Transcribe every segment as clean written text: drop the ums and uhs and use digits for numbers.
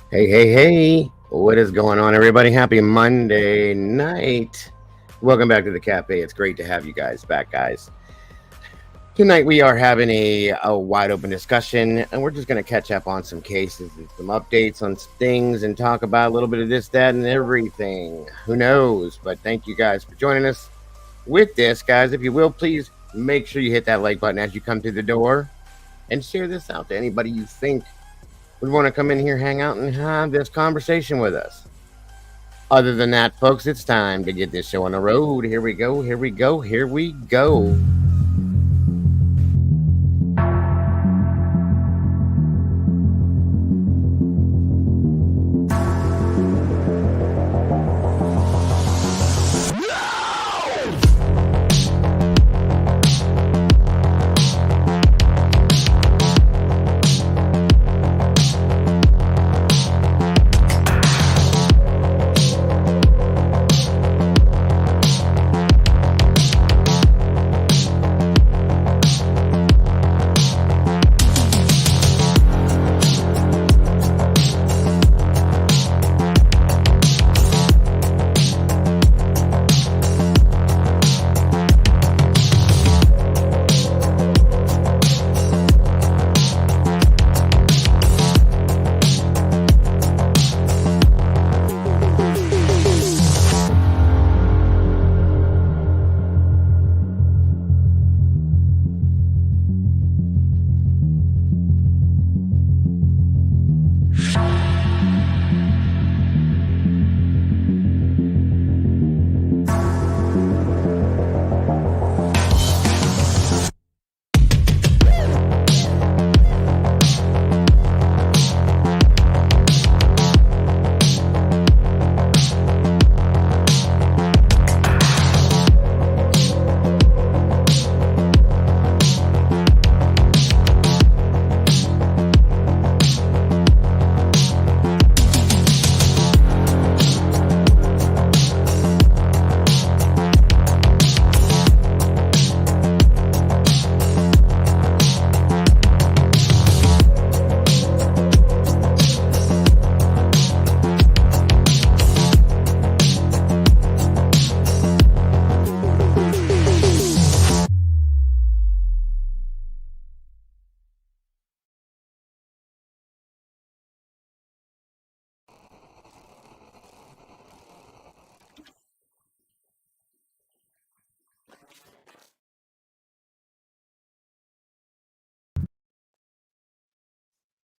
Hey, hey, hey. What is going on, everybody? Happy Monday night. Welcome back to the cafe. It's great to have you guys back, guys. Tonight we are having a wide open discussion, and we're just going to catch up on some cases and some updates on some things and talk about a little bit of this, that, and everything. Who knows? But thank you guys for joining us with this, guys. If you will, please make sure you hit that like button as you come through the door and share this out to anybody you think would want to come in here, hang out, and have this conversation with us. Other than that, folks, it's time to get this show on the road. Here we go, here we go, here we go.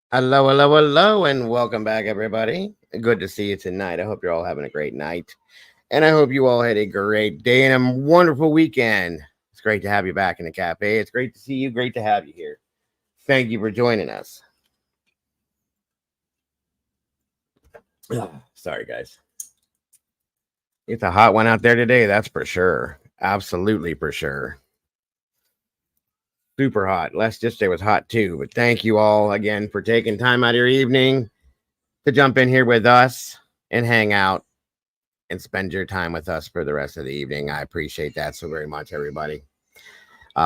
Hello, hello, hello, and welcome back, everybody. Good to see you tonight. I hope you're all having a great night. And I hope you all had a great day and a wonderful weekend. It's great to have you back in the cafe. It's great to see you. Great to have you here. Thank you for joining us. Sorry, guys. It's a hot one out there today, that's for sure. Absolutely for sure. Super hot. Last yesterday was hot too. But thank you all again for taking time out of your evening to jump in here with us and hang out and spend your time with us for the rest of the evening. I appreciate that so very much, everybody.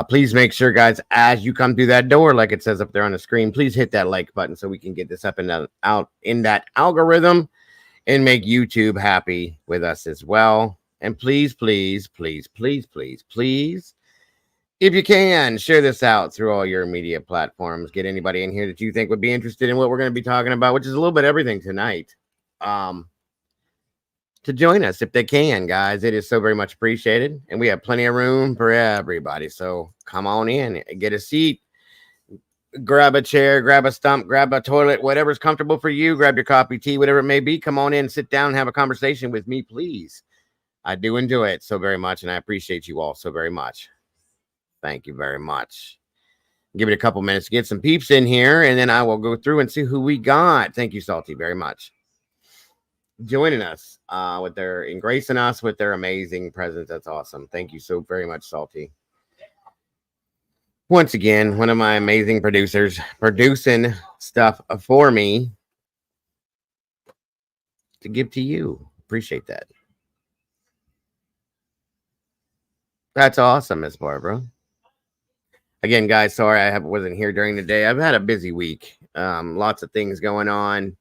Please make sure, guys, as you come through that door, like it says up there on the screen, please hit that like button so we can get this up and out in that algorithm and make YouTube happy with us as well. And please, please, please, please, please, please, if you can, share this out through all your media platforms. Get anybody in here that you think would be interested in what we're going to be talking about, which is a little bit everything tonight. To join us if they can, guys. It is so very much appreciated. And we have plenty of room for everybody. So come on in, get a seat, grab a chair, grab a stump, grab a toilet, whatever's comfortable for you. Grab your coffee, tea, whatever it may be. Come on in, sit down, and have a conversation with me, please. I do enjoy it so very much, and I appreciate you all so very much. Thank you very much. Give it a couple minutes to get some peeps in here, and then I will go through and see who we got. Thank you, Salty, very much. Joining us with their engracing us with their amazing presence. That's awesome. Thank you so very much, Salty. Once again, one of my amazing producers producing stuff for me to give to you. Appreciate that. That's awesome, Miss Barbara. Again, guys, sorry wasn't here during the day. I've had a busy week. Lots of things going on.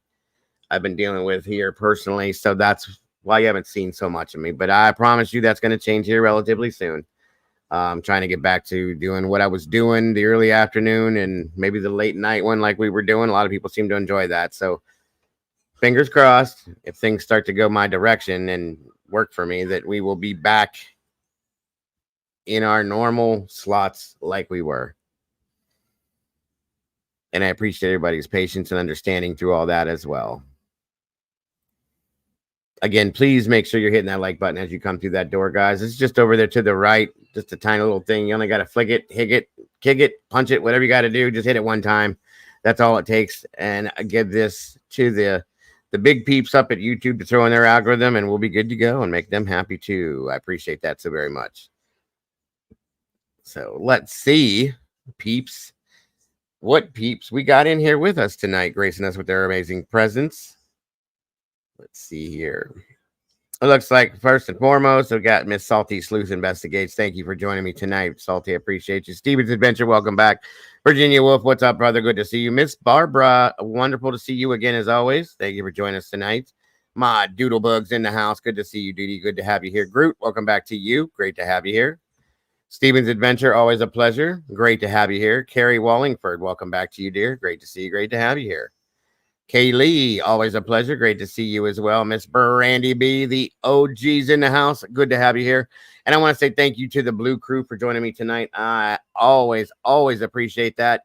I've been dealing with here personally. So that's why you haven't seen so much of me. But I promise you that's going to change here relatively soon. I'm trying to get back to doing what I was doing the early afternoon and maybe the late night one like we were doing. A lot of people seem to enjoy that. So fingers crossed, if things start to go my direction and work for me, that we will be back in our normal slots like we were. And I appreciate everybody's patience and understanding through all that as well. Again, please make sure you're hitting that like button as you come through that door, guys. It's just over there to the right, just a tiny little thing. You only got to flick it, hit it, kick it, punch it, whatever you got to do. Just hit it one time. That's all it takes. And I give this to the big peeps up at YouTube to throw in their algorithm, and we'll be good to go and make them happy too. I appreciate that so very much. So let's see, peeps, what peeps we got in here with us tonight, gracing us with their amazing presence. Let's see here. It looks like first and foremost, we've got Miss Salty Sleuth Investigates. Thank you for joining me tonight, Salty. I appreciate you. Steven's Adventure, welcome back. Virginia Wolf, what's up, brother? Good to see you. Miss Barbara, wonderful to see you again as always. Thank you for joining us tonight. My Doodlebugs in the house. Good to see you, Duty. Good to have you here. Groot, welcome back to you. Great to have you here. Steven's Adventure, always a pleasure. Great to have you here. Carrie Wallingford, welcome back to you, dear. Great to see you. Great to have you here. Kaylee, always a pleasure. Great to see you as well. Miss Brandy B, the OGs in the house. Good to have you here. And I want to say thank you to the Blue Crew for joining me tonight. I always appreciate that.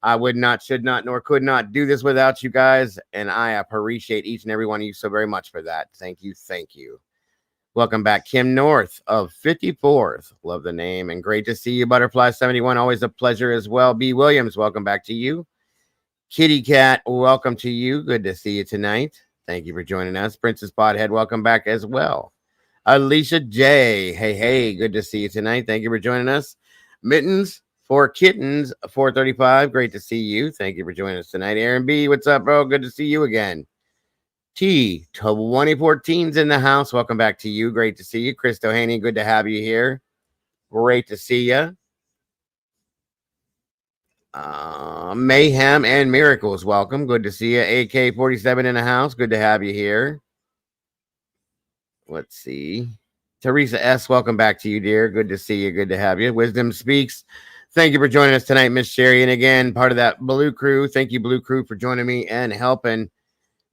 I would not, should not, nor could not do this without you guys. And I appreciate each and every one of you so very much for that. Thank you. Thank you. Welcome back, Kim North of 54th. Love the name. And great to see you, Butterfly 71. Always a pleasure as well. B. Williams, welcome back to you. Kitty Cat, welcome to you. Good to see you tonight. Thank you for joining us. Princess Podhead, welcome back as well. Alicia J, hey, good to see you tonight. Thank you for joining us. Mittens for Kittens, 435, great to see you. Thank you for joining us tonight. Aaron B, what's up, bro? Good to see you again. T, 2014's in the house. Welcome back to you. Great to see you. Christo Haney, good to have you here. Great to see you. Mayhem and Miracles, welcome. Good to see you. AK-47 in the house. Good to have you here. Let's see. Teresa S, welcome back to you, dear. Good to see you. Good to have you. Wisdom Speaks. Thank you for joining us tonight, Miss Sherry. And again, part of that Blue Crew. Thank you, Blue Crew, for joining me and helping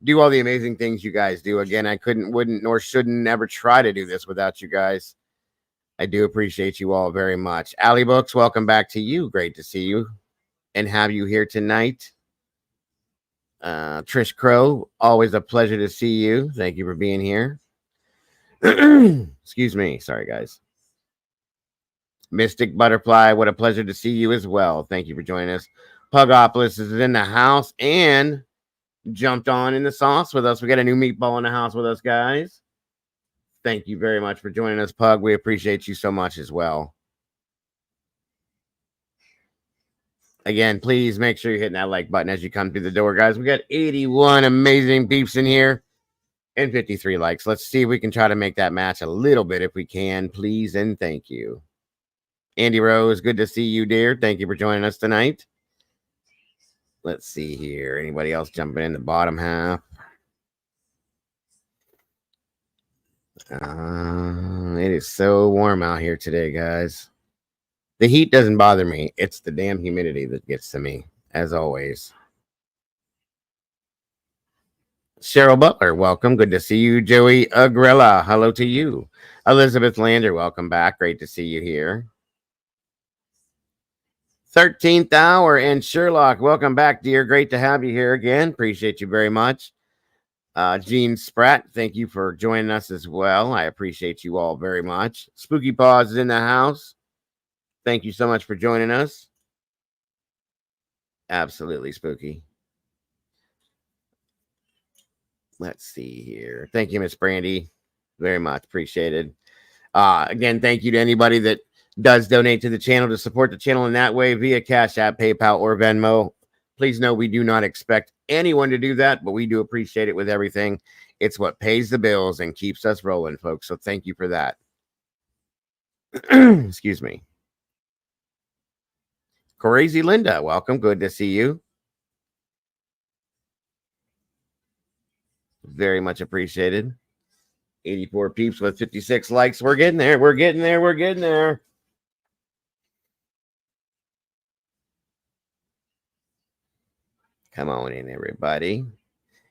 do all the amazing things you guys do. Again, I couldn't, wouldn't, nor shouldn't never try to do this without you guys. I do appreciate you all very much. Allie Books, welcome back to you. Great to see you and have you here tonight. Trish Crow, always a pleasure to see you. Thank you for being here. Excuse me. Sorry, guys. Mystic Butterfly, what a pleasure to see you as well. Thank you for joining us. Pugopolis is in the house and jumped on in the sauce with us. We got a new meatball in the house with us, guys. Thank you very much for joining us, Pug. We appreciate you so much as well. Again, please make sure you're hitting that like button as you come through the door, guys. We got 81 amazing peeps in here and 53 likes. Let's see if we can try to make that match a little bit if we can, please, and thank you. Andy Rose, good to see you, dear. Thank you for joining us tonight. Let's see here. Anybody else jumping in the bottom half? It is so warm out here today, guys. The heat doesn't bother me. It's the damn humidity that gets to me, as always. Cheryl Butler, welcome. Good to see you. Joey Agrella, hello to you. Elizabeth Lander, welcome back. Great to see you here. 13th hour and Sherlock, welcome back, dear. Great to have you here again. Appreciate you very much. Gene Spratt, thank you for joining us as well. I appreciate you all very much. Spooky Paws is in the house. Thank you so much for joining us. Absolutely spooky. Let's see here. Thank you, Miss Brandy. Very much appreciated. Again, thank you to anybody that does donate to the channel to support the channel in that way via Cash App, PayPal, or Venmo. Please know we do not expect anyone to do that, but we do appreciate it with everything. It's what pays the bills and keeps us rolling, folks. So thank you for that. Excuse me. Crazy Linda, welcome. Good to see you. Very much appreciated. 84 peeps with 56 likes. We're getting there. We're getting there. We're getting there. Come on in, everybody.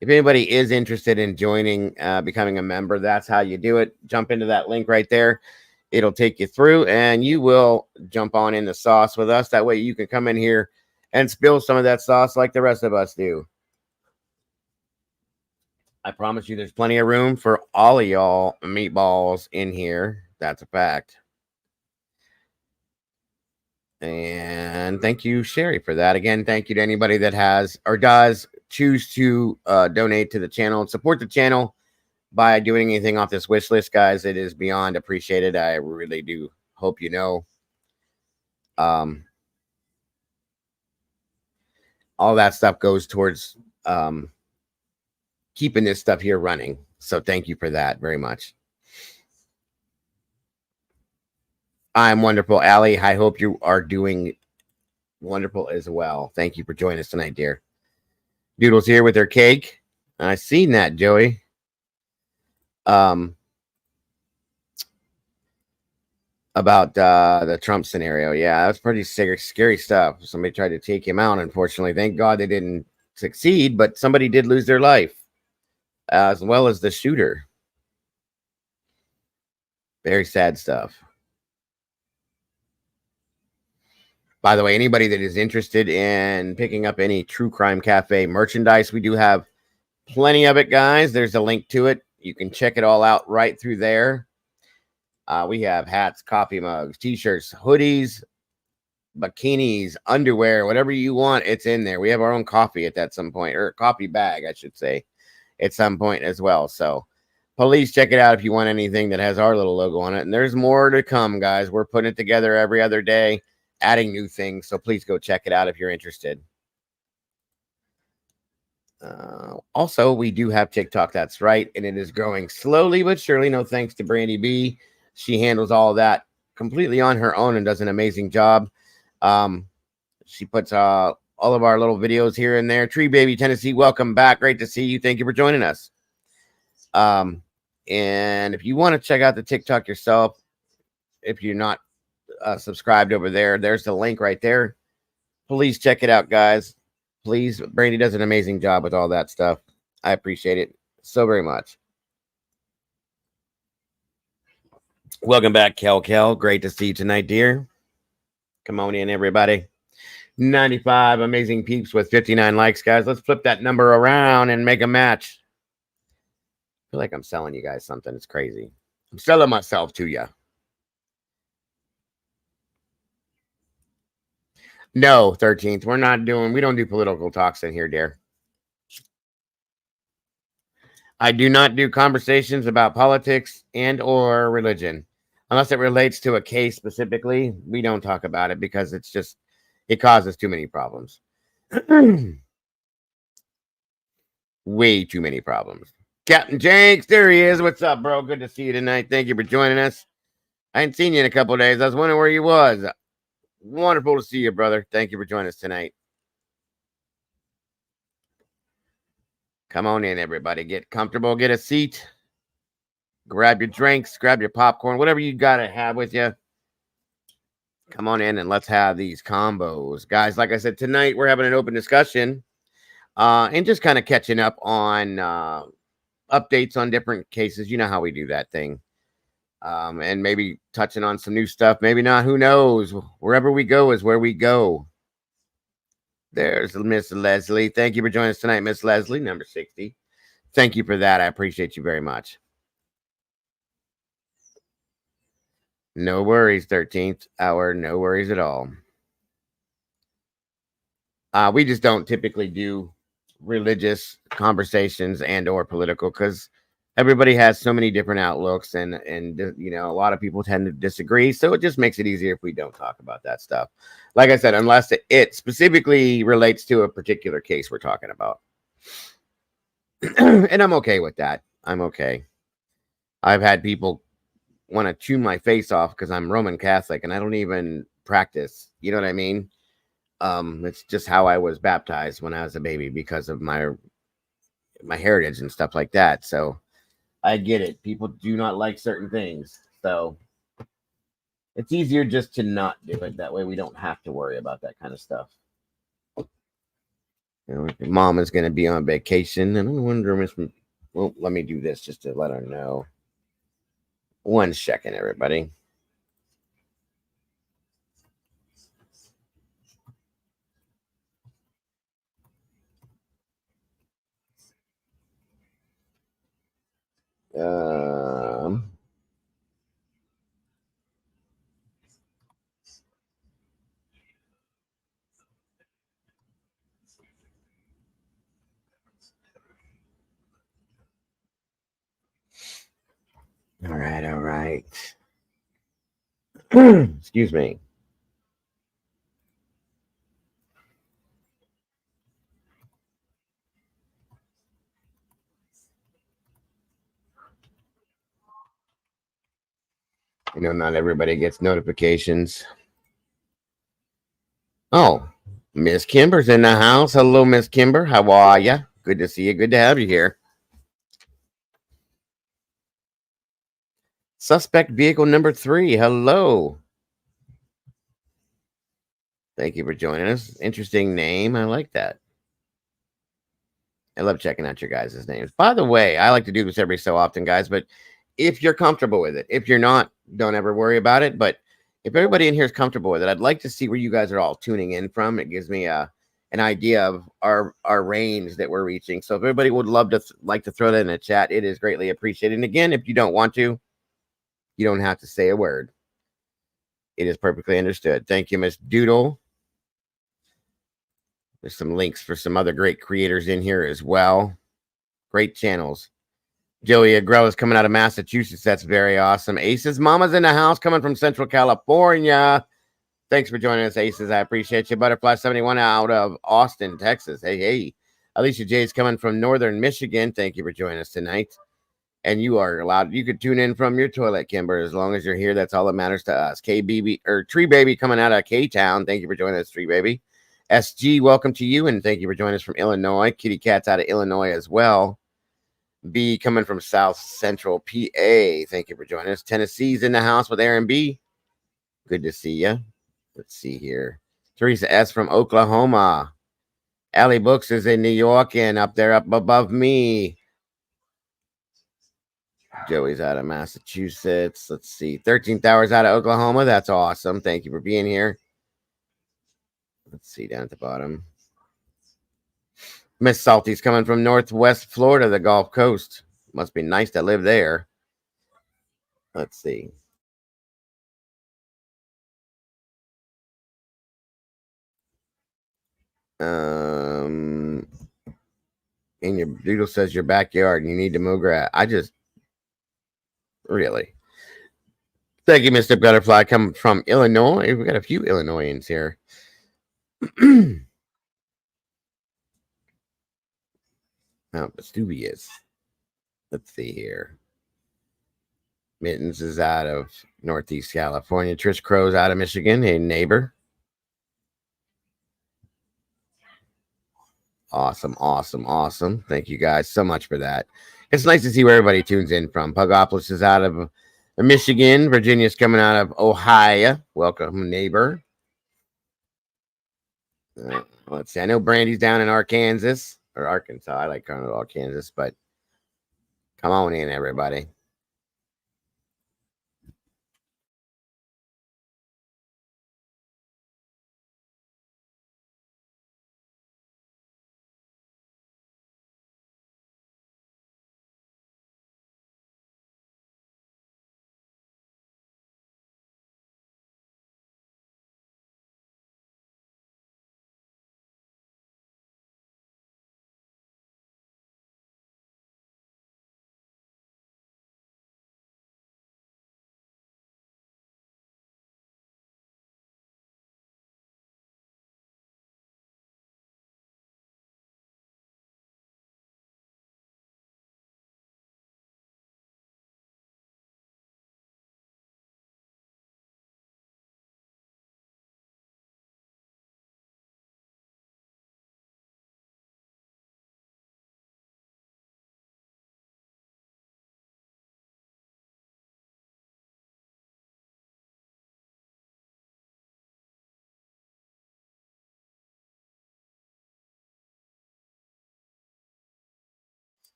If anybody is interested in joining, becoming a member, that's how you do it. Jump into that link right there. It'll take you through, and you will jump on in the sauce with us. That way you can come in here and spill some of that sauce like the rest of us do. I promise you there's plenty of room for all of y'all meatballs in here. That's a fact. And thank you, Sherry, for that. Again, thank you to anybody that has or does choose to donate to the channel and support the channel by doing anything off this wish list, guys. It is beyond appreciated. I really do hope you know. All that stuff goes towards keeping this stuff here running. So thank you for that very much. I'm wonderful, Allie. I hope you are doing wonderful as well. Thank you for joining us tonight, dear. Doodle's here with her cake. I seen that, Joey. About the Trump scenario. Yeah, that's pretty scary stuff. Somebody tried to take him out, unfortunately. Thank God they didn't succeed, but somebody did lose their life, as well as the shooter. Very sad stuff. By the way, anybody that is interested in picking up any True Crime Cafe merchandise, we do have plenty of it, guys. There's a link to it. You can check it all out right through there. We have hats, coffee mugs, t-shirts, hoodies, bikinis, underwear, whatever you want, it's in there. We have our own coffee at that some point, or coffee bag, I should say, at some point as well. So please check it out if you want anything that has our little logo on it. And there's more to come, guys. We're putting it together every other day, adding new things. So please go check it out if you're interested. Also, we do have TikTok. That's right. And it is growing slowly but surely. No thanks to Brandy B. She handles all of that completely on her own and does an amazing job. She puts all of our little videos here and there. Tree Baby Tennessee, welcome back. Great to see you. Thank you for joining us. And if you want to check out the TikTok yourself, if you're not subscribed over there, there's the link right there. Please check it out, guys. Please. Brandy does an amazing job with all that stuff. I appreciate it so very much. Welcome back, Kel. Great to see you tonight, dear. Come on in, everybody. 95 amazing peeps with 59 likes, guys. Let's flip that number around and make a match. I feel like I'm selling you guys something. It's crazy. I'm selling myself to you. No, 13th. We don't do political talks in here, dear. I do not do conversations about politics and or religion. Unless it relates to a case specifically, we don't talk about it because it causes too many problems. Way too many problems. Captain Jenks, there he is. What's up, bro? Good to see you tonight. Thank you for joining us. I ain't seen you in a couple of days. I was wondering where you was. Wonderful to see you, brother. Thank you for joining us tonight. Come on in, everybody. Get comfortable. Get a seat. Grab your drinks. Grab your popcorn. Whatever you got to have with you. Come on in and let's have these combos. Guys, like I said, tonight we're having an open discussion and just kind of catching up on updates on different cases. You know how we do that thing. And maybe touching on some new stuff. Maybe not. Who knows? Wherever we go is where we go. There's Miss Leslie. Thank you for joining us tonight, Miss Leslie, number 60. Thank you for that. I appreciate you very much. No worries, 13th hour. No worries at all. We just don't typically do religious conversations and or political because everybody has so many different outlooks and you know, a lot of people tend to disagree. So it just makes it easier if we don't talk about that stuff. Like I said, unless it specifically relates to a particular case we're talking about. And I'm okay with that. I'm okay. I've had people want to chew my face off because I'm Roman Catholic and I don't even practice. You know what I mean? It's just how I was baptized when I was a baby because of my my heritage and stuff like that. So I get it. People do not like certain things. So it's easier just to not do it. That way we don't have to worry about that kind of stuff. Mom is going to be on vacation, and I wonder if. Well, let me do this just to let her know. 1 second, everybody. Um, all right, all right. Excuse me. Not everybody gets notifications. Oh, Miss Kimber's in the house. Hello, Miss Kimber. How are ya? Good to see you. Good to have you here. Suspect vehicle number 3. Hello. Thank you for joining us. Interesting name. I like that. I love checking out your guys' names. By the way, I like to do this every so often, guys, but if you're comfortable with it, if you're not, don't ever worry about it. But if everybody in here is comfortable with it, I'd like to see where you guys are all tuning in from. It gives me an idea of our range that we're reaching. So if everybody would love to like to throw that in the chat, it is greatly appreciated. And again, if you don't want to, you don't have to say a word. It is perfectly understood. Thank you, Miss Doodle. There's some links for some other great creators in here as well. Great channels. Joey Agrell is coming out of Massachusetts. That's very awesome. Aces Mama's in the house coming from Central California. Thanks for joining us, Aces. I appreciate you. Butterfly 71 out of Austin, Texas. Hey, hey. Alicia J's coming from Northern Michigan. Thank you for joining us tonight. And you are allowed, you could tune in from your toilet, Kimber, as long as you're here. That's all that matters to us. KBB or Tree Baby coming out of K-Town. Thank you for joining us, Tree Baby. SG, welcome to you, and thank you for joining us from Illinois. Kitty Cat's out of Illinois as well. B coming from South Central PA. Thank you for joining us. Tennessee's in the house with Aaron B. Good to see you. Let's see here. Teresa S from Oklahoma. Allie Books is in New York and up there up above me. Joey's out of Massachusetts. Let's see. 13th hours out of Oklahoma. That's awesome. Thank you for being here. Let's see down at the bottom. Miss Salty's coming from Northwest Florida, the Gulf Coast. Must be nice to live there. Let's see. And your doodle says your backyard and you need to mow grass. I just really. Thank you, Mr. Butterfly. Coming from Illinois. We got a few Illinoisans here. Oh, Vestuvius. Let's see here. Mittens is out of Northeast California. Trish Crow's out of Michigan. Hey, neighbor. Awesome, awesome, awesome. Thank you guys so much for that. It's nice to see where everybody tunes in from. Pugopolis is out of Michigan. Virginia's coming out of Ohio. Welcome, neighbor. Let's see. I know Brandy's down in Arkansas or Arkansas. I like calling it Arkansas, but come on in, everybody.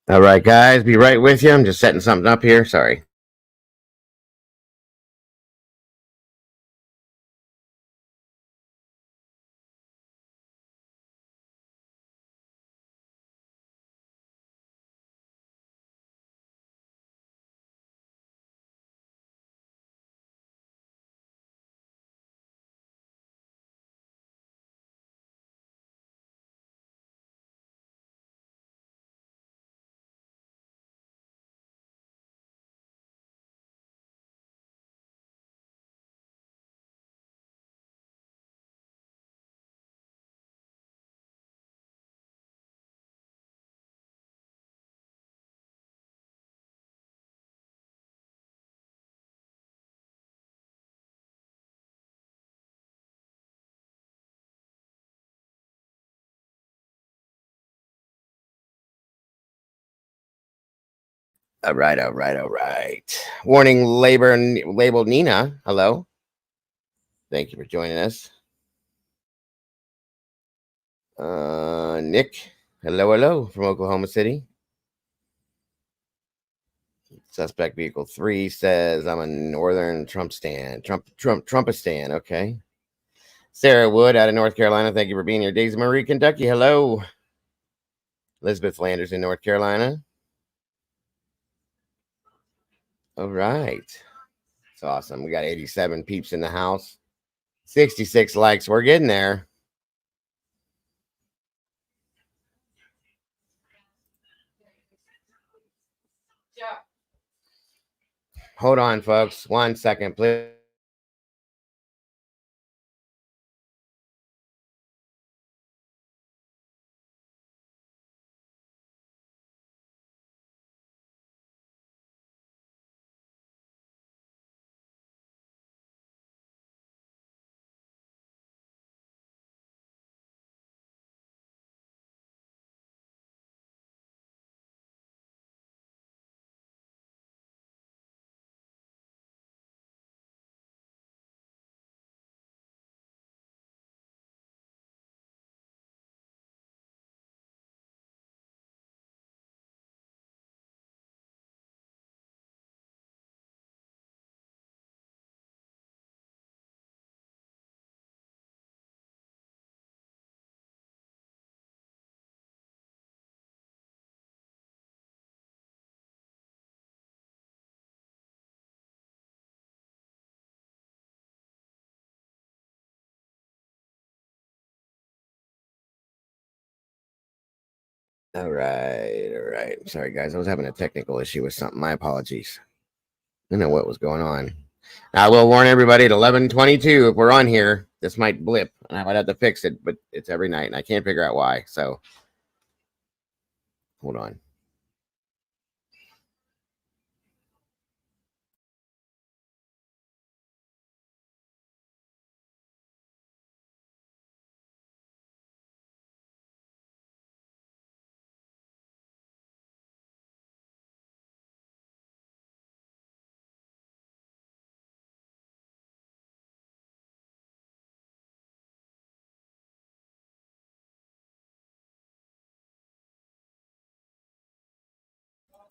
All right, guys, be right with you. I'm just setting something up here. Sorry. All right, all right, all right. Warning label Nina. Hello. Thank you for joining us. Nick. Hello, hello from Oklahoma City. Suspect vehicle 3 says I'm a northern Trump stan. Trumpistan. Okay. Sarah Wood out of North Carolina. Thank you for being here. Daisy Marie, Kentucky. Hello. Elizabeth Landers in North Carolina. All right. It's awesome. We got 87 peeps in the house. 66 likes. We're getting there. Hold on, folks. 1 second, please. All right. All right. Sorry, guys. I was having a technical issue with something. My apologies. I don't know what was going on. I will warn everybody at 11:22 if we're on here, this might blip and I might have to fix it, but it's every night and I can't figure out why. So hold on.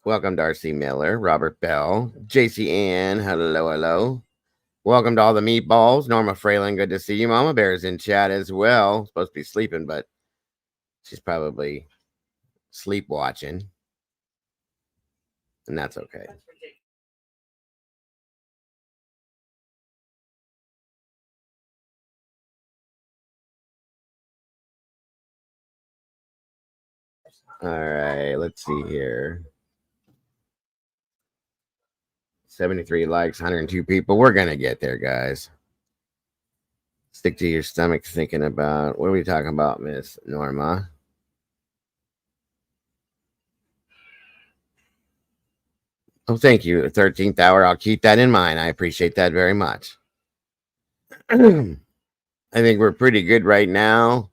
Welcome, Darcy Miller, Robert Bell, JC Ann. Hello, hello. Welcome to all the meatballs. Norma Fralin, good to see you. Mama Bear's in chat as well. Supposed to be sleeping, but she's probably sleep watching, and that's okay. All right, let's see here. 73 likes, 102 people. We're gonna get there, guys. Stick to your stomach thinking about what are we talking about, Miss Norma? Oh, thank you. The 13th hour. I'll keep that in mind. I appreciate that very much. I think we're pretty good right now.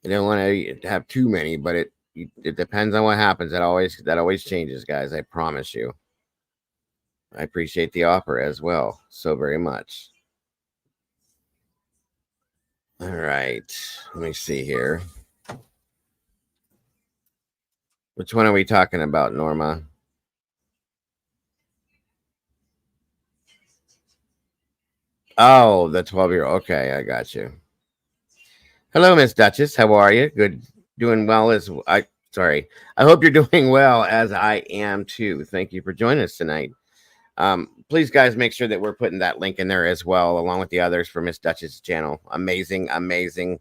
I don't want to have too many, but it depends on what happens. That always changes, guys. I promise you. I appreciate the offer as well so very much. All right. Let me see here. Which one are we talking about, Norma? Oh, the 12-year-old. Okay, I got you. Hello, Miss Duchess. How are you? Good. Doing well as I. Sorry. I hope you're doing well as I am too. Thank you for joining us tonight. Please, guys, make sure that we're putting that link in there as well, along with the others for Miss Duchess' channel. Amazing, amazing,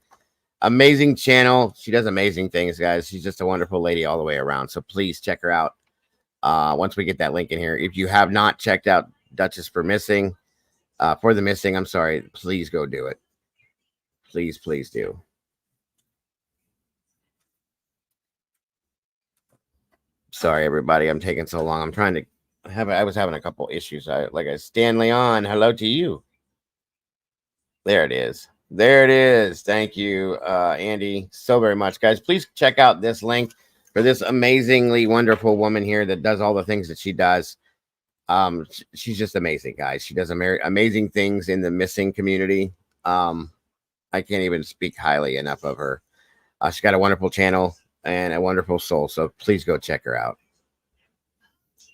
amazing channel. She does amazing things, guys. She's just a wonderful lady all the way around. So please check her out. Once we get that link in here, if you have not checked out Duchess for the missing, I'm sorry, please go do it. Please, please do. Sorry, everybody. I'm taking so long. I'm trying to I was having a couple issues. Stanley on. Hello to you. There it is. There it is. Thank you, Andy, so very much, guys. Please check out this link for this amazingly wonderful woman here that does all the things that she does. She's just amazing, guys. She does amazing things in the missing community. I can't even speak highly enough of her. She's got a wonderful channel and a wonderful soul. So please go check her out.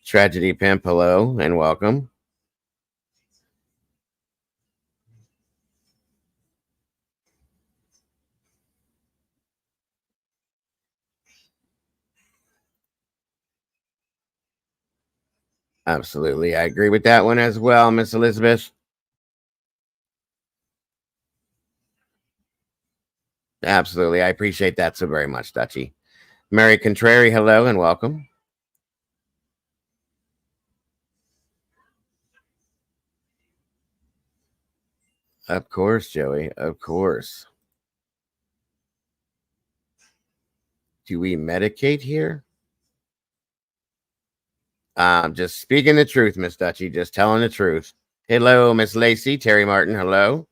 Tragedy Pimp, hello and welcome. Absolutely. I agree with that one as well, Miss Elizabeth. Absolutely. I appreciate that so very much, Dutchy. Mary Contrary, hello and welcome. Of course, Joey. Of course. Do we medicate here? Just speaking the truth, Miss Dutchy. Just telling the truth. Hello, Miss Lacey. Terry Martin, hello.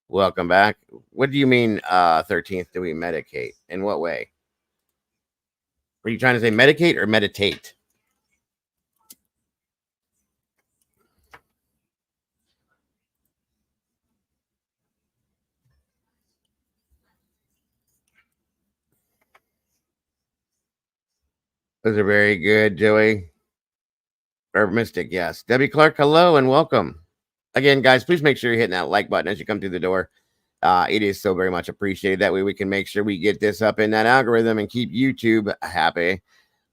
Welcome back. What do you mean, 13th? Do we medicate? In what way? Are you trying to say medicate or meditate? Those are very good, Joey. Or Mystic, yes. Debbie Clark, hello and welcome. Again, guys, please make sure you're hitting that like button as you come through the door. It is so very much appreciated. That way we can make sure we get this up in that algorithm and keep YouTube happy.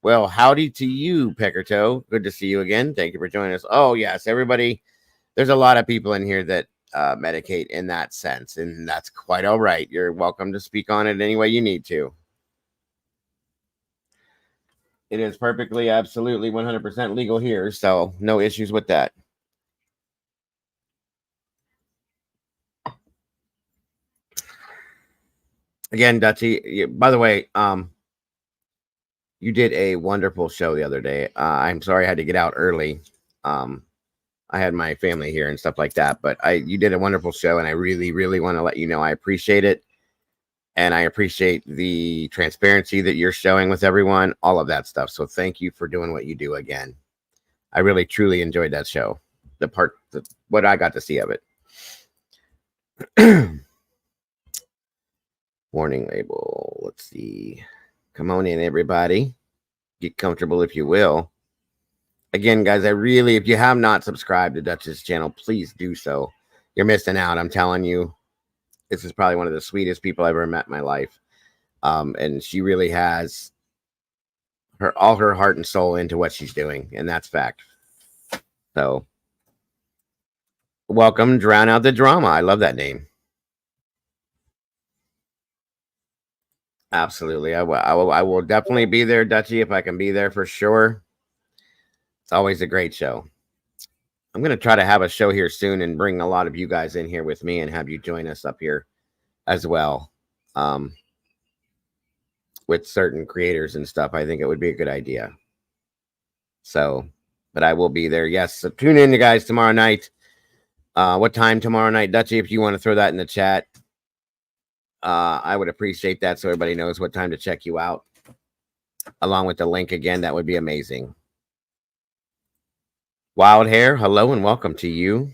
Well, howdy to you, Peckertoe. Good to see you again. Thank you for joining us. Oh, yes, everybody. There's a lot of people in here that medicate in that sense, and that's quite all right. You're welcome to speak on it any way you need to. It is perfectly, absolutely 100% legal here, so no issues with that. Again, Dutchy, by the way, you did a wonderful show the other day. I'm sorry I had to get out early. I had my family here and stuff like that, but you did a wonderful show, and I really, really want to let you know I appreciate it. And I appreciate the transparency that you're showing with everyone, all of that stuff. So thank you for doing what you do again. I really, truly enjoyed that show. What I got to see of it. Warning label. Let's see. Come on in, everybody. Get comfortable if you will. Again, guys, if you have not subscribed to Dutch's channel, please do so. You're missing out. I'm telling you. This is probably one of the sweetest people I've ever met in my life. And she really has all her heart and soul into what she's doing, and that's fact. So, welcome, Drown Out the Drama. I love that name. Absolutely, I will definitely be there, Dutchy, if I can be there for sure. It's always a great show. I'm going to try to have a show here soon and bring a lot of you guys in here with me and have you join us up here as well. With certain creators and stuff, I think it would be a good idea. So, but I will be there. Yes. So tune in, you guys, tomorrow night. What time tomorrow night, Dutchy? If you want to throw that in the chat, I would appreciate that so everybody knows what time to check you out. Along with the link again, that would be amazing. Wild Hair, hello and welcome to you.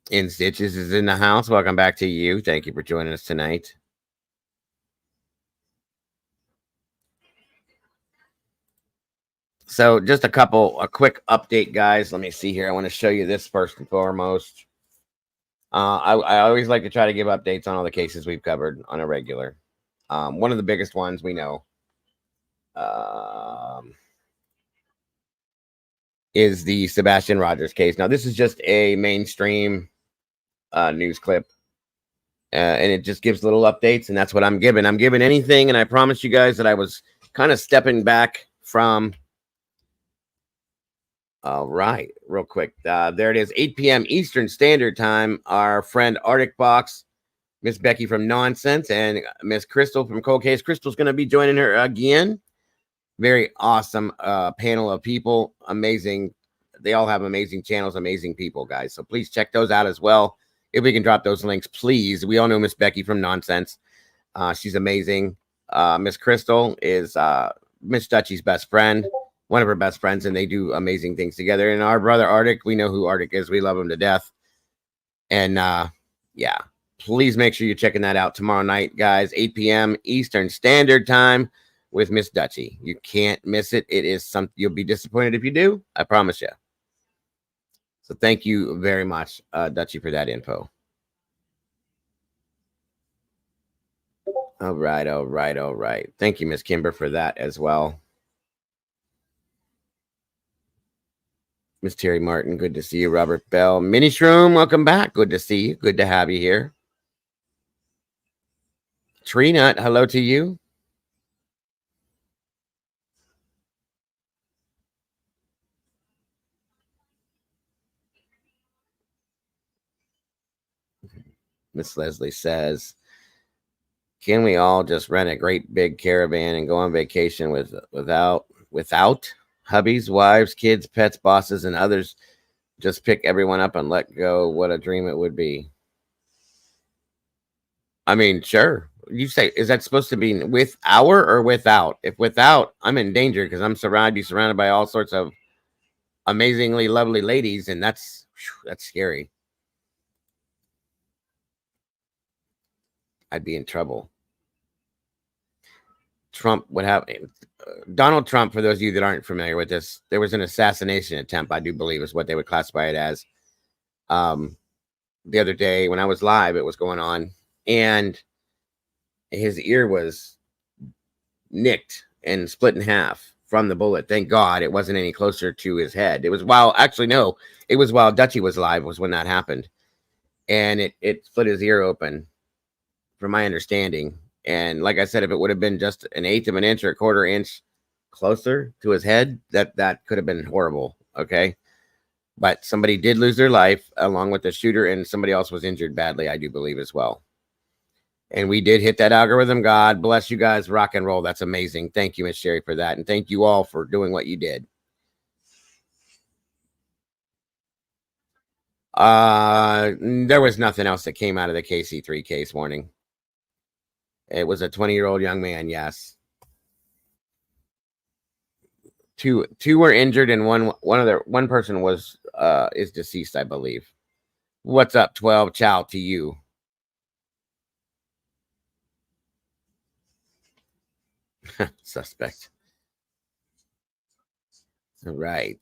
In Stitches is in the house. Welcome back to you. Thank you for joining us tonight. So just a quick update, guys. Let me see here. I want to show you this first and foremost. I always like to try to give updates on all the cases we've covered on a regular. One of the biggest ones we know um, is the Sebastian Rogers case. Now, this is just a mainstream news clip, and it just gives little updates, and that's what I'm giving. I'm giving anything, and I promise you guys that I was kind of stepping back from. All right, real quick. There it is, 8 p.m. Eastern Standard Time. Our friend Arctic Box, Miss Becky from Nonsense, and Miss Crystal from Cold Case. Crystal's going to be joining her again. Very awesome panel of people. Amazing. They all have amazing channels, amazing people, guys. So please check those out as well. If we can drop those links, please. We all know Miss Becky from Nonsense. She's amazing. Miss Crystal is Miss Dutchie's best friend, one of her best friends, and they do amazing things together. And our brother Arctic, we know who Arctic is. We love him to death. And yeah, please make sure you're checking that out tomorrow night, guys, 8 p.m. Eastern Standard Time with Miss Dutchie. You can't miss it. It is something you'll be disappointed if you do. I promise you. So thank you very much, Dutchie, for that info. All right, all right, all right. Thank you, Miss Kimber, for that as well. Miss Terry Martin, good to see you. Robert Bell, Mini Shroom, welcome back. Good to see you. Good to have you here. Tree Nut, hello to you. Miss Leslie says, can we all just rent a great big caravan and go on vacation without hubbies, wives, kids, pets, bosses, and others? Just pick everyone up and let go. What a dream it would be. I mean, sure. You say, is that supposed to be with our or without? If without, I'm in danger because I'm surrounded by all sorts of amazingly lovely ladies, and that's scary. I'd be in trouble. Trump would have Donald Trump. For those of you that aren't familiar with this, there was an assassination attempt. I do believe is what they would classify it as. The other day when I was live, it was going on, and his ear was nicked and split in half from the bullet. Thank God it wasn't any closer to his head. It was while Dutchie was live was when that happened, and it split his ear open, from my understanding. And like I said, if it would have been just an eighth of an inch or a quarter inch closer to his head, that could have been horrible. Okay. But somebody did lose their life along with the shooter, and somebody else was injured badly, I do believe, as well. And we did hit that algorithm. God bless you guys. Rock and roll. That's amazing. Thank you, Miss Sherry, for that. And thank you all for doing what you did. There was nothing else that came out of the KC3 case warning. It was a 20-year-old young man, yes. Two were injured, and one person was is deceased, I believe. What's up, 12? Ciao to you. Suspect. All right.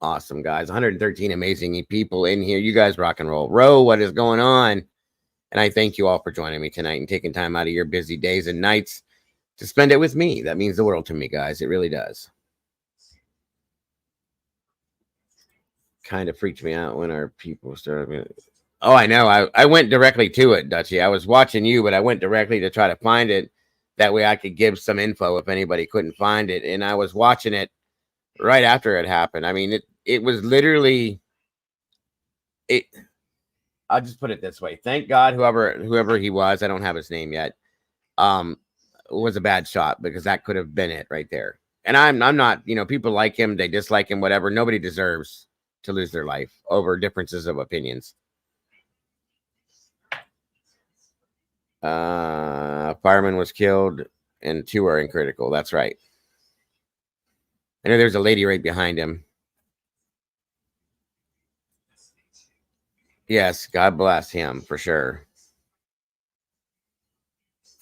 Awesome, guys. 113 amazing people in here. You guys rock and roll. Ro, what is going on? And I thank you all for joining me tonight and taking time out of your busy days and nights to spend it with me. That means the world to me, guys. It really does. Kind of freaked me out when our people started. Oh, I know. I went directly to it, Dutchie. I was watching you, but I went directly to try to find it. That way I could give some info if anybody couldn't find it. And I was watching it right after it happened. I mean, it was literally it. I'll just put it this way. Thank God, whoever he was, I don't have his name yet, was a bad shot, because that could have been it right there. And I'm not, people like him, they dislike him, whatever. Nobody deserves to lose their life over differences of opinions. Fireman was killed and 2 are in critical. That's right. I know there's a lady right behind him. Yes, God bless him for sure.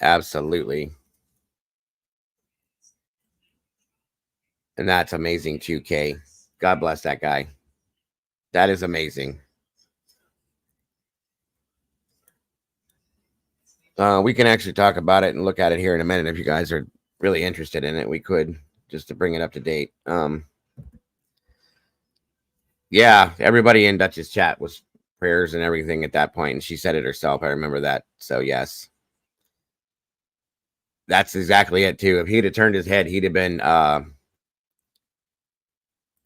Absolutely. And that's amazing too, Kay. God bless that guy. That is amazing. We can actually talk about it and look at it here in a minute if you guys are really interested in it. We could, just to bring it up to date. Yeah, everybody in Dutch's chat was prayers and everything at that point, and she said it herself. I remember that. So yes, that's exactly it too. If he'd have turned his head, he'd have been.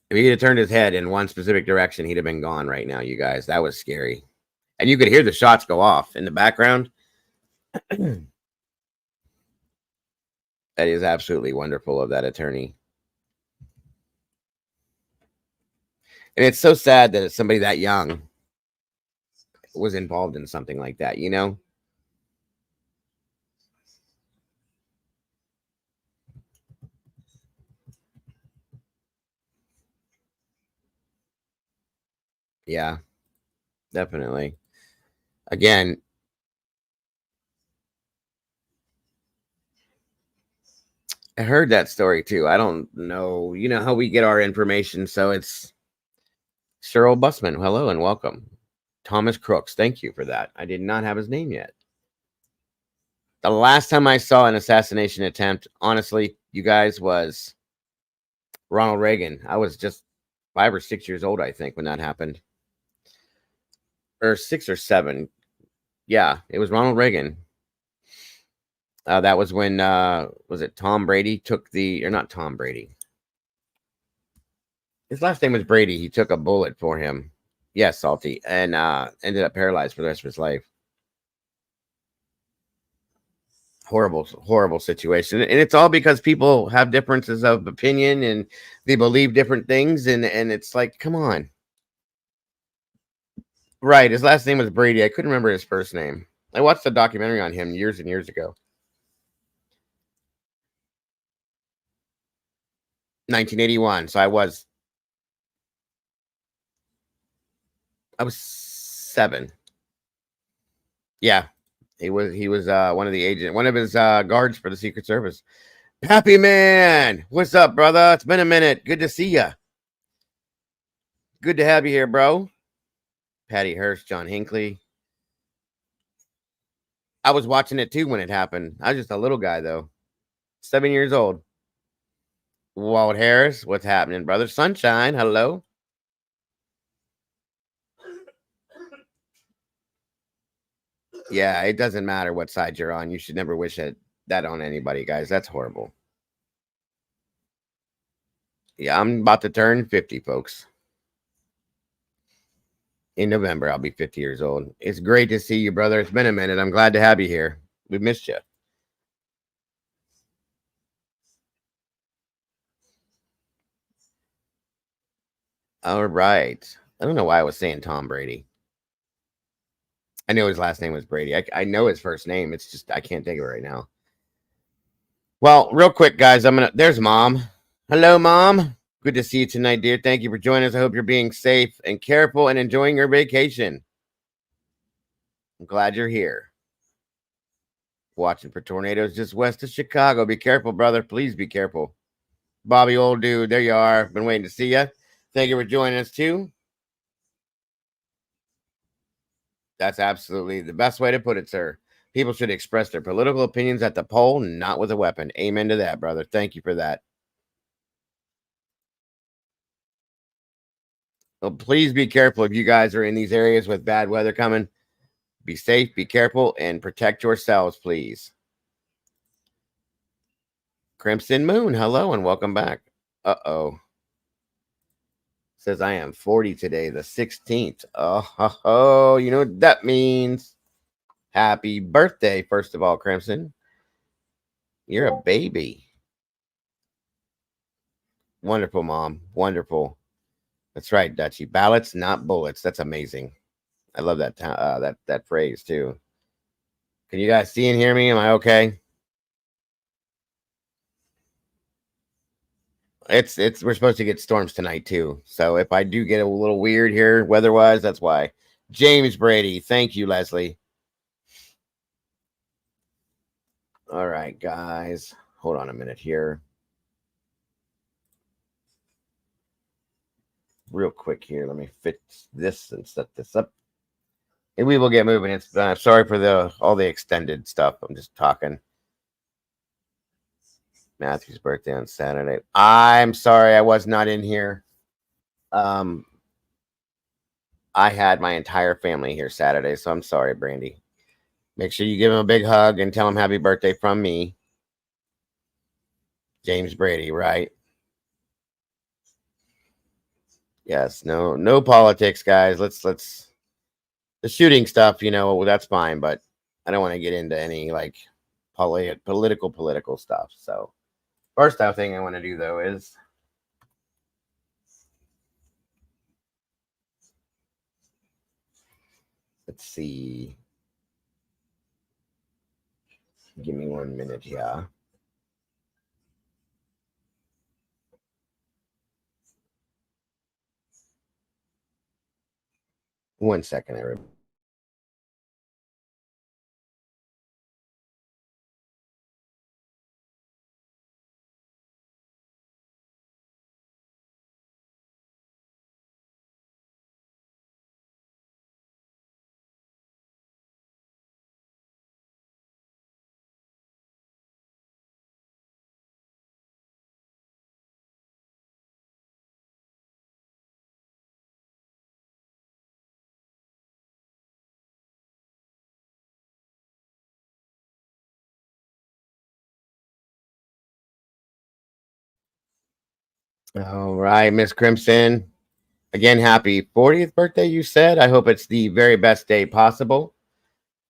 If he'd have turned his head in one specific direction, he'd have been gone right now. You guys, that was scary, and you could hear the shots go off in the background. That is absolutely wonderful of that attorney. And it's so sad that it's somebody that young was involved in something like that, you know? Yeah, definitely. Again, I heard that story too. I don't know. You know how we get our information. So it's Cheryl Busman. Hello and welcome. Thomas Crooks. Thank you for that. I did not have his name yet. The last time I saw an assassination attempt, honestly, you guys, was Ronald Reagan. I was just 5 or 6 years old, I think, when that happened. Or 6 or 7. Yeah, it was Ronald Reagan. That was when, was it Tom Brady took the, or not Tom Brady. His last name was Brady. He took a bullet for him. Yes, Salty. And ended up paralyzed for the rest of his life. Horrible, horrible situation. And it's all because people have differences of opinion and they believe different things. And it's like, come on. Right. His last name was Brady. I couldn't remember his first name. I watched a documentary on him years and years ago. 1981. So I was 7. Yeah. He was one of his guards for the Secret Service. Happy Man. What's up, brother? It's been a minute. Good to see you. Good to have you here, bro. Patty Hearst, John Hinckley. I was watching it too when it happened. I was just a little guy though. 7 years old. Walt Harris, what's happening, brother? Sunshine, hello. Yeah, it doesn't matter what side you're on. You should never wish that on anybody, guys. That's horrible. Yeah, I'm about to turn 50, folks. In November, I'll be 50 years old. It's great to see you, brother. It's been a minute. I'm glad to have you here. We missed you. All right. I don't know why I was saying Tom Brady. I know his last name was Brady. I know his first name. It's just I can't think of it right now. Well, real quick, guys, there's Mom. Hello, Mom. Good to see you tonight, dear. Thank you for joining us. I hope you're being safe and careful and enjoying your vacation. I'm glad you're here. Watching for tornadoes just west of Chicago. Be careful, brother. Please be careful. Bobby, old dude, there you are. Been waiting to see you. Thank you for joining us, too. That's absolutely the best way to put it, sir. People should express their political opinions at the poll, not with a weapon. Amen to that, brother. Thank you for that. Well, please be careful if you guys are in these areas with bad weather coming. Be safe, be careful, and protect yourselves, please. Crimson Moon, hello and welcome back. Uh-oh. Says I am 40 today, the 16th. Oh, you know what that means. Happy birthday, first of all, Crimson. You're a baby. Wonderful, Mom. Wonderful. That's right, Dutchy. Ballots, not bullets. That's amazing. I love that that phrase too. Can you guys see and hear me? Am I okay? It's we're supposed to get storms tonight too. So if I do get a little weird here weather-wise, that's why. James Brady. Thank you, Leslie. All right, guys. Hold on a minute here. real quick here. Let me fix this and set this up. And we will get moving. It's sorry for the all the extended stuff. I'm just talking. Matthew's birthday on Saturday. I'm sorry I was not in here. Um, I had my entire family here Saturday, so I'm sorry, Brandy. Make sure you give him a big hug and tell him happy birthday from me, James Brady. Right? Yes. No politics, guys. Let's the shooting stuff. That's fine, but I don't want to get into any like political stuff. So first thing I want to do though is let's see. Give me 1 minute here. One second, everybody. All right, Miss Crimson. Again, happy 40th birthday, you said. I hope it's the very best day possible.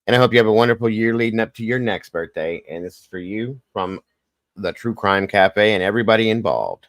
And I hope you have a wonderful year leading up to your next birthday. And this is for you from the True Crime Cafe and everybody involved.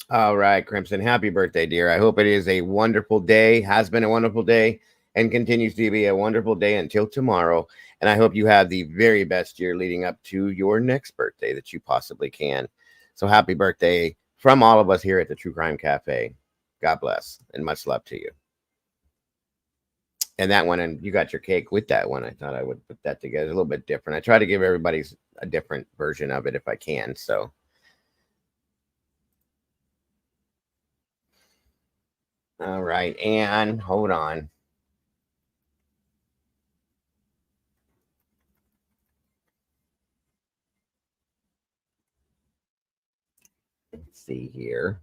All right, Crimson. Happy birthday, dear. I hope it is a wonderful day, has been a wonderful day, and continues to be a wonderful day until tomorrow. And I hope you have the very best year leading up to your next birthday that you possibly can. So happy birthday from all of us here at the True Crime Cafe. God bless and much love to you. And that one, and you got your cake with that one. I thought I would put that together a little bit different. I try to give everybody a different version of it if I can. So, all right. And hold on. Let's see here.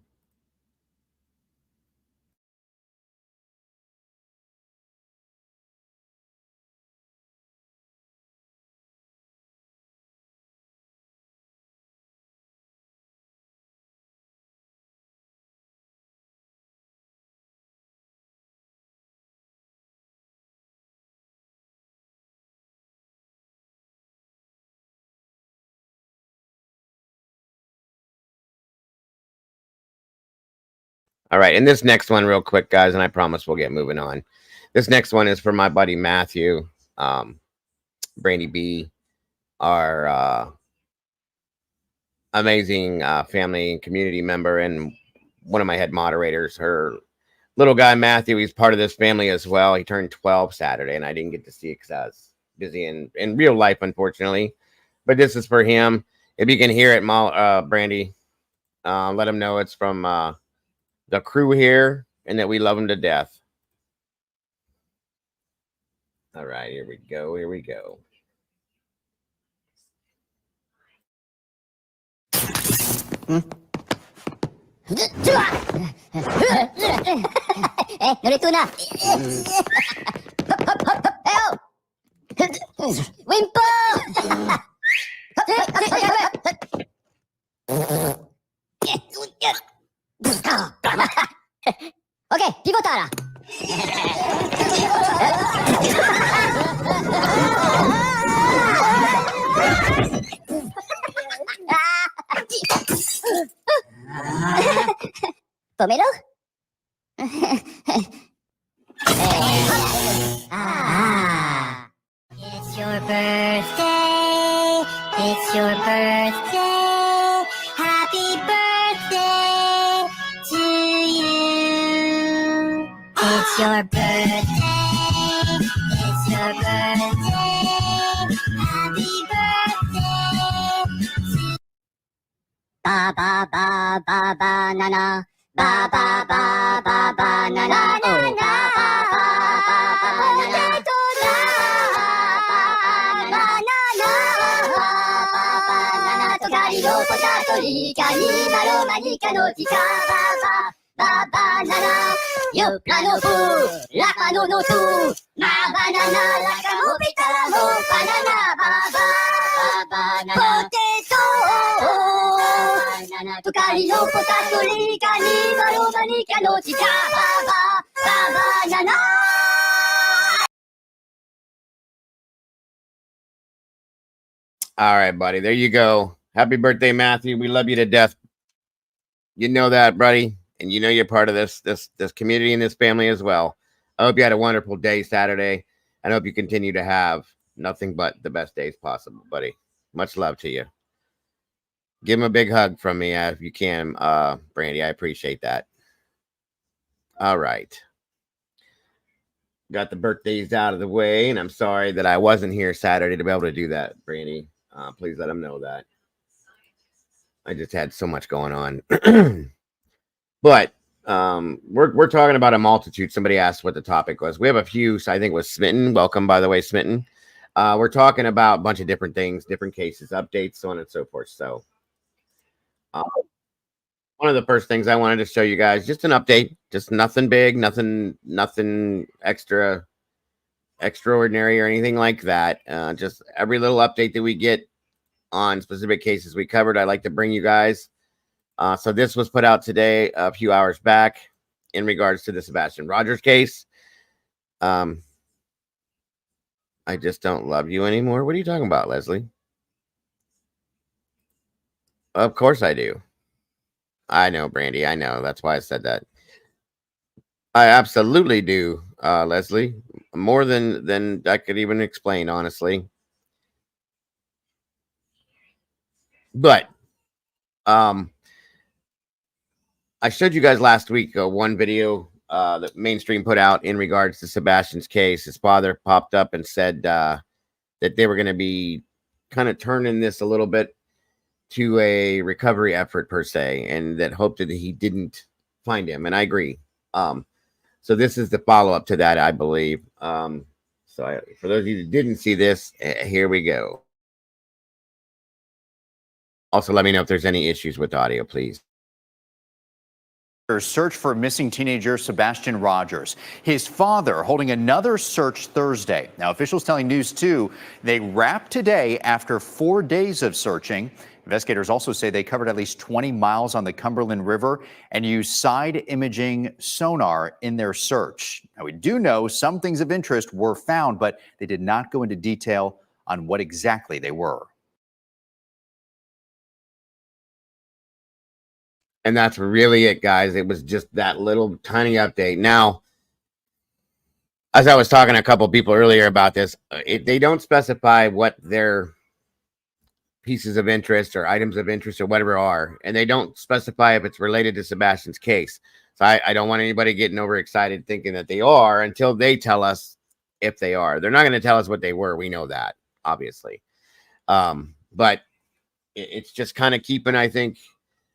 All right, and this next one, real quick, guys, and I promise we'll get moving on. This next one is for my buddy Matthew, Brandy B, our amazing family and community member, and one of my head moderators. Her little guy Matthew, he's part of this family as well. He turned 12 Saturday, and I didn't get to see it because I was busy in real life, unfortunately. But this is for him. If you can hear it, Brandy, let him know it's from the crew here and that we love him to death. All right, here we go. Here we go. Narito na. Wimpo! Okay, pivotara. Pomelo? It's your birthday. It's your birthday. Happy birthday to you. It's your birthday. It's your birthday. Happy birthday to ba ba ba ba banana. Ba ba ba ba banana. Oh, ba ba ba ba banana. Togali no potato, Rika ni malo manika no tika. Ba ba banana. Yoka no fu, laka no tu. Ma banana, laka mo pitara mo banana. Ba ba banana. Potato. Togali no potato, Rika ni malo manika no tika. Ba banana. All right, buddy. There you go. Happy birthday, Matthew. We love you to death. You know that, buddy, and you know you're part of this community and this family as well. I hope you had a wonderful day Saturday, and I hope you continue to have nothing but the best days possible, buddy. Much love to you. Give him a big hug from me if you can, Brandy. I appreciate that. All right. Got the birthdays out of the way, and I'm sorry that I wasn't here Saturday to be able to do that, Brandy. Please let him know that. I just had so much going on. But we're talking about a multitude. Somebody asked what the topic was. We have a few. So I think it was Smitten. Welcome, by the way, Smitten. We're talking about a bunch of different things, different cases, updates, so on and so forth. So one of the first things I wanted to show you guys, just an update, just nothing big, nothing extraordinary or anything like that. Just every little update that we get on specific cases we covered, I like to bring you guys. So this was put out today, a few hours back, in regards to the Sebastian Rogers case. I just don't love you anymore. What are you talking about, Leslie? Of course I do. I know, Brandy. I know. That's why I said that. I absolutely do, Leslie. More than I could even explain, honestly. But I showed you guys last week one video that Mainstream put out in regards to Sebastian's case. His father popped up and said that they were going to be kind of turning this a little bit to a recovery effort per se, and that hoped that he didn't find him. And I agree. So this is the follow-up to that, I believe. For those of you that didn't see this, here we go. Also, let me know if there's any issues with audio, please. Search for missing teenager Sebastian Rogers. His father holding another search Thursday. Now, officials telling News 2 they wrapped today after 4 days of searching. Investigators also say they covered at least 20 miles on the Cumberland River and used side imaging sonar in their search. Now, we do know some things of interest were found, but they did not go into detail on what exactly they were. And that's really it, guys. It was just that little tiny update. Now, as I was talking to a couple of people earlier about this, they don't specify what their pieces of interest or items of interest or whatever are, and they don't specify if it's related to Sebastian's case. So I don't want anybody getting overexcited thinking that they are until they tell us if they are. They're not going to tell us what they were. We know that, obviously. But it's just kind of keeping, I think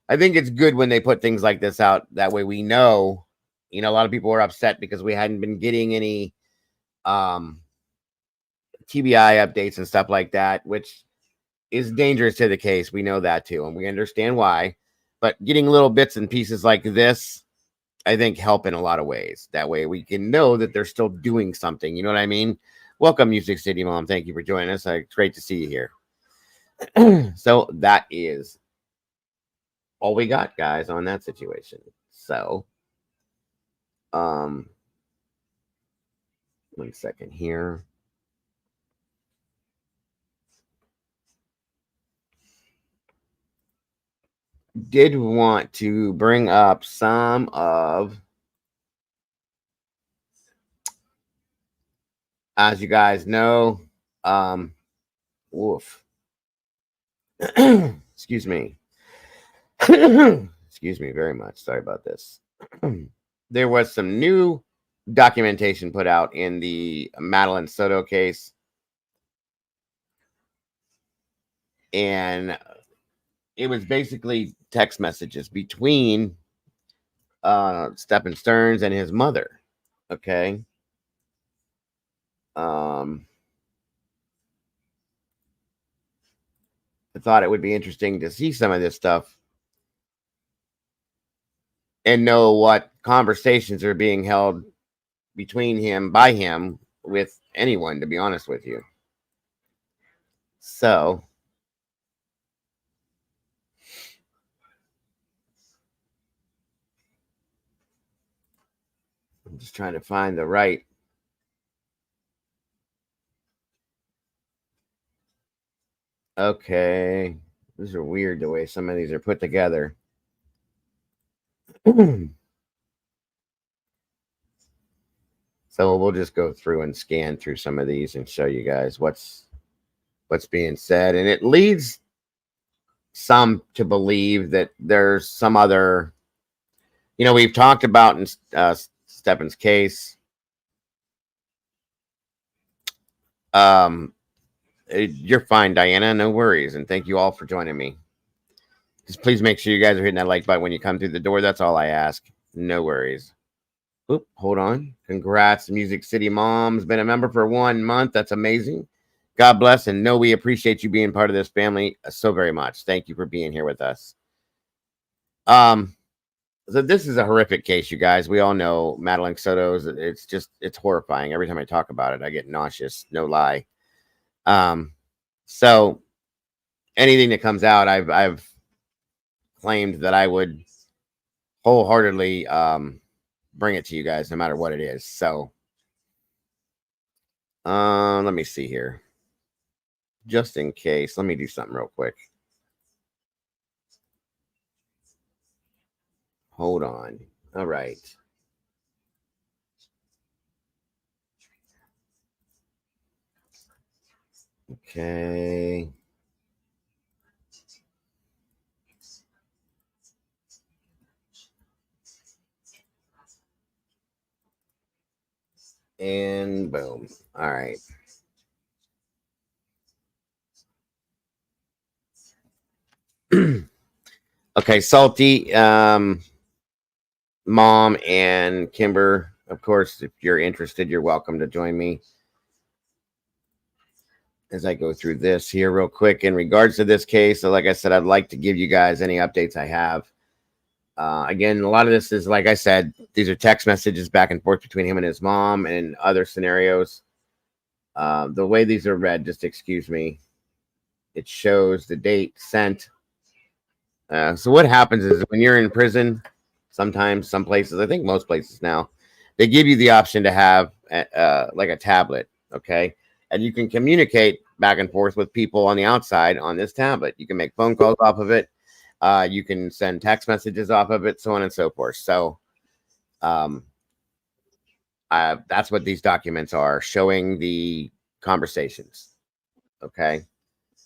it's good when they put things like this out. That way we know, a lot of people were upset because we hadn't been getting any TBI updates and stuff like that, which is dangerous to the case. We know that too, and we understand why. But getting little bits and pieces like this, I think, help in a lot of ways. That way we can know that they're still doing something. You know what I mean? Welcome, Music City Mom. Thank you for joining us. It's great to see you here. So that is all we got, guys, on that situation. So, 1 second here. Did want to bring up some of, as you guys know, woof. Excuse me. Excuse me very much. Sorry about this. There was some new documentation put out in the Madelaine Soto case. And it was basically text messages between Stephen Stearns and his mother. Okay. I thought it would be interesting to see some of this stuff and know what conversations are being held by him with anyone, to be honest with you. So I'm just trying to find the right. Okay. These are weird the way some of these are put together. So we'll just go through and scan through some of these and show you guys what's being said. And it leads some to believe that there's some other, we've talked about in Stephen's case. You're fine, Diana. No worries. And thank you all for joining me. Just please make sure you guys are hitting that like button when you come through the door. That's all I ask. No worries. Oop, hold on. Congrats, Music City Mom's been a member for 1 month. That's amazing. God bless, and know we appreciate you being part of this family so very much. Thank you for being here with us. So this is a horrific case, you guys. We all know Madelaine Soto's. It's horrifying. Every time I talk about it, I get nauseous. No lie. So anything that comes out, I've claimed that I would wholeheartedly bring it to you guys no matter what it is. So let me see here, just in case. Let me do something real quick. Hold on. All right. Okay. And boom. All right. Okay, Salty, Mom, and Kimber. Of course, if you're interested, you're welcome to join me as I go through this here real quick in regards to this case. So like I said, I'd like to give you guys any updates I have. Again, a lot of this is, like I said, these are text messages back and forth between him and his mom and other scenarios. The way these are read, just excuse me, it shows the date sent. So what happens is when you're in prison, sometimes some places, I think most places now, they give you the option to have like a tablet, okay? And you can communicate back and forth with people on the outside on this tablet. You can make phone calls off of it. You can send text messages off of it, so on and so forth. So that's what these documents are, showing the conversations. Okay.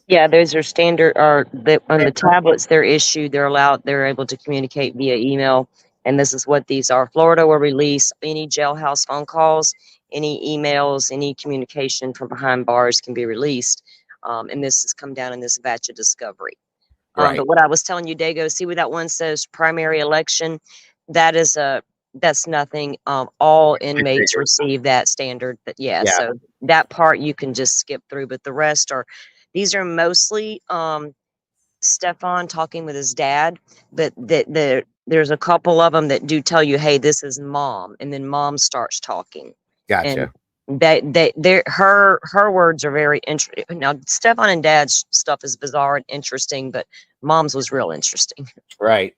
Yeah, those are standard, or on the tablets they're issued, they're able to communicate via email. And this is what these are. Florida will release any jailhouse phone calls, any emails, any communication from behind bars can be released. And this has come down in this batch of discovery. Right. But what I was telling you, Dago, see where that one says primary election? That's nothing. All inmates receive that standard. But yeah, so that part you can just skip through. But the rest these are mostly Stefan talking with his dad. But there's a couple of them that do tell you, hey, this is mom, and then mom starts talking. Gotcha. And her words are very interesting. Now, Stefan and Dad's stuff is bizarre and interesting, but Mom's was real interesting. Right.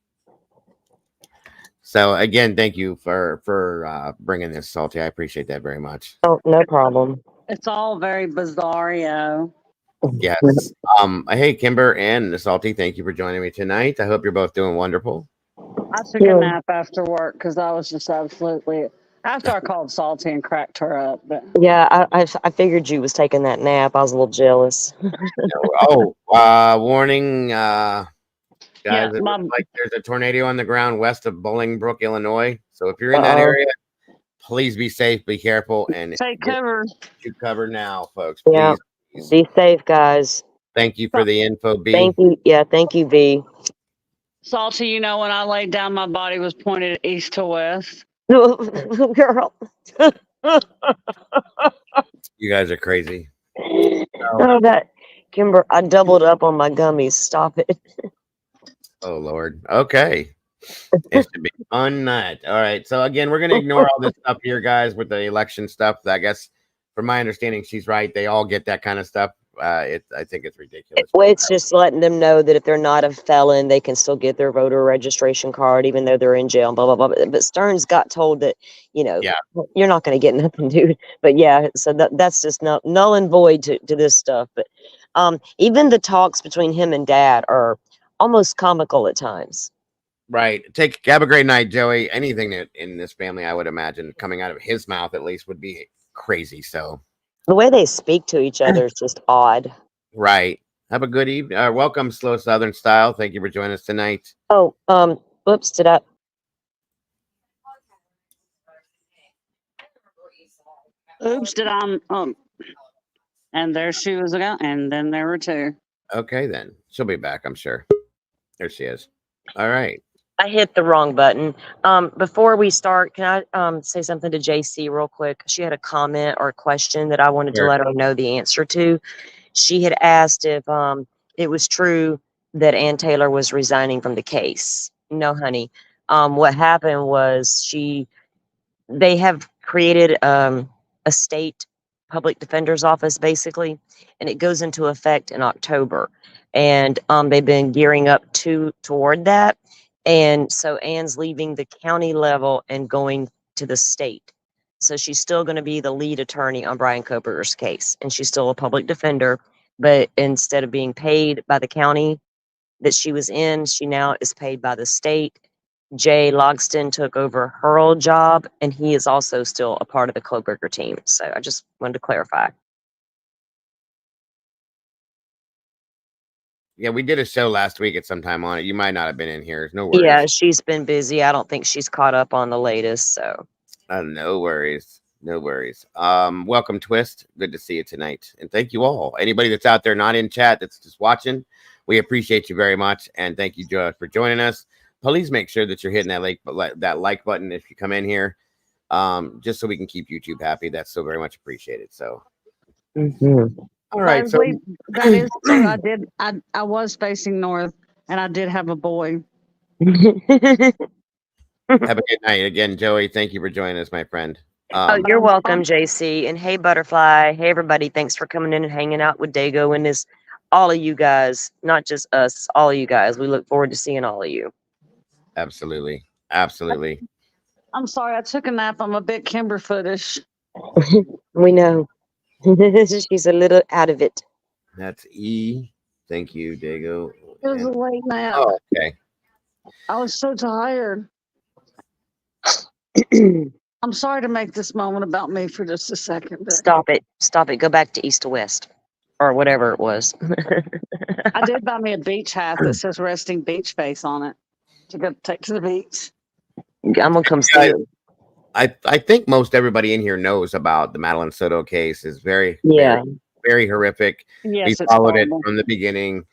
So again, thank you for bringing this, Salty. I appreciate that very much. Oh, no problem. It's all very bizarre, Yes. Hey, Kimber and Salty, thank you for joining me tonight. I hope you're both doing wonderful. I took a nap after work because I was just absolutely after I called Salty and cracked her up. But yeah, I figured you was taking that nap. I was a little jealous. Warning, guys! Yeah, it looks like there's a tornado on the ground west of Bolingbrook, Illinois. So if you're in that area, please be safe, be careful, and take cover. You cover now, folks. Yeah, please. Be safe, guys. Thank you for the info, B. Thank you. Yeah, thank you, V. Salty, you know, when I laid down, my body was pointed east to west. Girl. You guys are crazy. Oh, that Kimber, I doubled up on my gummies. Stop it. Oh Lord. Okay. It should be fun night. All right. So again, we're gonna ignore all this stuff here, guys, with the election stuff. I guess from my understanding, she's right. They all get that kind of stuff. I think it's ridiculous. Well, it's just letting them know that if they're not a felon, they can still get their voter registration card, even though they're in jail. Blah blah blah. But Stearns got told that, you're not going to get nothing, dude. But yeah, so that's just null and void to this stuff. But even the talks between him and Dad are almost comical at times. Right. Have a great night, Joey. Anything that in this family, I would imagine, coming out of his mouth at least would be crazy. So the way they speak to each other is just odd. Right. Have a good evening. Welcome, Slow Southern Style. Thank you for joining us tonight. Oh, whoops, did I? Oops, did I? And there she was again, and then there were two. Okay, then she'll be back, I'm sure. There she is. All right. I hit the wrong button. Before we start, can I say something to JC real quick? She had a comment or a question that I wanted to let her know the answer to. She had asked if it was true that Ann Taylor was resigning from the case. No, honey. What happened was they have created a state public defender's office, basically, and it goes into effect in October. And they've been gearing up toward that. And so Ann's leaving the county level and going to the state. So she's still going to be the lead attorney on Brian Koberger's case. And she's still a public defender. But instead of being paid by the county that she was in, she now is paid by the state. Jay Logston took over her old job, and he is also still a part of the Koberger team. So I just wanted to clarify. Yeah, we did a show last week at some time on it. You might not have been in here. No worries. Yeah, she's been busy. I don't think she's caught up on the latest. So no worries. No worries. Welcome, Twist. Good to see you tonight. And thank you all. Anybody that's out there not in chat that's just watching, we appreciate you very much. And thank you, Joe, for joining us. Please make sure that you're hitting that like button if you come in here. Just so we can keep YouTube happy. That's so very much appreciated. So all right. So that is true. I was facing north, and I did have a boy. have a good night again, Joey. Thank you for joining us, my friend. You're welcome, JC. And hey, Butterfly. Hey, everybody. Thanks for coming in and hanging out with Dago and all of you guys, not just us, all of you guys. We look forward to seeing all of you. Absolutely. Absolutely. I'm sorry. I took a nap. I'm a bit Kimber-footish. We know. She's a little out of it. That's E Thank you, Dago. It was a late nap. Oh, okay. I was so tired. I'm sorry to make this moment about me for just a second, but Stop it. Stop it. Go back to east to west or whatever it was. I did buy me a beach hat that says resting beach face on it to go take to the beach. I'm going to come see Guys, you. I think most everybody in here knows about the Madelaine Soto case. Is very, Yeah. very horrific. Yes, We it's followed it horrible. from the beginning.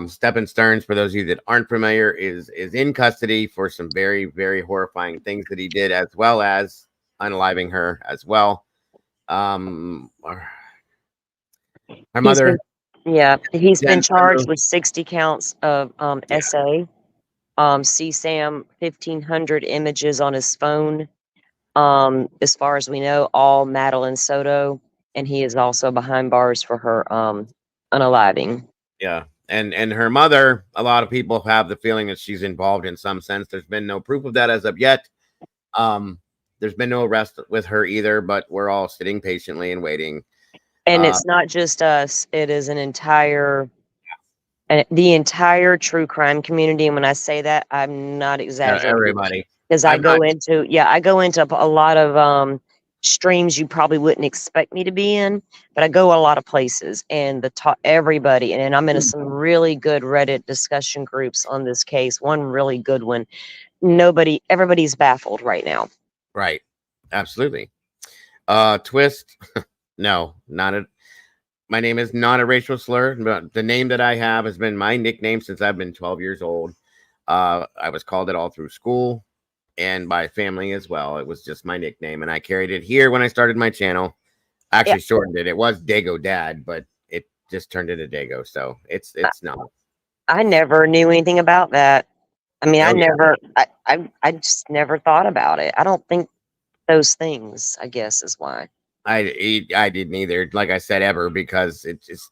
Stephen Stearns, for those of you that aren't familiar, is in custody for some very, very horrifying things that he did, as well as unaliving her as well. Her mother. He's been Jen charged Soto. with 60 counts of SA, CSAM, 1,500 images on his phone. As far as we know, all Madelaine Soto, and he is also behind bars for her unaliving. Yeah. And her mother, a lot of people have the feeling that she's involved in some sense. There's been no proof of that as of yet. There's been no arrest with her either, but we're all sitting patiently and waiting. And it's not just us, it is the entire true crime community. And when I say that, I'm not exaggerating. Everybody. Because I go into a lot of streams you probably wouldn't expect me to be in, but I go a lot of places and everybody, and I'm in some really good Reddit discussion groups on this case. One really good one. Everybody's baffled right now. Right. Absolutely. Twist. No, not a. My name is not a racial slur, but the name that I have has been my nickname since I've been 12 years old. I was called it all through school and by family as well. It was just my nickname, and I carried it here when I started my channel. I actually shortened it. It was Dago Dad, but it just turned into Dago, so it's not. I never knew anything about that. I mean, I just never thought about it. I don't think those things, I guess, is why. I didn't either, like I said, ever, because it just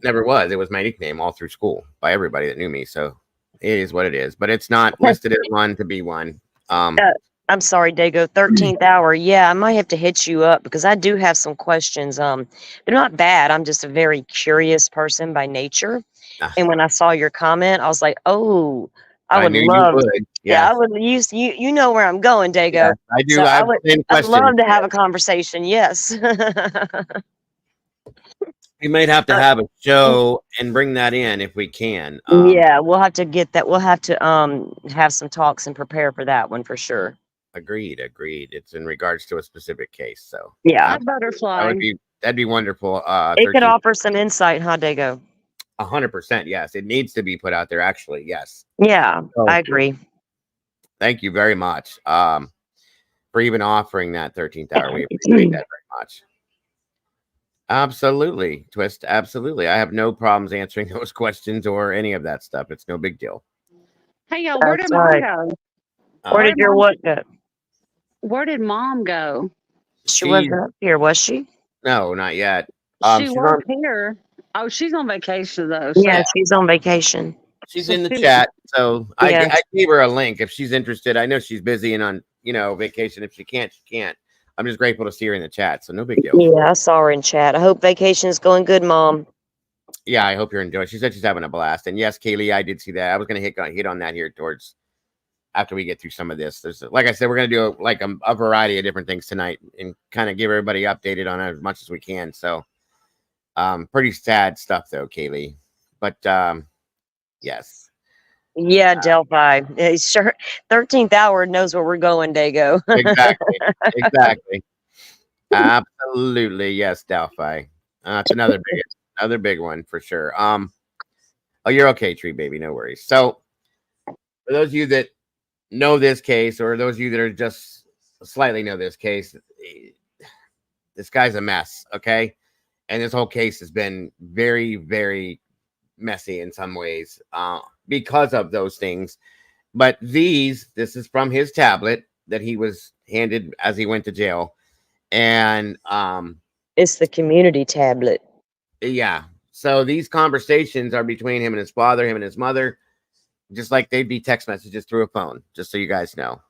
never was. It was my nickname all through school by everybody that knew me, so it is what it is. But it's not listed as one to be one. I'm sorry, Dago. 13th hour. Yeah, I might have to hit you up because I do have some questions. They're not bad. I'm just a very curious person by nature. And when I saw your comment, I was like, oh, I would love. You would. Yeah, I would. You know where I'm going, Dago. Yeah, I do. So I'd love to have a conversation. Yes. We might have to have a show and bring that in if we can. Yeah, we'll have to get that. We'll have to have some talks and prepare for that one for sure. Agreed. It's in regards to a specific case. So yeah, butterfly. That'd be wonderful. It could offer some insight, huh, Dago? 100%. Yes, it needs to be put out there. Actually, yes. Yeah, I agree. Thank you very much for even offering that 13th hour. We appreciate that very much. Absolutely, Twist. Absolutely. I have no problems answering those questions or any of that stuff. It's no big deal. Hey, y'all, where did mom go? Where did your what go? Where did mom go? She wasn't up here, was she? No, not yet. She was here. Oh, she's on vacation, though. So. Yeah, she's on vacation. She's in the chat. So I gave her a link if she's interested. I know she's busy and on, vacation. If she can't, she can't. I'm just grateful to see her in the chat. So no big deal. Yeah, I saw her in chat. I hope vacation is going good, Mom. Yeah, I hope you're enjoying. She said she's having a blast. And yes, Kaylee, I did see that. I was going to hit on that here towards after we get through some of this. There's, like I said, we're going to do a variety of different things tonight and kind of give everybody updated on it as much as we can. So pretty sad stuff, though, Kaylee. But yes. Yeah, Delphi. Sure. 13th hour knows where we're going, Dago. Exactly. Absolutely. Yes, Delphi. That's another big one for sure. Oh, you're okay, Tree Baby. No worries. So for those of you that know this case, or those of you that are just slightly know this case, this guy's a mess. Okay. And this whole case has been very, very messy in some ways because of those things. But this is from his tablet that he was handed as he went to jail. And it's the community tablet. Yeah. So these conversations are between him and his father, him and his mother, just like they'd be text messages through a phone, just so you guys know.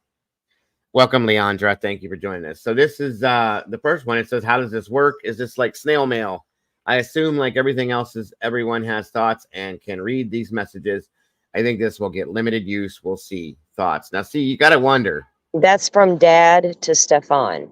Welcome, Leandra. Thank you for joining us. So this is the first one. It says, how does this work? Is this like snail mail? I assume, like everything else, is everyone has thoughts and can read these messages. I think this will get limited use. We'll see. Thoughts. Now, see, you got to wonder. That's from Dad to Stefan.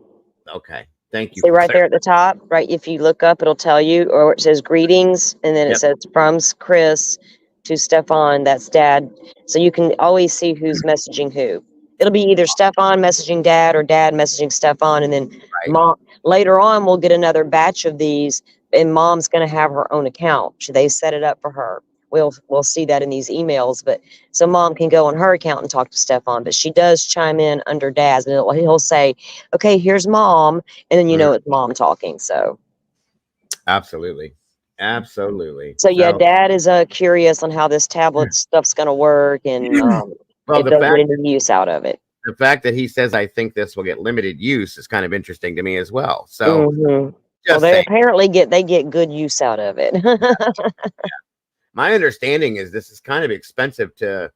Okay. Thank you. See right there at the top, right? If you look up, it'll tell you, or it says greetings, and then it says from Chris to Stefan. That's Dad. So you can always see who's messaging who. It'll be either Stefan messaging Dad or Dad messaging Stefan, and then Mom. Later on, we'll get another batch of these, and Mom's going to have her own account. They set it up for her. We'll see that in these emails, but so Mom can go on her account and talk to Stefan. But she does chime in under Dad's, and he'll say, "Okay, here's Mom," and then it's Mom talking. So absolutely. So yeah, Dad is curious on how this tablet stuff's going to work, and well, if they'll get any use out of it. The fact that he says, "I think this will get limited use," is kind of interesting to me as well. So, well, they apparently get good use out of it. My understanding is this is kind of expensive to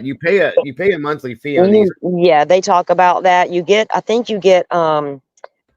you pay a monthly fee on these. Yeah, they talk about that. I think you get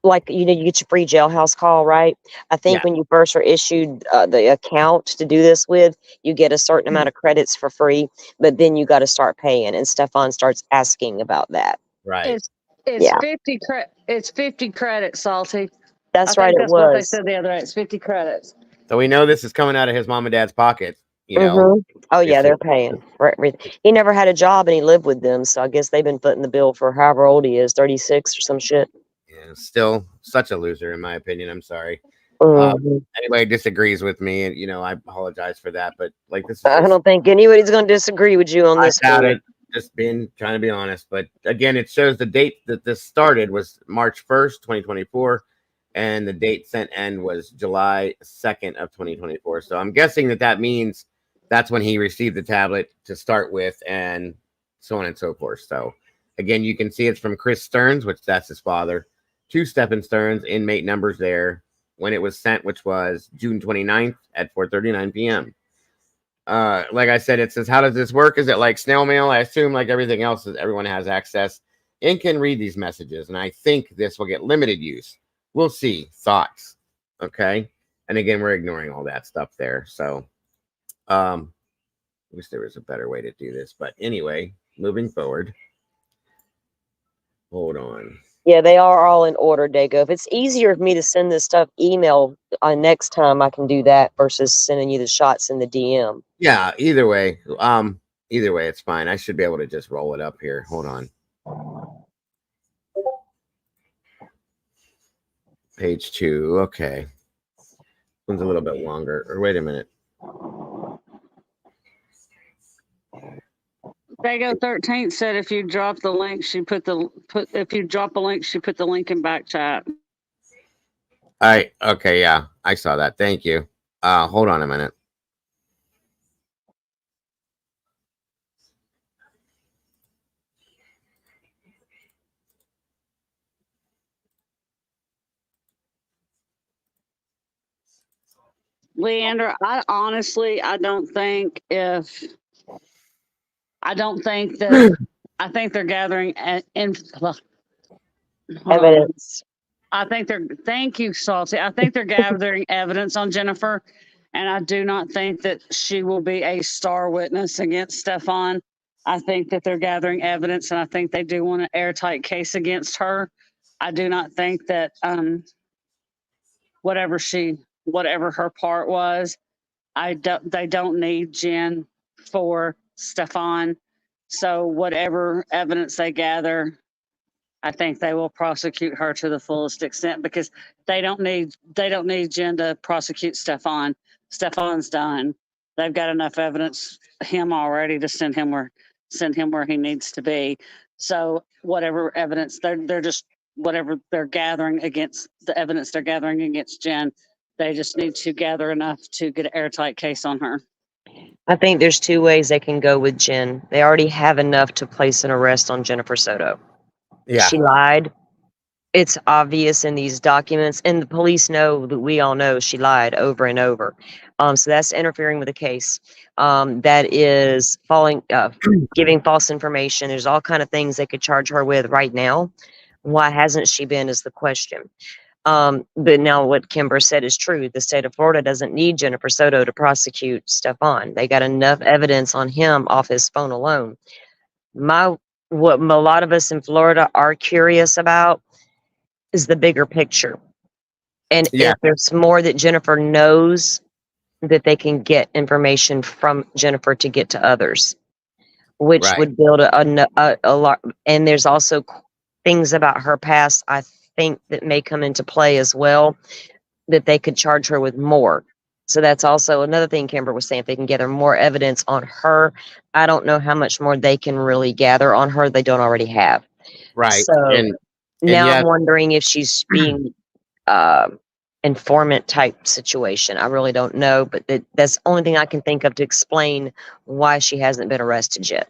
like you get your free jailhouse call, right? I think when you first are issued the account to do this with, you get a certain amount of credits for free, but then you got to start paying, and Stefan starts asking about that. Right. It's 50 credits, Salty. That's right. That's what they said the other day. It's 50 credits. So we know this is coming out of his mom and dad's pockets. You know. Oh yeah, they're paying for everything. He never had a job and he lived with them, so I guess they've been footing the bill for however old he is, 36 or some shit. Yeah, still such a loser in my opinion. I'm sorry. Anybody disagrees with me, and I apologize for that. But like this, I don't think anybody's going to disagree with you on this. Just trying to be honest. But again, it shows the date that this started was March 1st, 2024. And the date sent end was July 2nd of 2024. So I'm guessing that means that's when he received the tablet to start with, and so on and so forth. So again, you can see it's from Chris Stearns, which that's his father, to Stephen Stearns, inmate numbers there, when it was sent, which was June 29th at 4:39 p.m. Like I said, it says, how does this work? Is it like snail mail? I assume like everything else, everyone has access and can read these messages. And I think this will get limited use. We'll see. Thoughts. Okay. And again, we're ignoring all that stuff there. So I wish there was a better way to do this. But anyway, moving forward. Hold on. Yeah, they are all in order, Dago. If it's easier for me to send this stuff email next time, I can do that versus sending you the shots in the DM. Yeah, either way. It's fine. I should be able to just roll it up here. Hold on. Page 2. Okay. One's a little bit longer. Or wait a minute. Dago 13 said if you drop the link, if you drop a link, she put the link in back chat. Okay, yeah. I saw that. Thank you. Hold on a minute. Leander, I think they're gathering evidence. Thank you, Salty. I think they're gathering evidence on Jennifer, and I do not think that she will be a star witness against Stefan. I think that they're gathering evidence, and I think they do want an airtight case against her. I do not think that whatever her part was, they don't need Jen for Stefan. So whatever evidence they gather, I think they will prosecute her to the fullest extent, because they don't need Jen to prosecute Stefan. Stefan's done. They've got enough evidence him already to send him where he needs to be. So whatever evidence whatever they're gathering against the evidence they're gathering against Jen, they just need to gather enough to get an airtight case on her. I think there's two ways they can go with Jen. They already have enough to place an arrest on Jennifer Soto. Yeah. She lied. It's obvious in these documents, and the police know that we all know she lied over and over. So that's interfering with the case. That is giving false information. There's all kind of things they could charge her with right now. Why hasn't she been is the question. But now what Kimber said is true. The state of Florida doesn't need Jennifer Soto to prosecute Stephon. They got enough evidence on him off his phone alone. What a lot of us in Florida are curious about is the bigger picture. And if there's more that Jennifer knows, that they can get information from Jennifer to get to others, which would build a lot. And there's also things about her past, I think, that may come into play as well, that they could charge her with more. So that's also another thing Kimber was saying. If they can gather more evidence on her, I don't know how much more they can really gather on her they don't already have. Right. So And now yet, I'm wondering if she's being informant type situation. I really don't know, but that's the only thing I can think of to explain why she hasn't been arrested yet.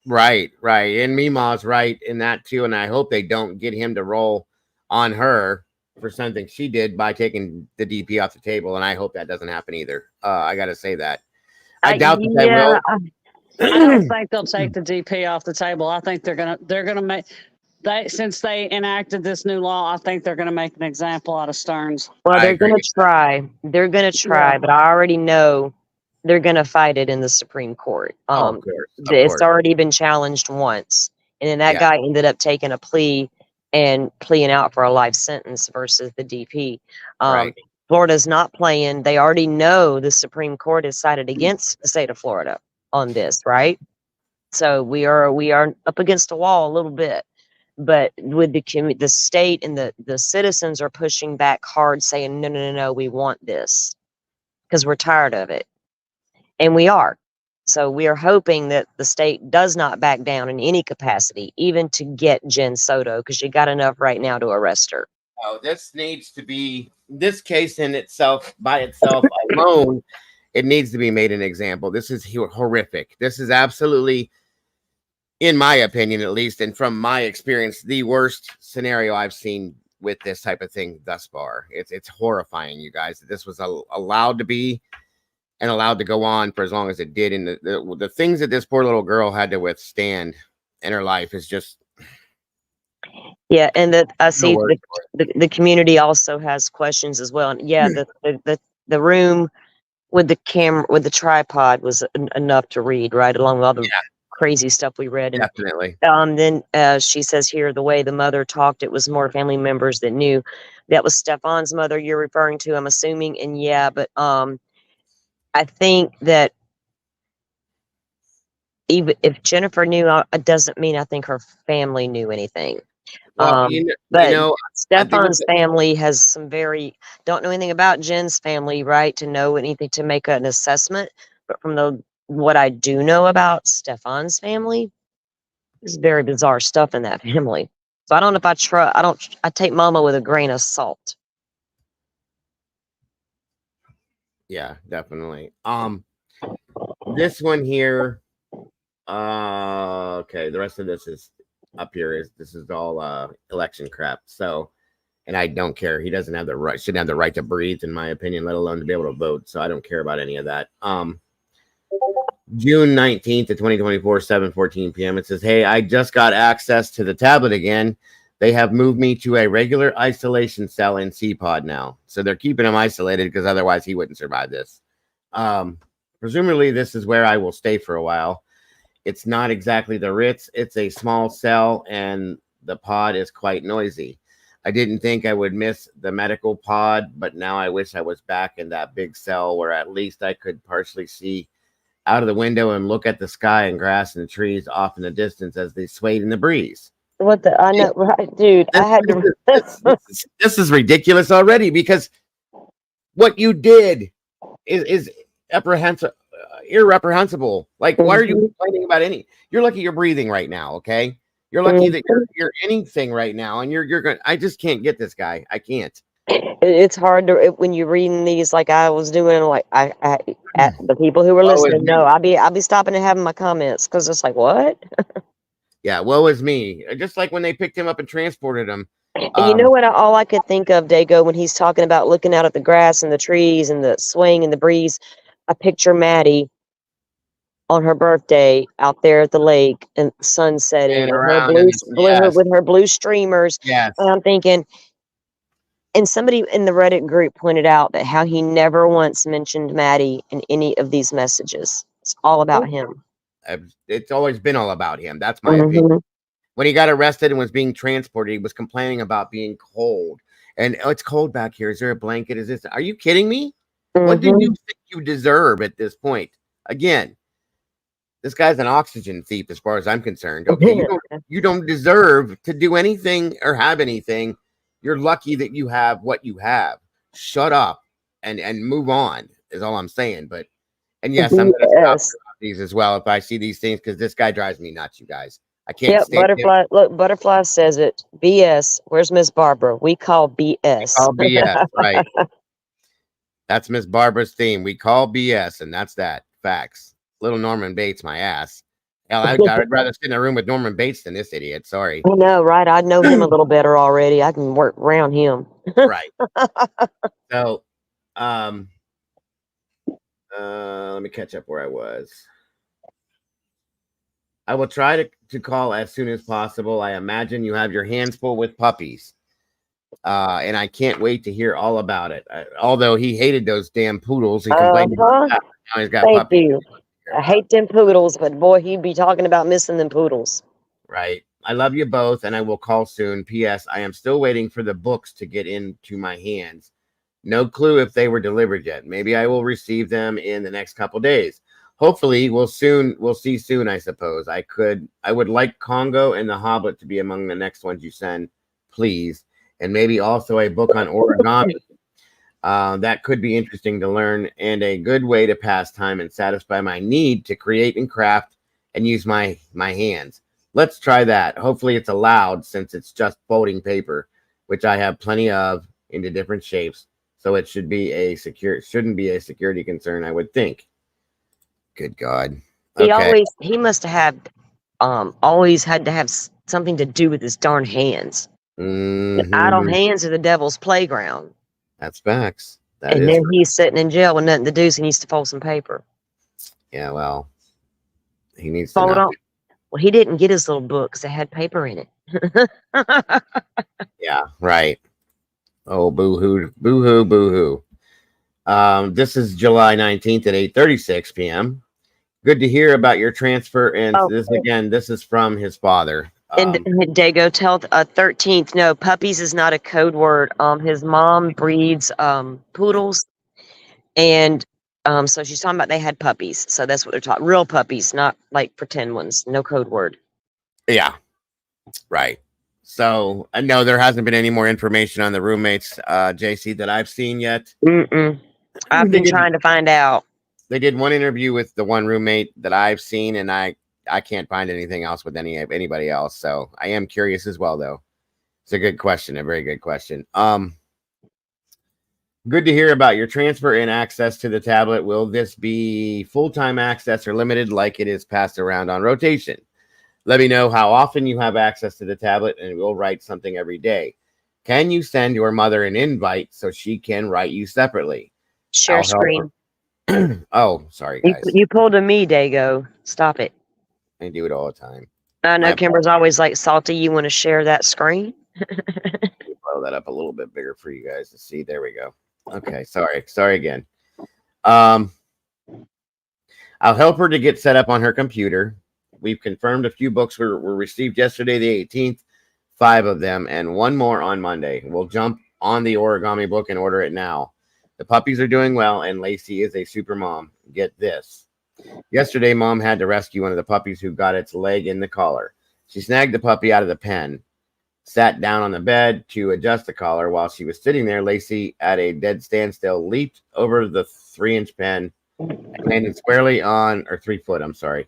right. And Mima's right in that too. And I hope they don't get him to roll on her for something she did by taking the DP off the table. And I hope that doesn't happen either. I got to say that. I doubt that they will. I don't think they'll take the DP off the table. I think they're gonna make since they enacted this new law, I think they're gonna make an example out of Stearns. Well, they're gonna try. They're gonna try, but I already know they're gonna fight it in the Supreme Court. Of course. It's already been challenged once, and then that guy ended up taking a plea and pleading out for a life sentence versus the DP. Florida's not playing. They already know the Supreme Court has sided against the state of Florida on this, right? So we are up against a wall a little bit. But with the state and the citizens are pushing back hard, saying, no, we want this because we're tired of it. And we are. So we are hoping that the state does not back down in any capacity, even to get Jen Soto, because you got enough right now to arrest her. Oh, this needs to be, this case in itself, by itself alone, it needs to be made an example. This is horrific. This is absolutely, in my opinion, at least, and from my experience, the worst scenario I've seen with this type of thing thus far. It's horrifying, you guys. This was allowed to be and allowed to go on for as long as it did. And the things that this poor little girl had to withstand in her life is just... Yeah, and that I see the community also has questions as well. And yeah, the room with the camera, with the tripod was enough to read, right, along with all the crazy stuff we read. And, definitely. Then she says here, the way the mother talked, it was more family members that knew. That was Stephon's mother you're referring to, I'm assuming. And yeah, but I think that even if Jennifer knew, it doesn't mean I think her family knew anything. Well, Stephon's family has some don't know anything about Jen's family, right, to know anything, to make an assessment. But from what I do know about Stephon's family, there's very bizarre stuff in that family. So I don't know if I take mama with a grain of salt. Yeah, definitely. This one here, okay, the rest of this is up here. This is all election crap. So, and I don't care. He doesn't have the right, shouldn't have the right to breathe, in my opinion, let alone to be able to vote. So I don't care about any of that. June 19th of 2024, 7:14 p.m. It says, hey, I just got access to the tablet again. They have moved me to a regular isolation cell in C-Pod now. So they're keeping him isolated because otherwise he wouldn't survive this. Presumably this is where I will stay for a while. It's not exactly the Ritz. It's a small cell and the pod is quite noisy. I didn't think I would miss the medical pod, but now I wish I was back in that big cell where at least I could partially see out of the window and look at the sky and grass and trees off in the distance as they swayed in the breeze. I know, right, dude. I had to. This is ridiculous already, because what you did is irreprehensible. Like, why are you complaining about any? You're lucky you're breathing right now, okay? You're lucky that you're anything right now, and you're going. I just can't get this guy. I can't. It's hard to when you're reading these, like I was doing. Like the people who were listening, no, I'll be stopping and having my comments, because it's like, what? Yeah, woe is me. Just like when they picked him up and transported him. And you know what? All I could think of, Dago, when he's talking about looking out at the grass and the trees and the swing and the breeze, I picture Maddie on her birthday out there at the lake and sun setting, and her with her blue streamers. Yes. And I'm thinking, And somebody in the Reddit group pointed out that how he never once mentioned Maddie in any of these messages. It's all about him. It's always been all about him. That's my opinion. Mhm. When he got arrested and was being transported, he was complaining about being cold. And oh, it's cold back here. Is there a blanket? Is this? Are you kidding me? What do you Mhm. think you deserve at this point? Again, this guy's an oxygen thief, as far as I'm concerned. Okay, you don't deserve to do anything or have anything. You're lucky that you have what you have. Shut up and move on is all I'm saying. But and yes, I'm gonna stop BS. these as well if I see these things, because this guy drives me nuts, you guys. I can't Yep, stand him. Butterfly. Look, Butterfly says it. BS. Where's Miss Barbara? We call BS. Call BS, right? That's Miss Barbara's theme. We call BS, and that's that. Facts. Little Norman Bates, my ass. Hell, I'd rather sit in a room with Norman Bates than this idiot. Sorry. I know, right? I know him a little better already. I can work around him. Right. So, let me catch up where I was. I will try to call as soon as possible. I imagine you have your hands full with puppies. And I can't wait to hear all about it. Although he hated those damn poodles, he complained about that. Now he's got Thank puppies. you. I hate them poodles, but boy, he'd be talking about missing them poodles. Right. I love you both, and I will call soon. P.S. I am still waiting for the books to get into my hands. No clue if they were delivered yet. Maybe I will receive them in the next couple days. Hopefully, we'll see soon, I suppose. I would like Congo and the Hobbit to be among the next ones you send, please. And maybe also a book on origami. That could be interesting to learn and a good way to pass time and satisfy my need to create and craft and use my hands. Let's try that. Hopefully it's allowed, since it's just folding paper, which I have plenty of into different shapes. So it shouldn't be a security concern, I would think. Good God. Okay. He must have always had to have something to do with his darn hands. Idle hands are the devil's playground. That's facts. And then he's sitting in jail with nothing to do, so he needs to fold some paper. Yeah, well, he needs Fold to on. Well, he didn't get his little book because it had paper in it. Yeah, right. Oh, boo-hoo, boo-hoo, boo-hoo. This is July 19th at 8:36 p.m. Good to hear about your transfer. And this is from his father. And Dago, tell 13th, no, puppies is not a code word. His mom breeds poodles, and so she's talking about they had puppies. So that's what they're talking. Real puppies, not like pretend ones. No code word. Yeah, right. So no, there hasn't been any more information on the roommates, JC, that I've seen yet. I've been trying to find out. They did one interview with the one roommate that I've seen, and I can't find anything else with anybody else. So I am curious as well, though. It's a good question, a very good question. Good to hear about your transfer and access to the tablet. Will this be full-time access or limited, like it is passed around on rotation? Let me know how often you have access to the tablet, and we'll write something every day. Can you send your mother an invite so she can write you separately? Share screen. Oh, sorry, guys. You pulled a me, Dago. Stop it. I do it all the time. I know Kimber's always like, Salty, you want to share that screen? Blow that up a little bit bigger for you guys to see. There we go. Okay, sorry again. I'll help her to get set up on her computer. We've confirmed a few books were received yesterday, the 18th, 5 of them, and one more on Monday. We'll jump on the origami book and order it now. The puppies are doing well, and Lacey is a super mom. Get this. Yesterday, Mom had to rescue one of the puppies who got its leg in the collar. She snagged the puppy out of the pen, sat down on the bed to adjust the collar. While she was sitting there, Lacey, at a dead standstill, leaped over the 3-inch pen and landed squarely on, or 3 foot, I'm sorry,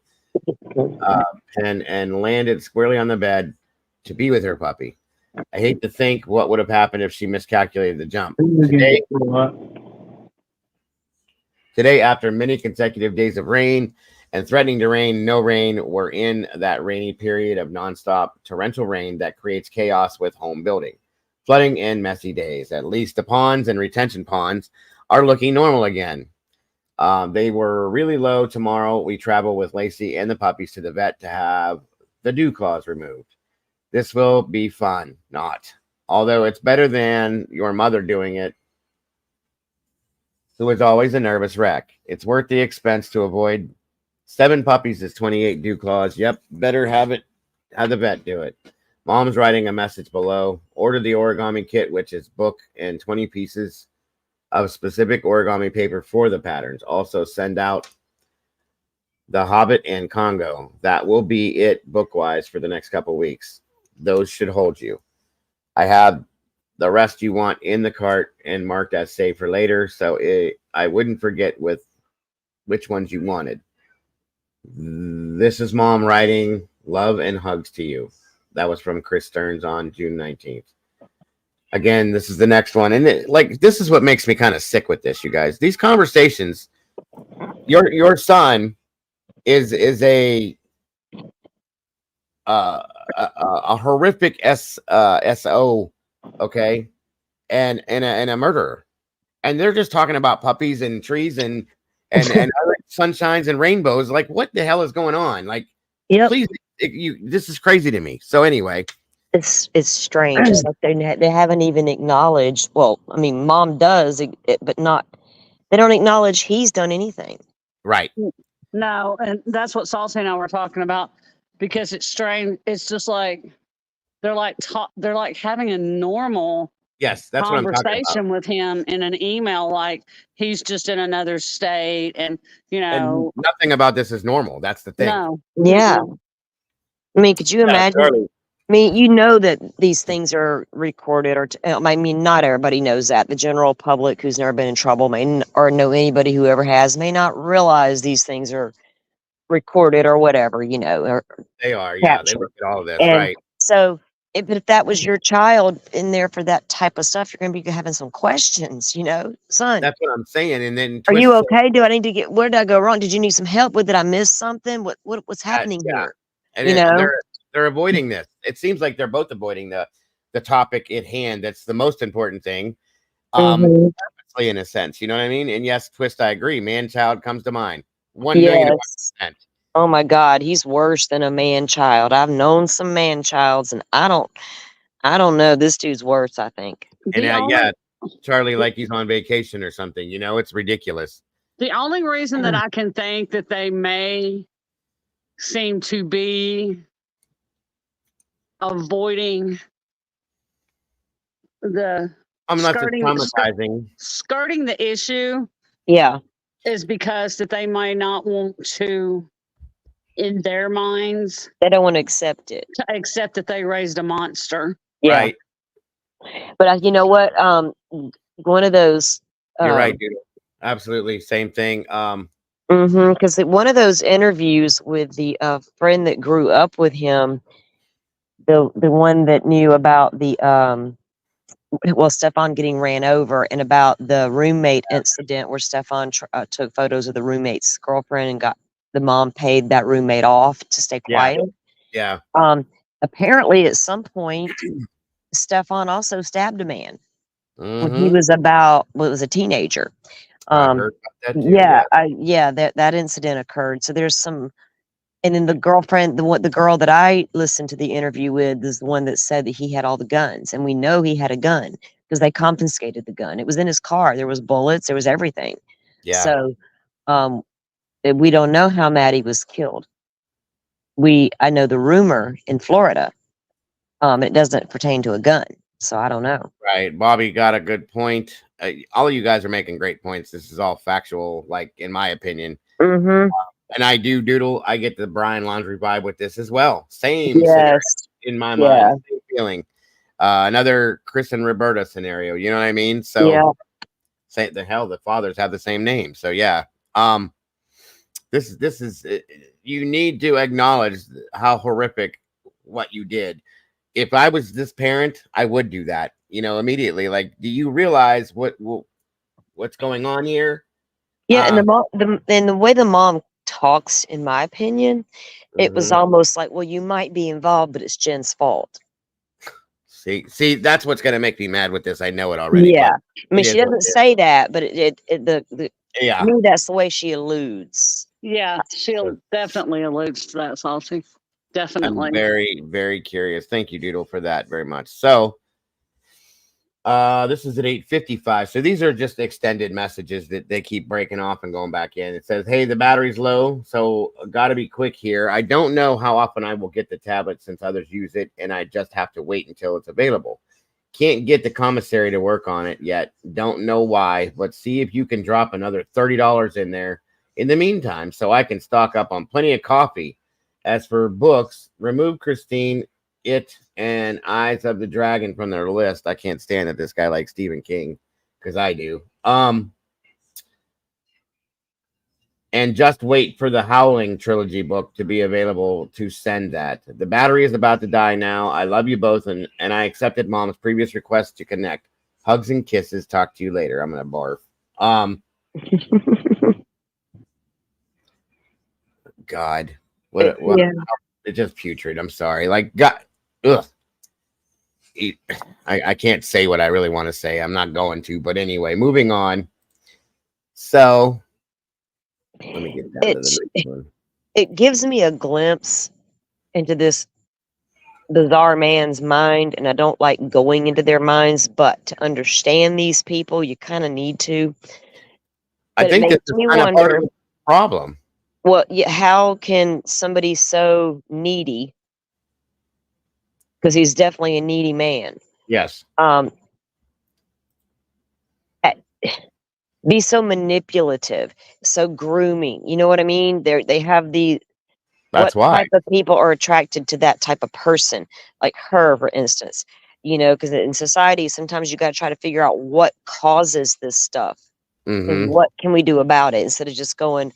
pen, and landed squarely on the bed to be with her puppy. I hate to think what would have happened if she miscalculated the jump. Today, after many consecutive days of rain and threatening to rain, no rain, we're in that rainy period of nonstop torrential rain that creates chaos with home building, flooding, and messy days. At least the ponds and retention ponds are looking normal again. They were really low. Tomorrow, we travel with Lacey and the puppies to the vet to have the dew claws removed. This will be fun. Not. although it's better than your mother doing it, who was always a nervous wreck. It's worth the expense to avoid 7 puppies is 28 dew claws. Yep, better have the vet do it. Mom's writing a message below. Order the origami kit, which is book and 20 pieces of specific origami paper for the patterns. Also send out The Hobbit and Congo. That will be it book-wise for the next couple weeks. Those should hold you. I have the rest you want in the cart and marked as save for later, so I wouldn't forget with which ones you wanted. This is Mom writing love and hugs to you. That was from Chris Stearns on June 19th. Again, this is the next one. And this is what makes me kind of sick with this, you guys. These conversations, your son is a horrific SO, okay, and a murderer. And they're just talking about puppies and trees and sunshines and rainbows. Like, what the hell is going on? Like, please, this is crazy to me. So anyway, it's strange. It's like they haven't even acknowledged. Well, I mean, Mom does, but not. They don't acknowledge he's done anything. Right. No, and that's what Salty and I were talking about, because it's strange. It's just like they're like having a normal that's what I'm talking about. Conversation with him in an email, like he's just in another state, and And nothing about this is normal. That's the thing. No. Yeah. I mean, could you imagine? Charlie. I mean, you know that these things are recorded, or I mean, not everybody knows that. The general public who's never been in trouble or know anybody who ever has may not realize these things are recorded or whatever, or They are, yeah. captured. They look at all of this, And right? so, if that was your child in there for that type of stuff, you're going to be having some questions, son. That's what I'm saying. And then Are you okay? Do I need to where did I go wrong? Did you need some help with? Did I miss something? What's happening here? And they're avoiding this. It seems like they're both avoiding the topic at hand. That's the most important thing. Purposely, in a sense, you know what I mean? And yes, Twist, I agree. Man child comes to mind. 1,000,000%. Oh my God, he's worse than a man child. I've known some man childs, and I don't know. This dude's worse, I think. And Charlie, like he's on vacation or something. It's ridiculous. The only reason that I can think that they may seem to be avoiding unless it's traumatizing, skirting the issue, is because that they might not want to, in their minds, they don't want to accept that they raised a monster. Right? But you know what? One of those. You're right, dude. Absolutely, same thing. Because one of those interviews with the friend that grew up with him, the one that knew about the Stefan getting ran over, and about the roommate incident where Stefan took photos of the roommate's girlfriend and got the mom paid that roommate off to stay quiet. Yeah. Apparently, at some point, Stefan also stabbed a man when he was a teenager. I heard about that too, that incident occurred. So there's some, and then the girlfriend, the girl that I listened to the interview with, is the one that said that he had all the guns, and we know he had a gun because they confiscated the gun. It was in his car. There was bullets. There was everything. Yeah. So, we don't know how Maddie was killed. I know the rumor in Florida. It doesn't pertain to a gun, so I don't know. Right, Bobby got a good point. All of you guys are making great points. This is all factual, like in my opinion. And I do, Doodle. I get the Brian Laundrie vibe with this as well. Same scenario in my mind. Same feeling. Another Chris and Roberta scenario. You know what I mean? So, say the hell, the fathers have the same name. So yeah. This is you need to acknowledge how horrific what you did. If I was this parent, I would do that. Immediately. Like, do you realize what's going on here? Yeah, and the way the mom talks, in my opinion, it was almost like, well, you might be involved, but it's Jen's fault. See, that's what's gonna make me mad with this. I know it already. Yeah, I mean, she doesn't say that, but I mean, that's the way she alludes. Yeah, she'll definitely alludes to that, Salty. Definitely. I'm very, very curious. Thank you, Doodle, for that very much. So, This is at 8:55. So these are just extended messages that they keep breaking off and going back in. It says, hey, the battery's low, so got to be quick here. I don't know how often I will get the tablet since others use it, and I just have to wait until it's available. Can't get the commissary to work on it yet. Don't know why, but see if you can drop another $30 in there in the meantime so I can stock up on plenty of coffee. As for books, remove Christine, It, and Eyes of the Dragon from their list. I can't stand that this guy likes Stephen King, because I do. And just wait for the Howling trilogy book to be available to send that. The battery is about to die now. I love you both, and I accepted Mom's previous request to connect. Hugs and kisses. Talk to you later. I'm gonna barf. God, what? Yeah. It's just putrid. I'm sorry. Like, God, ugh. I can't say what I really want to say. I'm not going to. But anyway, moving on. So let me get down to the next one. It gives me a glimpse into this bizarre man's mind, and I don't like going into their minds, but to understand these people, you kind of need to. I think that's kind of part of the problem. Well, yeah, how can somebody so needy, because he's definitely a needy man, Yes, be so manipulative, so grooming? You know what I mean? They have the that's what why. type of people are attracted to that type of person, like her, for instance? You know, because in society, sometimes you got to try to figure out what causes this stuff and what can we do about it instead of just going,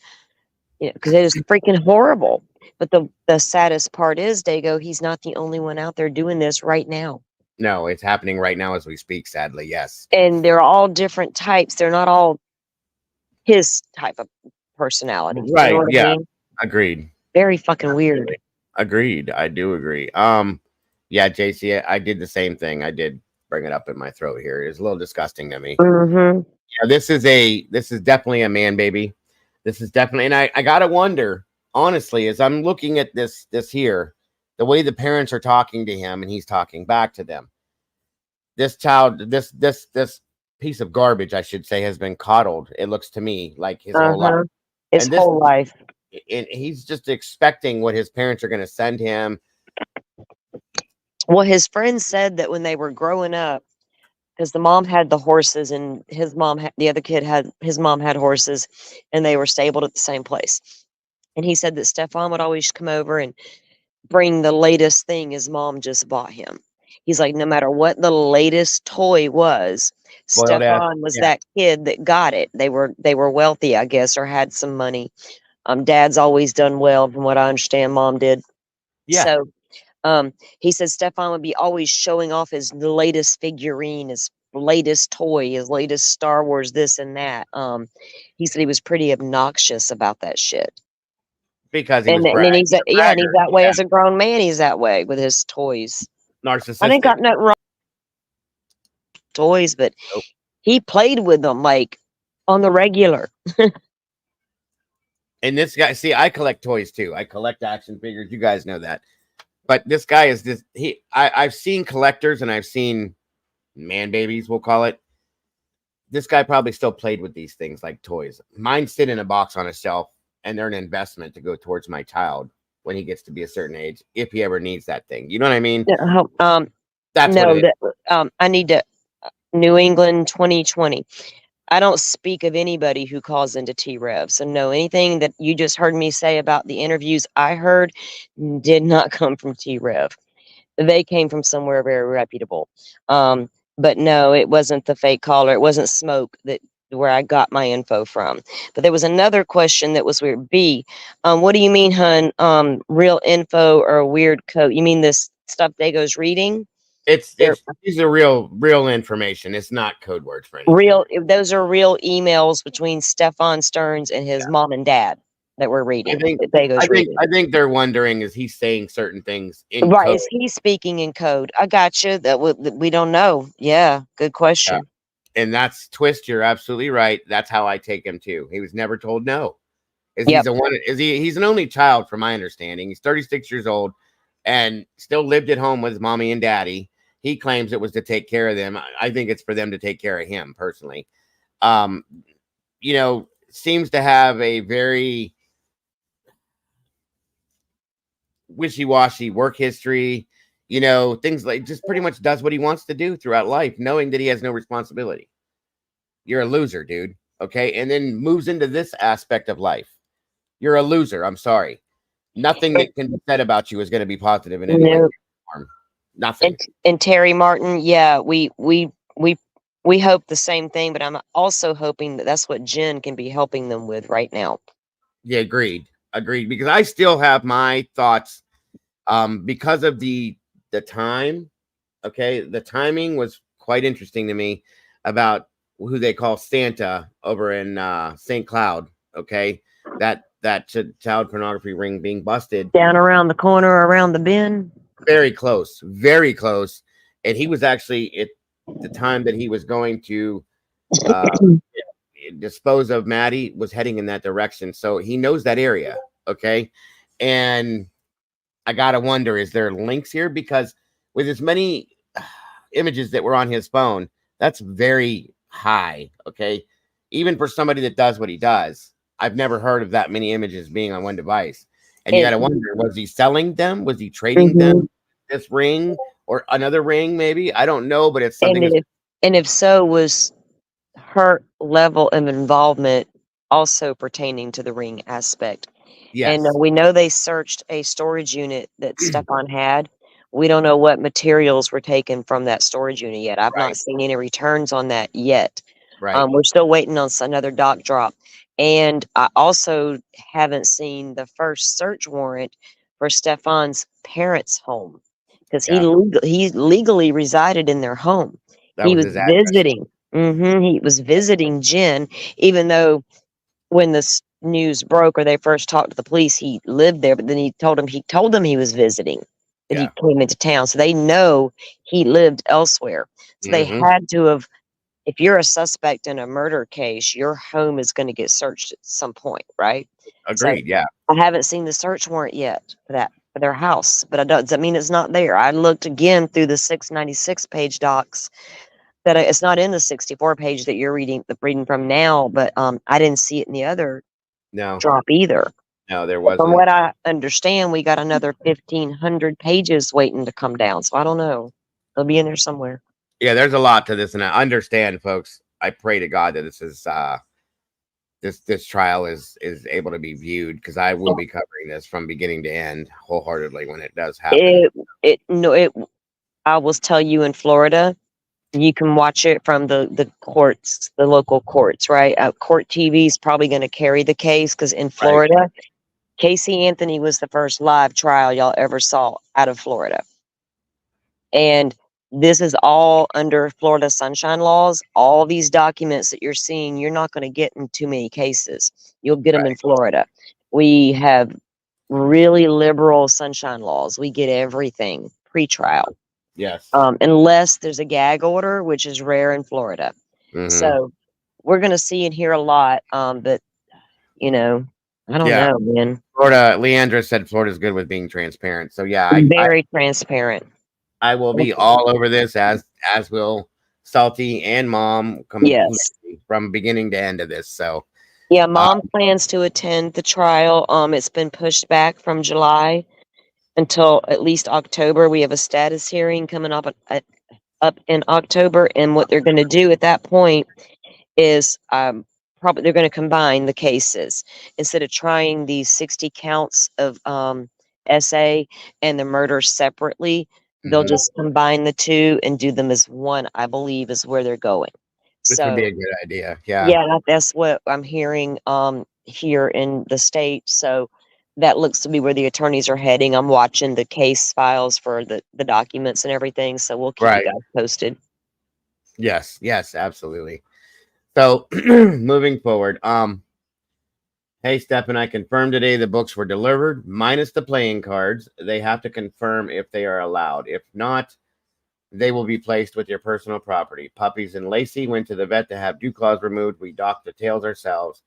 you know, because it is freaking horrible. But the saddest part is, Dago, he's not the only one out there doing this right now. No, it's happening right now as we speak, sadly, yes. And they're all different types. They're not all his type of personality. Right, You know what yeah. I mean? Agreed. Very fucking weird. Agreed. I do agree. Yeah, JC, I did the same thing. I did bring it up in my throat here. It's a little disgusting to me. Mm-hmm. Yeah, this is definitely a man baby. This is definitely, and I gotta wonder, honestly, as I'm looking at this here, the way the parents are talking to him and he's talking back to them. This child, this piece of garbage, I should say, has been coddled. It looks to me like his whole life. His whole life. And he's just expecting what his parents are going to send him. Well, his friends said that when they were growing up, because the mom had the horses and his mom, the other kid had, his mom had horses, and they were stabled at the same place. And he said that Stefan would always come over and bring the latest thing his mom just bought him. He's like, no matter what the latest toy was, Stefan was that kid that got it. They were wealthy, I guess, or had some money. Dad's always done well, from what I understand. Mom did. Yeah. So, he said Stefan would be always showing off his latest figurine, his latest toy, his latest Star Wars, this and that. He said he was pretty obnoxious about that shit. Because he was and then he's that way as a grown man. He's that way with his toys. Narcissistic. I ain't got nothing wrong with toys, but he played with them like on the regular. And this guy, see, I collect toys too. I collect action figures. You guys know that. But this guy is this. I've seen collectors and I've seen man babies, we'll call it. This guy probably still played with these things like toys. Mine sit in a box on a shelf, and they're an investment to go towards my child when he gets to be a certain age, if he ever needs that thing. You know what I mean? That's no. What it is. I need to. New England 2020. I don't speak of anybody who calls into T-Rev. So no, anything that you just heard me say about the interviews I heard did not come from T-Rev. They came from somewhere very reputable. But no, it wasn't the fake caller. It wasn't Smoke that where I got my info from. But there was another question that was weird. B, what do you mean, hun? Real info or a weird code? You mean this stuff Dago's reading? These are real information. It's not code words for anything. Those are real emails between Stefan Stearns and his mom and dad that we're reading. I think they're wondering, is he saying certain things in right? Code? Is he speaking in code? I got you. That we don't know. Yeah, good question. Yeah. And that's Twist. You're absolutely right. That's how I take him too. He was never told no. He's an only child, from my understanding. He's 36 years old and still lived at home with his mommy and daddy. He claims it was to take care of them. I think it's for them to take care of him personally. Seems to have a very wishy-washy work history, things like, just pretty much does what he wants to do throughout life, knowing that he has no responsibility. You're a loser, dude. Okay. And then moves into this aspect of life. You're a loser. I'm sorry. Nothing that can be said about you is going to be positive in any way, shape, or form. Nothing. And Terry Martin, yeah, we hope the same thing, but I'm also hoping that that's what Jen can be helping them with right now. Yeah, agreed. Because I still have my thoughts, because of the time. Okay, the timing was quite interesting to me about who they call Santa over in St. Cloud. Okay, that child pornography ring being busted Down around the corner, around the bend. very close, very close. And he was actually, at the time that he was going to dispose of Maddie, was heading in that direction. So he knows that area. Okay. And I got to wonder, is there links here? Because with as many images that were on his phone, that's very high. Okay. Even for somebody that does what he does, I've never heard of that many images being on one device. And you got to wonder, was he selling them? Was he trading them this ring or another ring? Maybe, I don't know, but it's something. And if so, was her level of involvement also pertaining to the ring aspect? Yes. And we know they searched a storage unit that Stefan had. We don't know what materials were taken from that storage unit yet. I've not seen any returns on that yet. Right. We're still waiting on another dock drop. And I also haven't seen the first search warrant for Stefan's parents' home, because he legally resided in their home. That was his address. Visiting. He was visiting Jen, even though when this news broke or they first talked to the police, he lived there. But then he told them he was visiting, that he came into town. So they know he lived elsewhere. So they had to have. If you're a suspect in a murder case, your home is going to get searched at some point, right? Agreed. So I haven't seen the search warrant yet for their house, but does that mean it's not there? I looked again through the 696 page docs. That it's not in the 64 page that you're reading from now, but I didn't see it in the other drop either. No, there wasn't. From what I understand, we got another 1,500 pages waiting to come down. So I don't know. They'll be in there somewhere. Yeah, there's a lot to this, and I understand, folks. I pray to God that this is this trial is able to be viewed, because I will be covering this from beginning to end wholeheartedly when it does happen. I will tell you, in Florida, you can watch it from the courts, the local courts, right? Court TV is probably going to carry the case, because in Florida, Casey Anthony was the first live trial y'all ever saw out of Florida. And this is all under Florida sunshine laws. All these documents that you're seeing, you're not going to get in too many cases. You'll get them in Florida. We have really liberal sunshine laws. We get everything pre-trial. Yes. Unless there's a gag order, which is rare in Florida. So we're going to see and hear a lot. But, I don't know, man. Florida, Leandra said Florida's good with being transparent. So, very transparent. I will be all over this, as will Salty and Mom, from beginning to end of this. So, yeah, Mom plans to attend the trial. It's been pushed back from July until at least October. We have a status hearing coming up in October, and what they're going to do at that point is probably they're going to combine the cases instead of trying these 60 counts of SA and the murder separately. They'll just combine the two and do them as one, I believe, is where they're going. This would be a good idea. Yeah, that's what I'm hearing here in the state. So that looks to be where the attorneys are heading. I'm watching the case files for the documents and everything. So we'll keep you guys posted. Yes, absolutely. So moving forward, hey, Steph, I confirmed today the books were delivered, minus the playing cards. They have to confirm if they are allowed. If not, they will be placed with your personal property. Puppies and Lacey went to the vet to have dew claws removed. We docked the tails ourselves.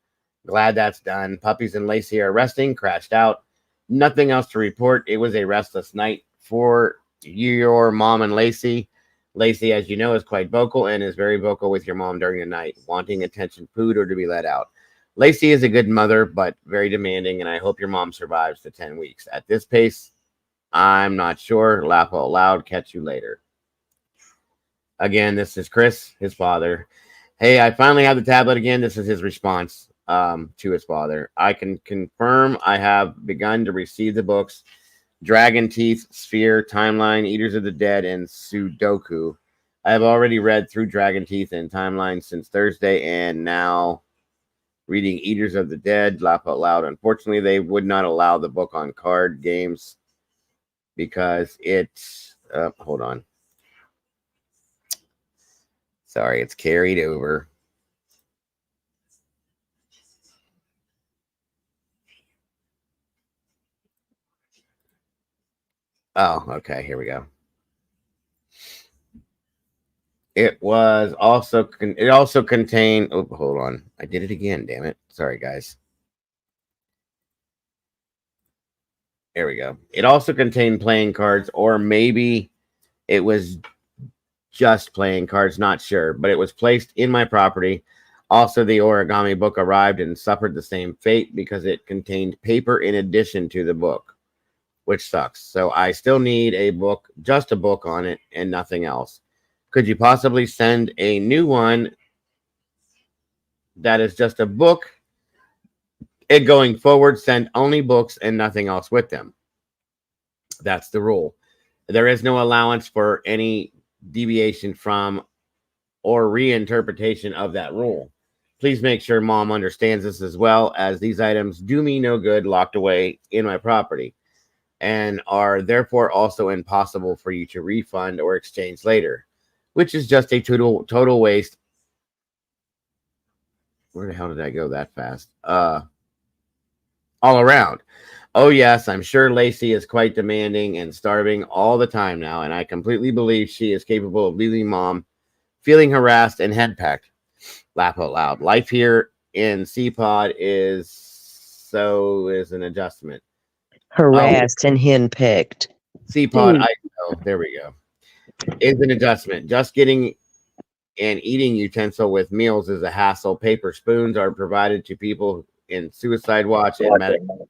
Glad that's done. Puppies and Lacey are resting, crashed out. Nothing else to report. It was a restless night for your mom and Lacey. Lacey, as you know, is quite vocal and is very vocal with your mom during the night, wanting attention, food, or to be let out. Lacey is a good mother, but very demanding, and I hope your mom survives the 10 weeks. At this pace, I'm not sure. Laugh out loud. Catch you later. Again, this is Chris, his father. Hey, I finally have the tablet again. This is his response to his father. I can confirm I have begun to receive the books Dragon Teeth, Sphere, Timeline, Eaters of the Dead, and Sudoku. I have already read through Dragon Teeth and Timeline since Thursday, and now reading Eaters of the Dead. Laugh out loud. Unfortunately, they would not allow the book on card games because it's hold on. Sorry, it's carried over. Oh, okay. Here we go. It was also it also contained. Oh, hold on. I did it again. Damn it. Sorry, guys. There we go. It also contained playing cards, or maybe it was just playing cards. Not sure, but it was placed in my property. Also, the origami book arrived and suffered the same fate because it contained paper in addition to the book, which sucks. So I still need a book, just a book on it and nothing else. Could you possibly send a new one that is just a book? And going forward, send only books and nothing else with them. That's the rule. There is no allowance for any deviation from or reinterpretation of that rule. Please make sure mom understands this, as well as these items do me no good locked away in my property and are therefore also impossible for you to refund or exchange later, which is just a total waste. Where the hell did I go that fast? All around. Oh, yes, I'm sure Lacey is quite demanding and starving all the time now, and I completely believe she is capable of leaving mom feeling harassed and henpecked. Laugh out loud. Life here in C-Pod is an adjustment. Harassed and henpecked. C-Pod, I know. There we go. Is an adjustment. Just getting an eating utensil with meals is a hassle. Paper spoons are provided to people in Suicide Watch and medical,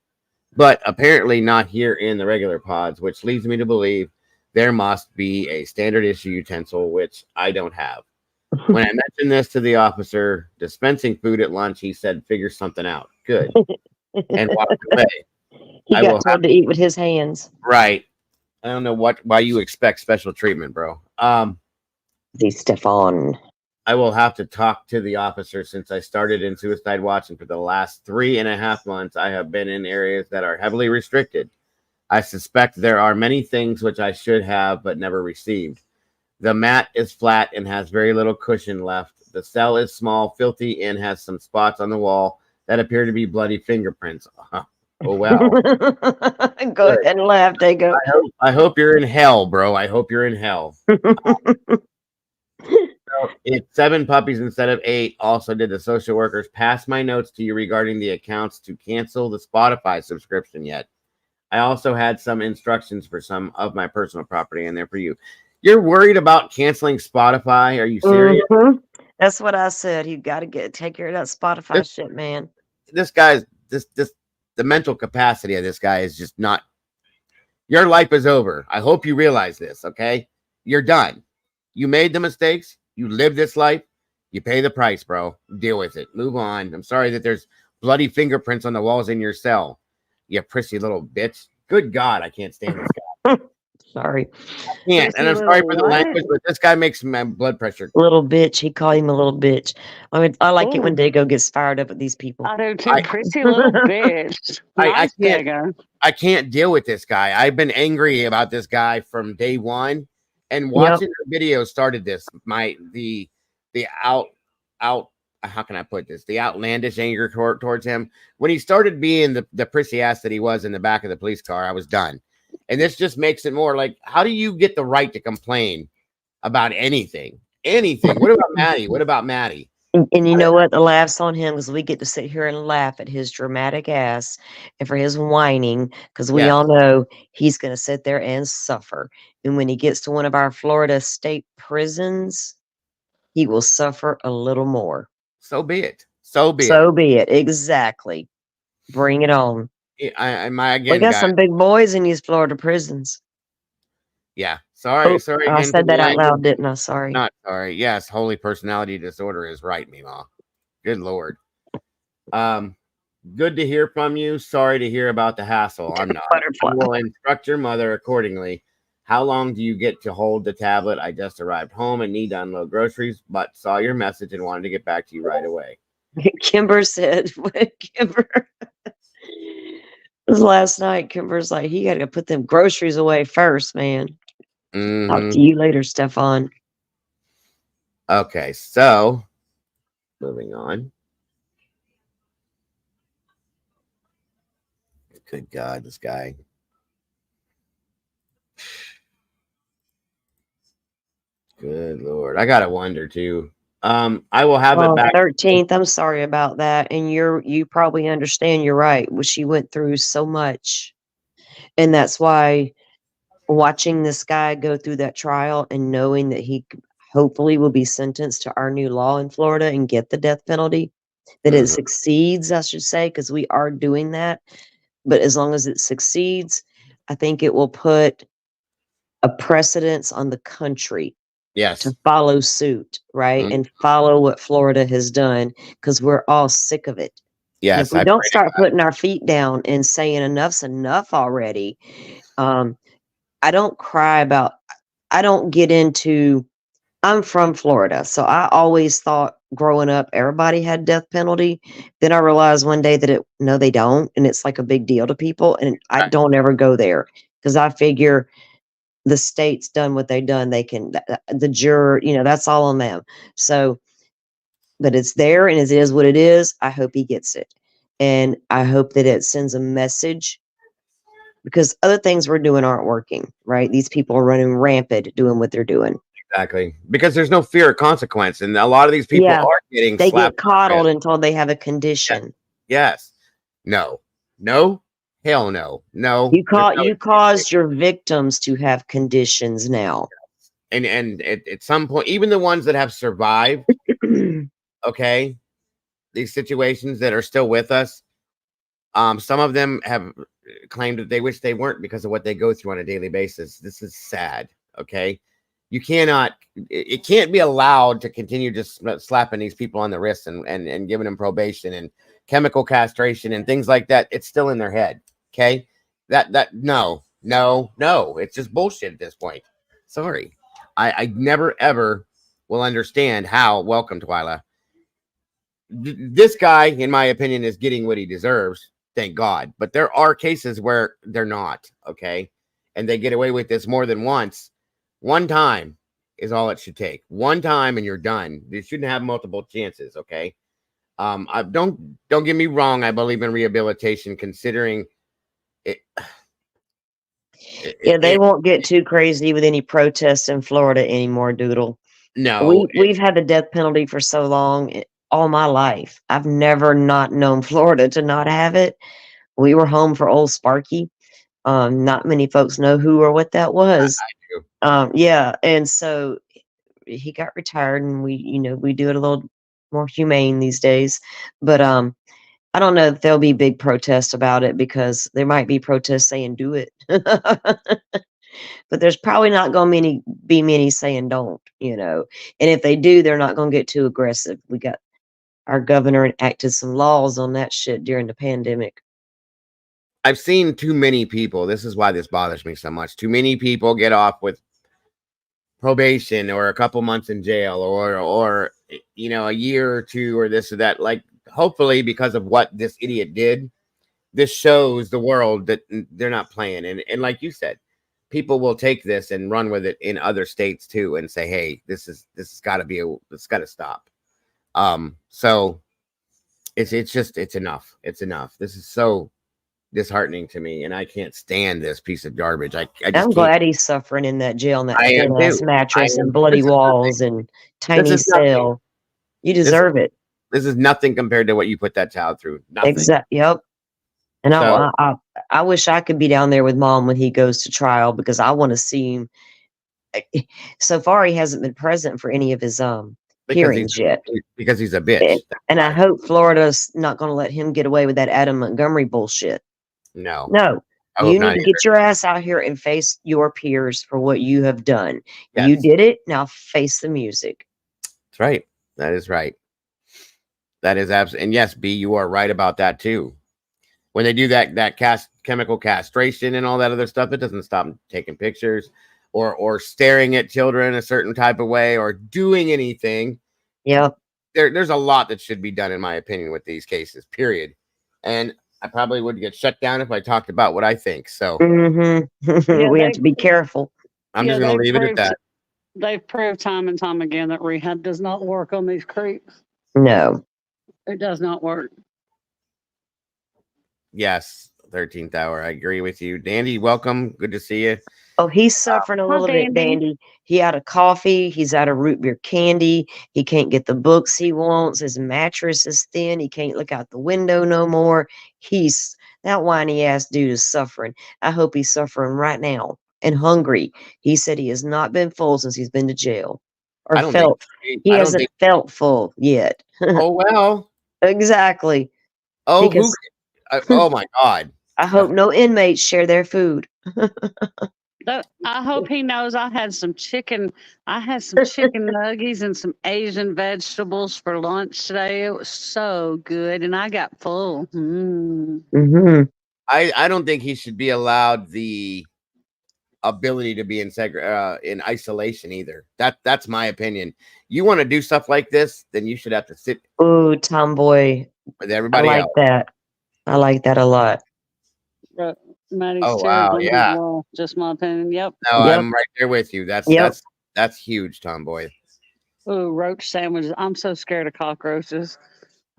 but apparently not here in the regular pods, which leads me to believe there must be a standard issue utensil, which I don't have. When I mentioned this to the officer dispensing food at lunch, he said, figure something out. Good. And walked away. He got told to eat with his hands. Right. I don't know why you expect special treatment, bro. Stefan. I will have to talk to the officer. Since I started in Suicide Watch, and for the last 3.5 months, I have been in areas that are heavily restricted. I suspect there are many things which I should have but never received. The mat is flat and has very little cushion left. The cell is small, filthy, and has some spots on the wall that appear to be bloody fingerprints. Oh, well. Go ahead and laugh, Dago. I hope you're in hell, bro. I hope you're in hell. So it's 7 puppies instead of 8. Also, did the social workers pass my notes to you regarding the accounts to cancel the Spotify subscription yet? I also had some instructions for some of my personal property in there for you. You're worried about canceling Spotify? Are you serious? Mm-hmm. That's what I said. You got to take care of that Spotify shit, man. This guy's the mental capacity of this guy is just not. Your life is over. I hope you realize this. Okay, you're done. You made the mistakes. You live this life. You pay the price, bro. Deal with it. Move on. I'm sorry that there's bloody fingerprints on the walls in your cell. You prissy little bitch. Good God, I can't stand this guy. Sorry. I can't. And I'm sorry for the language, but this guy makes my blood pressure. Little bitch. He called him a little bitch. I mean, I like it when Dago gets fired up at these people. I do too. Pretty little bitch. I can't deal with this guy. I've been angry about this guy from day one. And watching the video started this. The how can I put this? The outlandish anger towards him. When he started being the prissy ass that he was in the back of the police car, I was done. And this just makes it more like, how do you get the right to complain about anything? Anything. What about Maddie? What about Maddie? And you know what? The laughs on him because we get to sit here and laugh at his dramatic ass and for his whining because we Yeah. all know he's going to sit there and suffer. And when he gets to one of our Florida state prisons, he will suffer a little more. So be it. So be it. So be it. Exactly. Bring it on. My We again, got guys. some big boys in these Florida prisons. Yeah. Sorry. Oh, Sorry I again for said the that out language. loud, didn't I? Sorry. Not sorry. Yes, holy personality disorder is right, Mima. Good Lord. Good to hear from you. Sorry to hear about the hassle. I'm not. Butterfly. I will instruct your mother accordingly. How long do you get to hold the tablet? I just arrived home and need to unload groceries, but saw your message and wanted to get back to you right away. Kimber said, Kimber, it was last night. Kimber's like, he got to put them groceries away first, man. Talk to you later, Stefan. Okay, so moving on. Good God, this guy. Good Lord. I gotta wonder too. I will have it back. 13th. I'm sorry about that. And you probably understand. You're right. She went through so much. And that's why watching this guy go through that trial and knowing that he hopefully will be sentenced to our new law in Florida and get the death penalty, that it succeeds, I should say, because we are doing that. But as long as it succeeds, I think it will put a precedence on the country Yes. to follow suit, right? And follow what Florida has done because we're all sick of it. Yes. And if we don't start putting our feet down and saying enough's enough already, I don't cry about, I don't get into, I'm from Florida. So I always thought growing up, everybody had death penalty. Then I realized one day that no, they don't. And it's like a big deal to people. And I don't ever go there because I figure the state's done what they've done. They can, the juror, that's all on them. So, but it's there and it is what it is. I hope he gets it. And I hope that it sends a message because other things we're doing aren't working, right? These people are running rampant doing what they're doing. Exactly. Because there's no fear of consequence. And a lot of these people are getting they slapped. Get coddled until they have a condition. Yes. No. Hell no. No. You caused your victims to have conditions now. And at some point, even the ones that have survived, okay, these situations that are still with us, some of them have claimed that they wish they weren't because of what they go through on a daily basis. This is sad. Okay. It can't be allowed to continue just slapping these people on the wrists and giving them probation and chemical castration and things like that. It's still in their head. Okay. No, it's just bullshit at this point. Sorry. I never ever will understand how, welcome Twyla. This guy, in my opinion, is getting what he deserves. Thank God. But there are cases where they're not. Okay. And they get away with this more than once. One time is all it should take. One time and you're done. You shouldn't have multiple chances. Okay. Don't get me wrong. I believe in rehabilitation, considering it. They won't get too crazy with any protests in Florida anymore, Doodle. No, we've had the death penalty for so long, all my life. I've never not known Florida to not have it. We were home for old Sparky. Not many folks know who or what that was. I do. Yeah, and so he got retired, and we do it a little more humane these days. But I don't know if there'll be big protests about it because there might be protests saying do it. But there's probably not going to be many saying don't, And if they do, they're not going to get too aggressive. We got our governor enacted some laws on that shit during the pandemic. I've seen too many people. This is why this bothers me so much. Too many people get off with probation or a couple months in jail or a year or two or this or that. Like, hopefully, because of what this idiot did, this shows the world that they're not playing. And like you said, people will take this and run with it in other states too and say, hey, this has got to stop. So it's enough. It's enough. This is so disheartening to me, and I can't stand this piece of garbage. I'm glad he's suffering in that jail, in that thin ass mattress and bloody walls and tiny cell. You deserve it. This is nothing compared to what you put that child through. Nothing. Exactly. Yep. And So- I wish I could be down there with Mom when he goes to trial, because I want to see him. So far, he hasn't been present for any of his hearings yet. Because he's a bitch. And I hope Florida's not going to let him get away with that Adam Montgomery bullshit. No. You need to get your ass out here and face your peers for what you have done. Yes. You did it. Now face the music. That's right. That is right. That is absolutely. And yes, B, you are right about that too. When they do that chemical castration and all that other stuff, it doesn't stop them taking pictures or staring at children a certain type of way or doing anything. Yep. There's a lot that should be done, in my opinion, with these cases, period. And I probably would get shut down if I talked about what I think. So we have to be careful. I'm just going to leave it at that. They've proved time and time again that rehab does not work on these creeps. No. It does not work. Yes, 13th hour. I agree with you. Dandy, welcome. Good to see you. Oh, he's suffering a little bit, Dandy. He out of coffee. He's out of root beer candy. He can't get the books he wants. His mattress is thin. He can't look out the window no more. That whiny ass dude is suffering. I hope he's suffering right now and hungry. He said he has not been full since he's been to jail. Or he hasn't felt full yet. Oh, well. Exactly. Oh, oh my God. I hope no inmates share their food. I hope he knows I had some chicken. I had some chicken nuggies and some Asian vegetables for lunch today. It was so good, and I got full. Mm-hmm. I don't think he should be allowed the ability to be in isolation either. That's my opinion. You want to do stuff like this, then you should have to sit. Ooh, tomboy. With everybody I like else. that. I like that a lot. Maddie's wow, yeah. Well, just my opinion. Yep. No, I'm right there with you. That's huge, tomboy. Ooh, roach sandwiches. I'm so scared of cockroaches.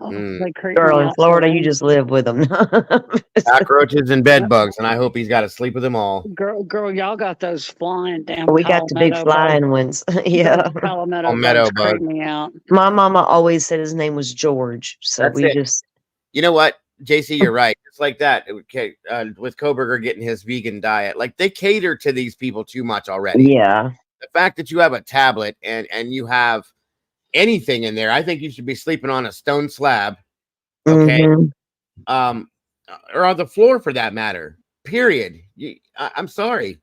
Oh, they creep Girl, me in out Florida, so you just live with them. Cockroaches and bed bugs, and I hope he's got to sleep with them all. Girl, y'all got those flying down. We got the big flying ones. Yeah. Palmetto bugs creep me out. My mama always said his name was George. So You know what, JC, you're right. It's like that. Okay, with Koberger getting his vegan diet, like they cater to these people too much already. Yeah. The fact that you have a tablet and you have anything in there, I think you should be sleeping on a stone slab, okay, or on the floor for that matter. Period. I'm sorry,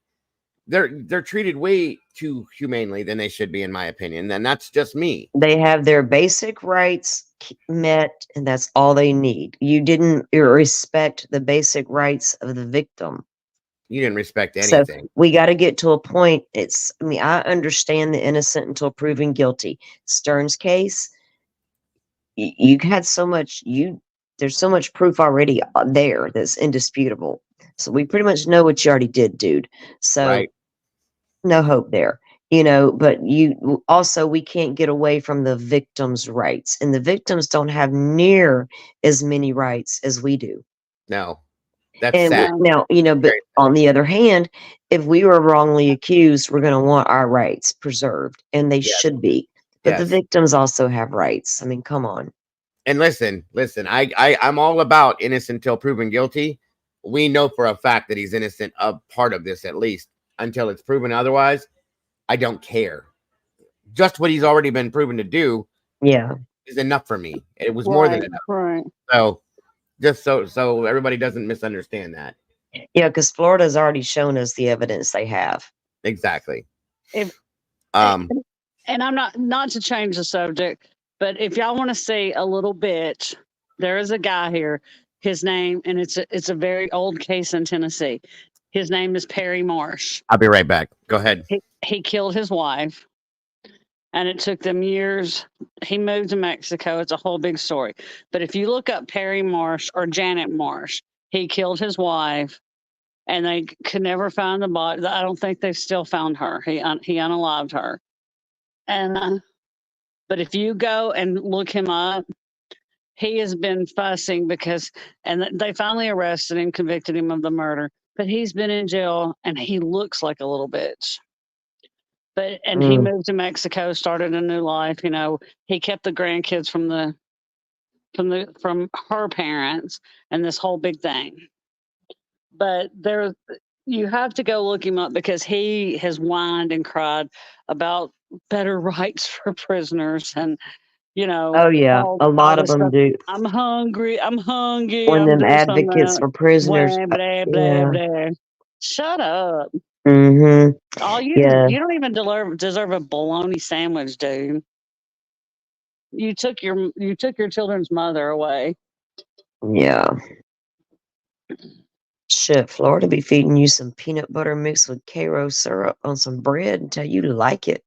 they're treated way too humanely than they should be, in my opinion. And that's just me. They have their basic rights met, and that's all they need. You didn't respect the basic rights of the victim. You didn't respect anything. So we got to get to a point. I understand the innocent until proven guilty. Stern's case, you had so much, there's so much proof already there that's indisputable. So we pretty much know what you already did, dude. So no hope there, but we can't get away from the victim's rights, and the victims don't have near as many rights as we do. No. That's sad. Now, but on the other hand, if we were wrongly accused, we're going to want our rights preserved, and they should be. But the victims also have rights. I mean, come on. And listen, I'm all about innocent until proven guilty. We know for a fact that he's innocent of part of this, at least until it's proven otherwise. I don't care. Just what he's already been proven to do, is enough for me. It was more than enough. Right. So. Just so everybody doesn't misunderstand that. Yeah, because Florida's already shown us the evidence they have. Exactly. And I'm not to change the subject, but if y'all want to see a little bitch, there is a guy here. His name, and it's a very old case in Tennessee. His name is Perry Marsh. I'll be right back. Go ahead. He killed his wife. And it took them years. He moved to Mexico. It's a whole big story. But if you look up Perry Marsh or Janet Marsh, he killed his wife, and they could never find the body. I don't think they've still found her. He unalived her. And but if you go and look him up, he has been fussing and they finally arrested him, convicted him of the murder. But he's been in jail, and he looks like a little bitch. And he moved to Mexico, started a new life. You know, he kept the grandkids from her parents and this whole big thing. But you have to go look him up because he has whined and cried about better rights for prisoners and, you know, Oh yeah, a all lot of this them stuff. do. I'm hungry. I'm hungry. When I'm them this. I'm advocates that. for prisoners, Blah, blah, blah, yeah. blah. Shut up. Mm-hmm. All you Yeah. you don't even deserve a bologna sandwich, dude. You took your children's mother away. Yeah. Shit, Florida be feeding you some peanut butter mixed with Cairo syrup on some bread until you like it.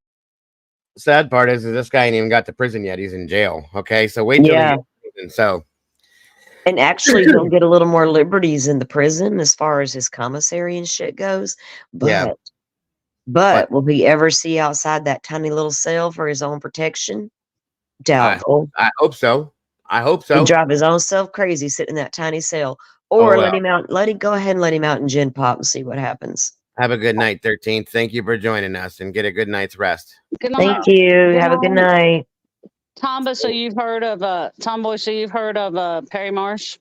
Sad part is this guy ain't even got to prison yet. He's in jail. Okay, so wait till he Yeah. gets to prison. So And actually, he'll get a little more liberties in the prison as far as his commissary and shit goes. yeah, But will he ever see outside that tiny little cell for his own protection? Doubtful. I hope so. I hope He'd so. drive his own self crazy sitting in that tiny cell. Oh Or well. go ahead and let him out in gin pop and see what happens. Have a good night, 13th. Thank you for joining us and get a good night's rest. Good night. Thank you. Good Have a good night. night. Tomboy, so you've heard of Perry Marsh?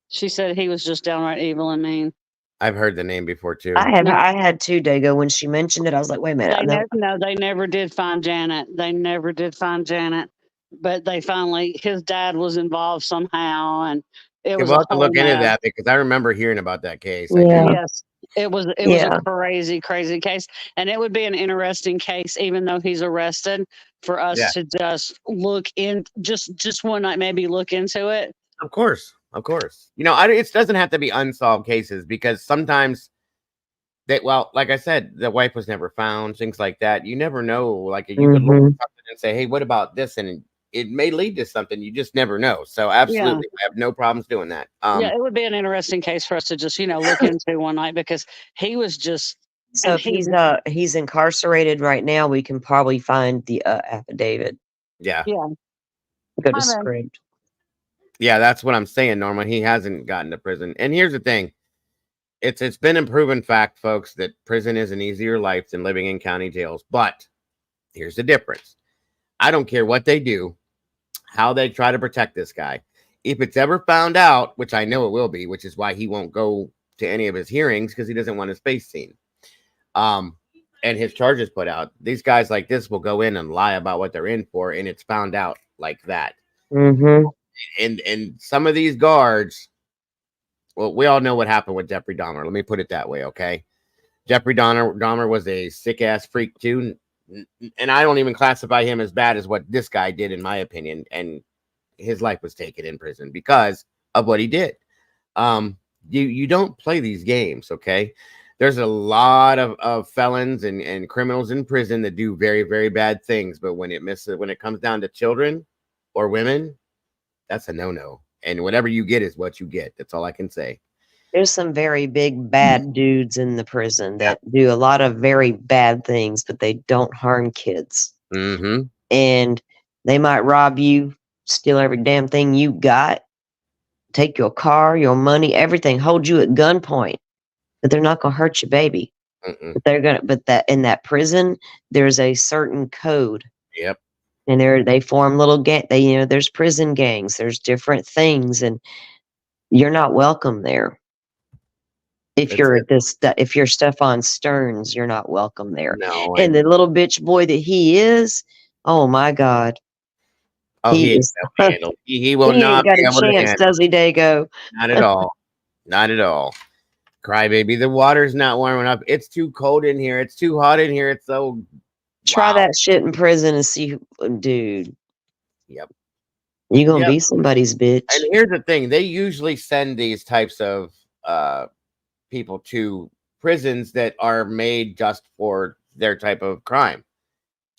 She said he was just downright evil and mean. I've heard the name before too. I No. had two, Dago. When she mentioned it, I was like, wait a minute. They never did find Janet. But they finally, his dad was involved somehow, and it was We'll a have to whole look into mess. that because I remember hearing about that case. Yeah. Yes, it was a crazy case, and it would be an interesting case, even though he's arrested, for us to just look in, just one night, maybe look into it. Of course. You know, it doesn't have to be unsolved cases because sometimes like I said, the wife was never found, things like that. You never know. Like you could look at something and say, hey, what about this? And it may lead to something. You just never know. So absolutely, I have no problems doing that. Yeah, it would be an interesting case for us to just, look into one night because he was just. So if he's incarcerated right now, we can probably find the affidavit. Yeah. Yeah. Go to script. Yeah, that's what I'm saying, Norma. He hasn't gotten to prison. And here's the thing. It's been a proven fact, folks, that prison is an easier life than living in county jails. But here's the difference. I don't care what they do, how they try to protect this guy. If it's ever found out, which I know it will be, which is why he won't go to any of his hearings because he doesn't want his face seen. And his charges put out. These guys like this will go in and lie about what they're in for, and it's found out like that. Mm-hmm. And some of these guards, well, we all know what happened with Jeffrey Dahmer. Let me put it that way, okay? Jeffrey Dahmer was a sick-ass freak, too. And I don't even classify him as bad as what this guy did, in my opinion. And his life was taken in prison because of what he did. You don't play these games, okay? There's a lot of felons and criminals in prison that do very, very bad things. But when it comes down to children or women, that's a no-no. And whatever you get is what you get. That's all I can say. There's some very big bad dudes in the prison that do a lot of very bad things, but they don't harm kids. Mm-hmm. And they might rob you, steal every damn thing you got, take your car, your money, everything, hold you at gunpoint. But they're not gonna hurt your baby. Mm-mm. But that in that prison, there's a certain code. Yep. And they form little there's prison gangs, there's different things, and you're not welcome there. If you're Stefan Stearns, you're not welcome there. No, and the little bitch boy that he is, oh my God. Oh, he will not got be a able chance, to does he, Dago? Not at all. Not at all. Crybaby, the water's not warming up. It's too cold in here. It's too hot in here. It's so. Try that shit in prison and see, dude. Yep. You're gonna be somebody's bitch. And here's the thing: they usually send these types of people to prisons that are made just for their type of crime.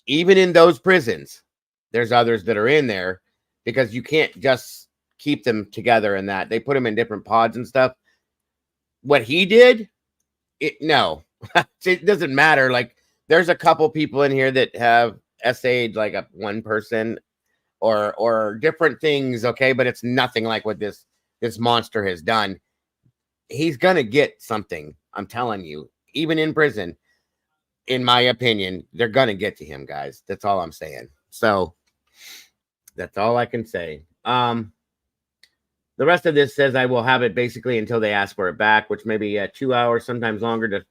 Even in those prisons, there's others that are in there because you can't just keep them together in that. They put them in different pods and stuff. What he did, it doesn't matter. Like there's a couple people in here that have essayed like one person or different things, okay, but it's nothing like what this monster has done. He's gonna get something, I'm telling you. Even in prison, in my opinion, they're gonna get to him, guys. That's all I'm saying. So that's all I can say. The rest of this says I will have it basically until they ask for it back, which may be 2 hours, sometimes longer,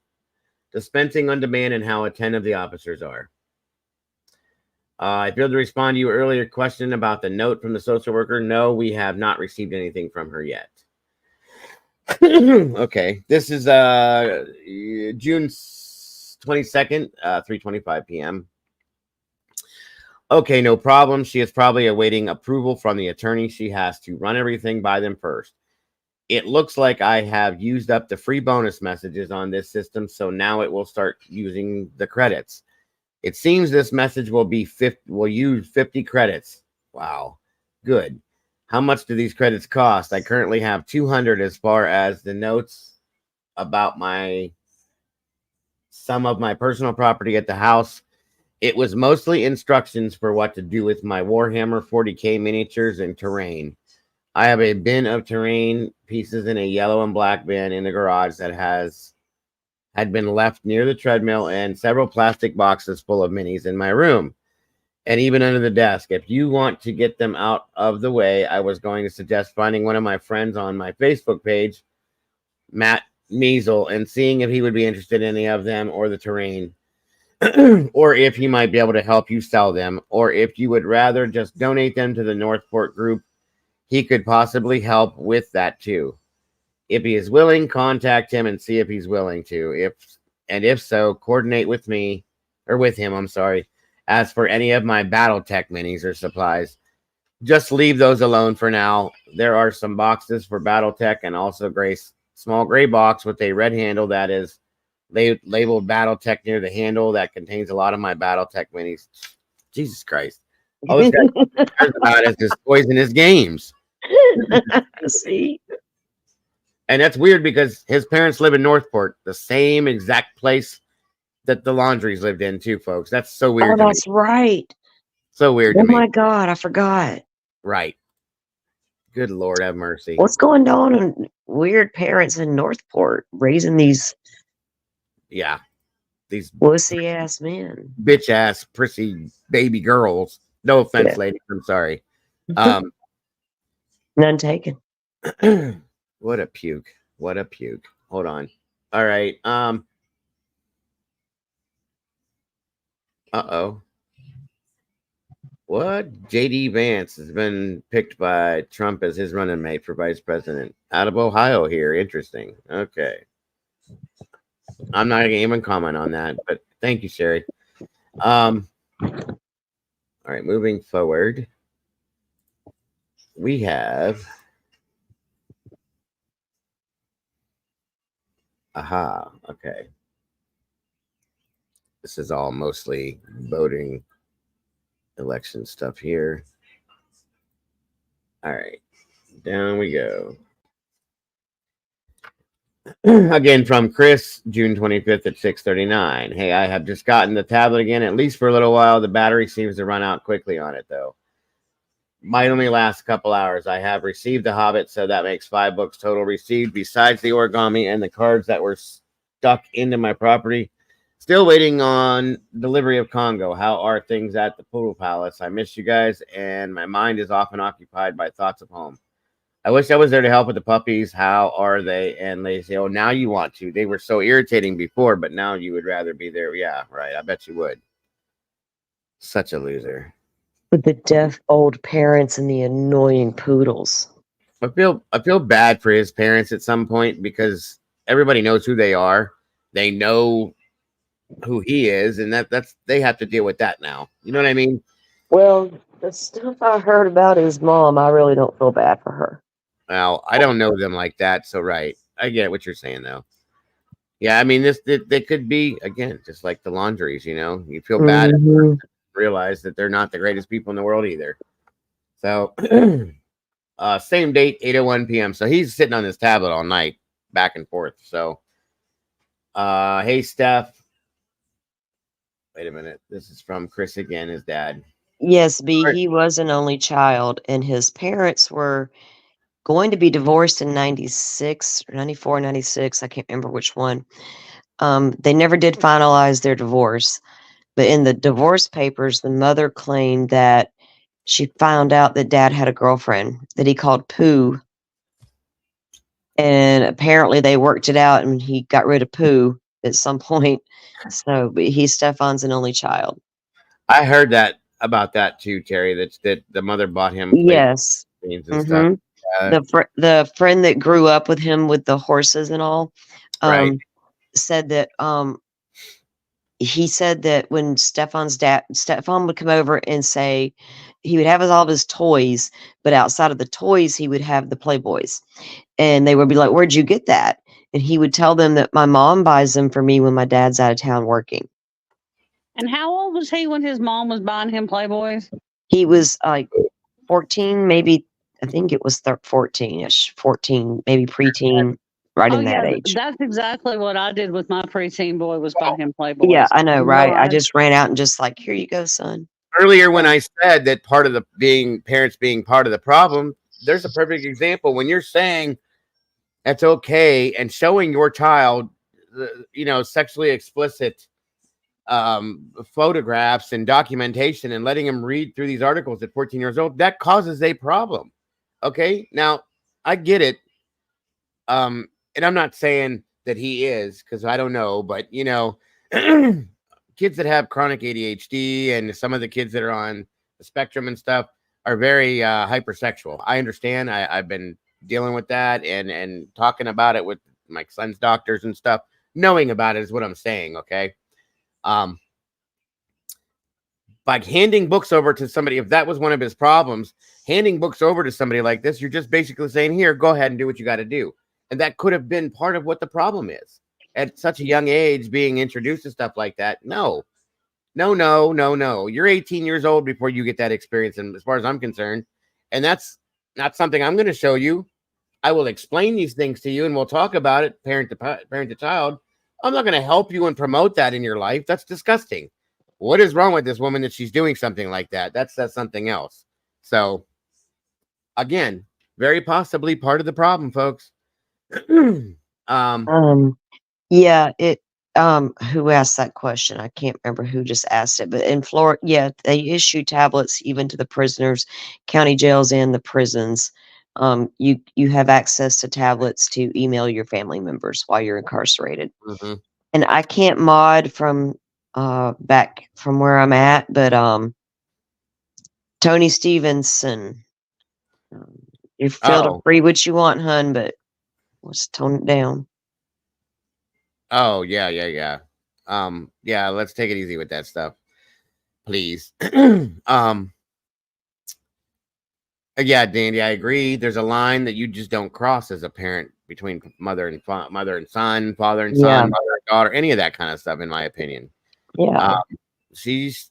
dispensing on demand, and how attentive the officers are. I failed to respond to your earlier question about the note from the social worker. No, we have not received anything from her yet. Okay, this is June 22nd, 3:25 p.m. Okay, no problem. She is probably awaiting approval from the attorney. She has to run everything by them first. It looks like I have used up the free bonus messages on this system, so now it will start using the credits. It seems this message will use 50 credits. Wow, good. How much do these credits cost? I currently have 200 as far as the notes about some of my personal property at the house. It was mostly instructions for what to do with my Warhammer 40K miniatures and terrain. I have a bin of terrain pieces in a yellow and black bin in the garage that had been left near the treadmill, and several plastic boxes full of minis in my room, and even under the desk. If you want to get them out of the way, I was going to suggest finding one of my friends on my Facebook page, Matt Measle, and seeing if he would be interested in any of them or the terrain. Or if he might be able to help you sell them, or if you would rather just donate them to the Northport group, he could possibly help with that too. If he is willing, contact him and see if he's willing to. If so, coordinate with me, or with him, I'm sorry. As for any of my BattleTech minis or supplies, just leave those alone for now. There are some boxes for BattleTech, and also small gray box with a red handle that is labeled BattleTech near the handle that contains a lot of my BattleTech minis. Jesus Christ. All this guy cares about is his toys and his games. See? And that's weird because his parents live in Northport, the same exact place that the Laundries lived in too, folks. That's so weird. Oh, that's right. So weird Oh to me. my God, I forgot. Right. Good Lord, have mercy. What's going on in weird parents in Northport raising these these wussy ass men? bitch ass prissy baby girls. No offense, ladies. I'm sorry. None taken. What a puke. What a puke. Hold on. All right. Uh-oh. What? JD Vance has been picked by Trump as his running mate for vice president out of Ohio here. Interesting. Okay. I'm not going to even comment on that, but thank you, Sherry. All right, moving forward. We have okay. This is all mostly voting election stuff here. All right, down we go. Again from Chris, June 25th at 6:39. Hey, I have just gotten the tablet again, at least for a little while. The battery seems to run out quickly on it, though. Might only last a couple hours. I have received The Hobbit, so that makes 5 books total received, besides the origami and the cards that were stuck into my property. Still waiting on delivery of Congo. How are things at the Poodle Palace? I miss you guys, and my mind is often occupied by thoughts of home. I wish I was there to help with the puppies. How are they? And they say, oh, now you want to. They were so irritating before, but now you would rather be there. Yeah, right. I bet you would. Such a loser. With the deaf old parents and the annoying poodles. I feel bad for his parents at some point because everybody knows who they are. They know who he is, and that's they have to deal with that now. You know what I mean? Well, the stuff I heard about his mom, I really don't feel bad for her. Well, I don't know them like that, so right. I get what you're saying, though. Yeah, I mean, they could be, again, just like the Laundries, you know? You feel bad and realize that they're not the greatest people in the world either. So, same date, 8:01 p.m. So he's sitting on his tablet all night, back and forth. So, hey, Steph. Wait a minute. This is from Chris again, his dad. Yes, B, he was an only child, and his parents were going to be divorced in 96 or 94, 96. I can't remember which one. They never did finalize their divorce, but in the divorce papers, the mother claimed that she found out that dad had a girlfriend that he called Pooh. And apparently they worked it out and he got rid of Pooh at some point. So but he's Stefan's an only child. I heard that about that too, Terry. That the mother bought him Yes. and stuff. The friend that grew up with him with the horses and all, Right. said that he said that when Stefan would come over and say he would have all of his toys, but outside of the toys he would have the Playboys, and they would be like, "Where'd you get that?" And he would tell them that my mom buys them for me when my dad's out of town working. And how old was he when his mom was buying him Playboys? He was like 14, maybe. I think it was 14-ish, 14, maybe preteen, right in that age. That's exactly what I did with my preteen boy, was buy him Playboys. Yeah, I know, right? I just ran out and just like, here you go, son. Earlier, when I said that part of the parents being part of the problem, there's a perfect example. When you're saying that's okay and showing your child, sexually explicit photographs and documentation and letting him read through these articles at 14 years old, that causes a problem. Okay, now I get it. And I'm not saying that he is, because I don't know, but kids that have chronic ADHD and some of the kids that are on the spectrum and stuff are very hypersexual. I understand. I've been dealing with that and talking about it with my son's doctors and stuff. Knowing about it is what I'm saying. Okay. By handing books over to somebody, if that was one of his problems, handing books over to somebody like this, you're just basically saying, here, go ahead and do what you got to do. And that could have been part of what the problem is. At such a young age, being introduced to stuff like that. No. You're 18 years old before you get that experience. And as far as I'm concerned, and that's not something I'm going to show you. I will explain these things to you and we'll talk about it, parent to child. I'm not going to help you and promote that in your life. That's disgusting. What is wrong with this woman that she's doing something like that? That's something else. So, again, very possibly part of the problem, folks. Yeah, who asked that question? I can't remember who just asked it, but in Florida, yeah, they issue tablets even to the prisoners, county jails, and the prisons. You have access to tablets to email your family members while you're incarcerated. Mm-hmm. And I can't mod from back from where I'm at, but Tony Stevenson, you feel free what you want, hun, but let's tone it down. Oh, yeah. Yeah, let's take it easy with that stuff, please. Yeah, Dandy, I agree. There's a line that you just don't cross as a parent between mother and son, father and son, mother and daughter, any of that kind of stuff, in my opinion. Yeah.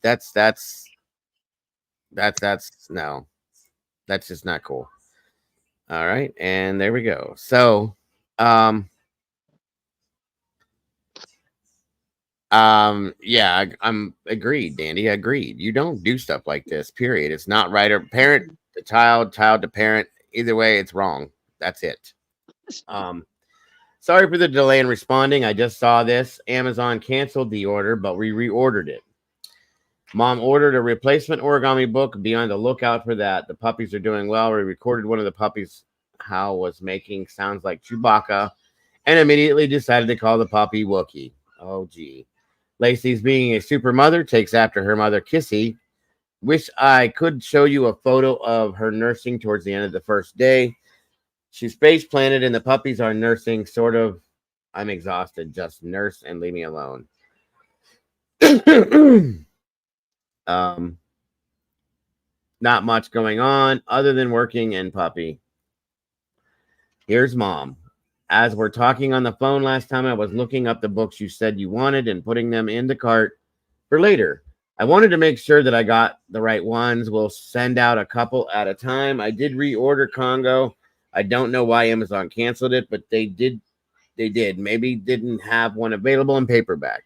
That's no, that's just not cool. All right, and there we go. So, yeah, I'm agreed, Dandy. Agreed. You don't do stuff like this, period. It's not right. Or parent to child, child to parent. Either way, it's wrong. That's it. Sorry for the delay in responding. I just saw this. Amazon canceled the order, but we reordered it. Mom ordered a replacement origami book. Be on the lookout for that. The puppies are doing well. We recorded one of the puppies how was making sounds like Chewbacca and immediately decided to call the puppy Wookie. Oh, gee. Lacey's being a super mother, takes after her mother, Kissy. Wish I could show you a photo of her nursing towards the end of the first day. She's face planted and the puppies are nursing, sort of. I'm exhausted. Just nurse and leave me alone. Not much going on other than working and puppy. Here's mom. As we're talking on the phone last time, I was looking up the books you said you wanted and putting them in the cart for later. I wanted to make sure that I got the right ones. We'll send out a couple at a time. I did reorder Congo. I don't know why Amazon canceled it, but they did. Maybe didn't have one available in paperback.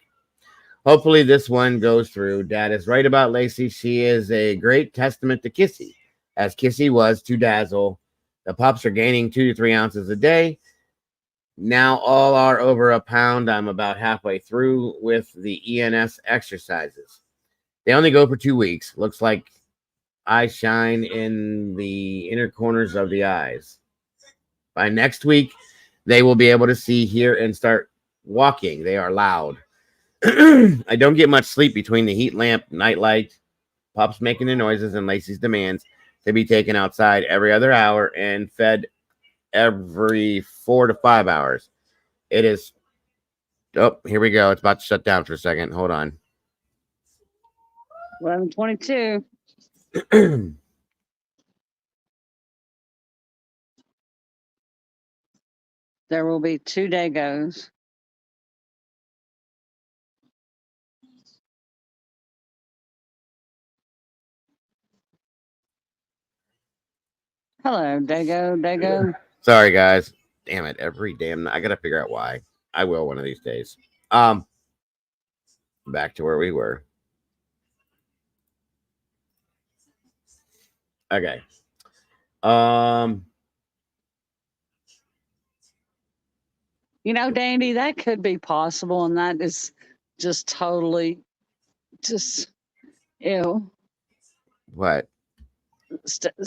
Hopefully this one goes through. Dad is right about Lacey. She is a great testament to Kissy, as Kissy was to Dazzle. The pups are gaining 2 to 3 ounces a day. Now all are over a pound. I'm about halfway through with the ENS exercises. They only go for 2 weeks. Looks like eye shine in the inner corners of the eyes. By next week, they will be able to see, hear, and start walking. They are loud. I don't get much sleep between the heat lamp, night light, pups making their noises, and Lacey's demands to be taken outside every other hour and fed every 4 to 5 hours. It is. Oh, here we go. It's about to shut down for a second. Hold on. 11:22. There will be 2 Dagos. Hello, Dago. Sorry, guys. Damn it. Every damn. I got to figure out why. I will one of these days. Back to where we were. Okay. You know, Dandy, that could be possible, and that is just totally just ew. What?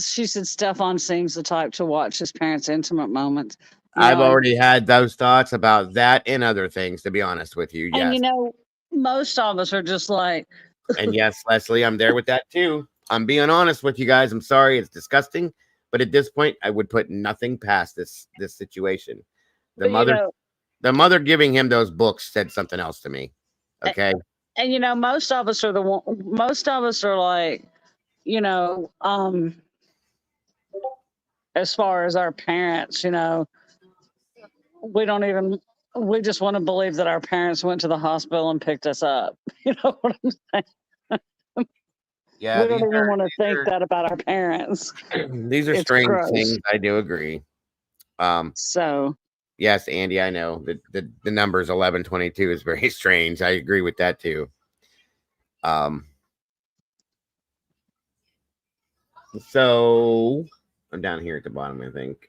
She said Stefan seems the type to watch his parents' intimate moments. I've already had those thoughts about that and other things, to be honest with you. And Yes. most of us are just like, And yes, Leslie, I'm there with that too. I'm being honest with you guys. I'm sorry, it's disgusting, but at this point, I would put nothing past this situation. The mother giving him those books said something else to me. Okay. And most of us are like, as far as our parents, we just want to believe that our parents went to the hospital and picked us up. You know what I'm saying? Yeah, we don't even want to think that about our parents. These are strange things. I do agree. So yes, Andy, I know that the numbers 1122 is very strange. I agree with that too. So I'm down here at the bottom, I think.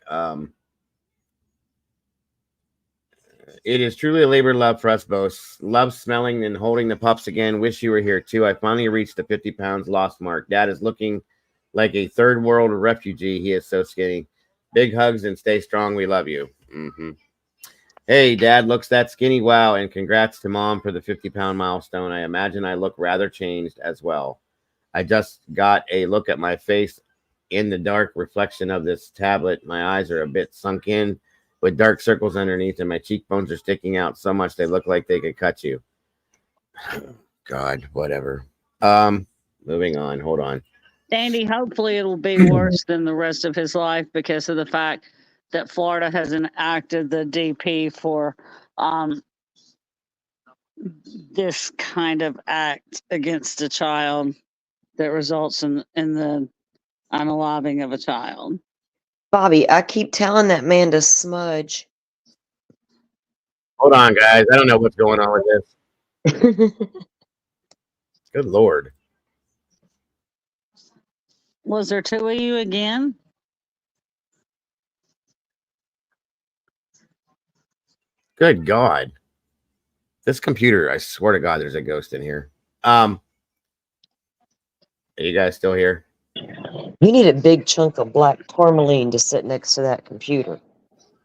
It is truly a labor of love for us both. Love smelling and holding the pups again. Wish you were here too. I finally reached the 50 pounds lost mark. Dad is looking like a third world refugee. He is so skinny. Big hugs and stay strong. We love you. Mm-hmm. Hey, Dad looks that skinny. Wow. And congrats to Mom for the 50-pound milestone. I imagine I look rather changed as well. I just got a look at my face in the dark reflection of this tablet. My eyes are a bit sunk in with dark circles underneath, and my cheekbones are sticking out so much they look like they could cut you. God, whatever. Moving on. Hold on. Dandy, hopefully it'll be worse than the rest of his life because of the fact that Florida has enacted the DP for this kind of act against a child that results in the unaliving of a child. Bobby, I keep telling that man to smudge. Hold on, guys. I don't know what's going on with this. Good Lord. Was there 2 of you again? Good God. This computer, I swear to God, there's a ghost in here. Are you guys still here? You need a big chunk of black tourmaline to sit next to that computer.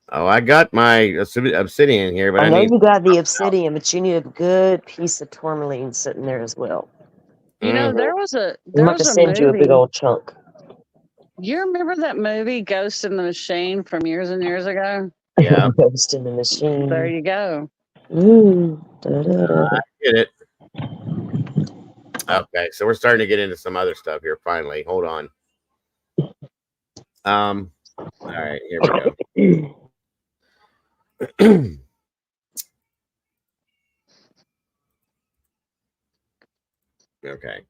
Oh, I got my obsidian here, but I know you got the obsidian, but you need a good piece of tourmaline sitting there as well. There was a I'm about to send you a big old chunk. You remember that movie Ghost in the Machine from years and years ago? Yeah. Ghost in the Machine. There you go. I get it. Okay, so we're starting to get into some other stuff here finally. Hold on. All right, here we go. Okay.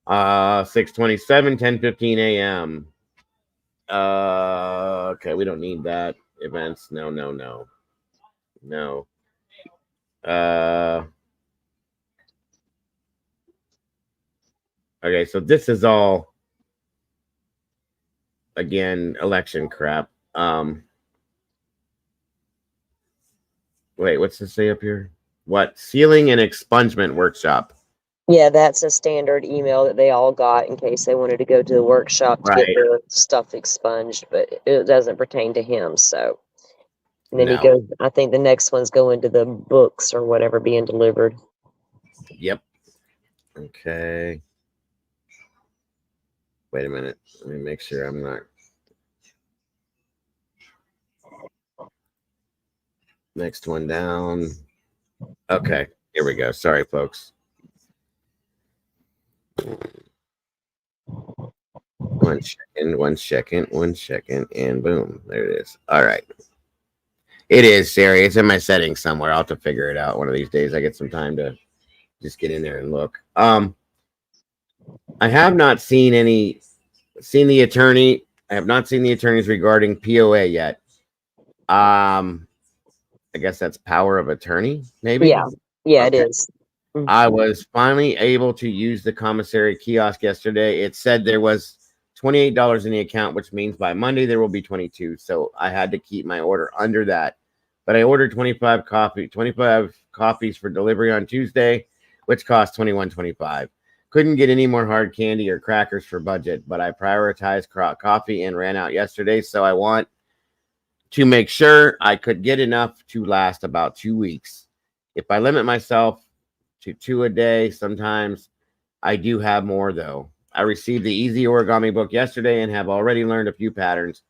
6:27, 10:15 a.m. Okay, we don't need that. Events. No. Okay, so this is all again election crap. Wait, what's this say up here? What? Sealing and expungement workshop. Yeah, that's a standard email that they all got in case they wanted to go to the workshop to get Right. their stuff expunged, but it doesn't pertain to him. So, and then he No. goes, I think the next one's going to the books or whatever being delivered. Yep. Okay. Wait a minute. Let me make sure I'm not. Next one down. Okay. Here we go. Sorry, folks. One second, and boom. There it is. All right. It is, Sherry. It's in my settings somewhere. I'll have to figure it out one of these days. I get some time to just get in there and look. I have not seen the attorney. I have not seen the attorneys regarding POA yet. I guess that's power of attorney, maybe. Yeah, Okay. it is. I was finally able to use the commissary kiosk yesterday. It said there was $28 in the account, which means by Monday there will be 22. So I had to keep my order under that. But I ordered 25 copies for delivery on Tuesday, which cost $21.25. Couldn't get any more hard candy or crackers for budget, but I prioritized coffee and ran out yesterday. So I want to make sure I could get enough to last about 2 weeks. If I limit myself to 2 a day, sometimes I do have more though. I received the Easy Origami book yesterday and have already learned a few patterns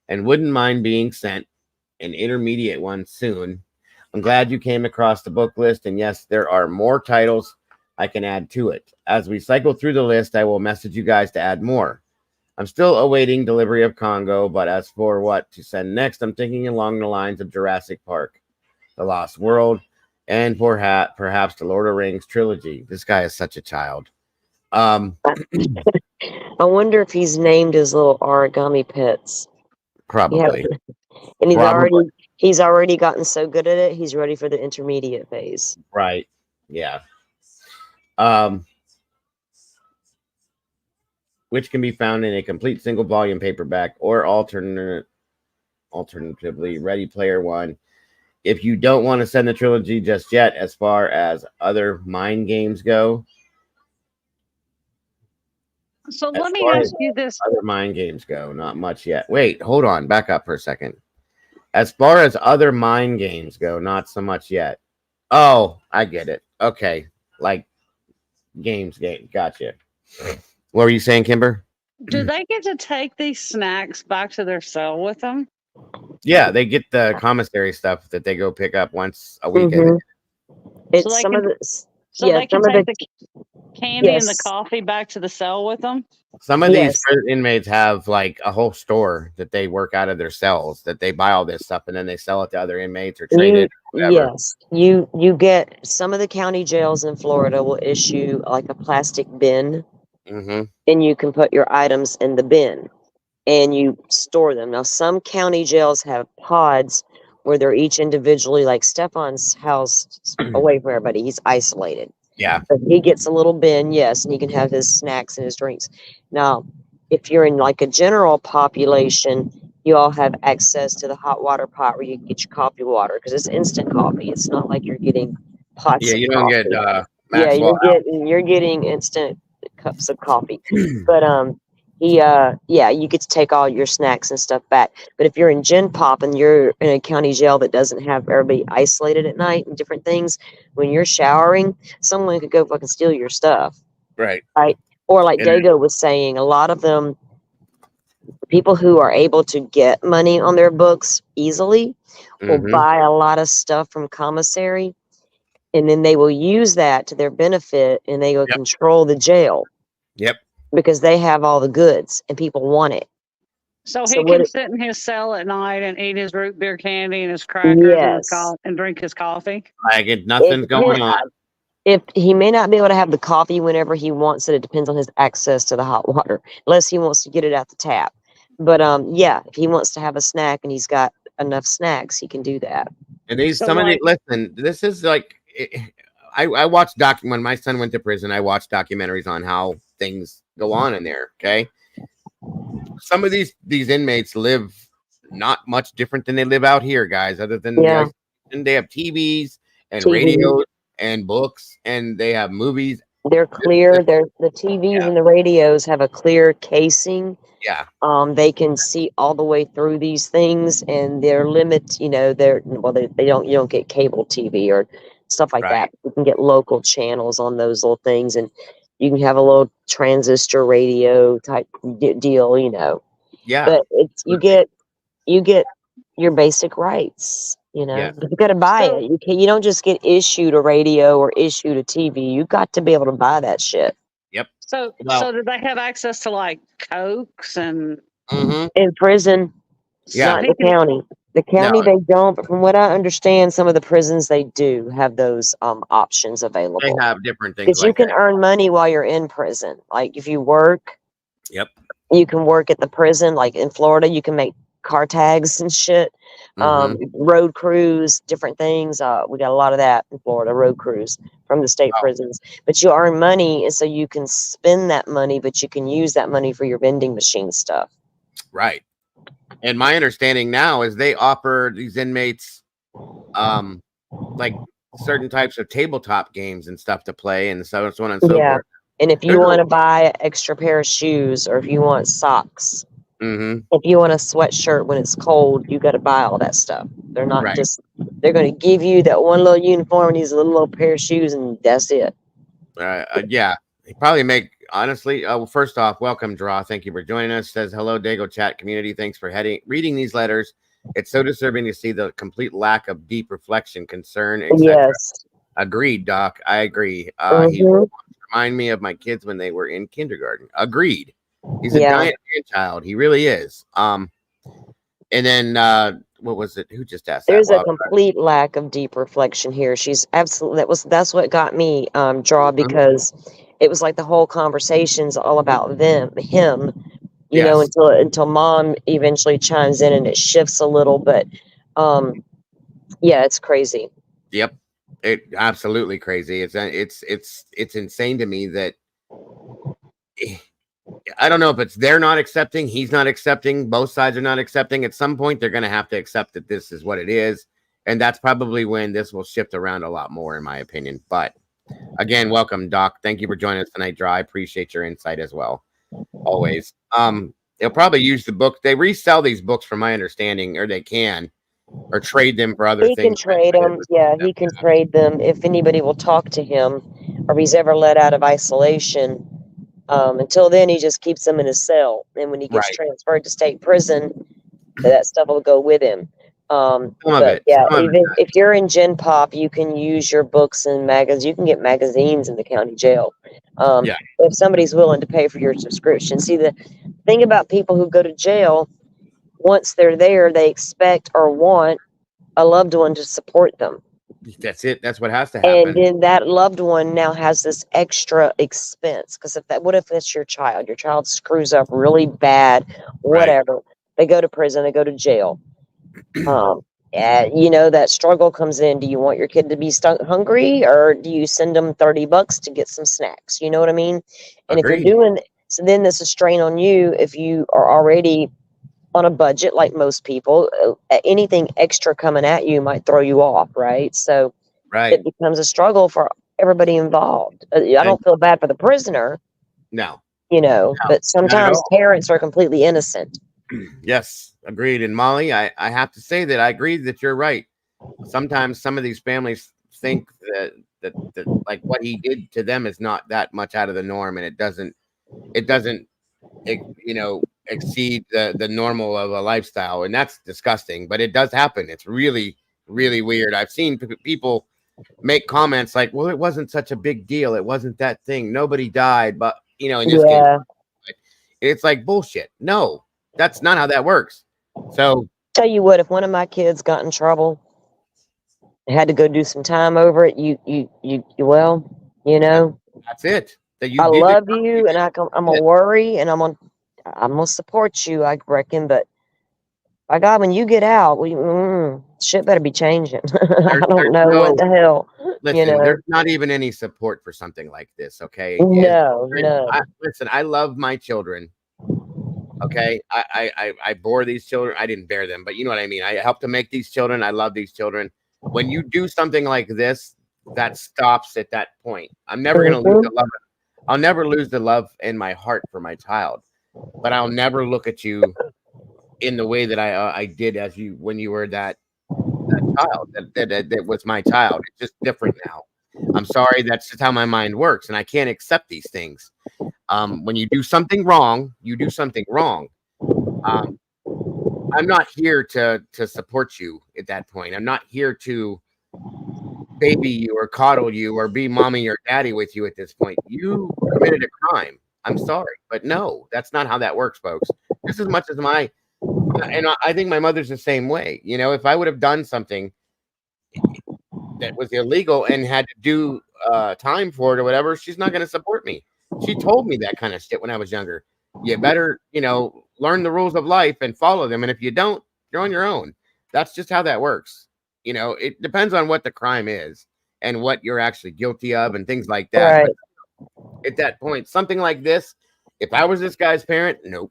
and wouldn't mind being sent an intermediate one soon. I'm glad you came across the book list, and yes, there are more titles I can add to it. As we cycle through the list, I will message you guys to add more. I'm still awaiting delivery of Congo, but as for what to send next, I'm thinking along the lines of Jurassic Park, The Lost World, and perhaps the Lord of the Rings trilogy. This guy is such a child. I wonder if he's named his little origami pets. Probably. And Probably. he's already gotten so good at it, he's ready for the intermediate phase. Right. Yeah. Which can be found in a complete single volume paperback or alternatively Ready Player One. If you don't want to send the trilogy just yet, as far as other mind games go. So let me ask you this. Other mind games go, not much yet. Wait, hold on. Back up for a second. As far as other mind games go, not so much yet. Oh, I get it. Okay. Like games. Gotcha. What were you saying, Kimber? Do they get to take these snacks back to their cell with them? Yeah, they get the commissary stuff that they go pick up once a week. It's So they some can- of the So yeah, they can some of take the the candy and the yes. coffee back to the cell with them? Some of Yes. these inmates have like a whole store that they work out of their cells, that they buy all this stuff and then they sell it to other inmates or trade it. Or whatever. Yes, you get some of the county jails in Florida will issue like a plastic bin, Mm-hmm. and you can put your items in the bin and you store them. Now, some county jails have pods where they're each individually, like Stefan's house, away from everybody. He's isolated. Yeah. But he gets a little bin, yes, and he can have his snacks and his drinks. Now, if you're in like a general population, you all have access to the hot water pot where you can get your coffee water because it's instant coffee. It's not like you're getting pots. Yeah, of you don't coffee. get Yeah, Maxwell. you're getting instant cups of coffee. But you get to take all your snacks and stuff back. But if you're in Gen Pop and you're in a county jail that doesn't have everybody isolated at night and different things, when you're showering, someone could go fucking steal your stuff. Right. Right. Or like And Dago was saying, a lot of them, people who are able to get money on their books easily will buy a lot of stuff from commissary, and then they will use that to their benefit, and they will control the jail. Yep. Because they have all the goods and people want it. So he can sit in his cell at night and eat his root beer candy and his crackers and drink his coffee. Like nothing's going on. If he may not be able to have the coffee whenever he wants it, it depends on his access to the hot water, unless he wants to get it out the tap. But if he wants to have a snack and he's got enough snacks, he can do that. And listen, this is like I watched when my son went to prison, I watched documentaries on how things go on in there. Okay. Some of these inmates live not much different than they live out here, guys, other than and they have TVs and TV. radios and books, and they have movies. They're clear. The TVs and the radios have a clear casing. Yeah, They can see all the way through these things, and they're limit. You know, they don't. You don't get cable TV or stuff like right. that. You can get local channels on those little things, and you can have a little transistor radio type deal. You know, Yeah, but it's you get your basic rights. You know, yes, but you got to buy So- it. You don't just get issued a radio or issued a TV. You got to be able to buy that shit. yep. So, Well- so did they have access to like cokes and? Mm-hmm. In prison, Yeah. not the county. The county No. they don't, but from what I understand, some of the prisons they do have those options available. They have different things Because you like can that. earn money while you're in prison. Like if you work, Yep. you can work at the prison. Like in Florida, you can make car tags and shit. Mhm. Road crews, different things. We got a lot of that in Florida, road crews from the state Wow. prisons. But you earn money, and so you can spend that money, but you can use that money for your vending machine stuff. Right. And my understanding now is they offer these inmates like certain types of tabletop games and stuff to play and so on and so Yeah. forth. And if you There's a- want to buy an extra pair of shoes, or if you want socks, Mhm. if you want a sweatshirt when it's cold, you got to buy all that stuff. They're not Right. just, they're going to give you that one little uniform and these little pair of shoes, and that's it. Yeah. They probably make honestly. First off, welcome, Draw. Thank you for joining us. Says hello, Dago chat community. Thanks for reading these letters. It's so disturbing to see the complete lack of deep reflection, concern, etc. Yes. Agreed, Doc. I agree. He Mhm. remind me of my kids when they were in kindergarten. Agreed. He's a Yeah. giant grandchild. He really is. And then what was it? Who just asked There's that? a complete lack of deep reflection here. She's absolutely, that's what got me draw, because it was like the whole conversation's all about him, you know, Yes. until mom eventually chimes in and it shifts a little, but yeah, it's crazy. Yep. It absolutely crazy. It's insane to me that I don't know if it's they're not accepting, he's not accepting, both sides are not accepting. At some point, they're going to have to accept that this is what it is. And that's probably when this will shift around a lot more, in my opinion. But again, welcome, Doc. Thank you for joining us tonight, Draw. I appreciate your insight as well. Always. They'll probably use the book. They resell these books, from my understanding, or they can, or trade them for other He can things. trade them. Yeah, he can trade them if anybody will talk to him, or if he's ever let out of isolation. Until then, he just keeps them in his cell. And when he gets Right. transferred to state prison, that stuff will go with him. Some of But it. yeah, Some of even it. if you're in Gen Pop, you can use your books and magazines. You can get magazines in the county jail. Yeah. If somebody's willing to pay for your subscription. See, the thing about people who go to jail, once they're there, they expect or want a loved one to support them. That's it. That's what has to And happen. then that loved one now has this extra expense, because what if it's your child screws up really bad, whatever, they go to prison, they go to jail. You know, that struggle comes in. Do you want your kid to be hungry, or do you send them $30 to get some snacks? You know what I mean? And Agreed. if you're doing, so then there's a strain on you if you are already on a budget like most people. Anything extra coming at you might throw you off, right? So Right. it becomes a struggle for everybody involved. I don't feel bad for the prisoner, No. you know, No, but sometimes all. parents are completely innocent. Yes, agreed. And Molly, I have to say that I agree that you're right. Sometimes some of these families think that like what he did to them is not that much out of the norm, and it doesn't exceed the normal of a lifestyle, and that's disgusting. But it does happen. It's really, really weird. I've seen people make comments like, well, it wasn't such a big deal, it wasn't that thing, nobody died, but in this case, it's like bullshit. No, that's not how that works. So Tell you what, if one of my kids got in trouble, had to go do some time over it, you know, that's it. That I did love it. you, and I'm gonna worry, and I'm gonna support you, I reckon. But by God, when you get out, shit better be changing. I don't know what the hell. Listen, You know, there's not even any support for something like this. Okay. no. Listen, I love my children. Okay. I bore these children. I didn't bear them, but you know what I mean. I helped to make these children. I love these children. When you do something like this, that stops at that point. I'm never going to lose the love. I'll never lose the love in my heart for my child, but I'll never look at you in the way that I did as you when you were that child that was my child. It's just different now. I'm sorry. That's just how my mind works, and I can't accept these things. When you do something wrong, you do something wrong. I'm not here to support you at that point. I'm not here to baby you or coddle you or be mommy or daddy with you at this point. You committed a crime. I'm sorry, but no, that's not how that works, folks. Just as much as I think my mother's the same way. You know, if I would have done something that was illegal and had to do time for it or whatever, she's not going to support me. She told me that kind of shit when I was younger. You better, learn the rules of life and follow them. And if you don't, you're on your own. That's just how that works. It depends on what the crime is and what you're actually guilty of and things like that. Right. But at that point, something like this, if I was this guy's parent, nope.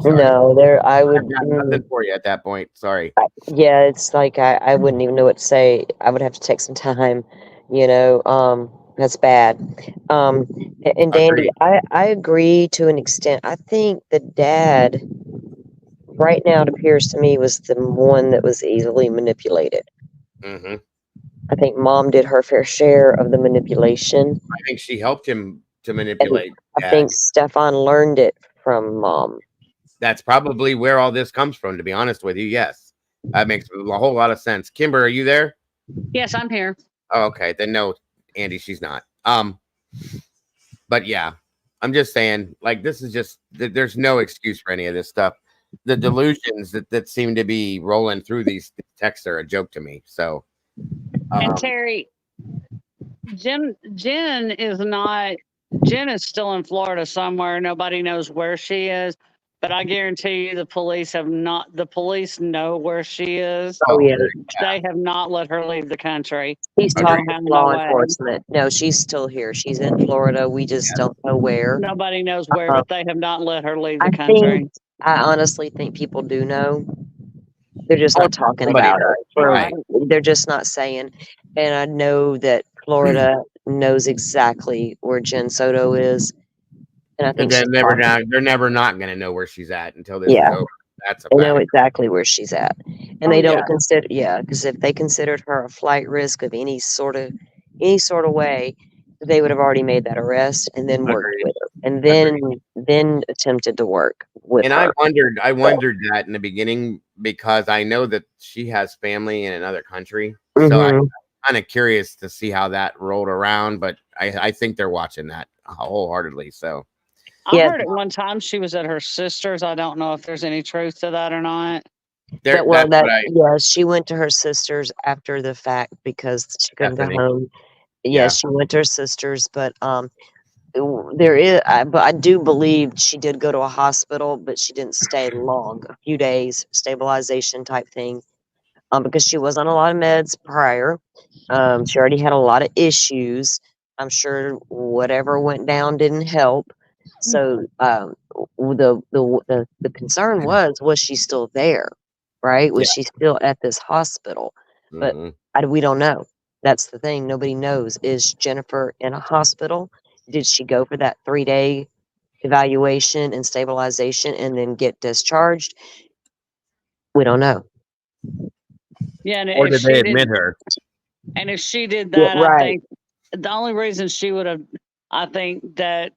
Sorry. No, I would. I've got nothing for you at that point. Sorry. Yeah, it's like I wouldn't even know what to say. I would have to take some time. That's bad. And Dandy, I agree to an extent. I think the dad, right now, it appears to me, was the one that was easily manipulated. Mm-hmm. I think mom did her fair share of the manipulation. I think she helped him to manipulate. I think Stefan learned it from mom. That's probably where all this comes from, to be honest with you. Yes. That makes a whole lot of sense. Kimber, are you there? Yes, I'm here. Oh, okay. Then no, Andy, she's not. But yeah, I'm just saying, like, this is just, there's no excuse for any of this stuff. The delusions that seem to be rolling through these texts are a joke to me. So, and Terry, Jen is still in Florida somewhere. Nobody knows where she is, but I guarantee you the police know where she is. Oh, yeah. They have not let her leave the country. She's talking to law enforcement. No, she's still here. She's in Florida. We just don't know where. Nobody knows where, but they have not let her leave the country. I honestly think people do know. They're just not talking about it. Right. They're just not saying. And I know that Florida knows exactly where Jen Soto is. And I think they're never not going to know where she's at until this is over. That's they know exactly where she's at. And they don't consider, because if they considered her a flight risk of any sort of way, they would have already made that arrest and then worked with her. And then attempted to work with her. And I wondered that in the beginning because I know that she has family in another country. Mm-hmm. So I'm kind of curious to see how that rolled around, but I think they're watching that wholeheartedly. So I heard at one time she was at her sister's. I don't know if there's any truth to that or not. She went to her sister's after the fact because she couldn't go home. Yes, she went to her sister's, but but I do believe she did go to a hospital, but she didn't stay long, a few days, stabilization type thing, because she was on a lot of meds prior. She already had a lot of issues. I'm sure whatever went down didn't help. So the concern was she still there, right? Was she still at this hospital? But we don't know. That's the thing. Nobody knows. Is Jennifer in a hospital? Did she go for that 3-day evaluation and stabilization and then get discharged? We don't know. Yeah, or did they admit her? And if she did that, I think the only reason she would have, I think that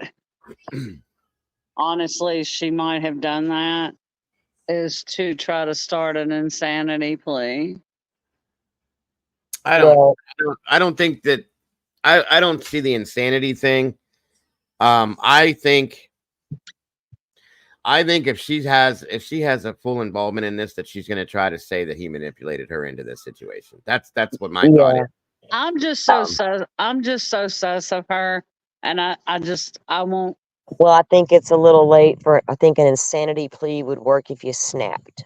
honestly, she might have done that is to try to start an insanity plea. I don't think that I don't see the insanity thing. I think if she has a full involvement in this, that she's going to try to say that he manipulated her into this situation. That's what my thought is. I'm just so sus of her, and I won't. Well, I think it's a little late I think an insanity plea would work if you snapped.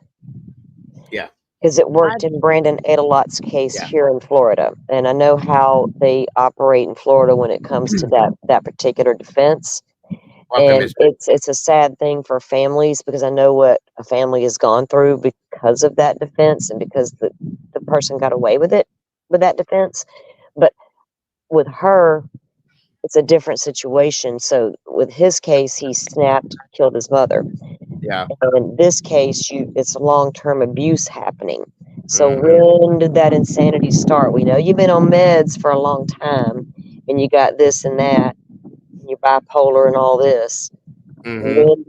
Yeah. Because it worked in Brandon Adelot's case here in Florida. And I know how they operate in Florida when it comes to that particular defense. And it's a sad thing for families because I know what a family has gone through because of that defense and because the person got away with it. with that defense. But with her, it's a different situation. So with his case, he snapped, killed his mother. Yeah. And in this case, it's long-term abuse happening. So Mhm. when did that insanity start? We know you've been on meds for a long time, and you got this and that, and you're bipolar and all this. Mhm. When,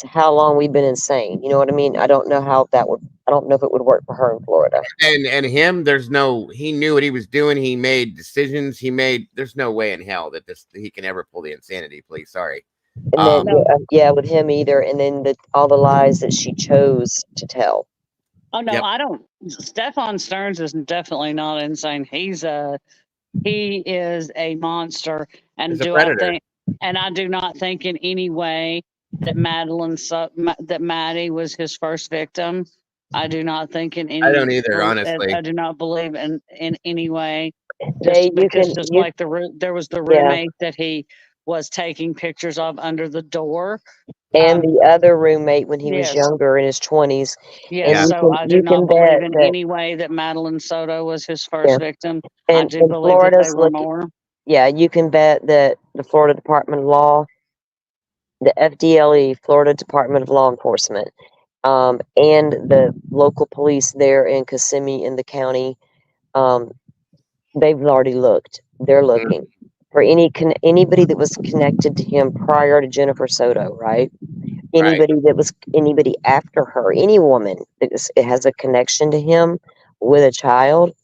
how long we've been insane? You know what I mean? I don't know how that would. I don't know if it would work for her in Florida. And him, he knew what he was doing. He made decisions. There's no way in hell that he can ever pull the insanity plea. Sorry. And then No. yeah, with him either. And then all the lies that she chose to tell. Oh no, Yep. I don't. Stefan Stearns is definitely not insane. He is a monster. And He's a do I predator. think? And I do not think in any way that that Maddie was his first victim. I do not think in I any. don't either, honestly. I do not believe in any way. They, you Because can, just you, like there was the yeah. roommate that he was taking pictures of under the door. And the other roommate when he was Yes. younger in his 20s. Yes, And so I do you not can believe bet in that, any way that Madelaine Soto was his yeah. first victim. I do And believe that they Florida's were looking, more. yeah, you can bet that the Florida Department of Law, the FDLE, Florida Department of Law Enforcement, and the local police there in Kissimmee in the county, they've already looked. They're looking for anybody that was connected to him prior to Jennifer Soto, right? Right. Anybody after her, any woman that it has a connection to him with a child,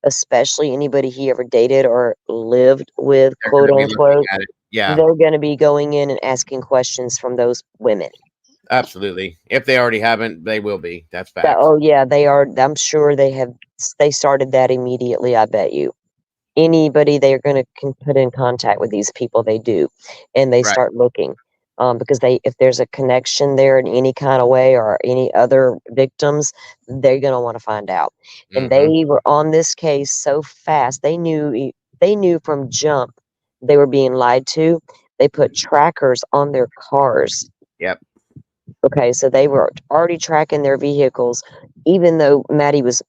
especially anybody he ever dated or lived with, They're quote gonna be looking unquote, at it. Yeah, they're going to be going in and asking questions from those women. absolutely. If they already haven't, they will be. That's facts. Oh yeah, they are. I'm sure they have. They started that immediately. I bet you. Anybody they're going to can put in contact with these people, they do, and they Right. start looking. Because if there's a connection there in any kind of way or any other victims, they're going to want to find out. And they were on this case so fast. They knew from jump they were being lied to. They put trackers on their cars. Yep. Okay, so they were already tracking their vehicles, even though Maddie was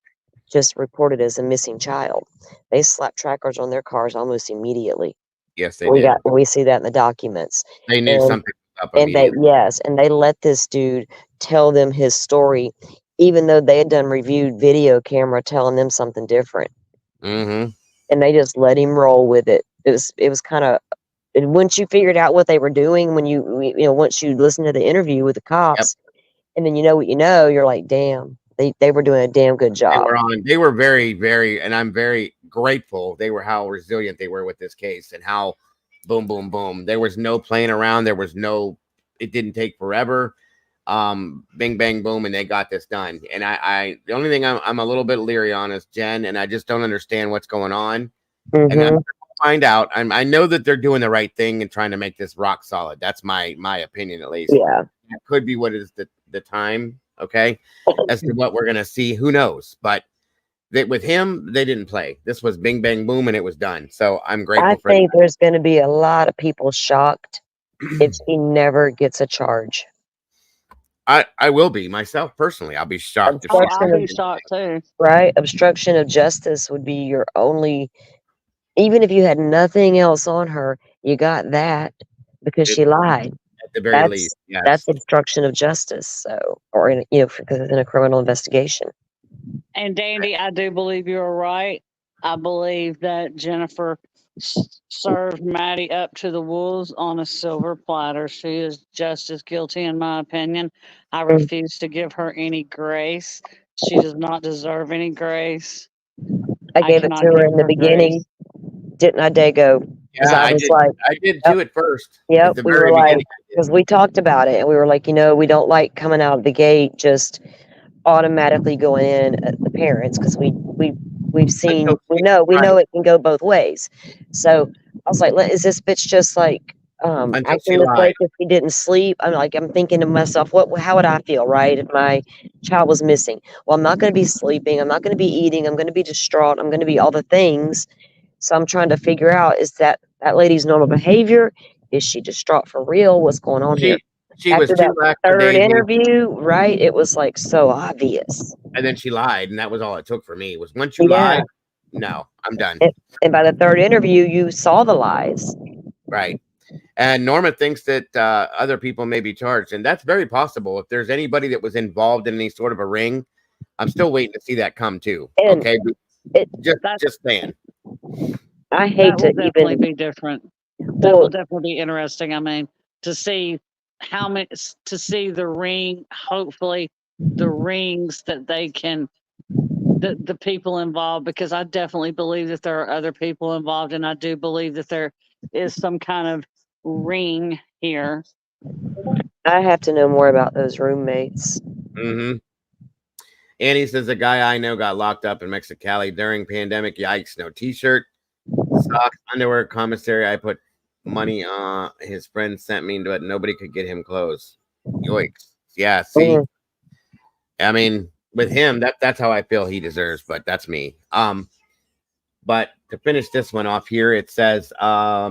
just reported as a missing child. They slapped trackers on their cars almost immediately. Yes, they did. We see that in the documents. They knew something was up And immediately. they let this dude tell them his story, even though they had done reviewed video camera telling them something different. Mm-hmm. And they just let him roll with it. It was kind of, once you figured out what they were doing, once you listen to the interview with the cops, and then you know what you know, you're like, damn, they were doing a damn good job. They were very, very, and I'm very grateful. They were how resilient they were with this case and how boom, boom, boom. There was no playing around. It didn't take forever. Bing, bang, boom, and they got this done. And the only thing I'm a little bit leery on is Jen, and I just don't understand what's going on. Mm-hmm. And I'm gonna find out. I know that they're doing the right thing and trying to make this rock solid. That's my opinion, at least. Yeah, it could be what is the time. Okay, as to what we're gonna see, who knows? But with him, they didn't play. This was bing, bang, boom, and it was done. So I'm grateful for think there's going to be a lot of people shocked if he never gets a charge. I will be myself personally. I'll be shocked. I'll be shocked too. Right? Obstruction of justice would be your only, even if you had nothing else on her, you got that because she lied. At the very least, yes. That's obstruction of justice. So, or because it's in a criminal investigation. And Dandy, I do believe you're right. I believe that Jennifer served Maddie up to the wolves on a silver platter. She is just as guilty, in my opinion. I refuse to give her any grace. She does not deserve any grace. I gave it to her in the beginning, didn't I, Dago? Yeah, I did. I did too at first. Yep, we were like, because we talked about it, and we were like, we don't like coming out of the gate just automatically going in at the parents, because we've seen, we know it can go both ways. So I was like, is this bitch just like acting this way because she didn't sleep? I'm thinking to myself, how would I feel, right, if my child was missing? Well, I'm not going to be sleeping, I'm not going to be eating, I'm going to be distraught, I'm going to be all the things. So I'm trying to figure out, is that lady's normal behavior? Is she distraught for real? What's going on here? She After was too that third interview, right? It was like so obvious. And then she lied, and that was all it took for me. Was once you lied, no, I'm done. And by the third interview, you saw the lies. Right. And Norma thinks that other people may be charged, and that's very possible. If there's anybody that was involved in any sort of a ring, I'm still waiting to see that come too. And okay, just saying. I hate That will to definitely even. be different. That will definitely be interesting. I mean, to see how many, to see the ring, hopefully the rings that they can, the people involved, because I definitely believe that there are other people involved, and I do believe that there is some kind of ring here. I have to know more about those roommates. Mm-hmm. Annie says a guy I know got locked up in Mexicali during pandemic. Yikes! No T-shirt, socks, underwear, commissary. I put money on his friend sent me, but nobody could get him clothes. Yikes! Yeah, see, I mean, with him, that's how I feel he deserves, but that's me. But to finish this one off here, it says, I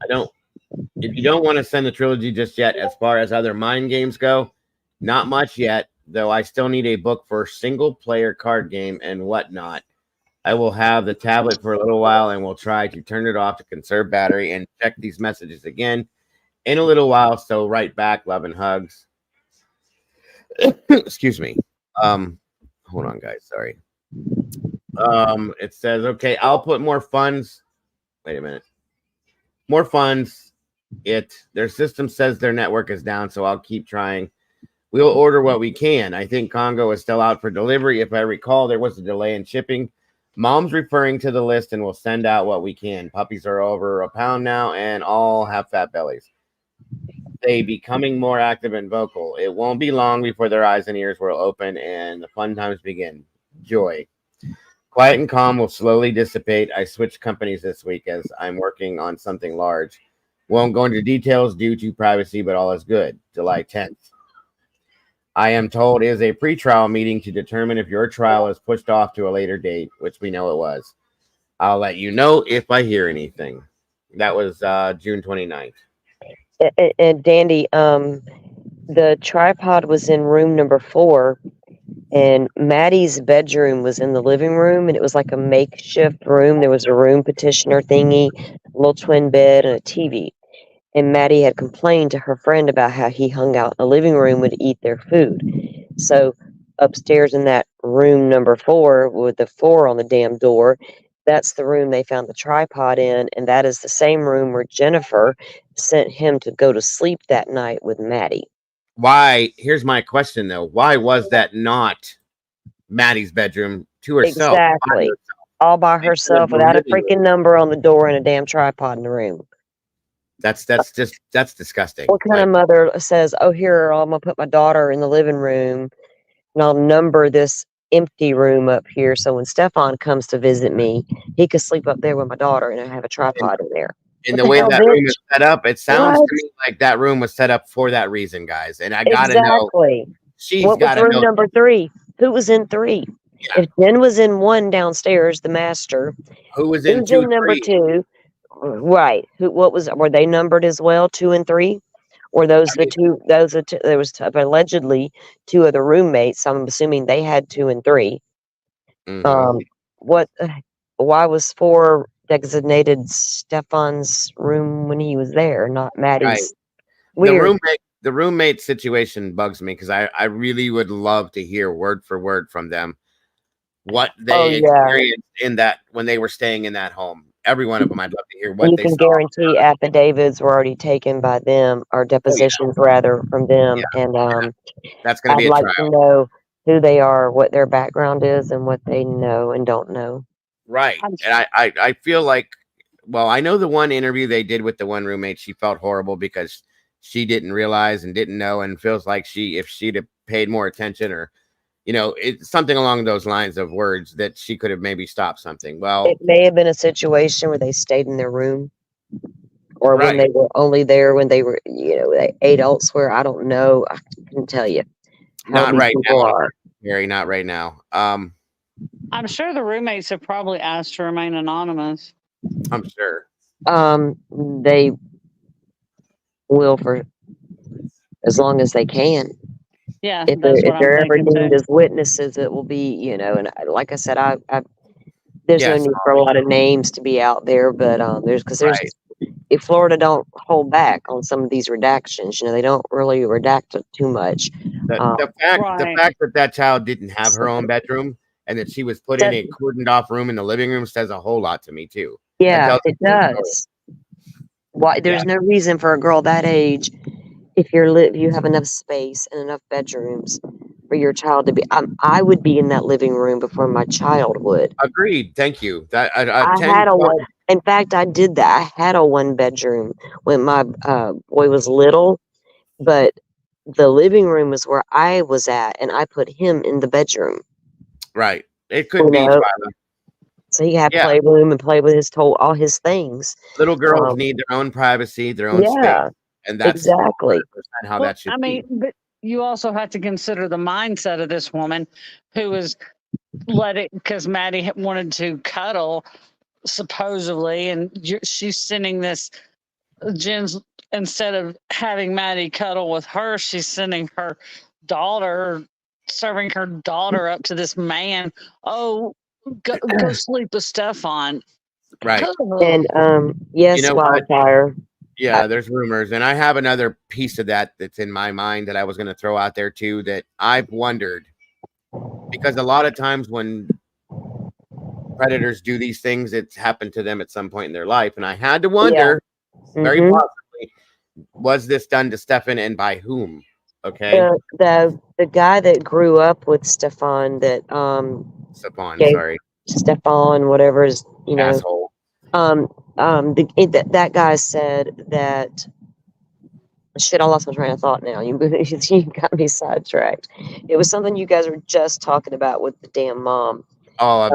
don't. If you don't want to send the trilogy just yet, as far as other mind games go, not much yet. Though I still need a book for single player card game and whatnot. I will have the tablet for a little while and will try to turn it off to conserve battery and check these messages again in a little while. So right back, love and hugs. Excuse me. Hold on, guys. Sorry. It says, okay, I'll put more funds. Wait a minute. More funds. Their system says their network is down, so I'll keep trying. We'll order what we can. I think Congo is still out for delivery. If I recall, there was a delay in shipping. Mom's referring to the list and we'll send out what we can. Puppies are over £1 now and all have fat bellies. They becoming more active and vocal. It won't be long before their eyes and ears will open and the fun times begin. Joy. Quiet and calm will slowly dissipate. I switched companies this week as I'm working on something large. Won't go into details due to privacy, but all is good. July 10th. I am told is a pre-trial meeting to determine if your trial is pushed off to a later date, which we know it was. I'll let you know if I hear anything. That was June 29th. And Dandy, the tripod was in room number 4, and Maddie's bedroom was in the living room, and it was like a makeshift room. There was a room petitioner thingy, a little twin bed, and a TV. And Maddie had complained to her friend about how he hung out in the living room, would eat their food. So upstairs in that room number 4 with the 4 on the damn door, that's the room they found the tripod in, and that is the same room where Jennifer sent him to go to sleep that night with Maddie. Why? Here's my question, though. Why was that not Maddie's bedroom to herself? Exactly. All by herself without a freaking number on the door and a damn tripod in the room. That's disgusting. What kind of mother says, oh, here, I'm going to put my daughter in the living room and I'll number this empty room up here so when Stefan comes to visit me, he could sleep up there with my daughter and I have a tripod in there. In the way that room is set up, it sounds to me like that room was set up for that reason, guys. And I got to know. She's got to know. Room number 3? Who was in 3? Yeah. If Jen was in 1 downstairs, the master. Who was in 2? Number 2? Right. Were they numbered as well, 2 and 3? Or there was allegedly 2 of the roommates. I'm assuming they had 2 and 3. Mm-hmm. Why was 4 designated Stefan's room when he was there, not Maddie's? Right. Weird. The roommate situation bugs me because I really would love to hear word for word from them what they experienced in that when they were staying in that home. Every one of them, I'd love to hear what they saw. You can guarantee affidavits were already taken by them, or depositions rather from them, and that's going to be a trial. I'd like to know who they are, what their background is, and what they know and don't know. Right, and I feel like, well, I know the one interview they did with the one roommate, she felt horrible because she didn't realize and didn't know, and feels like if she'd have paid more attention or. It's something along those lines of words that she could have maybe stopped something. Well, it may have been a situation where they stayed in their room or when they were only there when they were, they ate elsewhere. I don't know. I can tell you. Not right now. Mary, not right now. I'm sure the roommates have probably asked to remain anonymous. I'm sure. They will for as long as they can. Yeah, If that's what I'm they're ever thinking deemed too. as witnesses, it will be, and like I said, there's no Yes, need for a lot of names to be out there, but there's right. if Florida don't hold back on some of these redactions, they don't really redact it too much. The Um, the Right. fact that that child didn't have her own bedroom and that she was put in that, a cordoned off room in the living room says a whole lot to me too. That yeah, tells it the whole story. does. Why? Yeah, There's no reason for a girl that age, if you have enough space and enough bedrooms for your child to be. I would be in that living room before my child would. agreed. Thank you. That a I 10, had a 20, one. In fact, I did that. I had a one bedroom when my boy was little, but the living room was where I was at, and I put him in the bedroom. right. It You could be know, Twyla. so he had Yeah, playroom and play with all his things. little girls Um, need their own privacy, their own space, yeah, and that's exactly. 100% how Well, that should I mean, be. but you also have to consider the mindset of this woman who was because Maddie wanted to cuddle supposedly, and she's sending this Jen's instead of having Maddie cuddle with her, she's sending her daughter, serving her daughter up to this man. Oh, go sleep with Stefan. Right. And You yes, know what? wildfire. I, Yeah, there's rumors, and I have another piece of that that's in my mind that I was going to throw out there too. That I've wondered because a lot of times when predators do these things, it's happened to them at some point in their life, and I had to yeah. wonder, very hmm possibly, was this done to Stefan and by whom? Okay, the guy that grew up with Stefan that Stefan, gave sorry, Stefan whatever is asshole. that guy said that shit. I lost my train of thought now. You got me sidetracked. It was something you guys were just talking about with the damn mom. Oh, Um,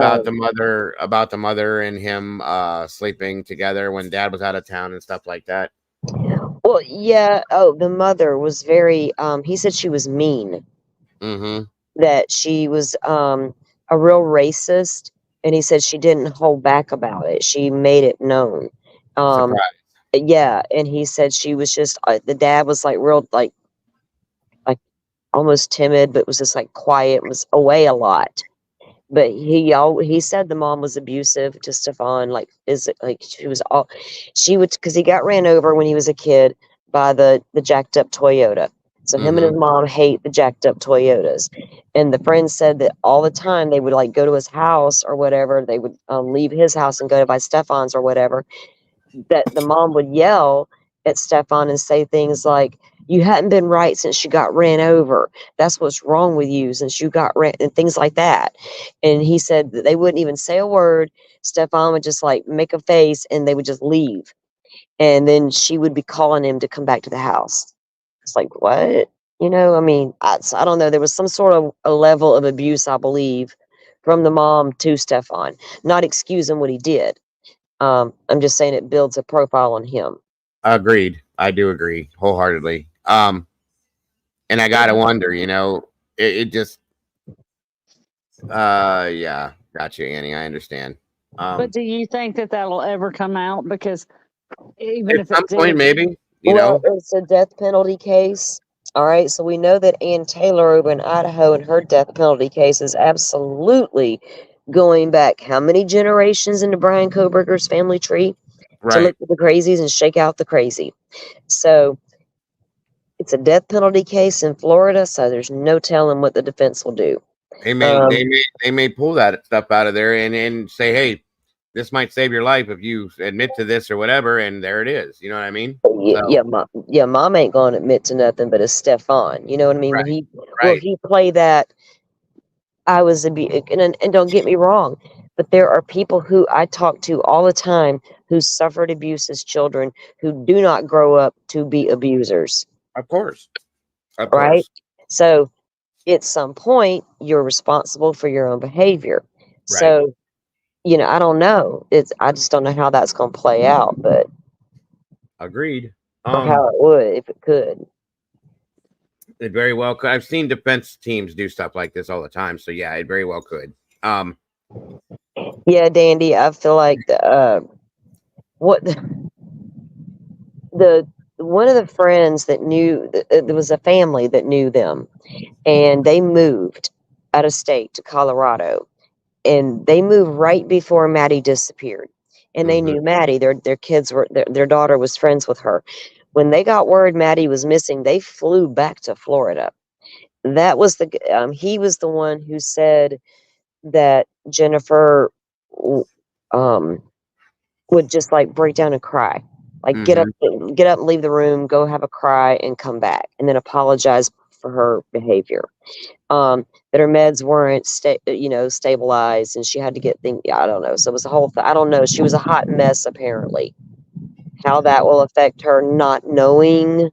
about the mother and him sleeping together when dad was out of town and stuff like that. well, yeah. Oh, the mother was very. He said she was mean. Mm-hmm. That she was a real racist, and he said she didn't hold back about it. She made it known. Um, Surprise. yeah, and he said she was just the dad was like real like almost timid, but was just like quiet, was away a lot. But he said the mom was abusive to Stefan, like she would because he got ran over when he was a kid by the jacked up Toyota. So him and Mm-hmm. his mom hate the jacked up Toyotas. And the friend said that all the time they would like go to his house or whatever. They would leave his house and go to by Stefan's or whatever. That the mom would yell at Stefan and say things like, "You hadn't been right since you got ran over. That's what's wrong with you since you got ran," and things like that. And he said that they wouldn't even say a word. Stefan would just like make a face and they would just leave. And then she would be calling him to come back to the house. It's like, what? I mean, I don't know. There was some sort of a level of abuse, I believe, from the mom to Stefan. Not excusing what he did. I'm just saying it builds a profile on him. Agreed. I do agree wholeheartedly. And I gotta wonder, it just yeah, gotcha, Annie. I understand. But do you think that that'll ever come out? Because even At if some it point, did, maybe, Well, it's a death penalty case. All right. So we know that Ann Taylor over in Idaho and her death penalty case is absolutely going back how many generations into Brian Koberger's family tree to right. look at the crazies and shake out the crazy. So it's a death penalty case in Florida. So there's no telling what the defense will do. They may they Um, may they may pull that stuff out of there and say, hey, this might save your life if you admit to this or whatever, and there it is. You know what I mean? So mom ain't going to admit to nothing but a Stefan. You know what I mean? When right, will right. he play that? I was and don't get me wrong, but there are people who I talk to all the time who suffered abuse as children who do not grow up to be abusers, Of course. Of right? course. So at some point, you're responsible for your own behavior. Right. So, I don't know. I just don't know how that's going to play out, but Agreed. or how it would if it could. It very well could. I've seen defense teams do stuff like this all the time. So yeah, it very well could. Yeah, Dandy, I feel like the one of the friends that knew, there was a family that knew them, and they moved out of state to Colorado, and they moved right before Maddie disappeared. And they knew Maddie. Their kids were their daughter was friends with her. When they got word Maddie was missing, they flew back to Florida. That was he was the one who said that Jennifer um would just like break down and cry. Like get up and leave the room, go have a cry and come back and then apologize for her behavior. That her meds weren't stabilized and she had to get things. I don't know. So it was a whole I don't know. She was a hot mess apparently. How that will affect her not knowing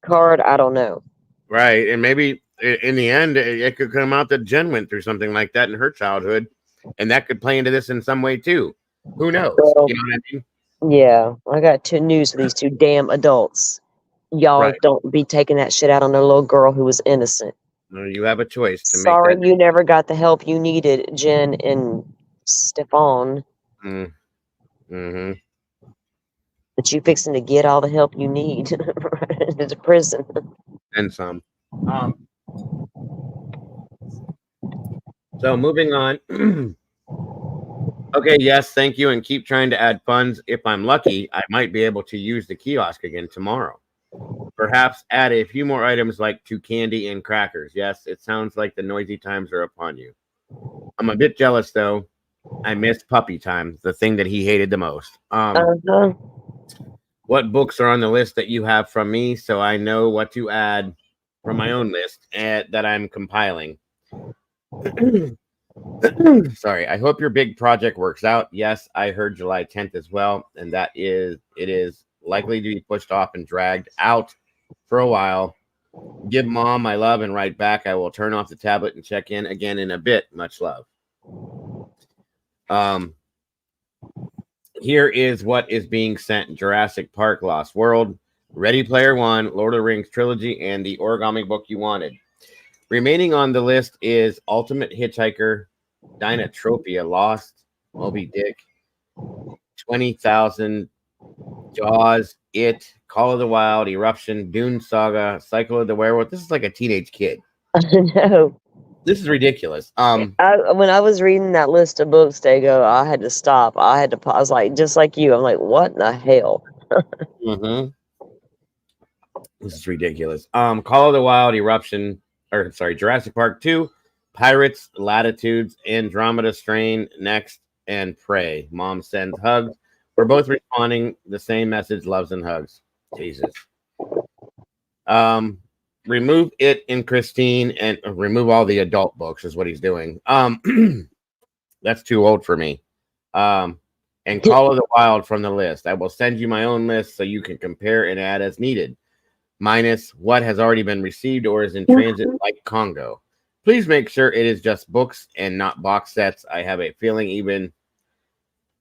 card, I don't know. Right. And maybe in the end, it could come out that Jen went through something like that in her childhood, and that could play into this in some way too. Who knows? Well, you know what I mean? yeah, I got two news for these two damn adults. Y'all Right. don't be taking that shit out on a little girl who was innocent. You have a choice to Sorry make that. you never got the help you needed, Jen and Stefan. Mm-hmm. But you fixing to get all the help you need into prison. And some. So moving on. Okay, yes, thank you. And keep trying to add funds. If I'm lucky, I might be able to use the kiosk again tomorrow. Perhaps add a few more items like to candy and crackers. Yes, it sounds like the noisy times are upon you. I'm a bit jealous though. I miss puppy time, the thing that he hated the most. What books are on the list that you have from me so I know what to add from my own list that I'm compiling? Sorry, I hope your big project works out. Yes, I heard July 10th as well, and it is likely to be pushed off and dragged out for a while. Give mom my love and write back. I will turn off the tablet and check in again in a bit. Much love. Here is what is being sent: Jurassic Park, Lost World, Ready Player One, Lord of the Rings trilogy, and the origami book you wanted. Remaining on the list is Ultimate Hitchhiker, Dinotropia, Lost, Moby Dick, 20,000, Jaws, It, Call of the Wild, Eruption, Dune Saga, Cycle of the Werewolf. This is like a teenage kid. No. This is ridiculous. When I was reading that list of books, Dago, I had to stop. I had to pause, like just like you. I'm like, what in the hell? This is ridiculous. Call of the Wild, Eruption, Jurassic Park 2, Pirates, Latitudes, Andromeda Strain, Next, and Prey. Mom sends hugs. We're both responding the same message, loves and hugs. Jesus. Remove It in Christine and remove all the adult books is what he's doing. That's too old for me. And Call of the Wild from the list. I will send you my own list so you can compare and add as needed. Minus what has already been received or is in transit like Congo. Please make sure it is just books and not box sets. I have a feeling even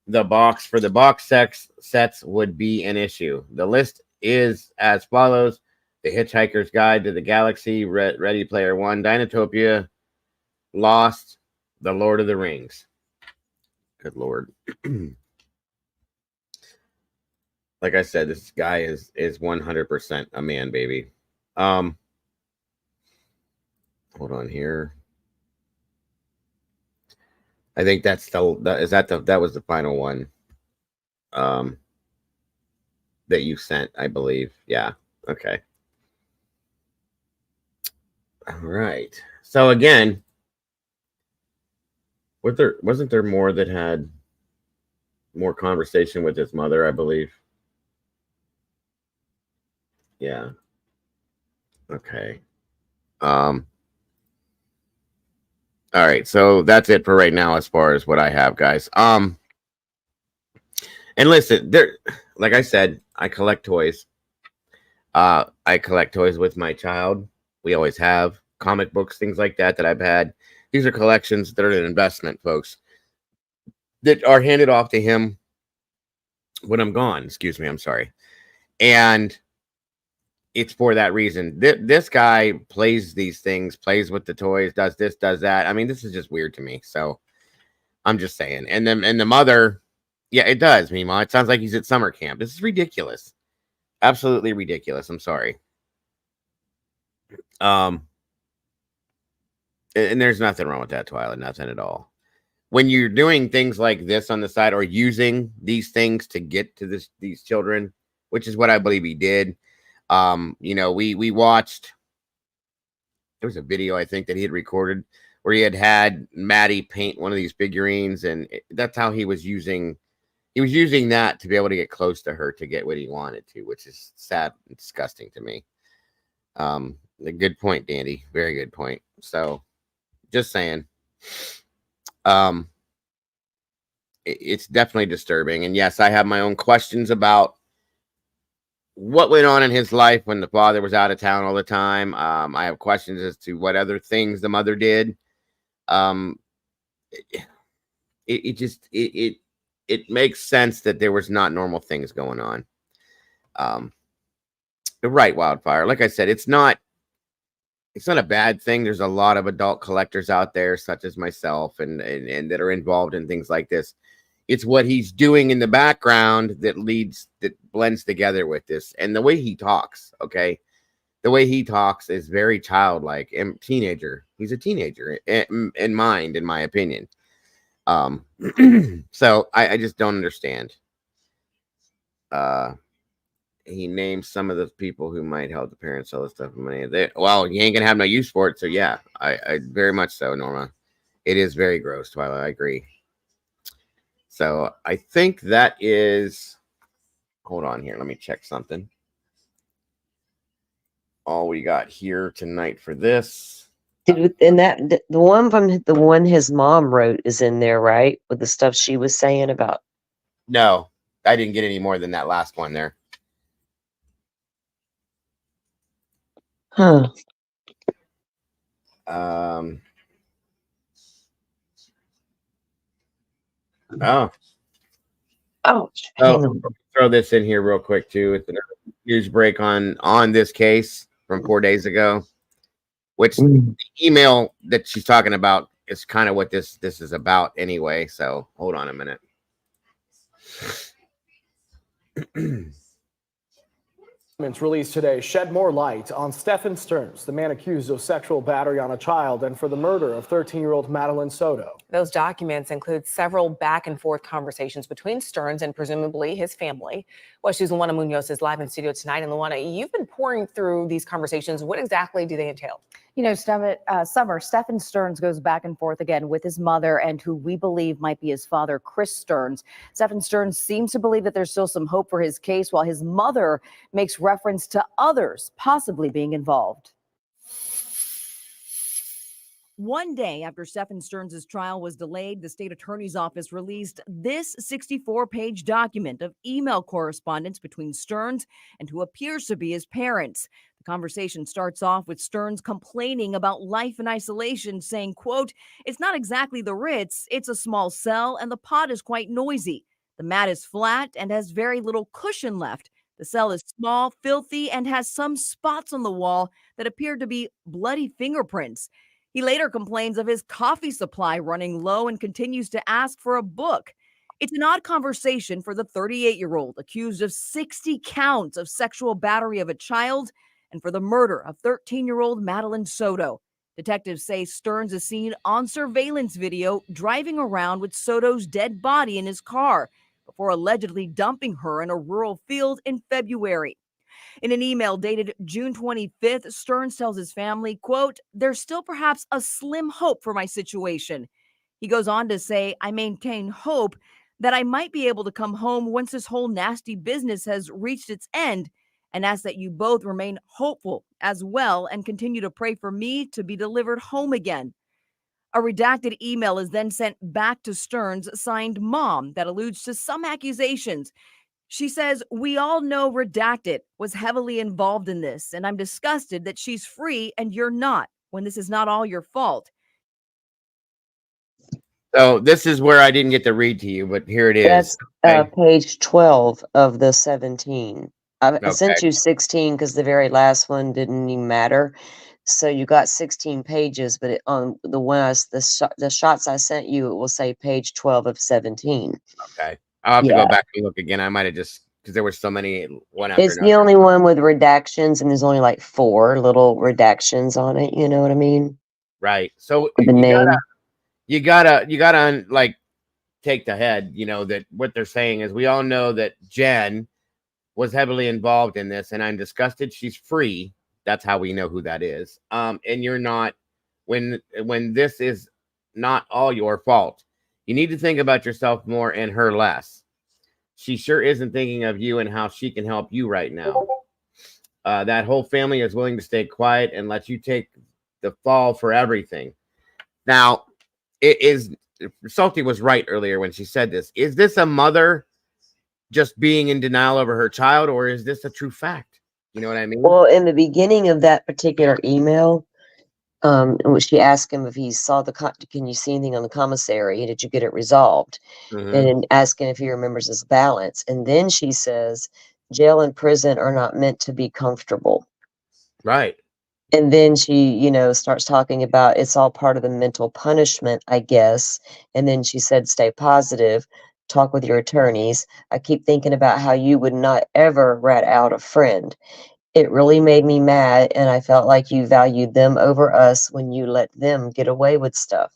the box for the box sets would be an issue. The list is as follows: The Hitchhiker's Guide to the Galaxy, Ready Player One, Dinotopia, Lost, The Lord of the Rings. Good Lord. Like I said, this guy is 100% a man, baby. Hold on here. I think that was the final one that you sent, I believe. Yeah. Okay. All right. So again, wasn't there more that had more conversation with his mother, I believe? Yeah. Okay. All right, so that's it for right now as far as what I have, guys. And listen, like I said, I collect toys. I collect toys with my child. We always have comic books, things like that I've had. These are collections that are an investment, folks, that are handed off to him when I'm gone. Excuse me, I'm sorry. And it's for that reason. This guy plays these things, plays with the toys, does this, does that. I mean, this is just weird to me. So I'm just saying. And then the mother, yeah, it does, Mima. It sounds like he's at summer camp. This is ridiculous. Absolutely ridiculous. I'm sorry. And there's nothing wrong with that, Twyla. Nothing at all. When you're doing things like this on the side, or using these things to get to these children, which is what I believe he did. We watched, there was a video I think that he had recorded where he had Maddie paint one of these figurines, and that's how he was using that to be able to get close to her to get what he wanted to, which is sad and disgusting to me. A good point, Dandy. Very good point. So just saying. It's definitely disturbing. And yes, I have my own questions about what went on in his life when the father was out of town all the time. I have questions as to what other things the mother did. It makes sense that there was not normal things going on. Right, Wildfire. Like I said, it's not a bad thing. There's a lot of adult collectors out there, such as myself, and that are involved in things like this. It's what he's doing in the background that blends together with this, and the way he talks. Okay, the way he talks is very childlike and teenager. He's a teenager in mind, in my opinion. So I just don't understand. He names some of the people who might help the parents sell the stuff money. Well, you ain't gonna have no use for it. So yeah, I very much so, Norma. It is very gross, Twilight. I agree. So I think that is. Hold on here. Let me check something. All we got here tonight for this. Dude, and the one his mom wrote is in there, right? With the stuff she was saying about. No, I didn't get any more than that last one there. Huh. Oh, throw this in here real quick too. It's another news break on this case from 4 days ago, which the email that she's talking about is kind of what this is about anyway. So hold on a minute. Released today shed more light on Stephen Stearns, the man accused of sexual battery on a child and for the murder of 13-year-old Madelaine Soto. Those documents include several back and forth conversations between Stearns and presumably his family. Well, she's Luana Munoz is live in studio tonight. And Luana, you've been pouring through these conversations. What exactly do they entail? You know, Summer, Stephen Stearns goes back and forth again with his mother and who we believe might be his father, Chris Stearns. Stephen Stearns seems to believe that there's still some hope for his case, while his mother makes reference to others possibly being involved. One day after Stephen Stearns' trial was delayed, the state attorney's office released this 64-page document of email correspondence between Stearns and who appears to be his parents. The conversation starts off with Stearns complaining about life in isolation, saying, quote, "It's not exactly the Ritz, it's a small cell and the pot is quite noisy. The mat is flat and has very little cushion left. The cell is small, filthy, and has some spots on the wall that appear to be bloody fingerprints." He later complains of his coffee supply running low and continues to ask for a book. It's an odd conversation for the 38-year-old accused of 60 counts of sexual battery of a child and for the murder of 13-year-old Madelaine Soto. Detectives say Stearns is seen on surveillance video driving around with Soto's dead body in his car before allegedly dumping her in a rural field in February. In an email dated June 25th, Stearns tells his family, quote, "There's still perhaps a slim hope for my situation." He goes on to say, "I maintain hope that I might be able to come home once this whole nasty business has reached its end, and ask that you both remain hopeful as well and continue to pray for me to be delivered home again." A redacted email is then sent back to Stearns, signed Mom, that alludes to some accusations. She says, "We all know Redacted was heavily involved in this, and I'm disgusted that she's free and you're not, when this is not all your fault." So this is where I didn't get to read to you, but here it is. That's page 12 of the 17. I sent you 16 because the very last one didn't even matter. So you got 16 pages, but on the one the shots I sent you, it will say page 12 of 17. Okay. I'll have to go back and look again. I might have just because there were so many one after It's another. the only one with redactions, and there's only like 4 little redactions on it. You know what I mean? Right. So With the name. you gotta like take the head, you know, that what they're saying is we all know that Jen was heavily involved in this, and I'm disgusted she's free. That's how we know who that is. And you're not, when this is not all your fault. You need to think about yourself more and her less. She sure isn't thinking of you and how she can help you right now. That whole family is willing to stay quiet and let you take the fall for everything. Now, it is Salty was right earlier when she said this. Is this a mother just being in denial over her child, or is this a true fact? You know what I mean? Well, in the beginning of that particular email, in which she asked him if he saw can you see anything on the commissary? Did you get it resolved? Mhm. And then asking if he remembers his balance. And then she says, jail and prison are not meant to be comfortable. Right. And then she, starts talking about it's all part of the mental punishment, I guess. And then she said, stay positive, talk with your attorneys. I keep thinking about how you would not ever rat out a friend. It really made me mad, and I felt like you valued them over us when you let them get away with stuff.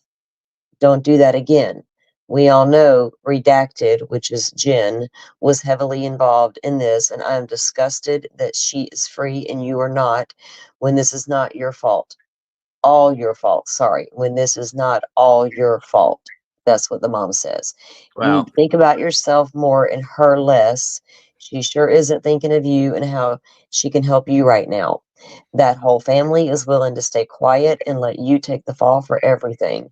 Don't do that again. We all know Redacted, which is Jen, was heavily involved in this, and I am disgusted that she is free and you are not, when this is not your fault. All your fault. Sorry. When this is not all your fault. That's what the mom says. You need Well, to think about yourself more and her less. She sure isn't thinking of you and how she can help you right now. That whole family is willing to stay quiet and let you take the fall for everything.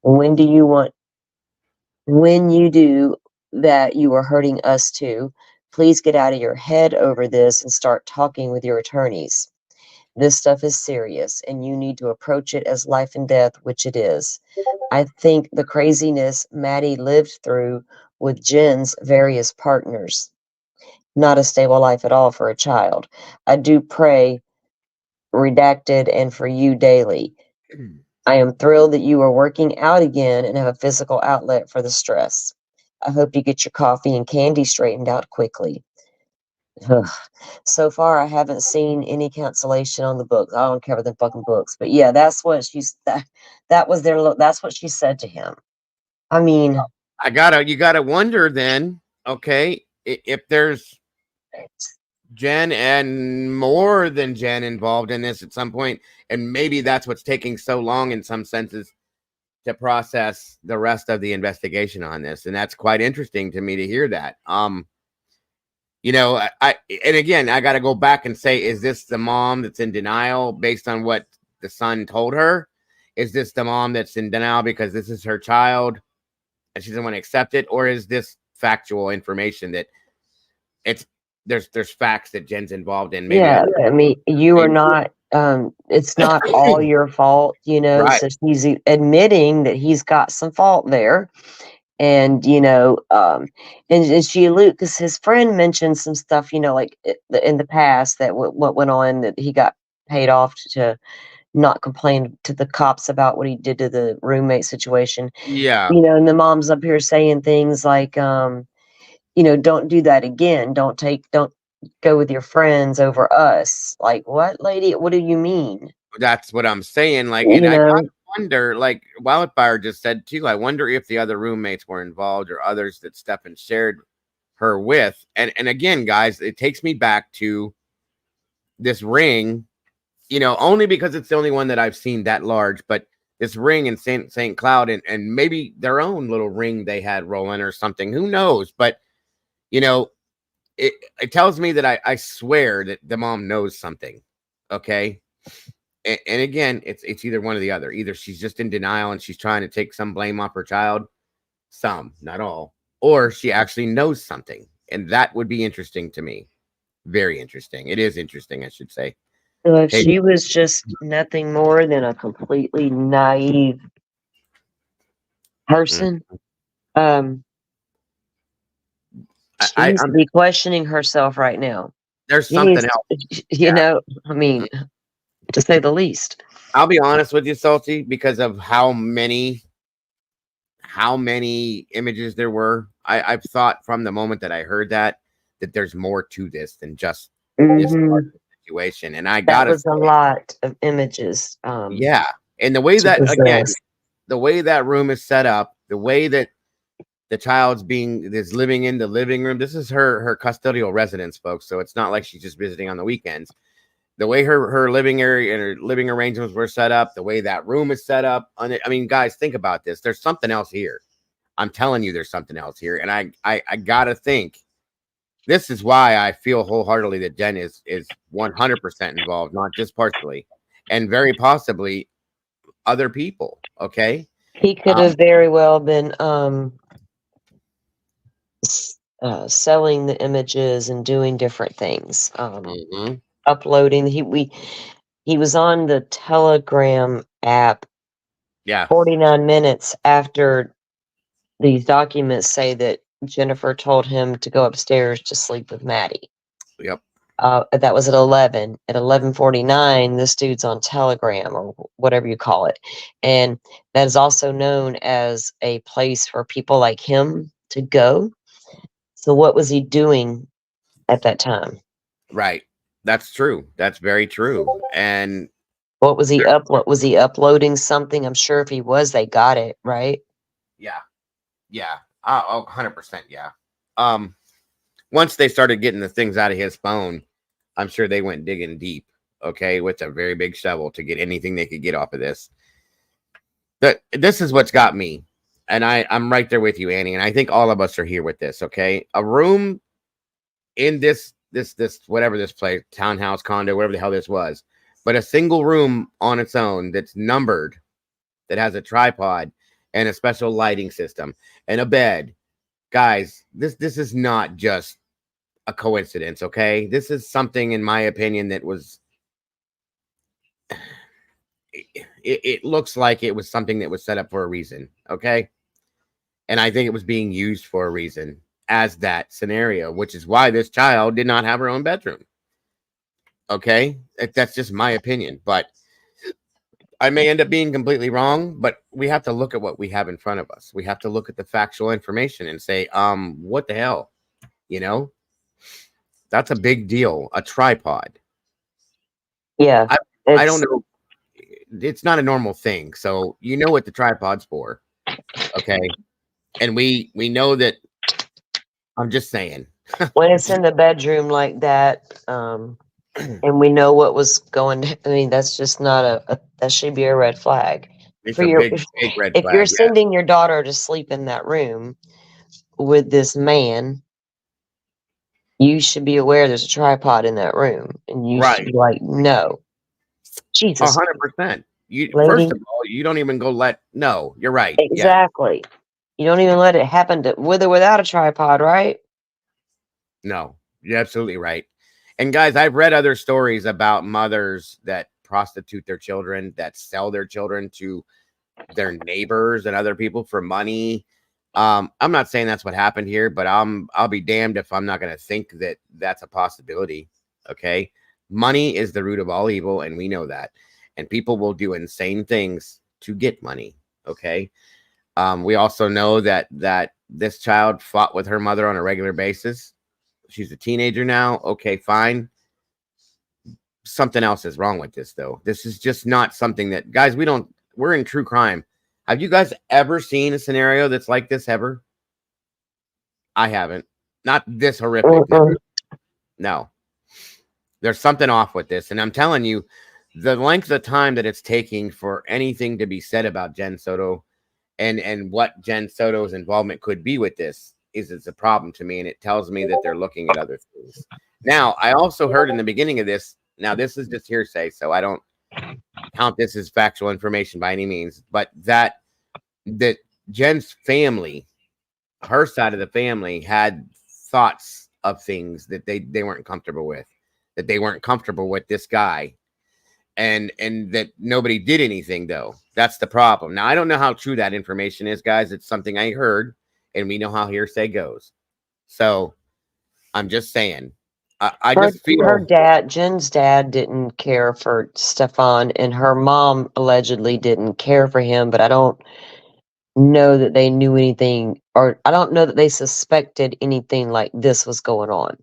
When do you want, when you do that, you are hurting us too. Please get out of your head over this and start talking with your attorneys. This stuff is serious and you need to approach it as life and death, which it is. I think the craziness Maddie lived through with Jen's various partners, not a stable life at all for a child. I do pray, Redacted, and for you daily. I am thrilled that you are working out again and have a physical outlet for the stress. I hope you get your coffee and candy straightened out quickly. Ugh. So far, I haven't seen any cancellation on the books. I don't care about the fucking books, but yeah, that's what that was that's what she said to him. I mean, you gotta wonder then, okay, if there's Jen and more than Jen involved in this at some point, and maybe that's what's taking so long in some senses to process the rest of the investigation on this, and that's quite interesting to me to hear that. You know, and again, I got to go back and say, is this the mom that's in denial based on what the son told her? Is this the mom that's in denial because this is her child and she doesn't want to accept it, or is this factual information that it's there's facts that Jen's involved in? Maybe yeah, I mean, you are maybe, not, it's not all your fault, right? so he's admitting that he's got some fault there. And, and she because his friend mentioned some stuff, like in the past that what went on, that he got paid off to not complain to the cops about what he did to the roommate situation. Yeah, And the mom's up here saying things like, don't do that again. Don't go with your friends over us. Like, what, lady? What do you mean? that's what I'm saying. Like, You and I know, gotta wonder, like Wildfire just said too. I wonder if the other roommates were involved or others that Stefan shared her with. And again, guys, it takes me back to this ring. Only because it's the only one that I've seen that large, but this ring in St. Cloud, and maybe their own little ring they had rolling or something. Who knows? But you know, it tells me that I swear that the mom knows something. Okay. And again, it's either one or the other. Either she's just in denial and she's trying to take some blame off her child, some, not all, or she actually knows something. And that would be interesting to me. Very interesting. It is interesting, I should say. so if Hey, she was just nothing more than a completely naive person, she needs to I'm be questioning herself right now. there's She something needs, else. Yeah. I mean, to say the least. I'll be honest with you, Salty, because of how many images there were. I've thought from the moment that I heard that that there's more to this than just this part of the situation. And I That gotta was a lot of images. yeah. And the way to that, again, possess. the way that room is set up, the way that the child's is living in the living room. This is her custodial residence, folks. So it's not like she's just visiting on the weekends. The way her living area and her living arrangements were set up, the way that room is set up. I mean, guys, think about this. There's something else here. I'm telling you, there's something else here. And I gotta think. This is why I feel wholeheartedly that Jen is 100% involved, not just partially, and very possibly other people. Okay. He could have very well been selling the images and doing different things. Uploading. He was on the Telegram app. Yeah. 49 minutes after these documents say that Jennifer told him to go upstairs to sleep with Maddie. Yep. That was at 11. At 11:49, this dude's on Telegram or whatever you call it. And that is also known as a place for people like him to go. So what was he doing at that time? Right. That's true. That's very true. And what was he was he uploading something? I'm sure if he was, they got it, right? Yeah. Yeah. 100%. Yeah. Once they started getting the things out of his phone, I'm sure they went digging deep, okay, with a very big shovel to get anything they could get off of this. But this is what's got me. And I'm right there with you, Annie. And I think all of us are here with this, okay? A room in this whatever this place, townhouse, condo, whatever the hell this was, but a single room on its own that's numbered, that has a tripod and a special lighting system and a bed. Guys, this is not just a coincidence, okay? This is something, in my opinion, that was it looks like it was something that was set up for a reason, okay? And I think it was being used for a reason as that scenario, which is why this child did not have her own bedroom. Okay? That's just my opinion, but I may end up being completely wrong, but we have to look at what we have in front of us. We have to look at the factual information and say, what the hell? You know? That's a big deal. A tripod. Yeah. I don't know. It's not a normal thing. So you know what the tripod's for. Okay. And we know that. I'm just saying. When it's in the bedroom like that, and we know what was going. I mean, that's just not that should be a red flag. It's for a your, big red if flag. you're sending your daughter to sleep in that room with this man, you should be aware there's a tripod in that room, and you should be like, no, Jesus, 100%. First of all, you don't even go no, you're right. Exactly. Yeah. You don't even let it happen with or without a tripod, right? No, you're absolutely right. And guys, I've read other stories about mothers that prostitute their children, that sell their children to their neighbors and other people for money. I'm not saying that's what happened here, but I'll be damned if I'm not going to think that that's a possibility. Okay. Money is the root of all evil. And we know that, and people will do insane things to get money. Okay. We also know that this child fought with her mother on a regular basis. She's a teenager now. Okay, fine. Something else is wrong with this, though. This is just not something that, guys, we're in true crime. Have you guys ever seen a scenario that's like this ever? I haven't. Not this horrific. No. There's something off with this. And I'm telling you, the length of time that it's taking for anything to be said about Jen Soto and what Jen Soto's involvement could be with this is a problem to me. And it tells me that they're looking at other things. Now, I also heard in the beginning of this, now this is just hearsay, so I don't count this as factual information by any means, but that Jen's family, her side of the family, had thoughts of things that they weren't comfortable with, that they weren't comfortable with this guy, and that nobody did anything, though. That's the problem. Now, I don't know how true that information is, guys. It's something I heard, and we know how hearsay goes. So I'm just saying, I just feel Jen's dad didn't care for Stefan, and her mom allegedly didn't care for him, but I don't know that they knew anything, or I don't know that they suspected anything like this was going on.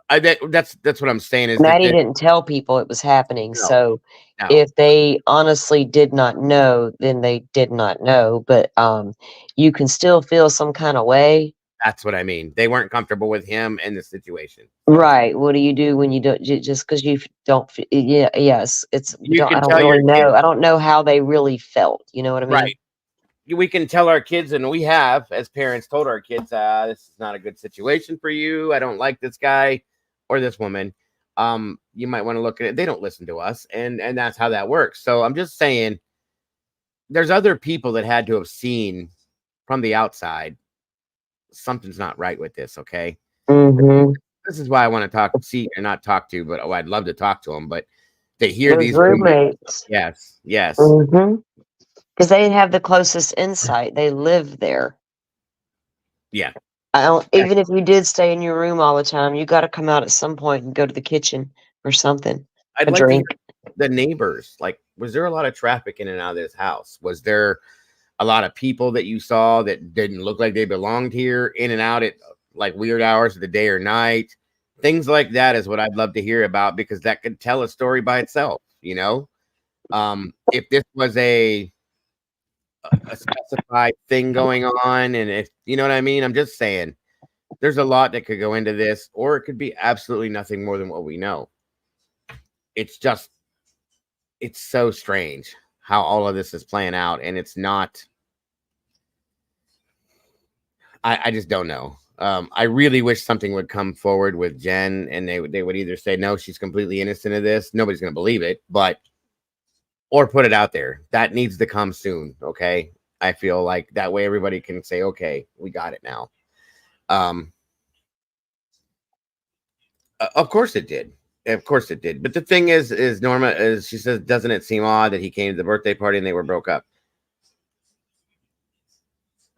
That's what I'm saying is Maddie didn't tell people it was happening. No, So no. if they honestly did not know, then they did not know. But you can still feel some kind of way. That's what I mean. They weren't comfortable with him and the situation. So. Right. What do you do when you don't, just because you don't, yeah, yes, it's, You I can don't tell your really know. kids, I don't know how they really felt. You know what I mean? right? We can tell our kids, and we have, as parents, told our kids, this is not a good situation for you. I don't like this guy or this woman. You might want to look at it. They don't listen to us, and that's how that works. So I'm just saying, there's other people that had to have seen from the outside something's not right with this. Okay, Mm-hmm. this is why I want to not talk to, but I'd love to talk to them. But they hear Those these rumors. roommates. Yes, yes. Mm-hmm. Because they have the closest insight. They live there. Yeah. I don't, even if you did stay in your room all the time, you got to come out at some point and go to the kitchen or something. I'd A like drink. to hear the neighbors. Like, was there a lot of traffic in and out of this house? Was there a lot of people that you saw that didn't look like they belonged here, in and out at like weird hours of the day or night? Things like that is what I'd love to hear about, because that could tell a story by itself, you know? If this was a specified thing going on, and if you know what I mean, I'm just saying there's a lot that could go into this, or it could be absolutely nothing more than what we know. It's so strange how all of this is playing out, and it's not. I just don't know. I really wish something would come forward with Jen, and they would either say no, she's completely innocent of this. Nobody's going to believe it, or put it out there. That needs to come soon. Okay, I feel like that way everybody can say, okay, we got it now. Of course it did. Of course it did. But the thing is Norma, is she says, doesn't it seem odd that he came to the birthday party and they were broke up?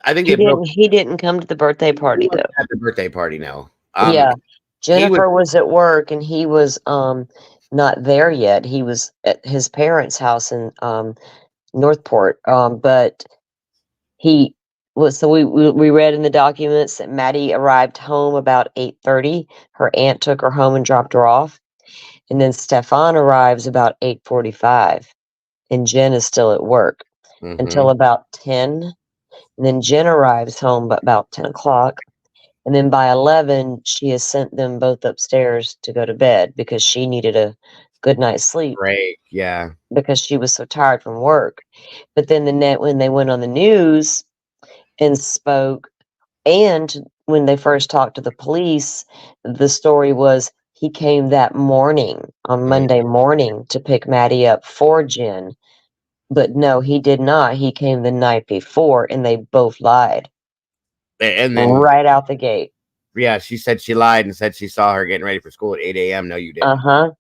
I think He didn't come to the birthday party though. At the birthday party, no. Yeah. Jennifer was at work and he was not there yet. He was at his parents' house in Northport. But he was, so we read in the documents that Maddie arrived home about 8:30. Her aunt took her home and dropped her off. And then Stefan arrives about 8:45. And Jen is still at work until about 10. And then Jen arrives home about 10 o'clock. And then by 11, she has sent them both upstairs to go to bed because she needed a good night's sleep. Right. Yeah. Because she was so tired from work. But then when they went on the news and spoke, and when they first talked to the police, the story was he came that morning on Monday morning to pick Maddie up for Jen. But no, he did not. He came the night before, and they both lied. And then right out the gate. Yeah, she said she lied and said she saw her getting ready for school at 8 a.m. No, you didn't. Uh-huh.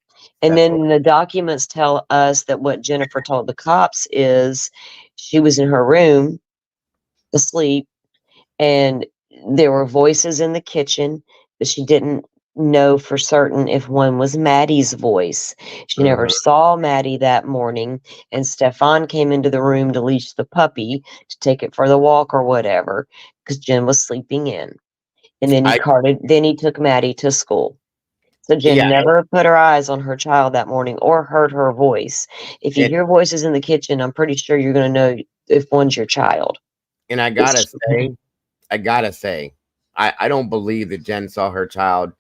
And That's then the documents tell us that what Jennifer told the cops is she was in her room asleep, and there were voices in the kitchen, but she didn't know for certain if one was Maddie's voice. She never saw Maddie that morning, and Stefan came into the room to leash the puppy to take it for the walk or whatever, because Jen was sleeping in. And then he took Maddie to school. So Jen never put her eyes on her child that morning or heard her voice. If you hear voices in the kitchen, I'm pretty sure you're going to know if one's your child. And I gotta say, I don't believe that Jen saw her child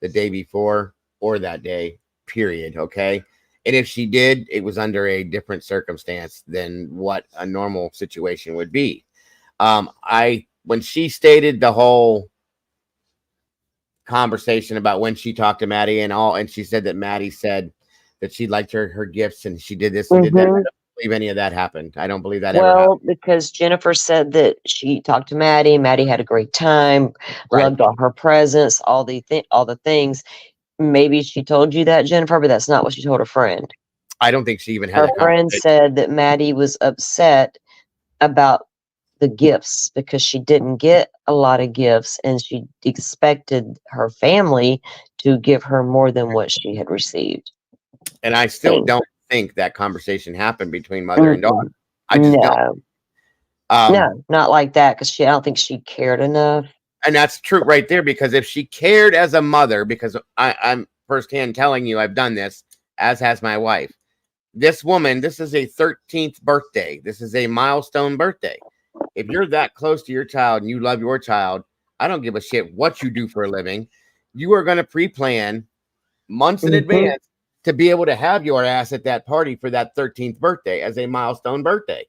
the day before or that day, period. Okay. And if she did, it was under a different circumstance than what a normal situation would be. When she stated the whole conversation about when she talked to Maddie and she said that Maddie said that she liked her gifts and she did this and did that. I don't believe any of that happened. I don't believe that ever happened. Well, because Jennifer said that she talked to Maddie. Maddie had a great time, loved all her presents, all the things. Maybe she told you that, Jennifer, but that's not what she told her friend. I don't think she even had her friend said that Maddie was upset about the gifts because she didn't get a lot of gifts and she expected her family to give her more than what she had received. And I still don't think that conversation happened between mother and daughter. I just don't. No, not like that, because I don't think she cared enough. And that's true right there, because if she cared as a mother, because I'm firsthand telling you, I've done this, as has my wife. This woman, this is a 13th birthday. This is a milestone birthday. If you're that close to your child and you love your child, I don't give a shit what you do for a living. You are going to pre-plan months in advance to be able to have your ass at that party for that 13th birthday as a milestone birthday.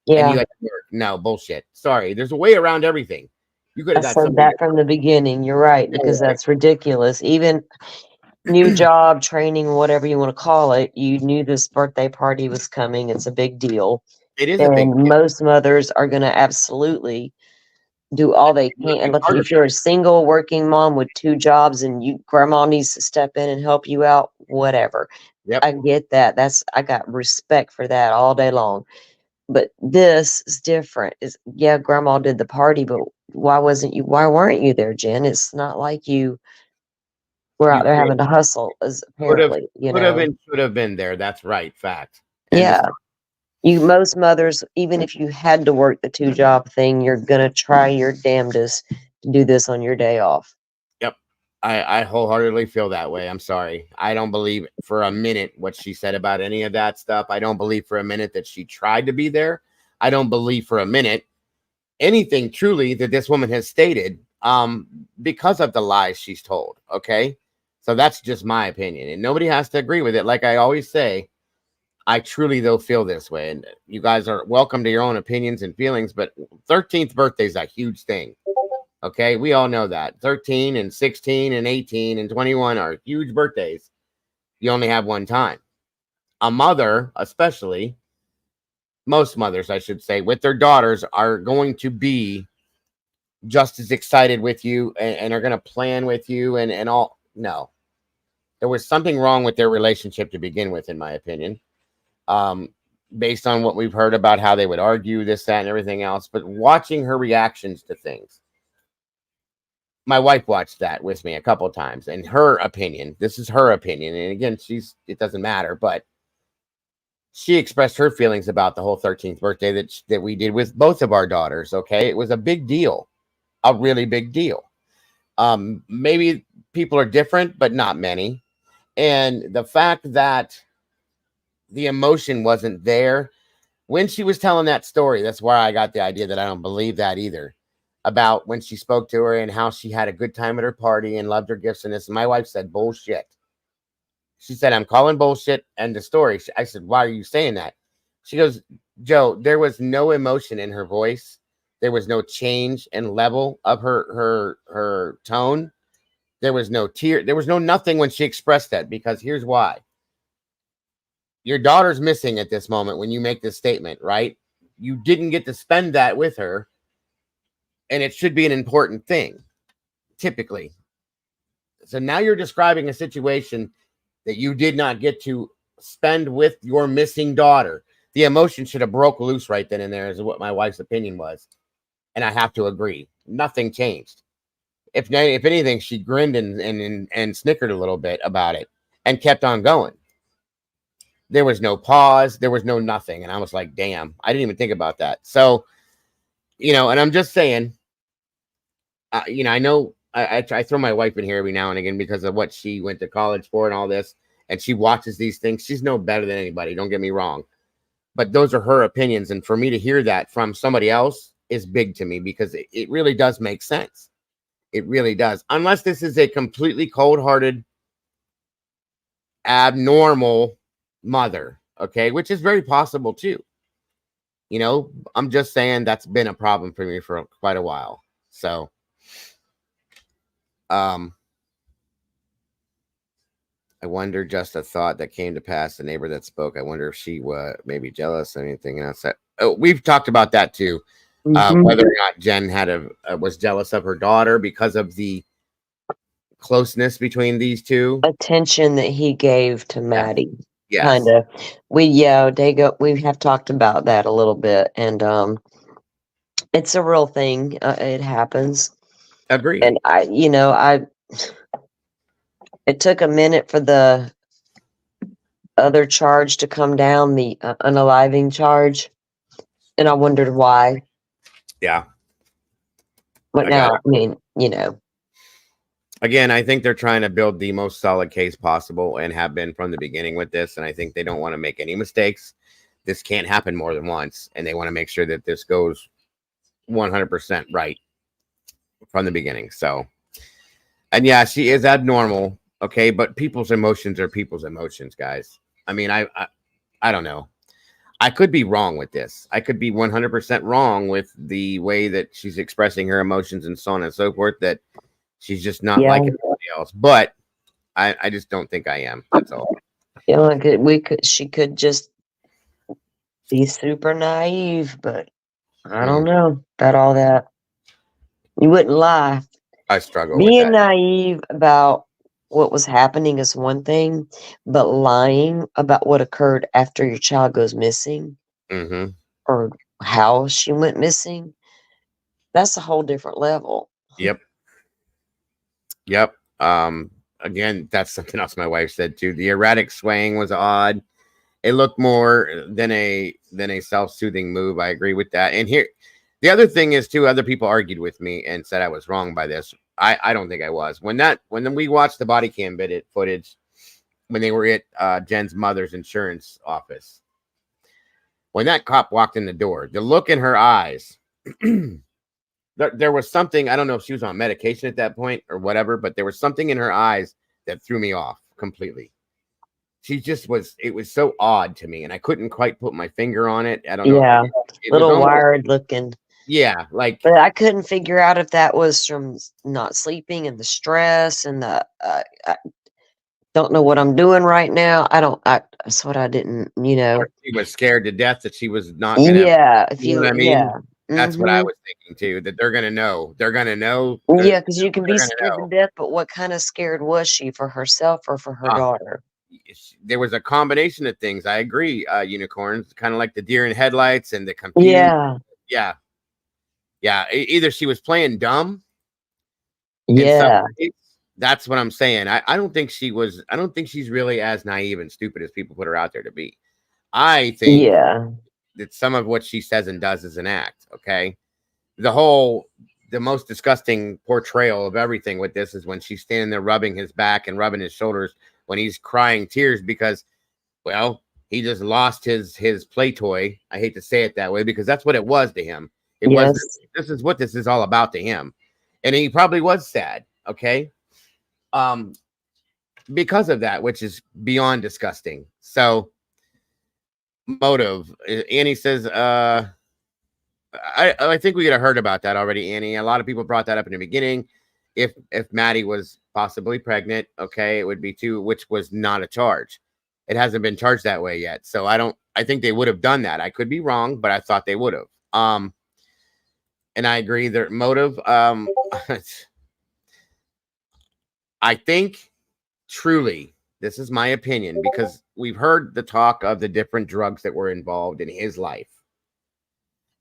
And Yeah, you had to work. No, bullshit. Sorry. There's a way around everything. You could I have got said somebody. that from the beginning. You're right, because that's ridiculous. Even new job, training, whatever you want to call it, you knew this birthday party was coming. It's a big deal. It is a big And deal. most mothers are going to absolutely do all they can. And look, if you're a single working mom with 2 jobs and grandma needs to step in and help you out, whatever. Yep. I get that. I got respect for that all day long. But this is different. Yeah, grandma did the party, but why weren't you there, Jen? It's not like you were out You there having to hustle, as could have, apparently, and should have been there. That's right. Fact. Yeah. Most mothers, even if you had to work the 2-job thing, you're gonna try your damnedest to do this on your day off. Yep. I wholeheartedly feel that way. I'm sorry. I don't believe for a minute what she said about any of that stuff. I don't believe for a minute that she tried to be there. I don't believe for a minute anything truly that this woman has stated, because of the lies she's told. Okay. So that's just my opinion, and nobody has to agree with it. Like I always say, I truly though feel this way, and you guys are welcome to your own opinions and feelings, but 13th birthday is a huge thing. Okay, we all know that 13 and 16 and 18 and 21 are huge birthdays. You only have one time. A mother, especially most mothers, I should say, with their daughters are going to be just as excited with you, and are going to plan with you and all. No, there was something wrong with their relationship to begin with, in my opinion. Based on what we've heard about how they would argue this, that, and everything else. But watching her reactions to things, my wife watched that with me a couple of times, and her opinion, this is her opinion. And again, it doesn't matter, but she expressed her feelings about the whole 13th birthday that we did with both of our daughters. Okay. It was a big deal, a really big deal. Maybe people are different, but not many. And the fact that the emotion wasn't there when she was telling that story, that's where I got the idea that I don't believe that either, about when she spoke to her and how she had a good time at her party and loved her gifts and this. And my wife said, bullshit. She said, I'm calling bullshit. And the story, I said, why are you saying that? She goes, Joe, there was no emotion in her voice. There was no change in level of her tone. There was no tear. There was no nothing when she expressed that, because here's why. Your daughter's missing at this moment when you make this statement, right? You didn't get to spend that with her, and it should be an important thing, typically. So now you're describing a situation that you did not get to spend with your missing daughter. The emotion should have broke loose right then and there, is what my wife's opinion was. And I have to agree. Nothing changed. If anything, she grinned and snickered a little bit about it and kept on going. There was no pause. There was no nothing. And I was like, damn, I didn't even think about that. So, and I'm just saying, I know I throw my wife in here every now and again because of what she went to college for and all this. And she watches these things. She's no better than anybody. Don't get me wrong. But those are her opinions. And for me to hear that from somebody else is big to me, because it really does make sense. It really does. Unless this is a completely cold-hearted, abnormal mother, okay, which is very possible too. I'm just saying that's been a problem for me for quite a while. So, I wonder, just a thought that came to pass, the neighbor that spoke, I wonder if she was maybe jealous or anything else. We've talked about that too. Whether or not Jen was jealous of her daughter because of the closeness between these two. Attention that he gave to Maddie. Yes. Kind of. We have talked about that a little bit, and it's a real thing. It happens. Agreed. And it took a minute for the other charge to come down, the unaliving charge, and I wondered why. Yeah. But I got now, it. I mean, you know, Again, I think they're trying to build the most solid case possible and have been from the beginning with this. And I think they don't want to make any mistakes. This can't happen more than once. And they want to make sure that this goes 100% right from the beginning. So, and yeah, she is abnormal. Okay. But people's emotions are people's emotions, guys. I mean, I don't know. I could be wrong with this. I could be 100% wrong with the way that she's expressing her emotions and so on and so forth, that she's just not yeah, like everybody else. But I just don't think I am. That's all. you know, she could just be super naive, but I don't know about all that. You wouldn't lie. I struggle with Being that. naive about what was happening is one thing, but lying about what occurred after your child goes missing Mm-hmm. or how she went missing, that's a whole different level. Yep. Yep. Again, that's something else my wife said too. The erratic swaying was odd. It looked more than a self-soothing move. I agree with that. And here, the other thing is too, other people argued with me and said I was wrong by this. I don't think I was. When we watched the body cam footage when they were at Jen's mother's insurance office, when that cop walked in the door, the look in her eyes, there was something. I don't know if she was on medication at that point or whatever, but there was something in her eyes that threw me off completely. She just was. It was so odd to me, and I couldn't quite put my finger on it. I don't know. Yeah, It was little almost, wired looking. yeah, like But I couldn't figure out if that was from not sleeping and the stress and the I don't know what I'm doing right now. That's what I didn't, you know. she was scared to death that she was not gonna. Yeah, if You know what I mean? yeah. That's what I Mhm. was thinking too. That they're gonna know. They're gonna know. Yeah, because you can be They're gonna scared to know. death, but what kind of scared was she, for herself or for her daughter? There was a combination of things. I agree. Unicorns, kind of like the deer in headlights and the confused. Yeah, Yeah, yeah. Either she was playing dumb in some yeah, ways. That's what I'm saying. I don't think she was. I don't think she's really as naive and stupid as people put her out there to be. I think yeah, that some of what she says and does is an act. Okay, the most disgusting portrayal of everything with this is when she's standing there rubbing his back and rubbing his shoulders when he's crying tears because, well, he just lost his play toy. I hate to say it that way because that's what it was to him. It was. yes, This is what this is all about to him, and he probably was sad. Okay, because of that, which is beyond disgusting. So, motive. Annie says, I think we could have heard about that already, Annie. A lot of people brought that up in the beginning. If Maddie was possibly pregnant, okay, it would be two, which was not a charge. It hasn't been charged that way yet. So I think they would have done that. I could be wrong, but I thought they would have. And I agree their motive. I think truly, this is my opinion, because we've heard the talk of the different drugs that were involved in his life.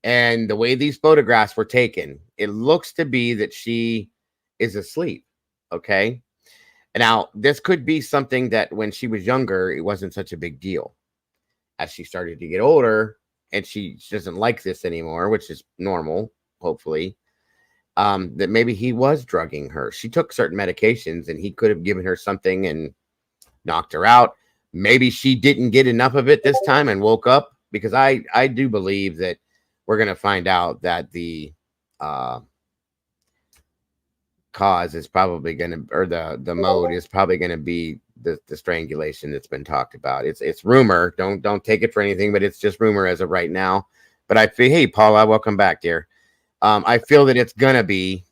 And the way these photographs were taken, it looks to be that she is asleep. Okay. And now this could be something that when she was younger, it wasn't such a big deal. As she started to get older and she doesn't like this anymore, which is normal, hopefully, that maybe he was drugging her. She took certain medications and he could have given her something and knocked her out. Maybe she didn't get enough of it this time and woke up, because I do believe that we're going to find out that the cause is probably going to, or the mode is probably going to be the strangulation that's been talked about. It's rumor. Don't take it for anything, but it's just rumor as of right now. But I feel, hey, Paula, welcome back, dear. I feel that it's going to be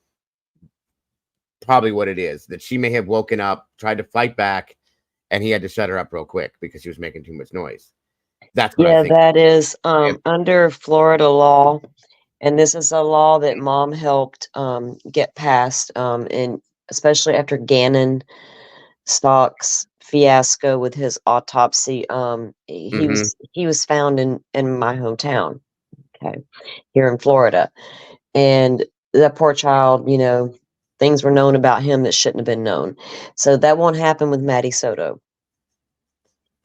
probably what it is, that she may have woken up, tried to fight back, and he had to shut her up real quick because she was making too much noise. That's what I yeah. think. That is under Florida law, and this is a law that Mom helped get passed, and especially after Gannon Stock's fiasco with his autopsy. Mhm. He was found in my hometown, okay, here in Florida, and that poor child, you know, things were known about him that shouldn't have been known. So that won't happen with Maddie Soto.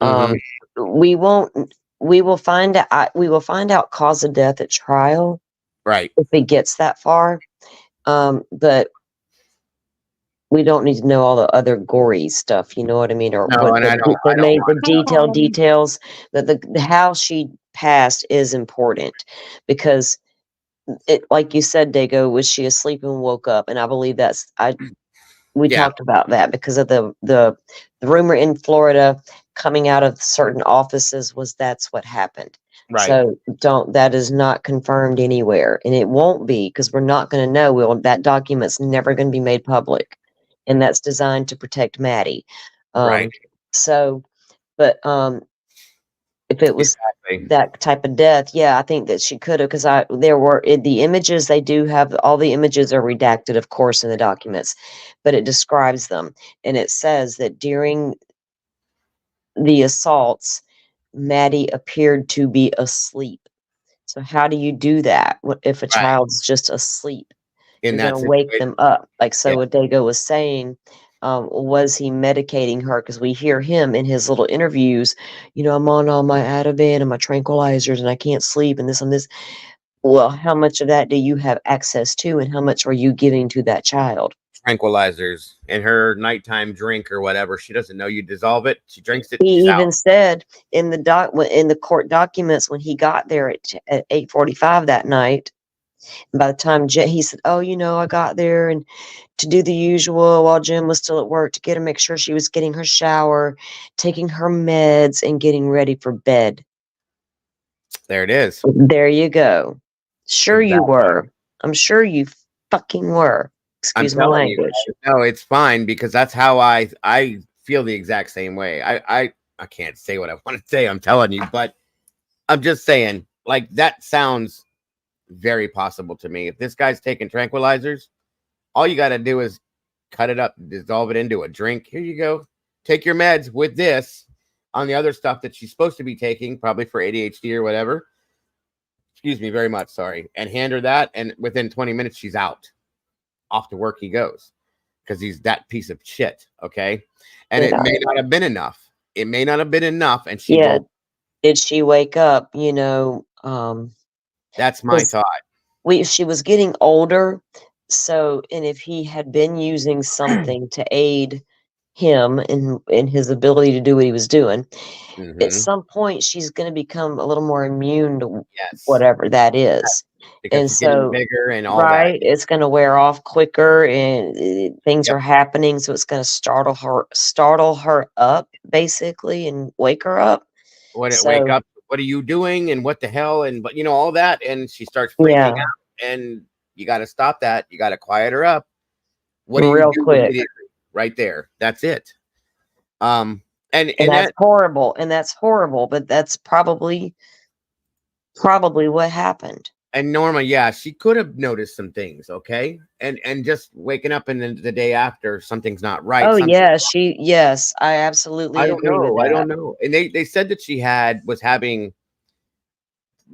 Mhm. We won't. We will find out. We will find out cause of death at trial Right. if it gets that far. But we don't need to know all the other gory stuff. You know what I mean? Or No, what and I don't the detailed details that the how she passed is important because it, like you said, Dago, was she asleep and woke up? And I believe we yeah, talked about that because of the rumor in Florida coming out of certain offices was that's what happened. right. So that is not confirmed anywhere, and it won't be because we're not going to know. That document's never going to be made public, and that's designed to protect Maddie. Right. So, but if it was Exactly. that type of death, yeah, I think that she could have because there were the images. They do have all the images are redacted, of course, in the documents, but it describes them and it says that during the assaults, Maddie appeared to be asleep. So how do you do that? What if a Right. child's just asleep? In You're that going to wake situation. them up. Like Yeah. what Dago was saying, was he medicating her? Because we hear him in his little interviews, I'm on all my Ativan and my tranquilizers and I can't sleep and this and this. Well, how much of that do you have access to and how much are you giving to that child? Tranquilizers in her nighttime drink or whatever. She doesn't know you dissolve it. She drinks it. He She's even out. said in the court documents when he got there at 8:45 that night, and by the time he said, "Oh, I got there and to do the usual while Jim was still at work to make sure she was getting her shower, taking her meds, and getting ready for bed." There it is. There you go. Sure you Exactly. were. I'm sure you fucking were. I'm Excuse my telling you. language. No, it's fine because that's how I feel the exact same way. I can't say what I want to say. I'm telling you, but I'm just saying, like that sounds very possible to me. If this guy's taking tranquilizers, all you got to do is cut it up, dissolve it into a drink. Here you go. Take your meds with this on the other stuff that she's supposed to be taking, probably for ADHD or whatever. Excuse me very much. Sorry. And hand her that. And within 20 minutes, she's out. Off to work he goes because he's that piece of shit. Okay. And it may not have been enough. It may not have been enough. And she Yeah. woke. Did she wake up? That's my thought. She was getting older. So, and if he had been using something to aid him in his ability to do what he was doing, at some point she's going to become a little more immune to Yes. whatever that is. Because And she's getting so, bigger and all right, that. it's going to wear off quicker and things Yep. are happening. So it's going to startle her up basically and wake her up. When it So, wake up, what are you doing? And what the hell? And but all that. And she starts freaking yeah, out. And you got to stop that. You got to quiet her up. What do you real do quick. immediately? Right there. That's it. And that's horrible. And that's horrible, but that's probably what happened. And Norma, yeah, she could have noticed some things, okay, and just waking up and then the day after something's not right. Oh yeah, yes, I absolutely I don't agree with know. I that. don't know. And they said that she was having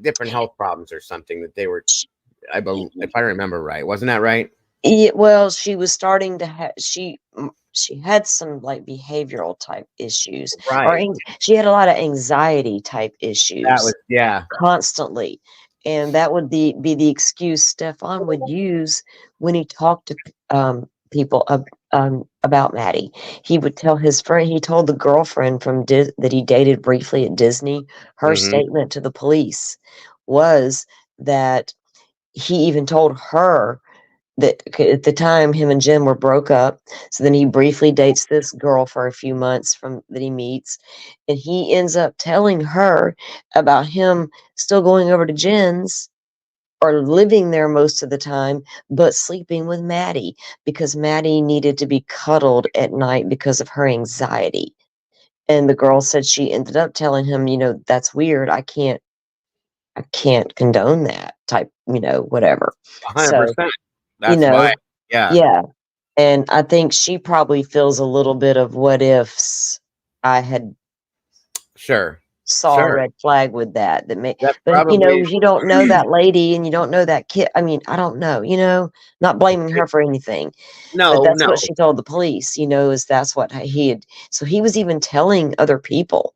different health problems or something that they were. I believe, if I remember right, wasn't that right? Yeah, well, she was starting to have she had some like behavioral type issues, or Right. she had a lot of anxiety type issues. That was constantly, and that would be the excuse Stefan would use when he talked to people about Maddie. He would tell his friend. He told the girlfriend that he dated briefly at Disney. Her statement to the police was that he even told her that at the time him and Jim were broke up. So then he briefly dates this girl for a few months that he meets, and he ends up telling her about him still going over to Jen's or living there most of the time, but sleeping with Maddie because Maddie needed to be cuddled at night because of her anxiety. And the girl said she ended up telling him, that's weird. I can't condone that type, whatever. 100%. That's know, why. Yeah. Yeah. And I think she probably feels a little bit of what ifs I had Sure. saw a red flag with that. That's But probably you don't know that lady and you don't know that kid. I mean, I don't know, not blaming her for anything. But that's no. what she told the police, is that's what he had. So he was even telling other people.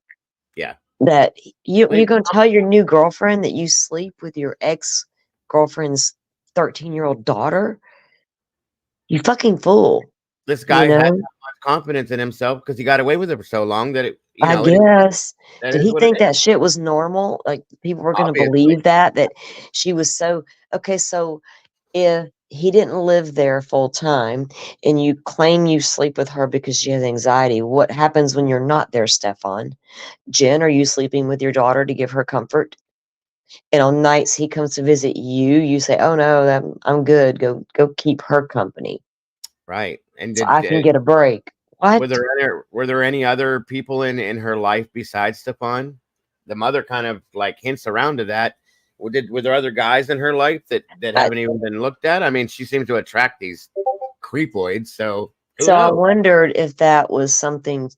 Yeah. That you're going to tell your new girlfriend that you sleep with your ex-girlfriend's 13-year-old daughter? You fucking fool. This guy You had that know, much confidence in himself because he got away with it for so long that I it is, guess. that Did is he what it think is. that shit was normal? Like people were gonna Obviously, believe that she was so okay, so if he didn't live there full time and you claim you sleep with her because she has anxiety, what happens when you're not there, Stefan? Jen, are you sleeping with your daughter to give her comfort? And on nights he comes to visit you, you say, "Oh no, I'm good. Go keep her company, right? And so I can get a break." What? were there any other people in her life besides Stefan? The mother kind of like hints around to that. Were there other guys in her life that I, haven't even been looked at? I mean, she seems to attract these creepoids, so who so I knows? wondered if that was something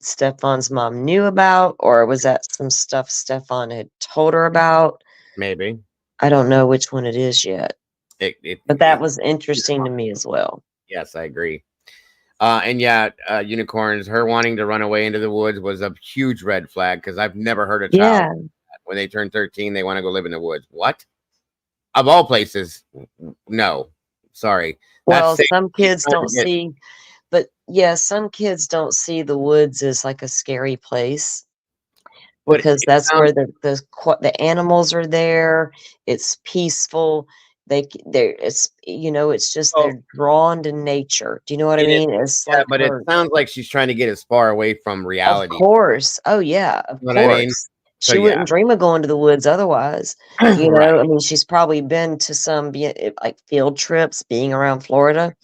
Stefan's mom knew about, or was that some stuff Stefan had told her about? Maybe I don't know which one it is yet, but that it was interesting to me as well. yes, I agree. And yeah, unicorns. Her wanting to run away into the woods was a huge red flag because I've never heard a child Yeah. when they turn 13 they want to go live in the woods. What? Of all places, no. Sorry, that's Well, safe. some She's kids trying don't to get, see, but yeah, some kids don't see the woods as like a scary place but because it that's sounds where the animals are there. It's peaceful. They're it's it's just well, they're drawn to nature. Do you know what I it is, mean? It's yeah, like but it her. sounds like she's trying to get as far away from Of reality. course. Oh, yeah, of You know what I mean? course. So She yeah, wouldn't dream of going to the woods otherwise. right. I mean, she's probably been to some like field trips being around Florida.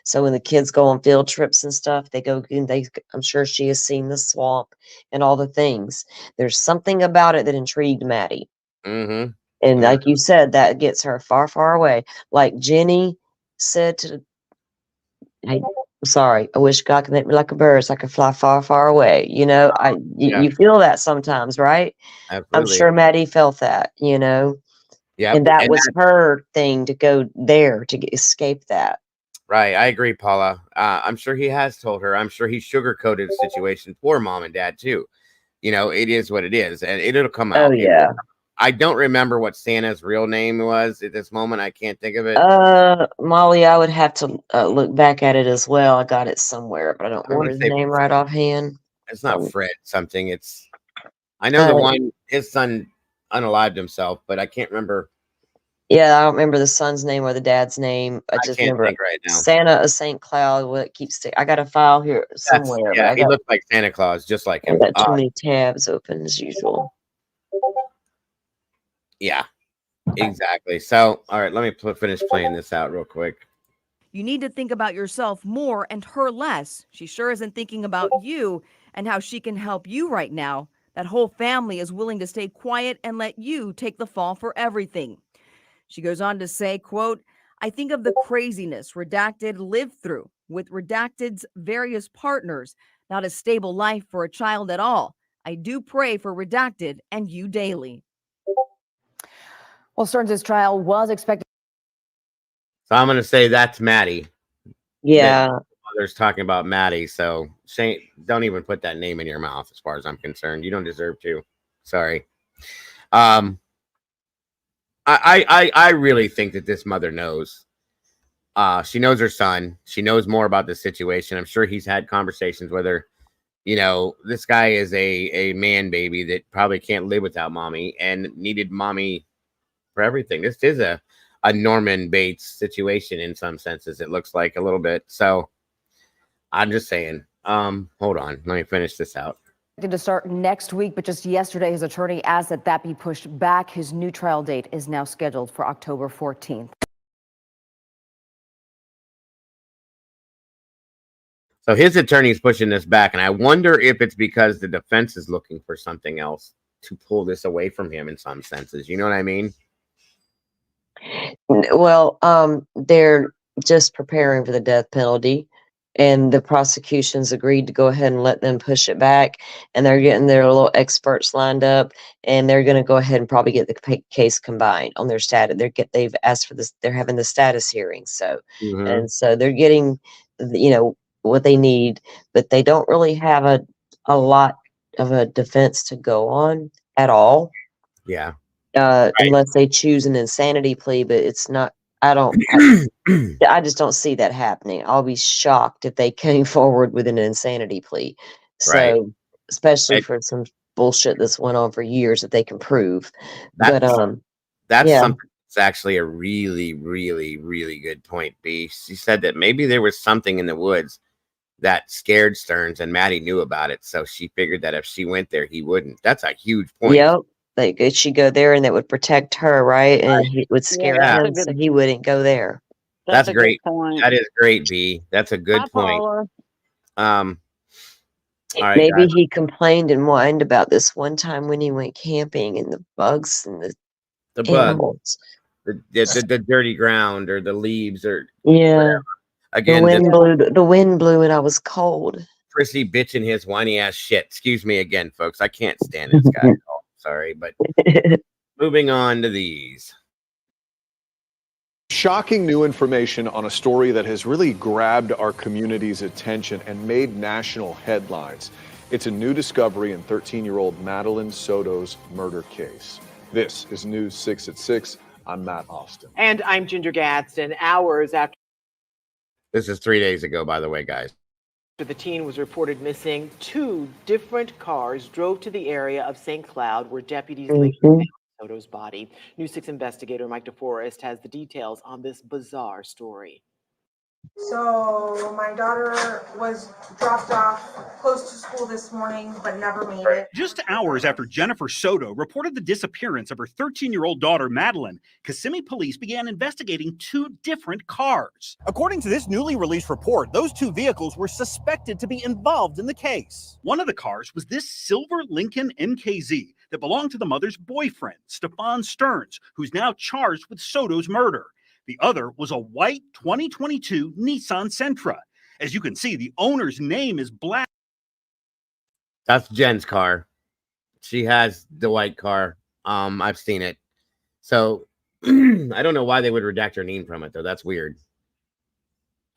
So when the kids go on field trips and stuff, they go and I'm sure she has seen the swamp and all the things. There's something about it that intrigued Maddie. Mm-hmm. And Mm-hmm. like you said, that gets her far, far away. Like Jenny said to Hey, I'm sorry. I wish God could make me like a bird so I could fly far, far away. Yeah, You feel that sometimes, right? I'm absolutely. sure Maddie felt that, Yep. and that And was her thing to go there to escape that. right, I agree, Paula. I'm sure he has told her. I'm sure he sugarcoated the situation for mom and dad too. It is what it is, and it'll come Oh out. yeah. I don't remember what Santa's real name was at this moment. I can't think of it. Molly, I would have to look back at it as well. I got it somewhere, but I don't I want remember to his say name right offhand. it's not Um, Fred something. I know the uh, one his son unalived himself, but I can't remember. yeah, I don't remember the son's name or the dad's name. I I just can't remember think right now. Santa of St. Cloud. What keeps I got a file here somewhere, but Yeah. He looked like Santa Claus, just like I him. got too many tabs open as usual. Yeah, exactly. So, all right, let me finish playing this out real quick. You need to think about yourself more and her less. She sure isn't thinking about you and how she can help you right now. That whole family is willing to stay quiet and let you take the fall for everything. She goes on to say, quote, I think of the craziness Redacted lived through with Redacted's various partners, not a stable life for a child at all. I do pray for Redacted and you daily. Well, Stearns' trial was expected. So I'm going to say that's Maddie. Yeah. Mother's talking about Maddie. So Shane, don't even put that name in your mouth. As far as I'm concerned, you don't deserve to. Sorry. I really think that this mother knows. She knows her son. She knows more about the situation. I'm sure he's had conversations with her. This guy is a man baby that probably can't live without mommy and needed mommy for everything. This is a Norman Bates situation in some senses. It looks like a little bit. So I'm just saying. Hold on. Let me finish this out. To start next week, but just yesterday, his attorney asked that be pushed back. His new trial date is now scheduled for October 14th. So his attorney is pushing this back, and I wonder if it's because the defense is looking for something else to pull this away from him in some senses. You know what I mean? Well, they're just preparing for the death penalty, and the prosecution's agreed to go ahead and let them push it back, and they're getting their little experts lined up, and they're going to go ahead and probably get the case combined on their status. They've asked for this. They're having the status hearing, so and so they're getting, what they need, but they don't really have a lot of a defense to go on at all. Yeah. Unless they choose an insanity plea, but it's not I just don't see that happening. I'll be shocked if they came forward with an insanity plea. Right. So, especially And for some bullshit that's went on for years that they can prove. But that's yeah, something that's actually a really, really, really good point, B. She said that maybe there was something in the woods that scared Stearns, and Maddie knew about it. So she figured that if she went there, he wouldn't. That's a huge point. yep. Like she go there and that would protect her, right? And he would scare Yeah. him, so he wouldn't go there. That's a great. good point. That is great, B. That's a good Hi, point. Paula. All right, Maybe guys. he complained and whined about this one time when he went camping and the bugs and the The bug, animals. the dirty ground, or the leaves, or Yeah. whatever. Again, The wind blew and I was cold. Chrissy bitching his whiny ass shit. Excuse me again, folks. I can't stand this guy. Oh, sorry, but moving on to these. Shocking new information on a story that has really grabbed our community's attention and made national headlines. It's a new discovery in 13-year-old Madelaine Soto's murder case. This is News 6 at 6. I'm Matt Austin. And I'm Ginger Gadsden. Hours after This is 3 days ago, by the way, guys. the teen was reported missing, 2 different cars drove to the area of St. Cloud where deputies later found Soto's body. News 6 investigator Mike DeForest has the details on this bizarre story. So my daughter was dropped off close to school this morning, but never made it. Just hours after Jennifer Soto reported the disappearance of her 13-year-old daughter, Madelaine, Kissimmee police began investigating 2 different cars. According to this newly released report, those 2 vehicles were suspected to be involved in the case. One of the cars was this silver Lincoln MKZ that belonged to the mother's boyfriend, Stefan Stearns, who's now charged with Soto's murder. The other was a white 2022 Nissan Sentra. As you can see, the owner's name is black. That's Jen's car. She has the white car. I've seen it. So I don't know why they would redact her name from it, though. That's weird.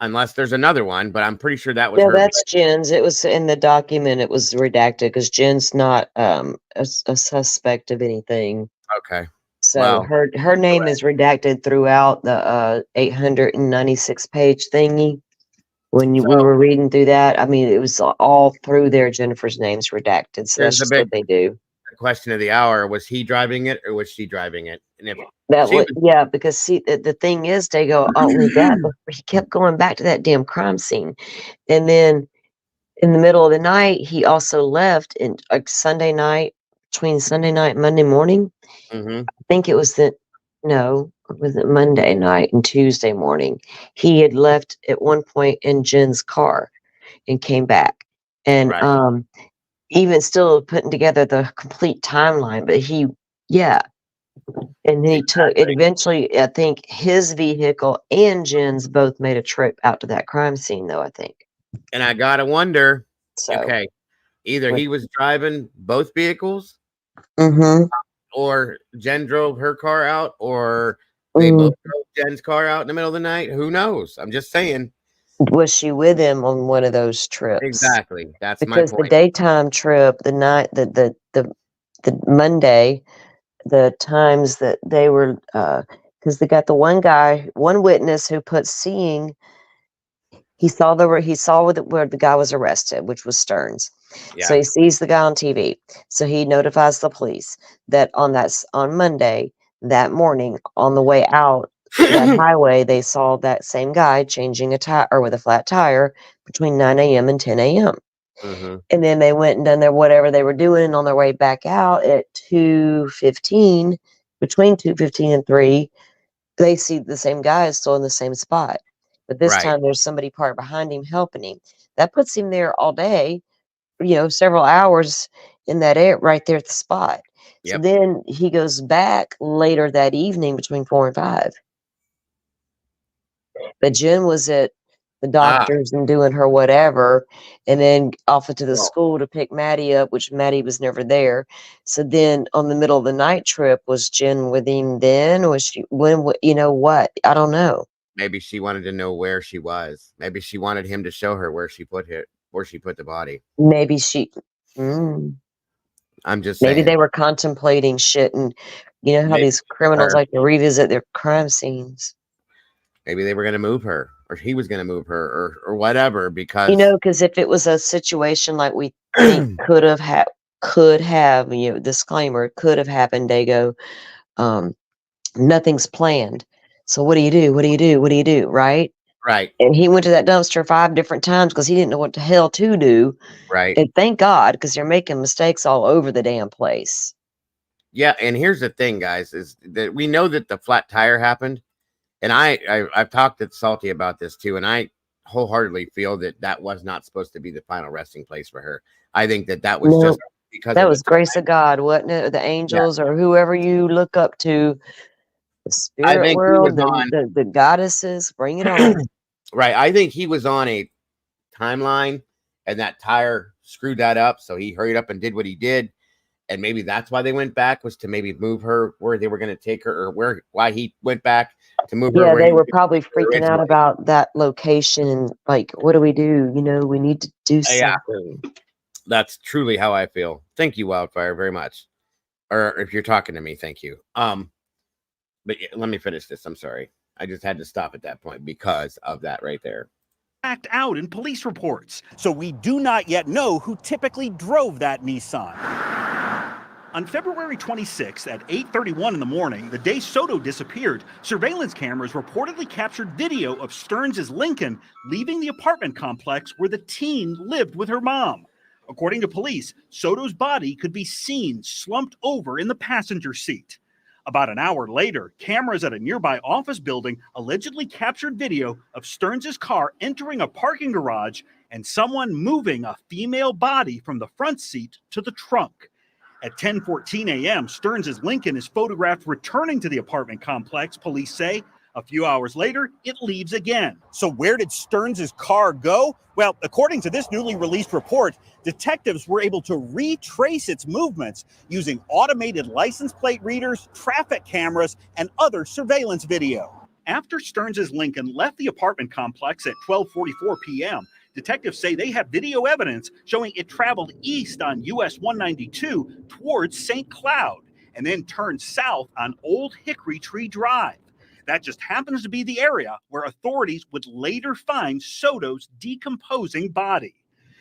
Unless there's another one, but I'm pretty sure that was No, her. that's Jen's. It was in the document. It was redacted because Jen's not a suspect of anything. Okay. So Wow. her name is redacted throughout the 896 page thingy. When we were reading through that, I mean, it was all through there. Jennifer's name's redacted, so that's just what they do. Question of the hour: was he driving it or was she driving it? And if That was, yeah, because see, the thing is, they go, oh, he kept going back to that damn crime scene, and then in the middle of the night, he also left in like Sunday night, between Sunday night and Monday morning. I think it was it was it Monday night and Tuesday morning. He had left at one point in Jen's car and came back. And even still putting together the complete timeline, but and then he took it eventually. I think his vehicle and Jen's both made a trip out to that crime scene, though, I think. And I gotta wonder, So, okay, either he was driving both vehicles, or Jen drove her car out, or they both drove Jen's car out in the middle of the night. Who knows? I'm just saying. Was she with him on one of those trips? Exactly. That's because my point. the daytime trip, the night, the Monday, the times that they were, because they got the one witness who put seeing. He saw where the guy was arrested, which was Stearns. So he sees the guy on TV. So he notifies the police that on Monday that morning on the way out that highway, they saw that same guy changing a tire or with a flat tire between 9 a.m. and 10 a.m. And then they went and done whatever they were doing, and on their way back out at 2:15, between 2:15 and 3, they see the same guy is still in the same spot. But this time there's somebody parked behind him helping him. That puts him there all day, several hours in that air right there at the spot. So then he goes back later that evening between 4 and 5. But Jen was at the doctor's and doing her whatever, and then off to the school to pick Maddie up, which Maddie was never there. So then on the middle of the night trip, was Jen with him then? Or was she, what? I don't know. Maybe she wanted to know where she was. Maybe she wanted him to show her where she put the body. Maybe she. I'm just Maybe saying. they were contemplating shit, and you know how these criminals like to revisit their crime scenes. Maybe they were going to move her, or he was going to move her, or whatever, because You know, because if it was a situation like we think could have, disclaimer, could have happened, Dago, nothing's planned. So what do you do? What do you do? What do you do? Right? right, And he went to that dumpster 5 different times because he didn't know what the hell to do. right. And thank God, because they're making mistakes all over the damn place. Yeah, and here's the thing, guys, is that we know that the flat tire happened, and I've talked to Salty about this too, and I wholeheartedly feel that that was not supposed to be the final resting place for her. I think that was No, just because that of was the grace of God, wasn't it? The yeah. angels or whoever you look up to, the I spirit think he was world, on the goddesses, bring it on. right. I think he was on a timeline, and that tire screwed that up, so he hurried up and did what he did. And maybe that's why they went back, was to maybe move her where they were going to take her, or why he went back to move her Yeah, where they he were was probably freaking out originally. about that location and like, what do? We need to do Yeah, something. that's truly how I feel. Thank you, Wildfire, very much. Or if you're talking to me, thank you. But let me finish this. I'm sorry. I just had to stop at that point because of that right there. Backed out in police reports, so we do not yet know who typically drove that Nissan. On February 26th at 8:31 in the morning, the day Soto disappeared, surveillance cameras reportedly captured video of Stearns' Lincoln leaving the apartment complex where the teen lived with her mom. According to police, Soto's body could be seen slumped over in the passenger seat. About an hour later, cameras at a nearby office building allegedly captured video of Stearns' car entering a parking garage and someone moving a female body from the front seat to the trunk. At 10:14 a.m., Stearns' Lincoln is photographed returning to the apartment complex, police say. A few hours later, it leaves again. So where did Stearns' car go? Well, according to this newly released report, detectives were able to retrace its movements using automated license plate readers, traffic cameras, and other surveillance video. After Stearns' Lincoln left the apartment complex at 12:44 p.m., detectives say they have video evidence showing it traveled east on US 192 towards St. Cloud and then turned south on Old Hickory Tree Drive. That just happens to be the area where authorities would later find Soto's decomposing body.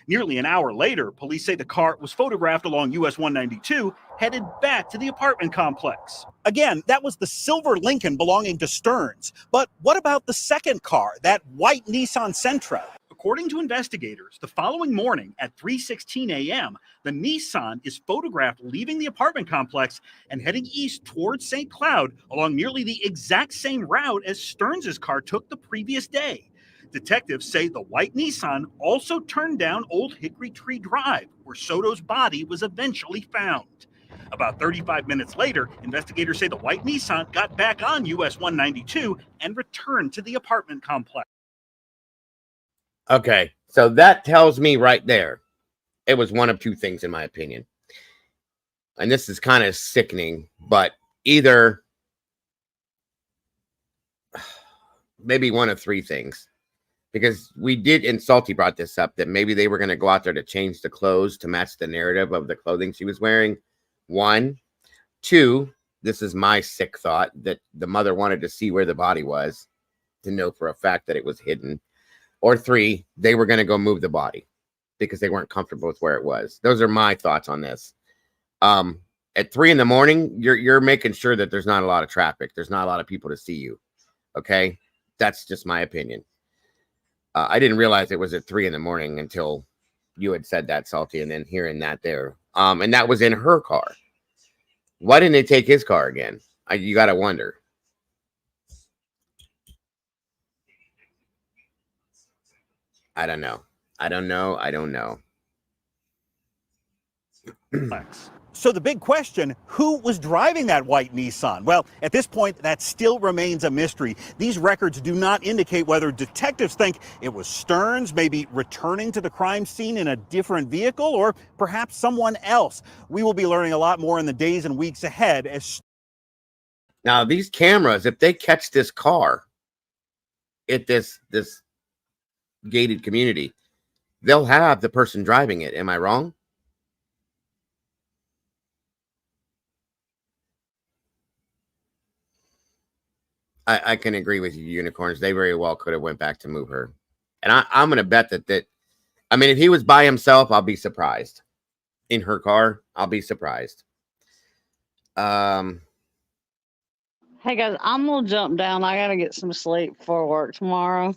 Nearly an hour later, police say the car was photographed along US 192, headed back to the apartment complex. Again, that was the silver Lincoln belonging to Stearns. But what about the second car, that white Nissan Sentra? According to investigators, the following morning at 3:16 a.m., the Nissan is photographed leaving the apartment complex and heading east towards St. Cloud along nearly the exact same route as Stearns' car took the previous day. Detectives say the white Nissan also turned down Old Hickory Tree Drive, where Soto's body was eventually found. About 35 minutes later, investigators say the white Nissan got back on US 192 and returned to the apartment complex. Okay, so that tells me right there, it was one of two things, in my opinion. And this is kind of sickening, but either maybe one of three things. Because we did, and Salty brought this up, that maybe they were going to go out there to change the clothes to match the narrative of the clothing she was wearing. One. Two, this is my sick thought, that the mother wanted to see where the body was to know for a fact that it was hidden. Or three, they were going to go move the body because they weren't comfortable with where it was. Those are my thoughts on this. At 3 in the morning, you're making sure that there's not a lot of traffic. There's not a lot of people to see you. Okay. That's just my opinion. I didn't realize it was at 3 in the morning until you had said that, Salty, and then hearing that there. And that was in her car. Why didn't they take his car again? You got to wonder. I don't know. I don't know. So the big question, who was driving that white Nissan? Well, at this point, that still remains a mystery. These records do not indicate whether detectives think it was Stearns, maybe returning to the crime scene in a different vehicle, or perhaps someone else. We will be learning a lot more in the days and weeks ahead. Now, these cameras, if they catch this car at this gated community, they'll have the person driving it. Am I wrong? I can agree with you, unicorns. They very well could have went back to move her, and I'm going to bet that. I mean, if he was by himself, I'll be surprised. In her car, I'll be surprised. Hey guys, I'm gonna jump down. I gotta get some sleep for work tomorrow.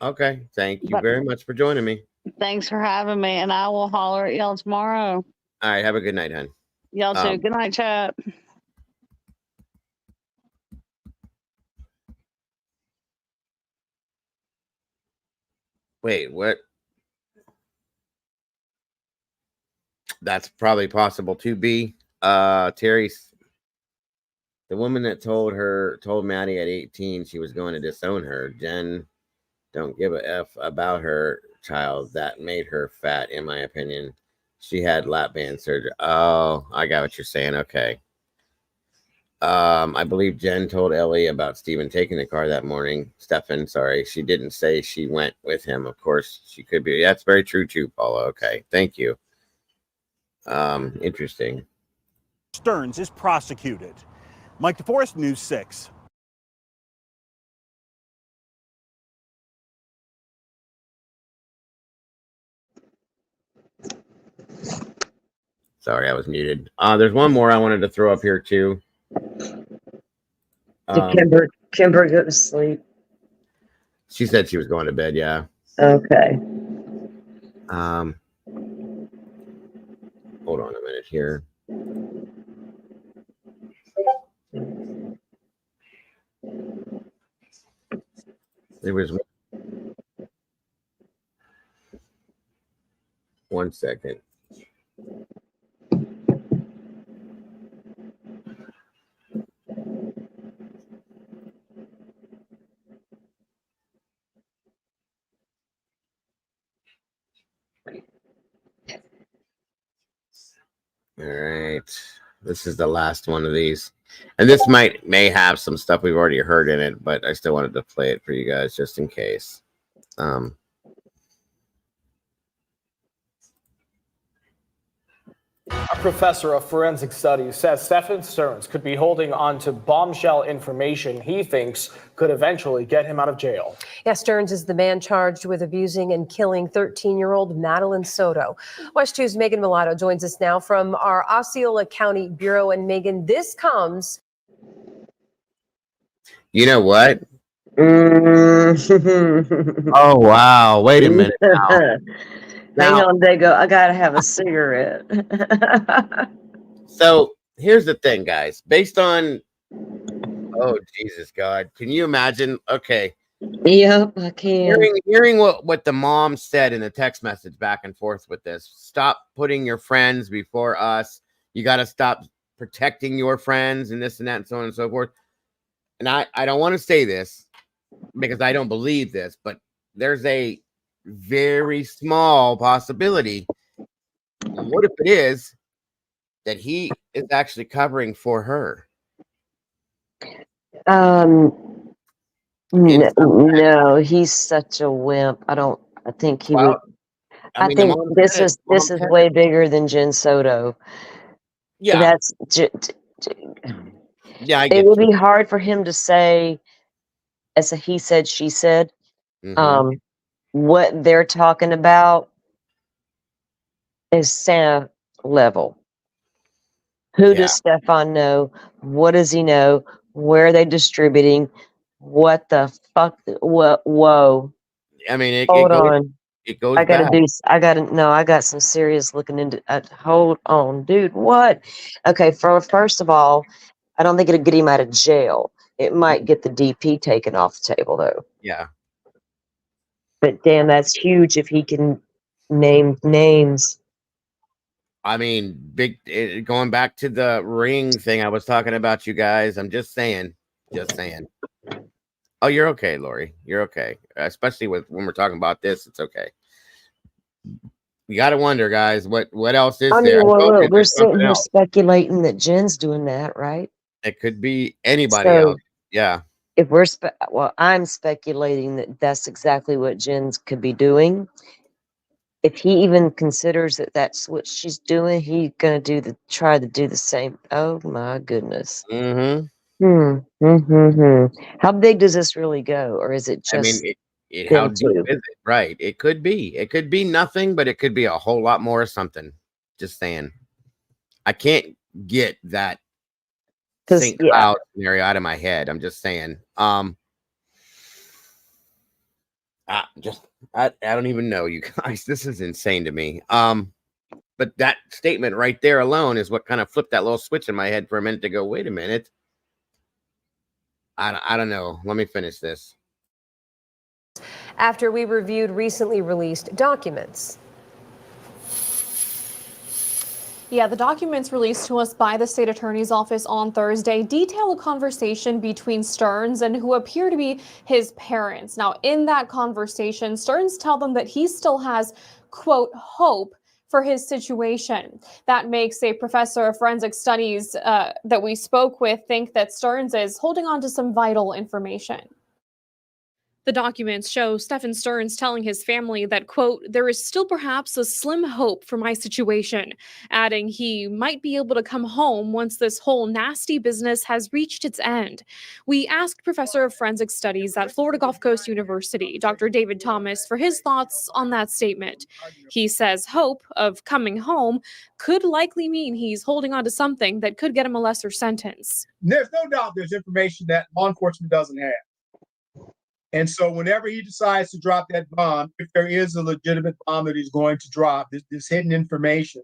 Okay, thank you But very much for joining me. thanks for having me, and I will holler at y'all tomorrow. All right, have a good night, hon. Y'all too. Good night, chat. Wait, what? That's probably possible to be. Terry, the woman that told Maddie at 18 she was going to disown her. Jen, don't give a F about her child. That made her fat, in my opinion. She had lap band surgery. Oh, I got what you're saying. Okay. I believe Jen told Ellie about Steven taking the car that morning. Stefan, sorry. She didn't say she went with him. Of course, she could be. That's very true too, Paula. Okay. Thank you. Interesting. Stearns is prosecuted. Mike DeForest, News 6. Sorry, I was muted. There's one more I wanted to throw up here too. Did Kimber go to sleep? She said she was going to bed. Yeah. Okay. Hold on a minute here. There was 1 second. All right. This is the last one of these. And this may have some stuff we've already heard in it, but I still wanted to play it for you guys just in case. A professor of forensic studies says Stefan Stearns could be holding on to bombshell information he thinks could eventually get him out of jail. Yeah, Stearns is the man charged with abusing and killing 13-year-old Madelaine Soto. Watch 2's Megan Mulatto joins us now from our Osceola County Bureau. And Megan, this comes... You know what? Mm. Oh, wow. Wait a minute now. Hang on, Dago. I gotta have a cigarette. So here's the thing, guys. Based on, oh Jesus God, can you imagine? Okay. Yep, I can. Hearing what the mom said in the text message back and forth with this. Stop putting your friends before us. You got to stop protecting your friends and this and that and so on and so forth. And I don't want to say this because I don't believe this, but there's a very small possibility. What if it is that he is actually covering for her? No, he's such a wimp. I think he would. I mean, think this is way bigger than Jen Soto. Yeah. That's yeah. It would be hard for him to say as a he said, she said. What they're talking about is Santa level. Who does Stefan know? What does he know? Where are they distributing? What the fuck? What? Whoa. I mean, Hold on. It goes I back. I got some serious looking into hold on, dude. What? Okay, first of all, I don't think it'll get him out of jail. It might get the DP taken off the table though. Yeah. But damn, that's huge if he can name names. I mean, going back to the ring thing I was talking about, you guys. I'm just saying. Oh, you're okay, Lori. You're okay. Especially when we're talking about this, it's okay. You got to wonder, guys, what else is there? Well, we're sitting here speculating that Jen's doing that, right? It could be anybody else. Yeah. If I'm speculating that that's exactly what Jen's could be doing. If he even considers that that's what she's doing, he's gonna try to do the same. Oh my goodness. How big does this really go, or is it I mean, just how them deep two? is it? Right. It could be nothing, but it could be a whole lot more of something. Just saying. I can't get that Because St. Cloud scenario out of my head. I'm just saying. I don't even know, you guys. This is insane to me. But that statement right there alone is what kind of flipped that little switch in my head for a minute to go, wait a minute. I don't know. Let me finish this. After we reviewed recently released documents. Yeah, the documents released to us by the state attorney's office on Thursday detail a conversation between Stearns and who appear to be his parents. Now, in that conversation, Stearns tells them that he still has, quote, hope for his situation. That makes a professor of forensic studies that we spoke with think that Stearns is holding on to some vital information. The documents show Stephen Stearns telling his family that, quote, there is still perhaps a slim hope for my situation, adding he might be able to come home once this whole nasty business has reached its end. We asked Professor of Forensic Studies at Florida Gulf Coast University, Dr. David Thomas, for his thoughts on that statement. He says hope of coming home could likely mean he's holding on to something that could get him a lesser sentence. There's no doubt there's information that law enforcement doesn't have. And so whenever he decides to drop that bomb, if there is a legitimate bomb that he's going to drop, this hidden information,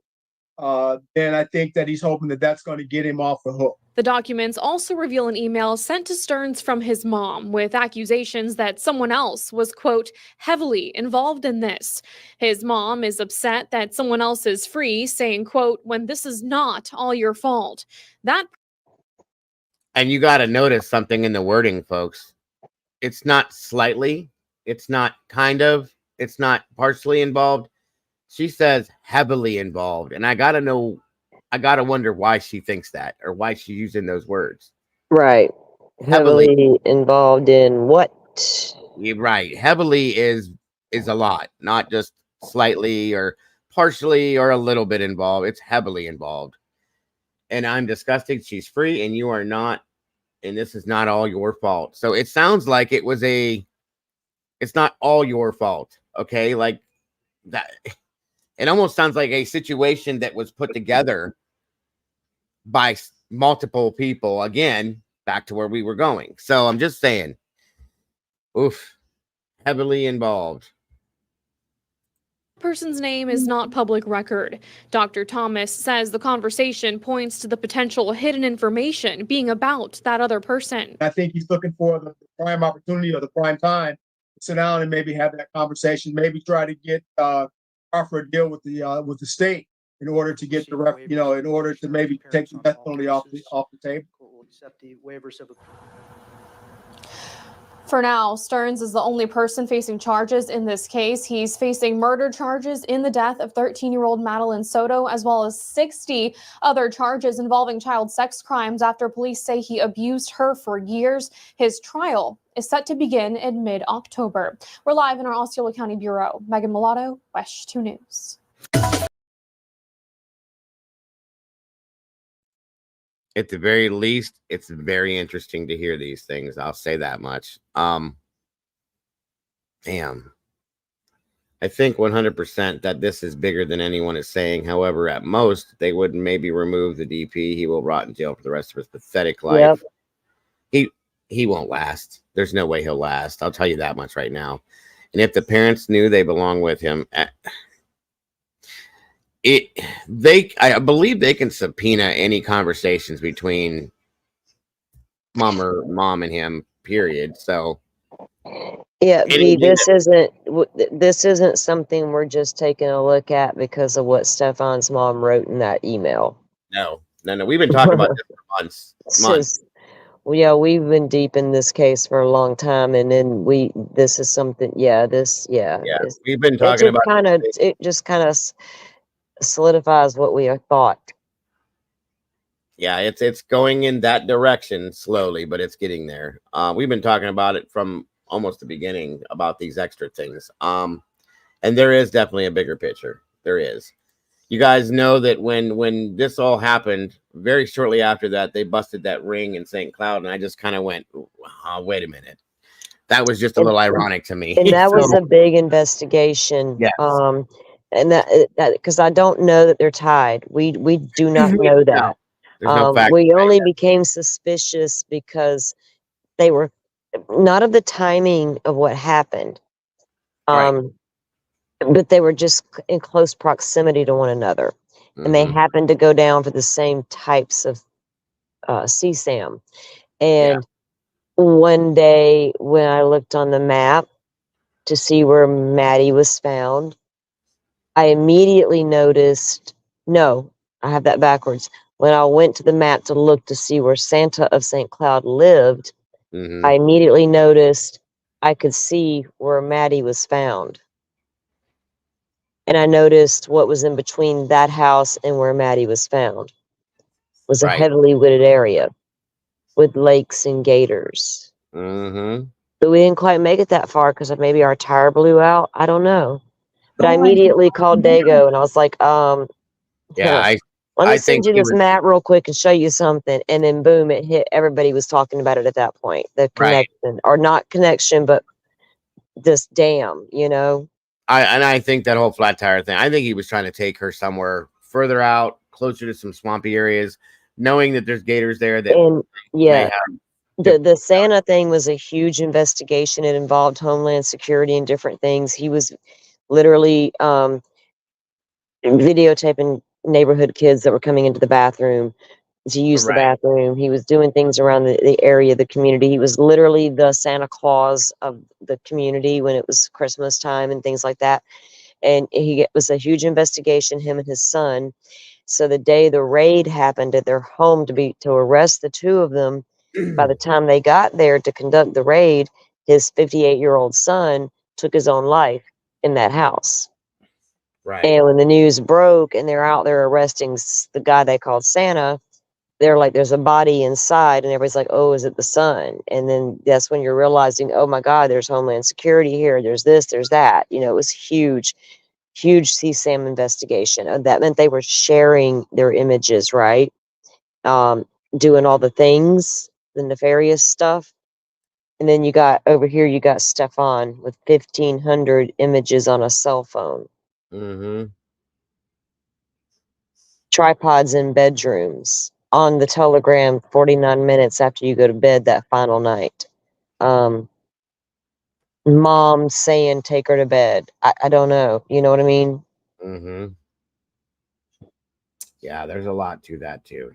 then I think that he's hoping that that's going to get him off the hook. The documents also reveal an email sent to Stearns from his mom with accusations that someone else was, quote, heavily involved in this. His mom is upset that someone else is free, saying, quote, when this is not all your fault. And you got to notice something in the wording, folks. It's not slightly, it's not kind of, it's not partially involved. She says heavily involved. And I got to wonder why she thinks that or why she's using those words. Right. Heavily involved in what? You're right. Heavily is a lot, not just slightly or partially or a little bit involved. It's heavily involved. And I'm disgusted. She's free and you are not. And this is not all your fault. So it sounds like it's not all your fault. Okay. Like that. It almost sounds like a situation that was put together by multiple people. Again, back to where we were going. So I'm just saying, oof, heavily involved. Person's name is not public record. Dr. Thomas says the conversation points to the potential hidden information being about that other person. I think he's looking for the prime opportunity or the prime time to sit down and maybe have that conversation, maybe try to get offer a deal with the state in order to get in order to maybe take the death penalty off the table. For now, Stearns is the only person facing charges in this case. He's facing murder charges in the death of 13-year-old Madelaine Soto, as well as 60 other charges involving child sex crimes after police say he abused her for years. His trial is set to begin in mid-October. We're live in our Osceola County Bureau. Megan Mulatto, WESH 2 News. At the very least, it's very interesting to hear these things. I'll say that much. Damn. I think 100% that this is bigger than anyone is saying. However, at most, they would maybe remove the DP. He will rot in jail for the rest of his pathetic life. Yep. He won't last. There's no way he'll last. I'll tell you that much right now. And if the parents knew they belong with him, I believe they can subpoena any conversations between mom and him, period. So yeah, this isn't something we're just taking a look at because of what Stefan's mom wrote in that email. No. We've been talking about this for months. Yeah, we've been deep in this case for a long time, and then this is something. Yeah, we've been talking about it. Just kind of solidifies what we thought. Yeah, it's going in that direction slowly, but it's getting there. We've been talking about it from almost the beginning about these extra things. And there is definitely a bigger picture. There is. You guys know that when this all happened, very shortly after that, they busted that ring in St. Cloud, and I just kind of went, oh, wait a minute. That was just a little ironic to me. And that was So, a big investigation. yes. And that because I don't know that they're tied. We do not know that. There's no fact. We only became suspicious because they were not of the timing of what happened. But they were just in close proximity to one another. And they happened to go down for the same types of CSAM. And one day when I looked on the map to see where Maddie was found, I immediately noticed, no, I have that backwards. When I went to the map to look to see where Santa of St. Cloud lived, I immediately noticed I could see where Maddie was found. And I noticed what was in between that house and where Maddie was found was a heavily wooded area with lakes and gators. But we didn't quite make it that far because maybe our tire blew out. I don't know. But I immediately called Dago and I was like, let me send you this map real quick and show you something. And then boom, it hit. Everybody was talking about it at that point. The connection, or not connection, but this dam, you know? I think that whole flat tire thing, I think he was trying to take her somewhere further out, closer to some swampy areas, knowing that there's gators there. That the Santa thing was a huge investigation. It involved Homeland Security and different things. He was literally videotaping neighborhood kids that were coming into the bathroom to use the bathroom. He was doing things around the area, the community. He was literally the Santa Claus of the community when it was Christmas time and things like that. And it was a huge investigation, him and his son. So the day the raid happened at their home to arrest the two of them, by the time they got there to conduct the raid, his 58-year-old son took his own life in that house. And when the news broke and they're out there arresting the guy they called Santa, they're like, there's a body inside, and everybody's like, oh, is it the son? And then that's when you're realizing, oh my God, there's Homeland Security here, there's this, there's that. You know, it was huge CSAM investigation. That meant they were sharing their images, right? Doing all the things, the nefarious stuff. And then you got over here, you got Stefan with 1,500 images on a cell phone. Tripods in bedrooms. On the telegram 49 minutes after you go to bed that final night. Mom saying take her to bed. I don't know. You know what I mean? Yeah, there's a lot to that too.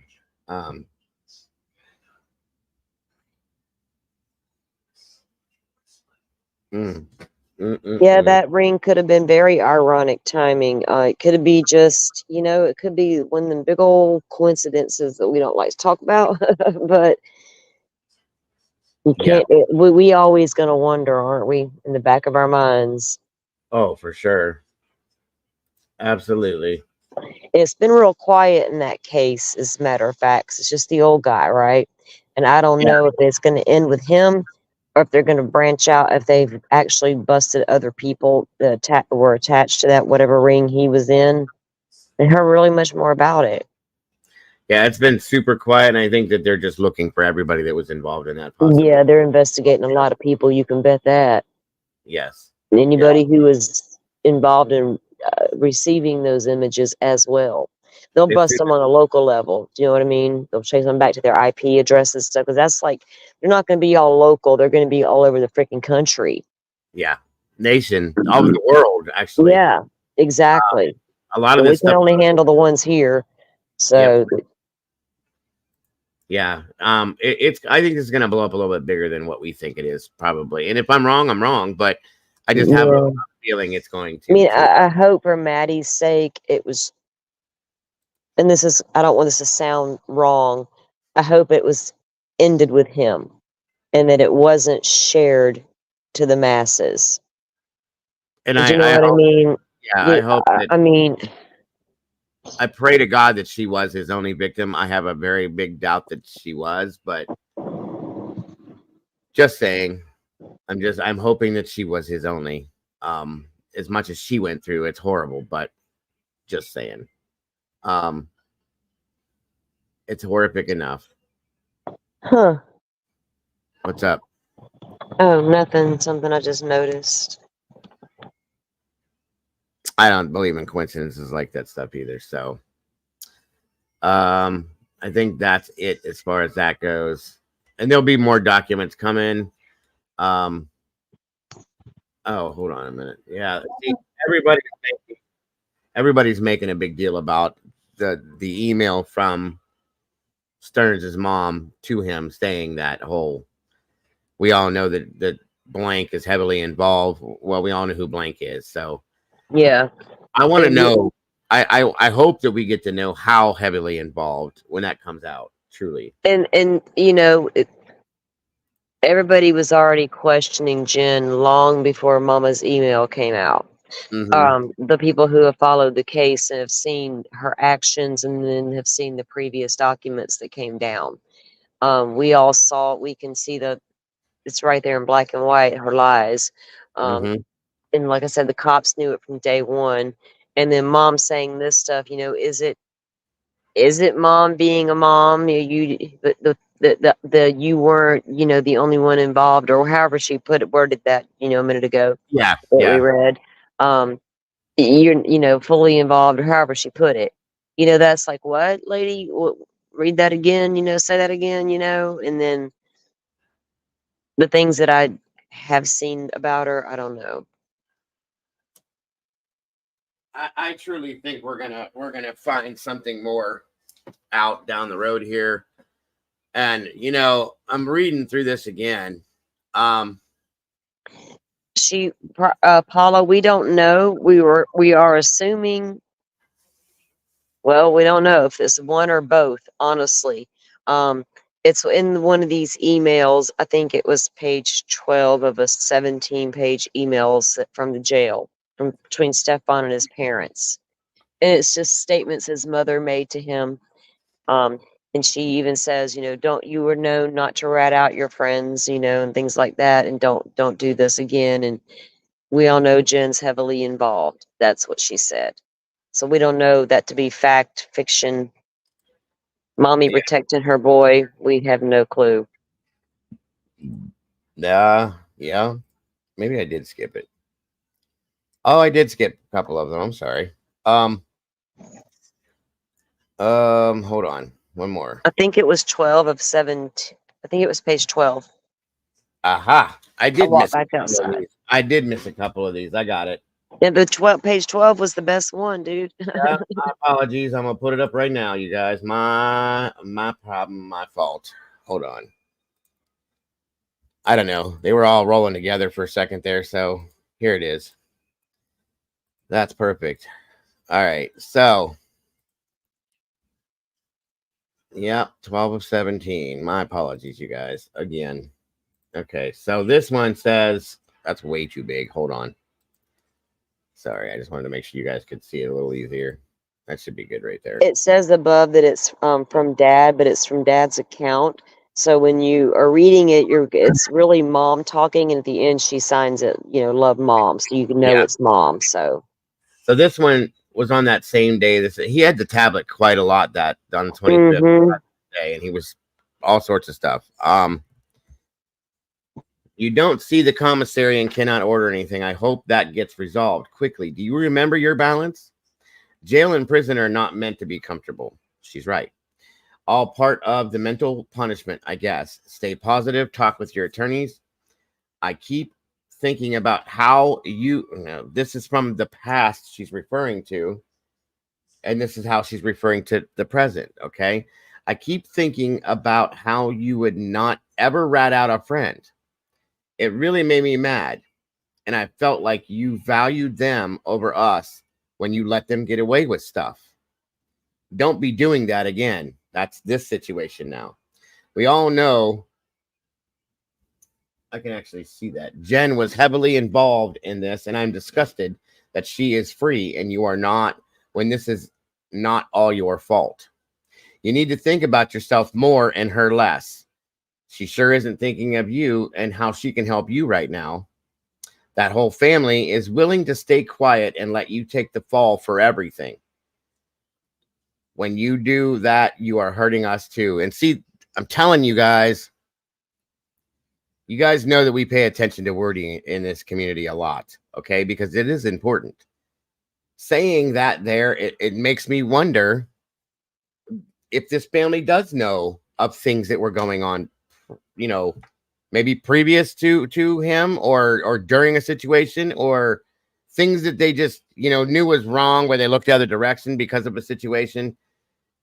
Yeah, that ring could have been very ironic timing. It could be just, you know, it could be one of them big old coincidences that we don't like to talk about, but you can't, we always going to wonder, aren't we, in the back of our minds? Oh, for sure. Absolutely. It's been real quiet in that case, as a matter of fact. It's just the old guy, right? And I don't know if it's going to end with him or if they're going to branch out, if they've actually busted other people that were attached to that whatever ring he was in. I heard really much more about it. Yeah, it's been super quiet, and I think that they're just looking for everybody that was involved in that. Yeah, they're investigating a lot of people. You can bet that. Yes. Anybody who was involved in receiving those images as well. They'll bust them on a local level. Do you know what I mean? They'll chase them back to their IP addresses and stuff, because that's like, they're not going to be all local. They're going to be all over the freaking country. Yeah. Nation, all over the world, actually. Yeah, exactly. A lot of this this we can only handle the ones here. So yeah, it's. I think it's going to blow up a little bit bigger than what we think it is, probably. And if I'm wrong, I'm wrong. But I just have a feeling it's going to. I mean, I hope for Maddie's sake it was. And this is, I don't want this to sound wrong. I hope it was ended with him, and that it wasn't shared to the masses. And you know what I mean? Yeah, I hope. I mean, I pray to God that she was his only victim. I have a very big doubt that she was, but just saying, I'm hoping that she was his only. As much as she went through, it's horrible, but just saying. It's horrific enough. Huh. What's up? Oh, nothing. Something I just noticed. I don't believe in coincidences like that stuff either. So, I think that's it as far as that goes. And there'll be more documents coming. Oh, hold on a minute. Yeah, see, everybody's making a big deal about the email from Stearns' mom to him saying that whole. We all know that blank is heavily involved. Well, we all know who blank is. So Yeah. I want to know. I hope that we get to know how heavily involved when that comes out. Truly. And you know, everybody was already questioning Jen long before Mama's email came out. The people who have followed the case and have seen her actions and then have seen the previous documents that came down. We all saw, we can see it's right there in black and white, her lies. And like I said, the cops knew it from day one. And then Mom saying this stuff, you know, is it Mom being a mom? You weren't, you know, the only one involved, or however she worded that, you know, a minute ago. Yeah. That we read. You're, you know, fully involved, or however she put it. You know, that's like, what, lady? Read that again, you know, say that again, you know, and then the things that I have seen about her, I don't know. I truly think we're gonna find something more out down the road here. And you know, I'm reading through this again. Paula, we don't know. We are assuming. Well, we don't know if it's one or both, honestly. It's in one of these emails. I think it was page 12 of a 17-page emails from the jail from between Stefan and his parents. And it's just statements his mother made to him. And she even says, you know, you were known not to rat out your friends, you know, and things like that, and don't do this again. And we all know Jen's heavily involved. That's what she said. So we don't know that to be fact, fiction. Mommy protecting her boy. We have no clue. Yeah. Maybe I did skip it. Oh, I did skip a couple of them. I'm sorry. Hold on. One more. I think it was 12 of 17. I think it was page 12. Aha. I did miss back outside. I did miss a couple of these. I got it. Yeah, the page 12 was the best one, dude. Yeah, my apologies. I'm gonna put it up right now, you guys. My problem, my fault. Hold on. I don't know. They were all rolling together for a second there, so here it is. That's perfect. All right, so yeah, 12 of 17. My apologies, you guys. Again. Okay, so this one says that's way too big. Hold on. Sorry, I just wanted to make sure you guys could see it a little easier. That should be good right there. It says above that it's from Dad, but it's from Dad's account. So when you are reading it, it's really Mom talking, and at the end she signs it, you know, love Mom, so you can know it's Mom. So this one was on that same day. He had the tablet quite a lot that on the 25th day, and he was all sorts of stuff. You don't see the commissary and cannot order anything. I hope that gets resolved quickly. Do you remember your balance? Jail and prison are not meant to be comfortable. She's right. All part of the mental punishment, I guess. Stay positive. Talk with your attorneys. I keep thinking about how this is from the past she's referring to, and this is how she's referring to the present, okay? I keep thinking about how you would not ever rat out a friend. It really made me mad, and I felt like you valued them over us when you let them get away with stuff. Don't be doing that again. That's this situation now. We all know. I can actually see that. Jen was heavily involved in this, and I'm disgusted that she is free and you are not, when this is not all your fault. You need to think about yourself more and her less. She sure isn't thinking of you and how she can help you right now. That whole family is willing to stay quiet and let you take the fall for everything. When you do that, you are hurting us too. And see, I'm telling you guys know that we pay attention to wording in this community a lot, okay? Because it is important. Saying that there, it makes me wonder if this family does know of things that were going on, you know, maybe previous to him or during a situation, or things that they just, knew was wrong, where they looked the other direction because of a situation.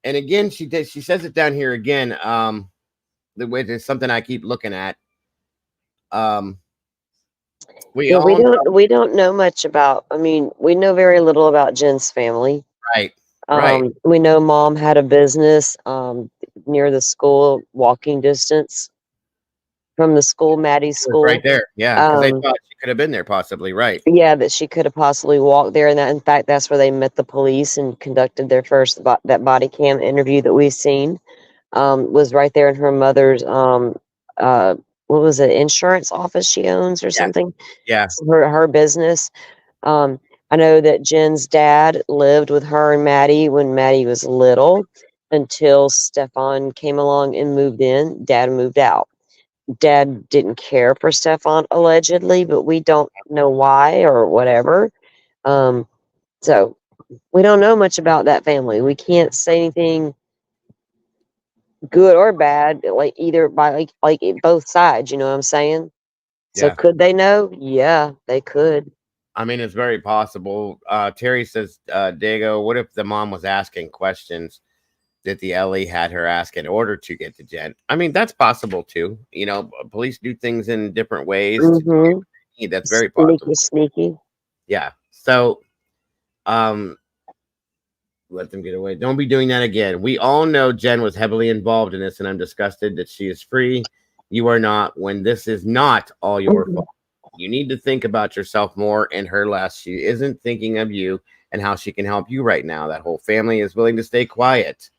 And again, she says it down here again, which is something I keep looking at. We don't know much about. I mean, we know very little about Jen's family. Right. Right. We know mom had a business near the school, walking distance from the school, Maddie's school. Right there. Yeah, because they thought she could have been there possibly, right. Yeah, that she could have possibly walked there. And that, in fact, that's where they met the police and conducted their first that body cam interview that we've seen. Was right there in her mother's, what was it, insurance office she owns or something? Yeah. Her business. I know that Jen's dad lived with her and Maddie when Maddie was little until Stefan came along and moved in. Dad moved out. Dad didn't care for Stefan allegedly, but we don't know why or whatever. So we don't know much about that family. We can't say anything good or bad, like either by like both sides, you know what I'm saying? So Yeah. could they know? Yeah, they could. I mean, it's very possible. Terry says, Dago, what if the mom was asking questions that the LE had her ask in order to get to Jen? I mean, that's possible too. Police do things in different ways. That's very possible. Sneaky. Yeah. So, let them get away. Don't be doing that again. We all know Jen was heavily involved in this, and I'm disgusted that she is free. You are not, when this is not all your fault. You need to think about yourself more and her less. She isn't thinking of you and how she can help you right now. That whole family is willing to stay quiet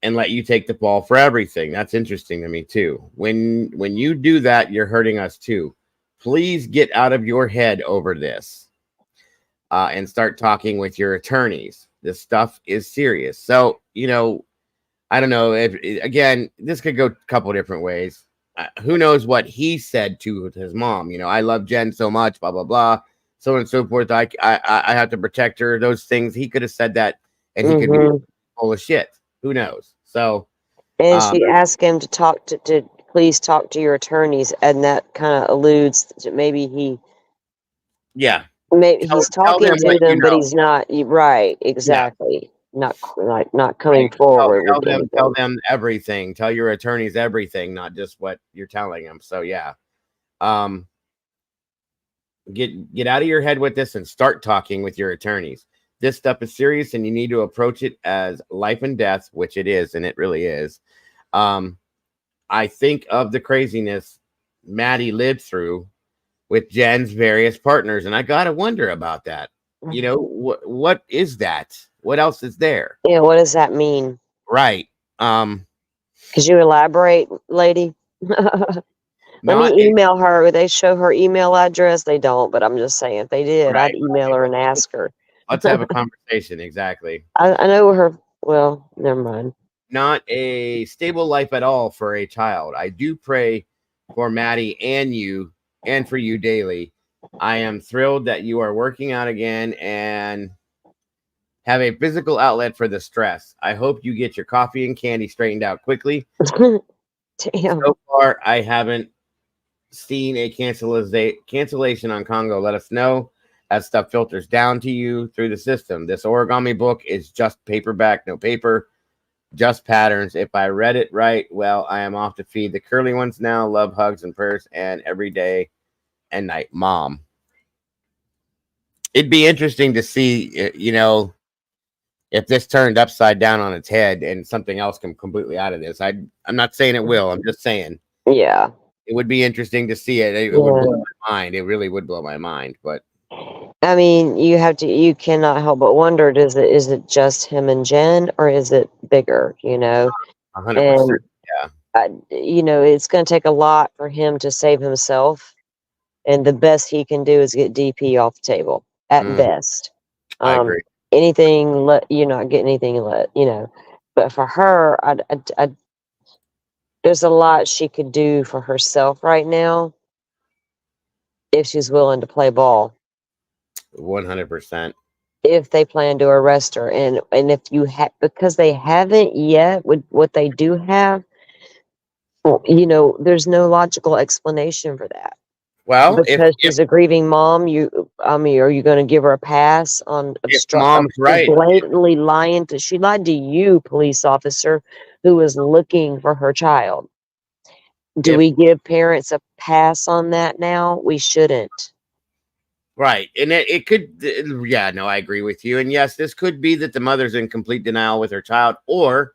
and let you take the ball for everything. That's interesting to me too. When you do that, you're hurting us too. Please get out of your head over this and start talking with your attorneys. This stuff is serious. So, I don't know if, again, this could go a couple different ways. Who knows what he said to his mom? I love Jen so much, blah, blah, blah, so on and so forth. I have to protect her. Those things. He could have said that and he could be full of shit. Who knows? So, and she asked him to please talk to your attorneys, and that kind of alludes to maybe maybe he's talking to them, but he's not. Right, exactly. Yeah. Not coming forward. Tell them everything. Tell your attorneys everything, not just what you're telling them. So yeah, get out of your head with this and start talking with your attorneys. This stuff is serious, and you need to approach it as life and death, which it is, and it really is. I think of the craziness Maddie lived through with Jen's various partners, and I gotta wonder about that. What is that? What else is there? Yeah, what does that mean? Right. Could you elaborate, lady? Let me email her. They show her email address. They don't, but I'm just saying, if they did, I'd email her and ask her. Let's have a conversation. Exactly. I know her. Well, never mind. Not a stable life at all for a child. I do pray for Maddie and you, and for you daily. I am thrilled that you are working out again and have a physical outlet for the stress. I hope you get your coffee and candy straightened out quickly. Damn. So far, I haven't seen a cancellation on Congo. Let us know as stuff filters down to you through the system. This origami book is just paperback, no paper, just patterns. If I read it right, well, I am off to feed the curly ones now. Love, hugs, and prayers, and every day and night, Mom. It'd be interesting to see, if this turned upside down on its head and something else come completely out of this. I'm not saying it will. I'm just saying. Yeah. It would be interesting to see it. It would blow my mind. It really would blow my mind. But I mean, you cannot help but wonder, is it just him and Jen, or is it bigger, 100%. Yeah. It's going to take a lot for him to save himself. And the best he can do is get DP off the table at best. I agree. anything, you're not getting anything, but for her, there's a lot she could do for herself right now if she's willing to play ball. 100%. If they plan to arrest her, and if you because they haven't yet, with what they do have, well, there's no logical explanation for that. Well, Because she's a grieving mom, are you going to give her a pass on mom's right, blatantly lying she lied to you, police officer, who was looking for her child? Do we give parents a pass on that now? We shouldn't. Right. And it could, yeah, no, I agree with you. And yes, this could be that the mother's in complete denial with her child, or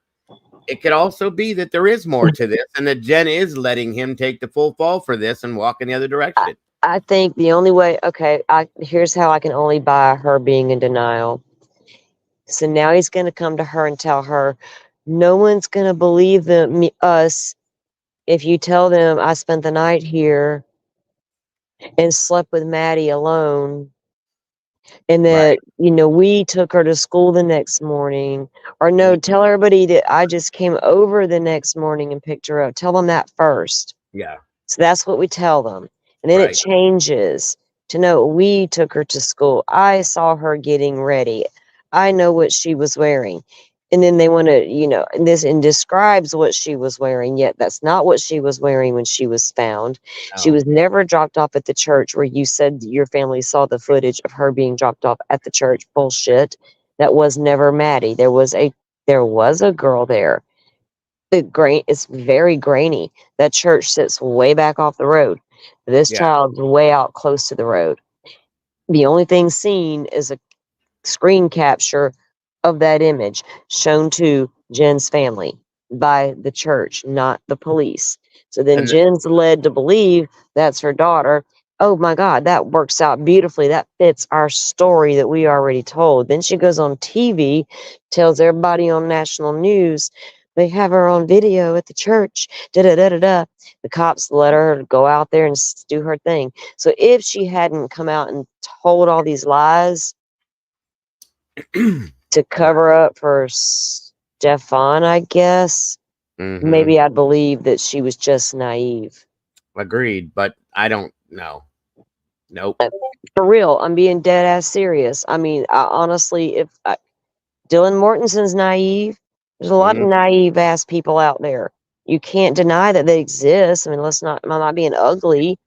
it could also be that there is more to this and that Jen is letting him take the full fall for this and walk in the other direction. I think the only way, here's how I can only buy her being in denial. So now he's going to come to her and tell her, no one's going to believe us if you tell them I spent the night here and slept with Maddie alone, and that we took her to school the next morning, or no, tell everybody that I just came over the next morning and picked her up. Tell them that first. Yeah. So that's what we tell them, and then it changes to no, we took her to school, I saw her getting ready, I know what she was wearing. And then they want to, and describes what she was wearing, yet that's not what she was wearing when she was found. She was never dropped off at the church where you said your family saw the footage of her being dropped off at the church. Bullshit. That was never Maddie. There was a girl there. It's very grainy. That church sits way back off the road. This child's way out close to the road. The only thing seen is a screen capture of that image shown to Jen's family by the church, not the police. So then Jen's led to believe that's her daughter. Oh my God, that works out beautifully. That fits our story that we already told. Then she goes on TV, tells everybody on national news they have her on video at the church. Da da da da da. The cops let her go out there and do her thing. So if she hadn't come out and told all these lies to cover up for Stefan, I guess, maybe I'd believe that she was just naive. Agreed, but I don't know. Nope. For real, I'm being dead ass serious. I mean, honestly, if Dylan Mortenson's naive, there's a lot of naive ass people out there. You can't deny that they exist. I mean, I'm not being ugly,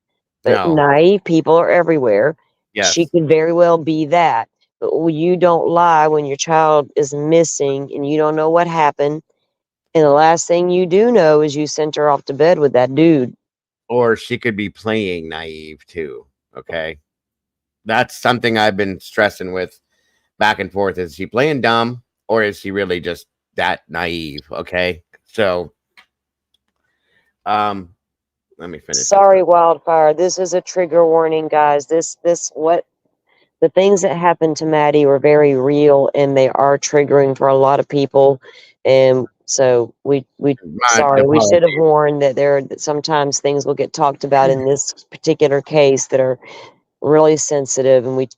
but naive people are everywhere. Yes. She could very well be that. But you don't lie when your child is missing and you don't know what happened. And the last thing you do know is you sent her off to bed with that dude. Or she could be playing naive too. Okay. That's something I've been stressing with back and forth. Is she playing dumb or is she really just that naive? Okay. So, let me finish. Sorry, Wildfire. This is a trigger warning, guys. The things that happened to Maddie were very real and they are triggering for a lot of people. And so we should have warned that sometimes things will get talked about in this particular case that are really sensitive, and we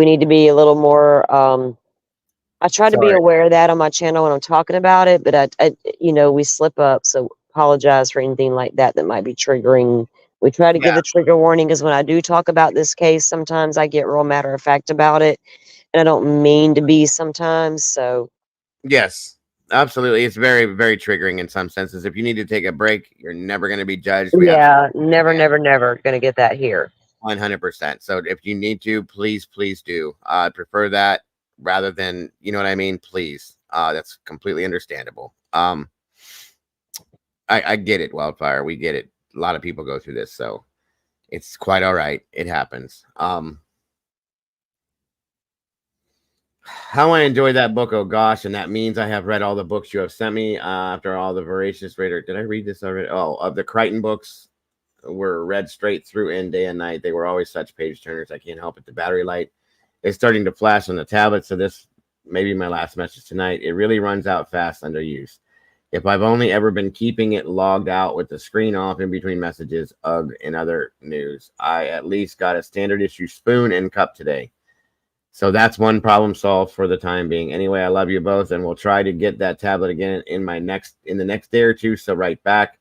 need to be a little more I try to be aware of that on my channel when I'm talking about it, but I we slip up, so apologize for anything like that might be triggering. We try to give a trigger warning because when I do talk about this case, sometimes I get real matter of fact about it, and I don't mean to be sometimes. So yes, absolutely, it's very, very triggering in some senses. If you need to take a break, you're never going to be judged. Never going to get that here. 100%. So if you need to, please do. I prefer that rather than, you know what I mean? Please. That's completely understandable. I get it, Wildfire. We get it. A lot of people go through this, so it's quite all right. It happens. How I enjoyed that book. Oh gosh. And that means I have read all the books you have sent me after all the voracious reader. Did I read this already? Oh, of the Crichton books were read straight through in day and night. They were always such page turners. I can't help it. The battery light is starting to flash on the tablet. So this may be my last message tonight. It really runs out fast under use. If I've only ever been keeping it logged out with the screen off in between messages, ugh, and other news. I at least got a standard issue spoon and cup today. So that's one problem solved for the time being. Anyway, I love you both, and we'll try to get that tablet again in the next day or two. So right back.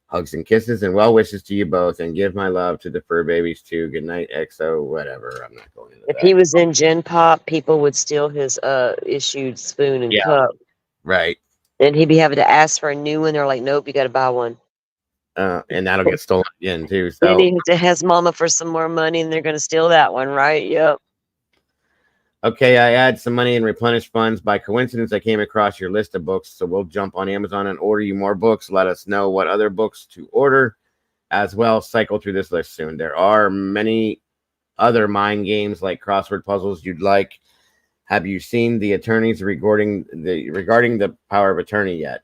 Hugs and kisses and well wishes to you both, and give my love to the fur babies too. Good night, XO, whatever. I'm not going into If that. he was in Gen Pop, people would steal his issued spoon and cup. Right. And he'd be having to ask for a new one. They're like, nope, you got to buy one. And that'll get stolen again too. Then So he has mama for some more money, and they're going to steal that one, right? Yep. okay, I add some money in replenish funds. By coincidence, I came across your list of books, so we'll jump on Amazon and order you more books. Let us know what other books to order as well. Cycle through this list soon. There are many other mind games like crossword puzzles you'd like. Have you seen the attorneys regarding the power of attorney yet?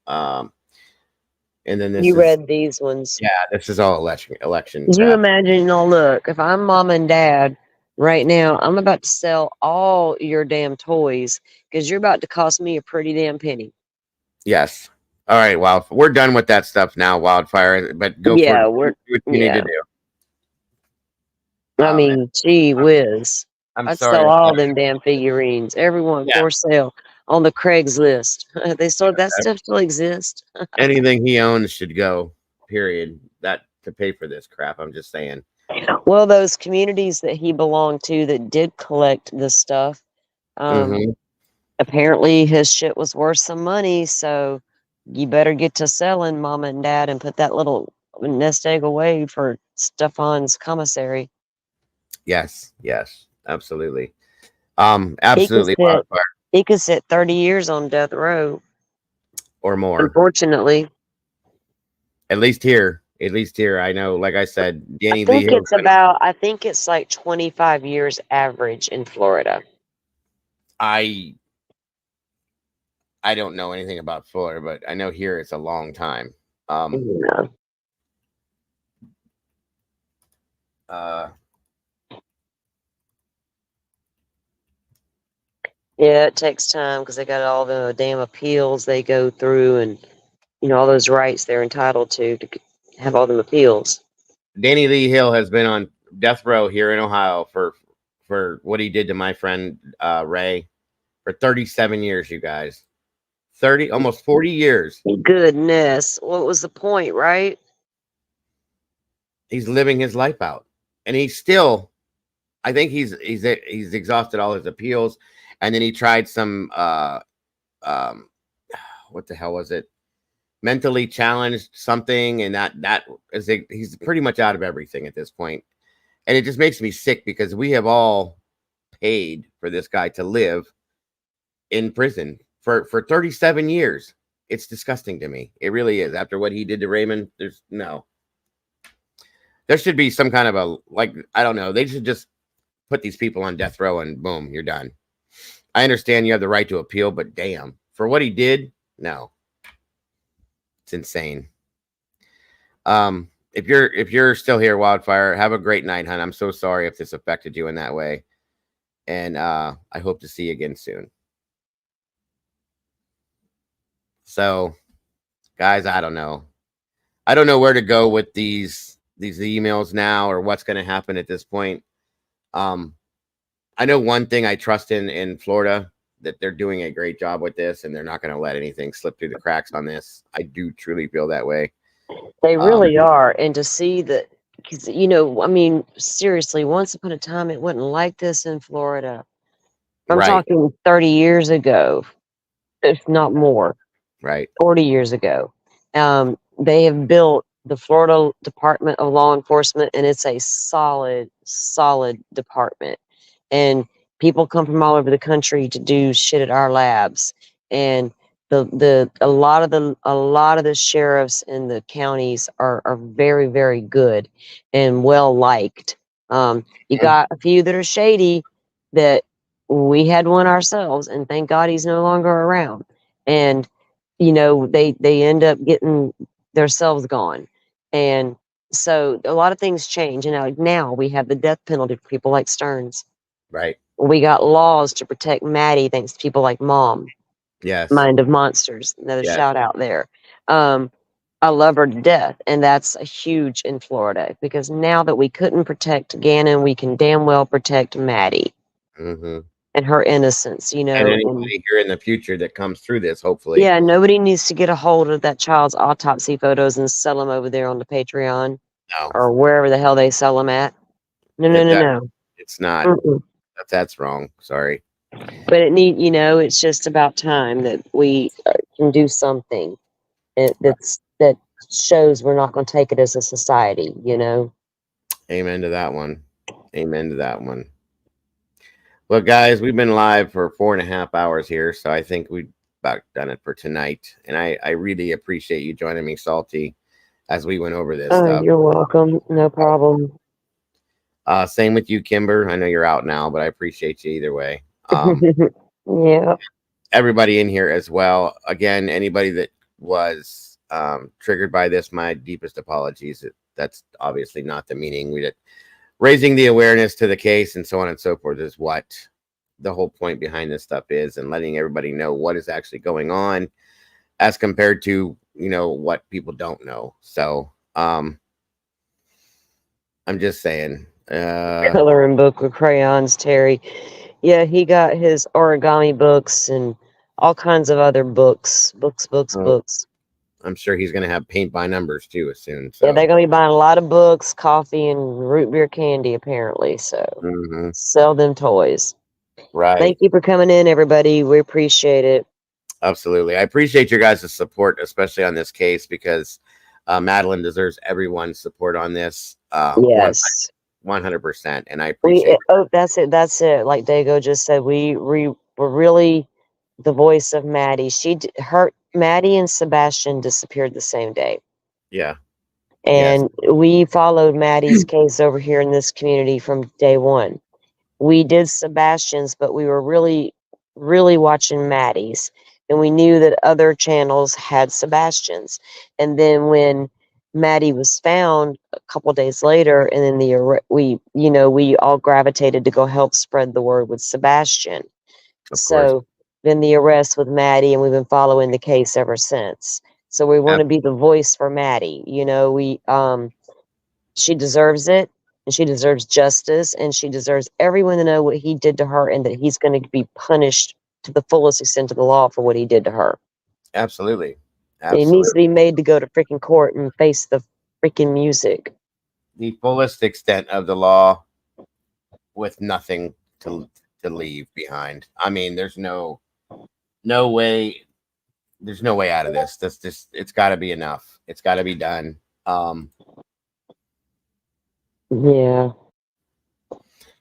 And then this You is, read these ones. yeah, this is all election Could you crap. imagine? No, look, if I'm mom and dad right now, I'm about to sell all your damn toys because you're about to cost me a pretty damn penny. Yes. All right, well, we're done with that stuff now, Wildfire, but go Yeah, for it. Do what you need to do. I mean, gee whiz. I'm I'd sorry. sell all them damn figurines. Everyone for sale on the Craigslist. They still that stuff still exists. Anything he owns should go. Period. That to pay for this crap. I'm just saying. Well, those communities that he belonged to that did collect this stuff, apparently his shit was worth some money. So you better get to selling, mama and dad, and put that little nest egg away for Stefan's commissary. Yes, absolutely. Absolutely. He could sit 30 years on death row or more. Unfortunately. At least here. I know, like I said, Danny Lee. I think it's like 25 years average in Florida. I don't know anything about Florida, but I know here it's a long time. Yeah, it takes time because they got all the damn appeals they go through, and all those rights they're entitled to have all them appeals. Danny Lee Hill has been on death row here in Ohio for what he did to my friend Ray for 37 years, you guys. Almost 40 years. Goodness. What was the point, right? He's living his life out. And he's still, I think he's exhausted all his appeals. And then he tried some what the hell was it? Mentally challenged something, and that is he's pretty much out of everything at this point. And it just makes me sick because we have all paid for this guy to live in prison for 37 years. It's disgusting to me. It really is. After what he did to Raymond, there should be some kind of I don't know. They should just put these people on death row and boom, you're done. I understand you have the right to appeal, but damn, for what he did, no. It's insane. If you're still here, Wildfire, have a great night, hon. I'm so sorry if this affected you in that way. And I hope to see you again soon. So, guys, I don't know. I don't know where to go with these emails now or what's going to happen at this point. I know one thing I trust in Florida, that they're doing a great job with this, and they're not going to let anything slip through the cracks on this. I do truly feel that way. They really are. And to see that, because, I mean, seriously, once upon a time, it wasn't like this in Florida. I'm talking 30 years ago, if not more. Right. 40 years ago. They have built the Florida Department of Law Enforcement, and it's a solid department. And people come from all over the country to do shit at our labs. And a lot of the sheriffs in the counties are very, very good and well liked. You got a few that are shady. That we had one ourselves, and thank God he's no longer around. And they end up getting themselves gone. And so a lot of things change. And now we have the death penalty for people like Stearns. Right. We got laws to protect Maddie, thanks to people like Mom. Yes. Mind of Monsters. Another shout out there. I love her to death. And that's a huge in Florida, because now that we couldn't protect Gannon, we can damn well protect Maddie. Mm-hmm. and her innocence, you And know. And anybody here in the future that comes through this, hopefully. yeah, nobody needs to get a hold of that child's autopsy photos and sell them over there on the Patreon No, or wherever the hell they sell them at. No, no, no, no. it's not. Mm-mm. That's wrong. Sorry. But you know, it's just about time that we can do something that shows we're not going to take it as a society, you know. Amen to that one. Amen to that one. Well, guys, we've been live for 4.5 hours here, so I think we've about done it for tonight. And I really appreciate you joining me, Salty, as we went over this stuff. You're welcome. No problem. Same with you, Kimber. I know you're out now, but I appreciate you either way. Yeah. Everybody in here as well. Again, anybody that was triggered by this, my deepest apologies. That's obviously not the meaning. Raising the awareness to the case and so on and so forth is what the whole point behind this stuff is, and letting everybody know what is actually going on as compared to, you know, what people don't know. So I'm just saying. Coloring book with crayons, Terry. Yeah, he got his origami books and all kinds of other books. I'm sure he's going to have paint by numbers too as soon. So. Yeah, they're going to be buying a lot of books, coffee, and root beer candy, apparently. So sell them toys. Right. Thank you for coming in, everybody. We appreciate it. Absolutely. I appreciate your guys' support, especially on this case, because Madelaine deserves everyone's support on this. Yes. 100%. And I appreciate it. Oh, that's it. That's it. Like Dago just said, we were really the voice of Maddie. Maddie and Sebastian disappeared the same day. Yeah. And we followed Maddie's case over here in this community from day one. We did Sebastian's, but we were really, really watching Maddie's. And we knew that other channels had Sebastian's. And then when Maddie was found a couple days later, and then we all gravitated to go help spread the word with Sebastian. So then the arrest with Maddie, and we've been following the case ever since. So we want to be the voice for Maddie. You know, she deserves it, and she deserves justice, and she deserves everyone to know what he did to her, and that he's going to be punished to the fullest extent of the law for what he did to her. Absolutely. He needs to be made to go to freaking court and face the freaking music. The fullest extent of the law with nothing to leave behind. I mean, there's no way. There's no way out of this. It's got to be enough. It's got to be done. Yeah.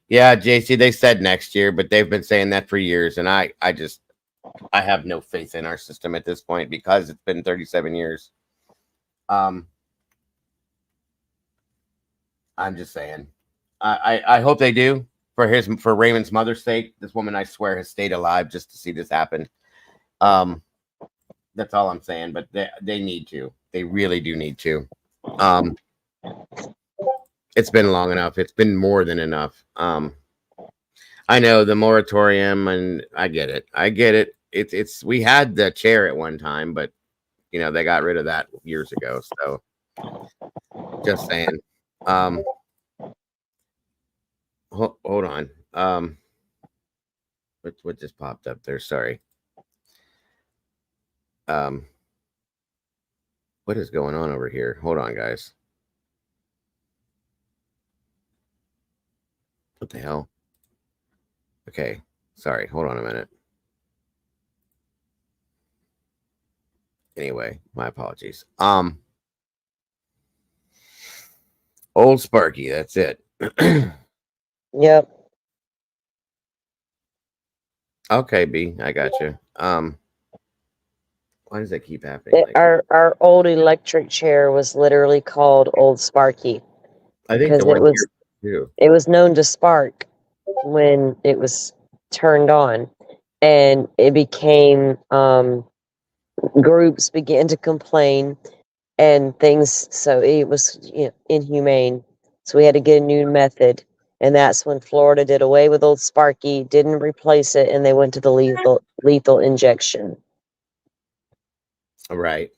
Yeah, JC, they said next year, but they've been saying that for years. And I have no faith in our system at this point because it's been 37 years. I'm just saying. I hope they do for Raymond's mother's sake. This woman, I swear, has stayed alive just to see this happen. That's all I'm saying. But they need to. They really do need to. It's been long enough. It's been more than enough. I know the moratorium, and I get it. We had the chair at one time, but you know, they got rid of that years ago. So just saying. Hold on. What just popped up there? Sorry. What is going on over here? Hold on, guys. What the hell? Okay. Sorry. Hold on a minute. Anyway, my apologies. Old Sparky, that's it. Yep. Okay, B, I got you. Why does that keep happening? Our old electric chair was literally called Old Sparky. I think the one here too. It was known to spark when it was turned on, and it became groups began to complain and things. So it was inhumane. So we had to get a new method, and that's when Florida did away with Old Sparky, didn't replace it, and they went to the lethal injection. Right.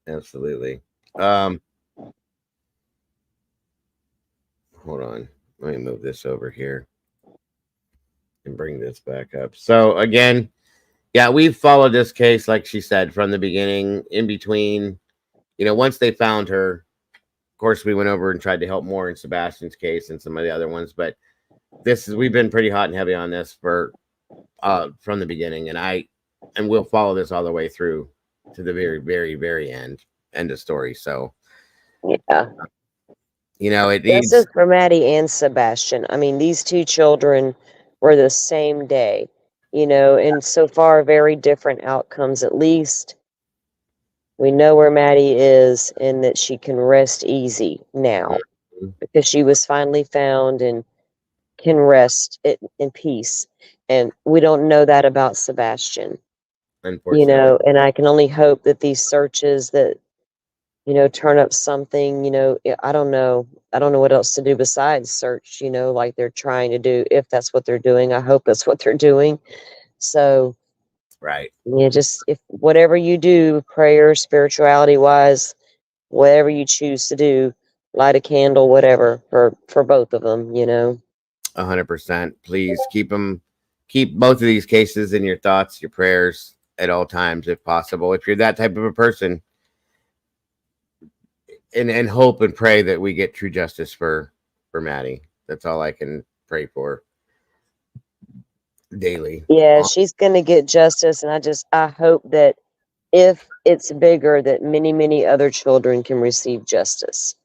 Absolutely. Hold on. Let me move this over here. And bring this back up. So again, yeah, we've followed this case, like she said, from the beginning. In between, once they found her, of course, we went over and tried to help more in Sebastian's case and some of the other ones. But we've been pretty hot and heavy on this for from the beginning, and we'll follow this all the way through to the very, very, very end of story. So Yeah. It This needs. is for Maddie and Sebastian. I mean, these two children were the same day, and so far, very different outcomes. At least we know where Maddie is and that she can rest easy now because she was finally found and can rest in peace. And we don't know that about Sebastian, Unfortunately. and I can only hope that these searches that turn up something, I don't know. I don't know what else to do besides search, like they're trying to do, if that's what they're doing. I hope that's what they're doing. So, right. Yeah, just if whatever you do, prayer, spirituality wise, whatever you choose to do, light a candle, whatever, for both of them, 100%. Please keep both of these cases in your thoughts, your prayers at all times, if possible. If you're that type of a person, and hope and pray that we get true justice for Maddie. That's all I can pray for daily. Yeah, she's gonna get justice, and I hope that if it's bigger, that many, many other children can receive justice,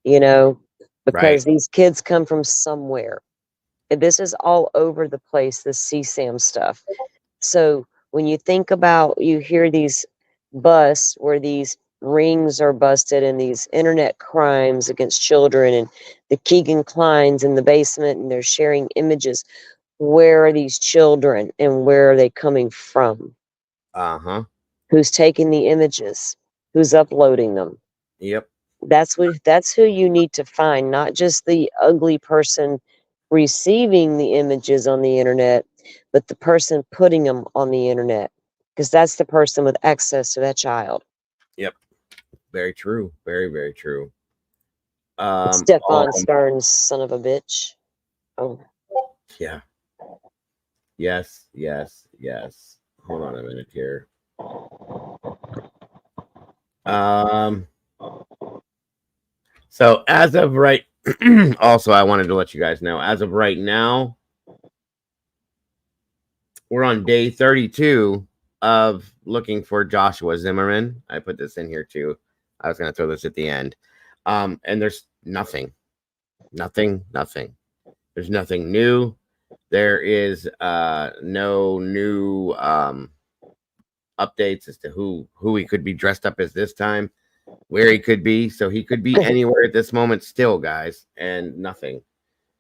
because these kids come from somewhere. And this is all over the place, this CSAM stuff. So when you think about, you hear these busts where these rings are busted and these internet crimes against children and the Keegan Kleins in the basement and they're sharing images. Where are these children and where are they coming from? Uh-huh. Who's taking the images? Who's uploading them? Yep. That's who you need to find, not just the ugly person receiving the images on the internet, but the person putting them on the internet, because that's the person with access to that child. Yep. Very true. Very, very true. Stefan Stearns, son of a bitch. Oh. Yeah. Yes. Hold on a minute here. So as of right, also I wanted to let you guys know, as of right now, we're on day 32 of looking for Joshua Zimmerman. I put this in here too. I was going to throw this at the end. And there's nothing. There's nothing new. There is no new updates as to who he could be dressed up as this time, where he could be. So he could be anywhere at this moment still, guys, and nothing.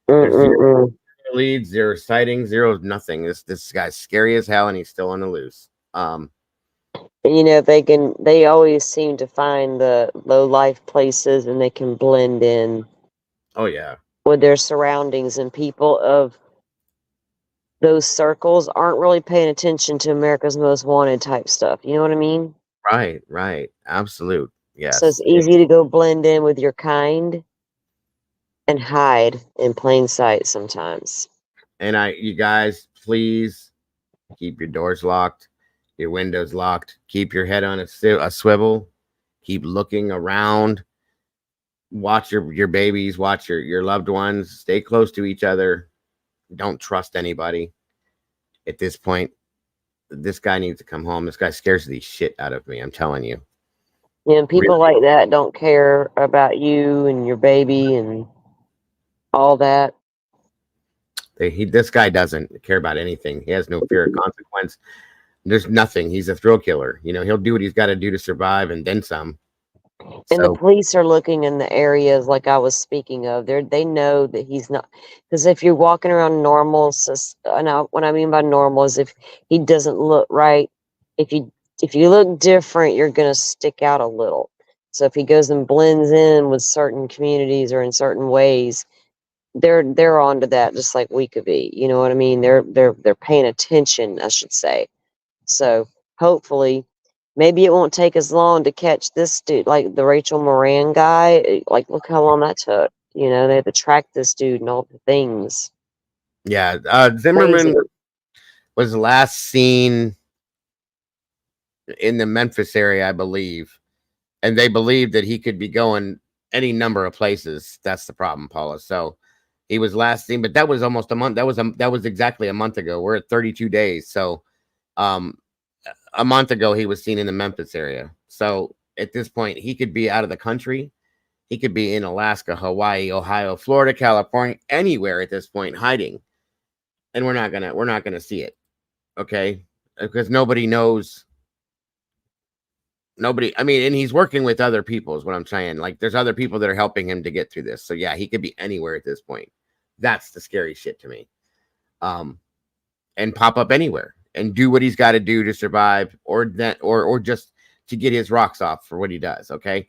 There's zero leads, zero sightings, zero nothing. This guy's scary as hell, and he's still on the loose. They always seem to find the low life places and they can blend in. Oh yeah. With their surroundings, and people of those circles aren't really paying attention to America's Most Wanted type stuff. You know what I mean? Right. Absolute. Yes. So it's easy to go blend in with your kind and hide in plain sight sometimes. And you guys, please keep your doors locked, your windows locked, keep your head on a swivel, keep looking around, watch your babies, watch your loved ones, stay close to each other. Don't trust anybody at this point. This guy needs to come home. This guy scares the shit out of me. I'm telling you. Yeah, and people like that don't care about you and your baby and all that. This guy doesn't care about anything. He has no fear of consequence. There's nothing. He's a thrill killer. He'll do what he's got to do to survive and then some. And the police are looking in the areas like I was speaking of. They know that he's not, because if you're walking around normal, what I mean by normal is if he doesn't look right, if you look different, you're gonna stick out a little. So if he goes and blends in with certain communities or in certain ways, they're onto that just like we could be. You know what I mean? They're paying attention, I should say. So hopefully, maybe it won't take as long to catch this dude, like the Rachel Moran guy. Like, look how long that took. They had to track this dude and all the things. Yeah, Zimmerman. Crazy. was last seen in the Memphis area, I believe. And they believe that he could be going any number of places. That's the problem, Paula. So he was last seen, but that was almost a month. That was exactly a month ago. We're at 32 days. So a month ago he was seen in the Memphis area. So at this point, he could be out of the country. He could be in Alaska, Hawaii, Ohio, Florida, California, anywhere at this point, hiding. And we're not gonna see it. Okay. Because nobody knows. Nobody, I mean, and he's working with other people is what I'm saying. Like there's other people that are helping him to get through this. So yeah, he could be anywhere at this point. That's the scary shit to me. And pop up anywhere and do what he's got to do to survive, or just to get his rocks off for what he does. Okay.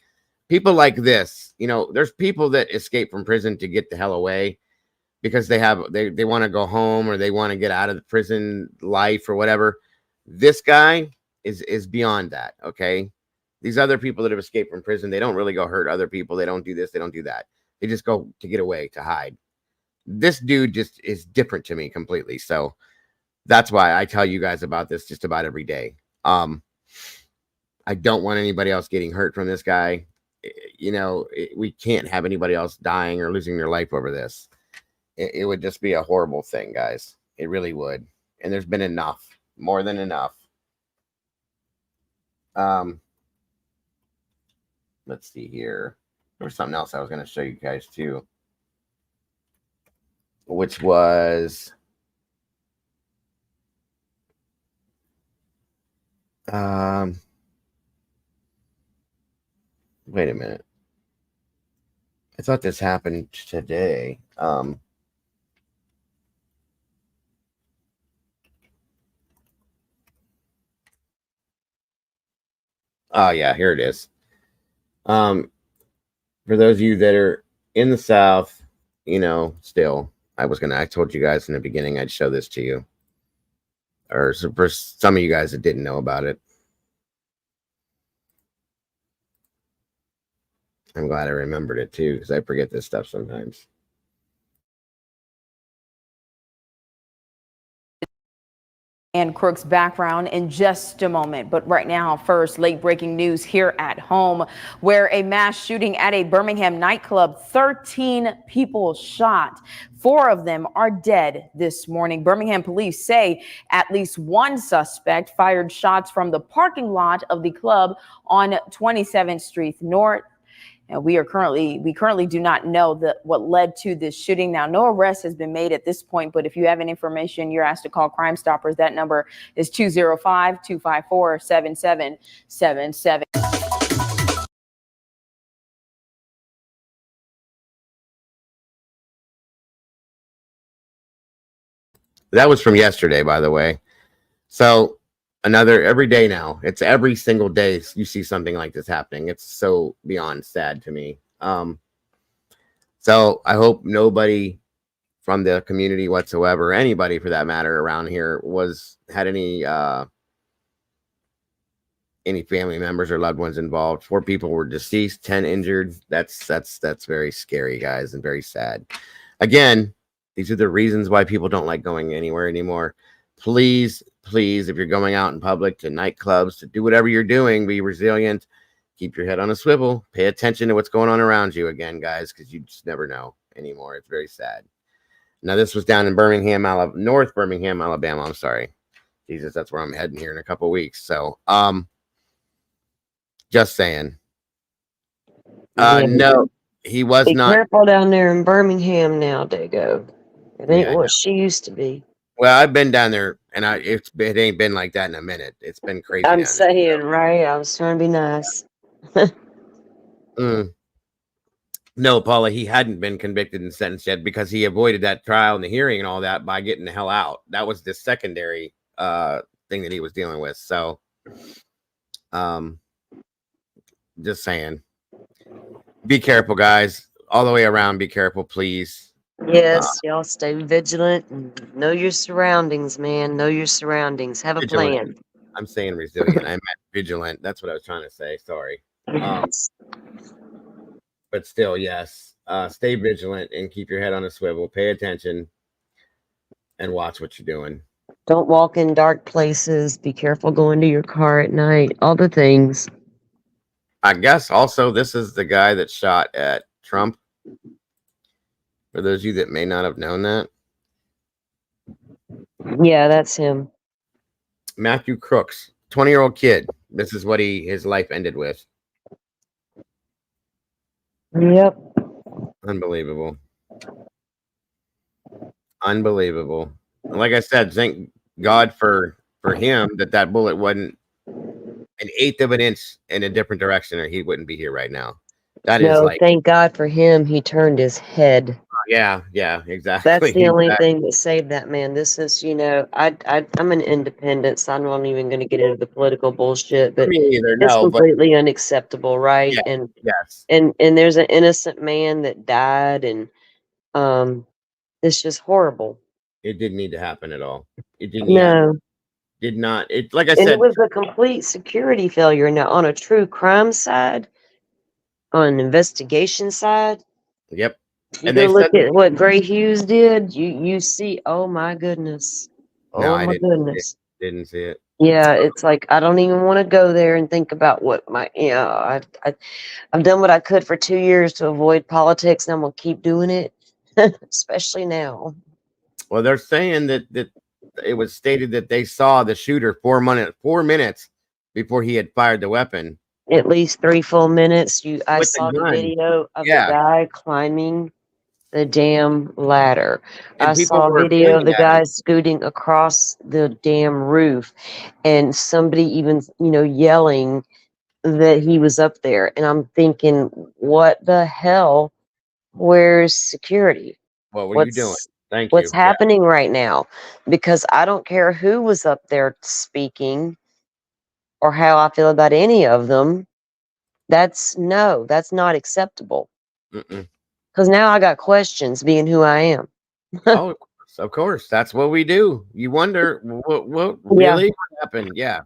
People like this, you know, there's people that escape from prison to get the hell away because they want to go home, or they want to get out of the prison life or whatever. This guy is beyond that. Okay. These other people that have escaped from prison, they don't really go hurt other people. They don't do this. They don't do that. They just go to get away, to hide. This dude just is different to me completely. So that's why I tell you guys about this just about every day. I don't want anybody else getting hurt from this guy. You know, we can't have anybody else dying or losing their life over this. It would just be a horrible thing, guys. It really would. And there's been enough, more than enough. Let's see here. There was something else I was going to show you guys too, which was wait a minute. I thought this happened today. Oh yeah, here it is. For those of you that are in the South, you know, still, I told you guys in the beginning I'd show this to you. Or for some of you guys that didn't know about it. I'm glad I remembered it too, because I forget this stuff sometimes. And Crook's background in just a moment. But right now, first, late breaking news here at home, where a mass shooting at a Birmingham nightclub, 13 people shot. 4 of them are dead this morning. Birmingham police say at least one suspect fired shots from the parking lot of the club on 27th Street North. And we currently do not know what led to this shooting. Now, no arrest has been made at this point, but if you have any information, you're asked to call Crime Stoppers. That number is 205-254-7777. That was from yesterday, by the way. So every day now, it's every single day you see something like this happening. It's so beyond sad to me. So I hope nobody from the community whatsoever, anybody for that matter around here, had any family members or loved ones involved. 4 people were deceased, 10 injured. That's very scary, guys, and very sad. Again, these are the reasons why people don't like going anywhere anymore. Please, if you're going out in public, to nightclubs, to do whatever you're doing, be resilient. Keep your head on a swivel. Pay attention to what's going on around you again, guys, because you just never know anymore. It's very sad. Now, this was down in North Birmingham, Alabama. I'm sorry. Jesus, that's where I'm heading here in a couple weeks. So, just saying. No, he was not. Be careful down there in Birmingham now, Dago. It ain't what she used to be. Well, I've been down there, and it ain't been like that in a minute. It's been crazy. I'm saying, right? I was trying to be nice. No, Paula, he hadn't been convicted and sentenced yet because he avoided that trial and the hearing and all that by getting the hell out. That was the secondary thing that he was dealing with. So, just saying, be careful, guys. All the way around, be careful, please. Yes, y'all stay vigilant and know your surroundings, man. Know your surroundings. Have a plan. I'm saying resilient. I meant vigilant. That's what I was trying to say. Sorry. But still, yes. Stay vigilant and keep your head on a swivel. Pay attention and watch what you're doing. Don't walk in dark places. Be careful going to your car at night. All the things. I guess also this is the guy that shot at Trump. For those of you that may not have known that. Yeah, that's him. Matthew Crooks, 20-year-old kid. This is what his life ended with. Yep. Unbelievable. Unbelievable. And like I said, thank God for him that bullet wasn't an eighth of an inch in a different direction, or he wouldn't be here right now. That is No, like, thank God for him. He turned his head. yeah, exactly. That's the only Exactly. thing that saved that man. This is, I'm an independent, so I'm not even going to get into the political bullshit, but Me either, it's no, but completely unacceptable, right? yeah, yes, And there's an innocent man that died, and it's just horrible. it didn't need to happen at all. It didn't need to, No, did not. It, like I and it said, was a complete security failure. Now, on a true crime side, on an investigation side, yep. you And go they said, look at what Gray Hughes did. You see, oh my goodness, no, oh I my goodness. didn't see it. Yeah, it's like I don't even want to go there and think about what I've done what I could for 2 years to avoid politics, and I'm gonna keep doing it, especially now. Well, they're saying that it was stated that they saw the shooter 4 minutes before he had fired the weapon At least 3 full minutes. I with the saw the gun. video of the Yeah, guy climbing the damn ladder. I and people saw a were video of pointing the at him. guy scooting across the damn roof, and somebody even, yelling that he was up there. And I'm thinking, what the hell? Where's security? What were you doing? What's Thank what's you. Yeah. happening right now? Because I don't care who was up there speaking or how I feel about any of them. That's not acceptable. Mm-mm. Because now I got questions being who I am. Oh, of course. That's what we do. You wonder what Yeah. really happened. Yeah.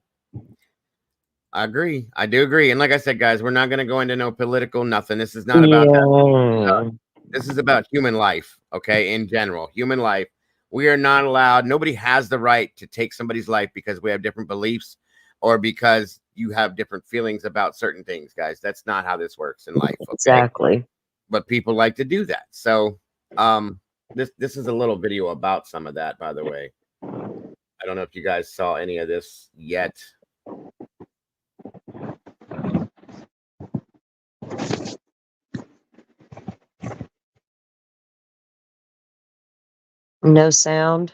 I agree. I do agree. And like I said, guys, we're not going to go into no political nothing. This is not about that. Yeah. This is about human life, okay? In general, human life. We are not allowed. Nobody has the right to take somebody's life because we have different beliefs or because you have different feelings about certain things, guys. That's not how this works in life, okay? Exactly. But people like to do that. So, this is a little video about some of that, by the way. I don't know if you guys saw any of this yet. No sound.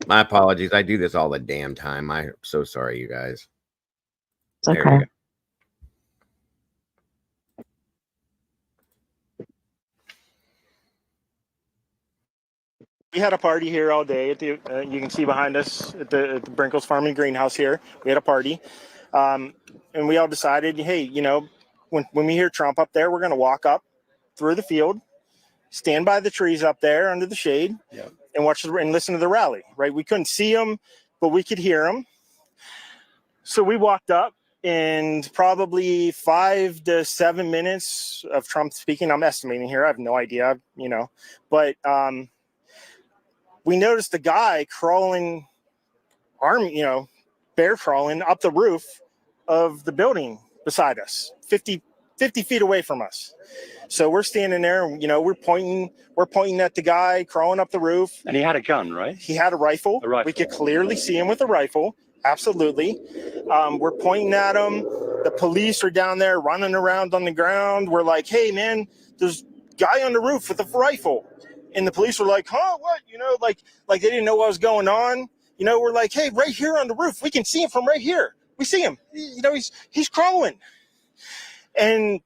My apologies. I do this all the damn time. I'm so sorry, you guys. It's There we okay. go. We had a party here all day. At the, you can see behind us at the Brinkles Farm and Greenhouse here. We had a party, and we all decided, hey, when we hear Trump up there, we're going to walk up through the field, stand by the trees up there under the shade, and watch and listen to the rally. Right? We couldn't see him, but we could hear him. So we walked up, and probably 5 to 7 minutes of Trump speaking. I'm estimating here. I have no idea, but. We noticed the guy crawling, bear crawling up the roof of the building beside us, 50 feet away from us. So we're standing there, we're pointing at the guy crawling up the roof. And he had a gun, right? He had a rifle. We could clearly see him with a rifle. Absolutely. We're pointing at him. The police are down there running around on the ground. We're like, hey, man, there's a guy on the roof with a rifle. And the police were like, huh, what? Like they didn't know what was going on. We're like, hey, right here on the roof. We can see him from right here. We see him. He's crawling. And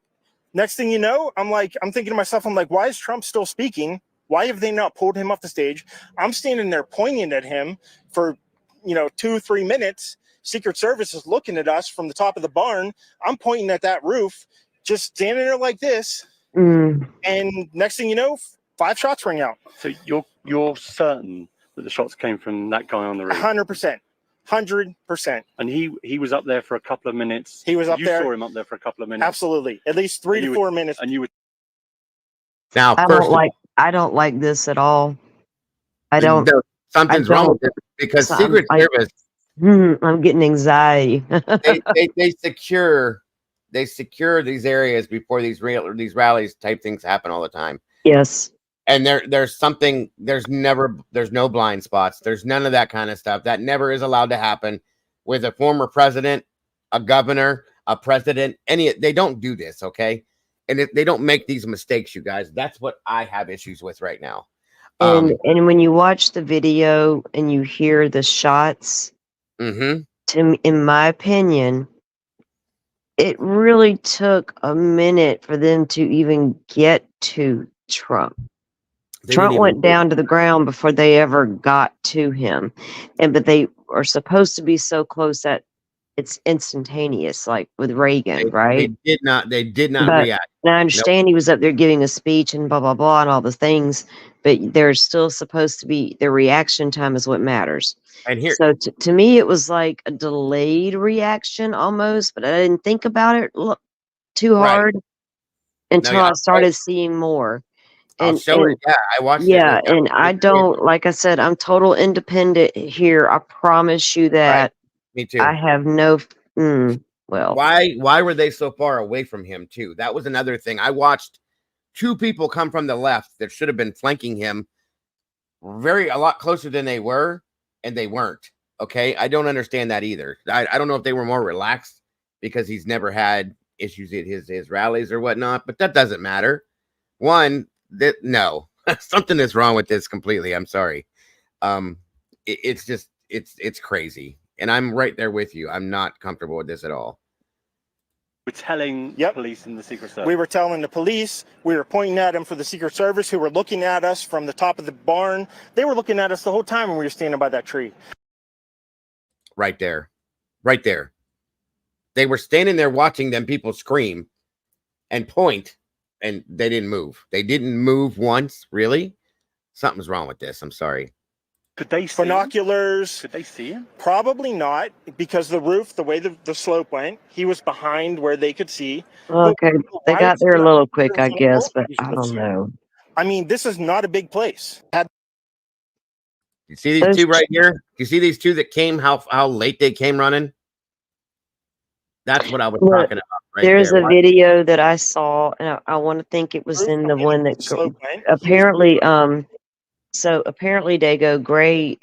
next thing you know, I'm thinking to myself, why is Trump still speaking? Why have they not pulled him off the stage? I'm standing there pointing at him for, 2-3 minutes. Secret Service is looking at us from the top of the barn. I'm pointing at that roof, just standing there like this. Mm. And next thing you know, 5 shots ring out. So you're certain that the shots came from that guy on the roof? 100%. 100%. And he was up there for a couple of minutes. He was up there. You saw him up there for a couple of minutes. Absolutely. At least 3 to 4 minutes. And you would. Now, I first, don't like this at all. something's wrong with it because So Secret Service. I'm getting anxiety. they secure these areas before these rallies type things happen all the time. Yes. And there's no blind spots. There's none of that kind of stuff. That never is allowed to happen with a former president, a governor, a president. They don't do this, okay? And they don't make these mistakes, you guys. That's what I have issues with right now. And when you watch the video and you hear the shots, in my opinion, it really took a minute for them to even get to Trump. Trump went down to the ground before they ever got to him. But they are supposed to be so close that it's instantaneous, like with Reagan, right? They did not react. And I understand he was up there giving a speech and blah, blah, blah, and all the things, but there's still supposed to be the reaction time is what matters. And here, so to me, it was like a delayed reaction almost, but I didn't think about it too hard until I started seeing more. I'll show it. Yeah, I watched it. Yeah, and I don't, like I said, I'm total independent here. I promise you that. Me too. I have no, well. Why were they so far away from him too? That was another thing. I watched two people come from the left that should have been flanking him a lot closer than they were, and they weren't. Okay, I don't understand that either. I don't know if they were more relaxed because he's never had issues at his rallies or whatnot, but that doesn't matter. No, something is wrong with this completely. I'm sorry. It's just it's crazy, and I'm right there with you. I'm not comfortable with this at all. We're telling police and the Secret Service. We were telling the police. We were pointing at them for the Secret Service, who were looking at us from the top of the barn. They were looking at us the whole time when we were standing by that tree. Right there. They were standing there watching them people scream and point, and they didn't move. They didn't move once. Really? Something's wrong with this. I'm sorry. Could they see binoculars? Could they see him? Probably not, because the roof, the way the slope went, he was behind where they could see. Okay, they got there a little quick, I guess, but I don't know. I mean, this is not a big place. You see these two right here? You see these two that came, how late they came running? That's what I was talking about right there. There's a video that I saw, and I want to think it was in the one that apparently, so apparently Dago Gray,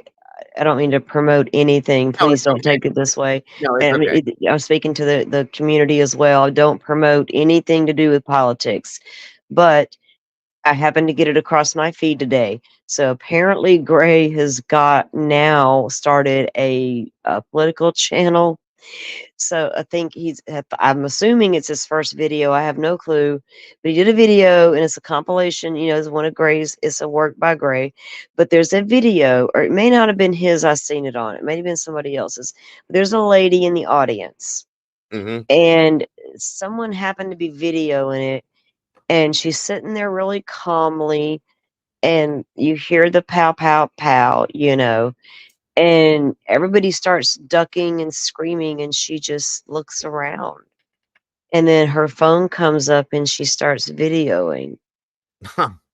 I don't mean to promote anything. Please don't take it this way. No, it's okay. I'm speaking to the community as well. I don't promote anything to do with politics, but I happened to get it across my feed today. So apparently Gray has started a political channel. So I think I'm assuming it's his first video. I have no clue, but he did a video and it's a compilation, it's one of Gray's, it's a work by Gray, but there's a video, or it may not have been his. I've seen it on, it may have been somebody else's, but there's a lady in the audience and someone happened to be videoing it, and she's sitting there really calmly, and you hear the pow, pow, pow, and everybody starts ducking and screaming, and she just looks around. And then her phone comes up and she starts videoing.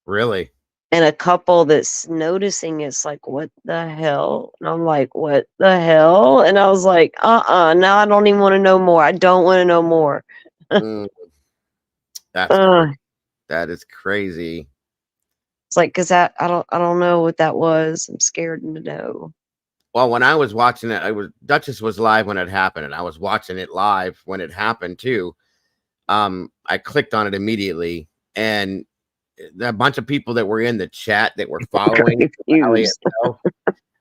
Really? And a couple that's noticing it's like, what the hell? And I'm like, what the hell? And I was like, now I don't even want to know more. I don't want to know more. That is crazy. It's like, cause I don't know what that was. I'm scared to know. Well, when I was watching it, Duchess was live when it happened, and I was watching it live when it happened too. I clicked on it immediately, and a bunch of people that were in the chat that were following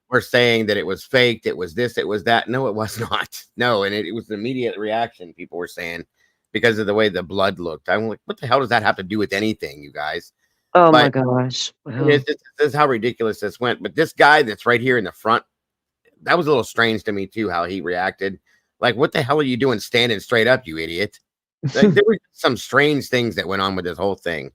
were saying that it was faked, it was this, it was that. No, it was not. No, and it was the immediate reaction people were saying because of the way the blood looked. I'm like, what the hell does that have to do with anything, you guys? Oh my gosh. Wow. This is how ridiculous this went. But this guy that's right here in the front, that was a little strange to me too, how he reacted. Like, what the hell are you doing standing straight up, you idiot? Like, there were some strange things that went on with this whole thing.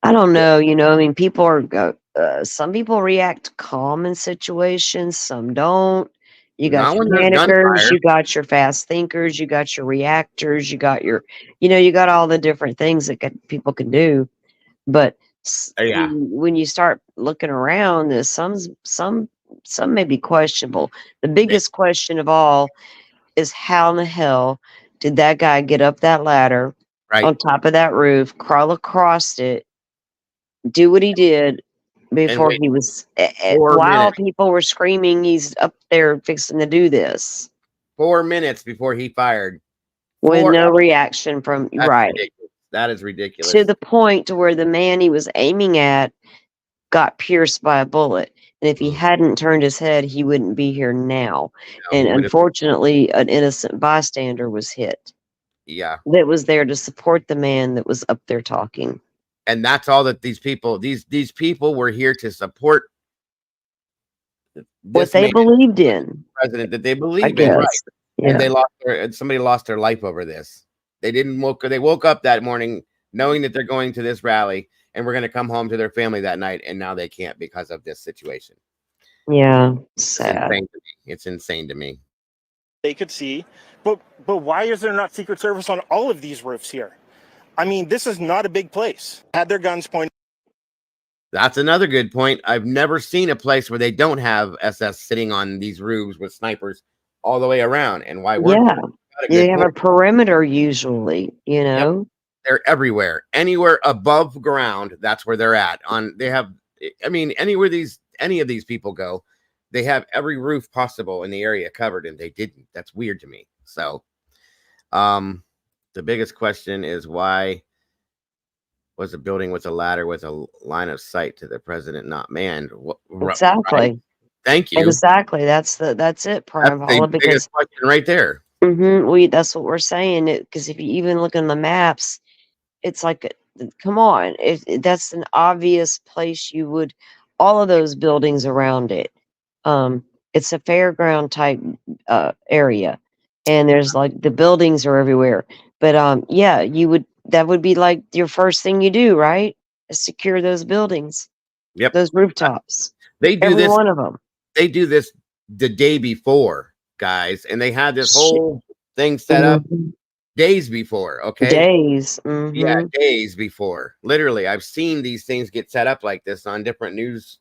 I don't know. I mean, people are, some people react calm in situations, some don't. You got Not your when there's panickers, gunfire. you got your fast thinkers, you got your reactors, you got your, you got all the different things that people can do. But Yeah. when you start looking around, there's some may be questionable. The biggest question of all is how in the hell did that guy get up that ladder Right. on top of that roof, crawl across it, do what he did before wait he was, 4 while minutes. people were screaming he's up there fixing to do this 4 minutes before he fired. with no reaction from, That's right, ridiculous. That is ridiculous. to the point to where the man he was aiming at got pierced by a bullet. And if he hadn't turned his head, he wouldn't be here now. No, And he would've- unfortunately, an innocent bystander was hit Yeah. that was there to support the man that was up there talking. And that's all that these people were here to support What they believed in. president that they I believe in, right? guess. And Yeah. somebody lost their life over this. They woke up that morning knowing that they're going to this rally and we're going to come home to their family that night, and now they can't because of this situation. Yeah, It's sad. insane to me. It's insane to me. They could see, but why is there not Secret Service on all of these roofs here? I mean, this is not a big place. Had their guns pointed. That's another good point. I've never seen a place where they don't have SS sitting on these roofs with snipers all the way around. And why weren't Yeah. they? They have a perimeter usually, Yep. They're everywhere. Anywhere above ground, that's where they're at. Anywhere any of these people go, they have every roof possible in the area covered, and they didn't. That's weird to me. So the biggest question is, why was a building with a ladder with a line of sight to the president not manned? Exactly. Right? Thank you. Exactly. That's it, Prime That's the Paula, biggest question right there. that's what we're saying. Because if you even look on the maps, it's like, come on, that's an obvious place you would, all of those buildings around it. It's a fairground type area, and there's like the buildings are everywhere. But yeah, that would be like your first thing you do, right? Is secure those buildings. Yep. Those rooftops. They do Every this. one of them. They do this the day before, guys, and they had this whole thing set up days before. Okay. Days. Yeah, days before. Literally, I've seen these things get set up like this on different news,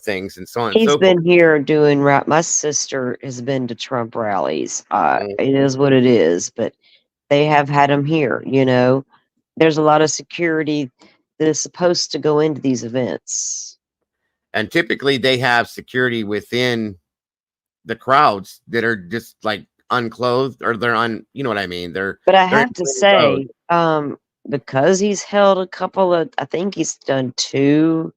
things and so on and He's so been forth. here doing my sister has been to Trump rallies. It Mm-hmm. is what it is, but they have had him here, There's a lot of security that is supposed to go into these events. And typically they have security within the crowds that are just like unclothed, or they're on, you know what I mean? But I they're have to in say, clothes. because he's held a couple of, I think he's done two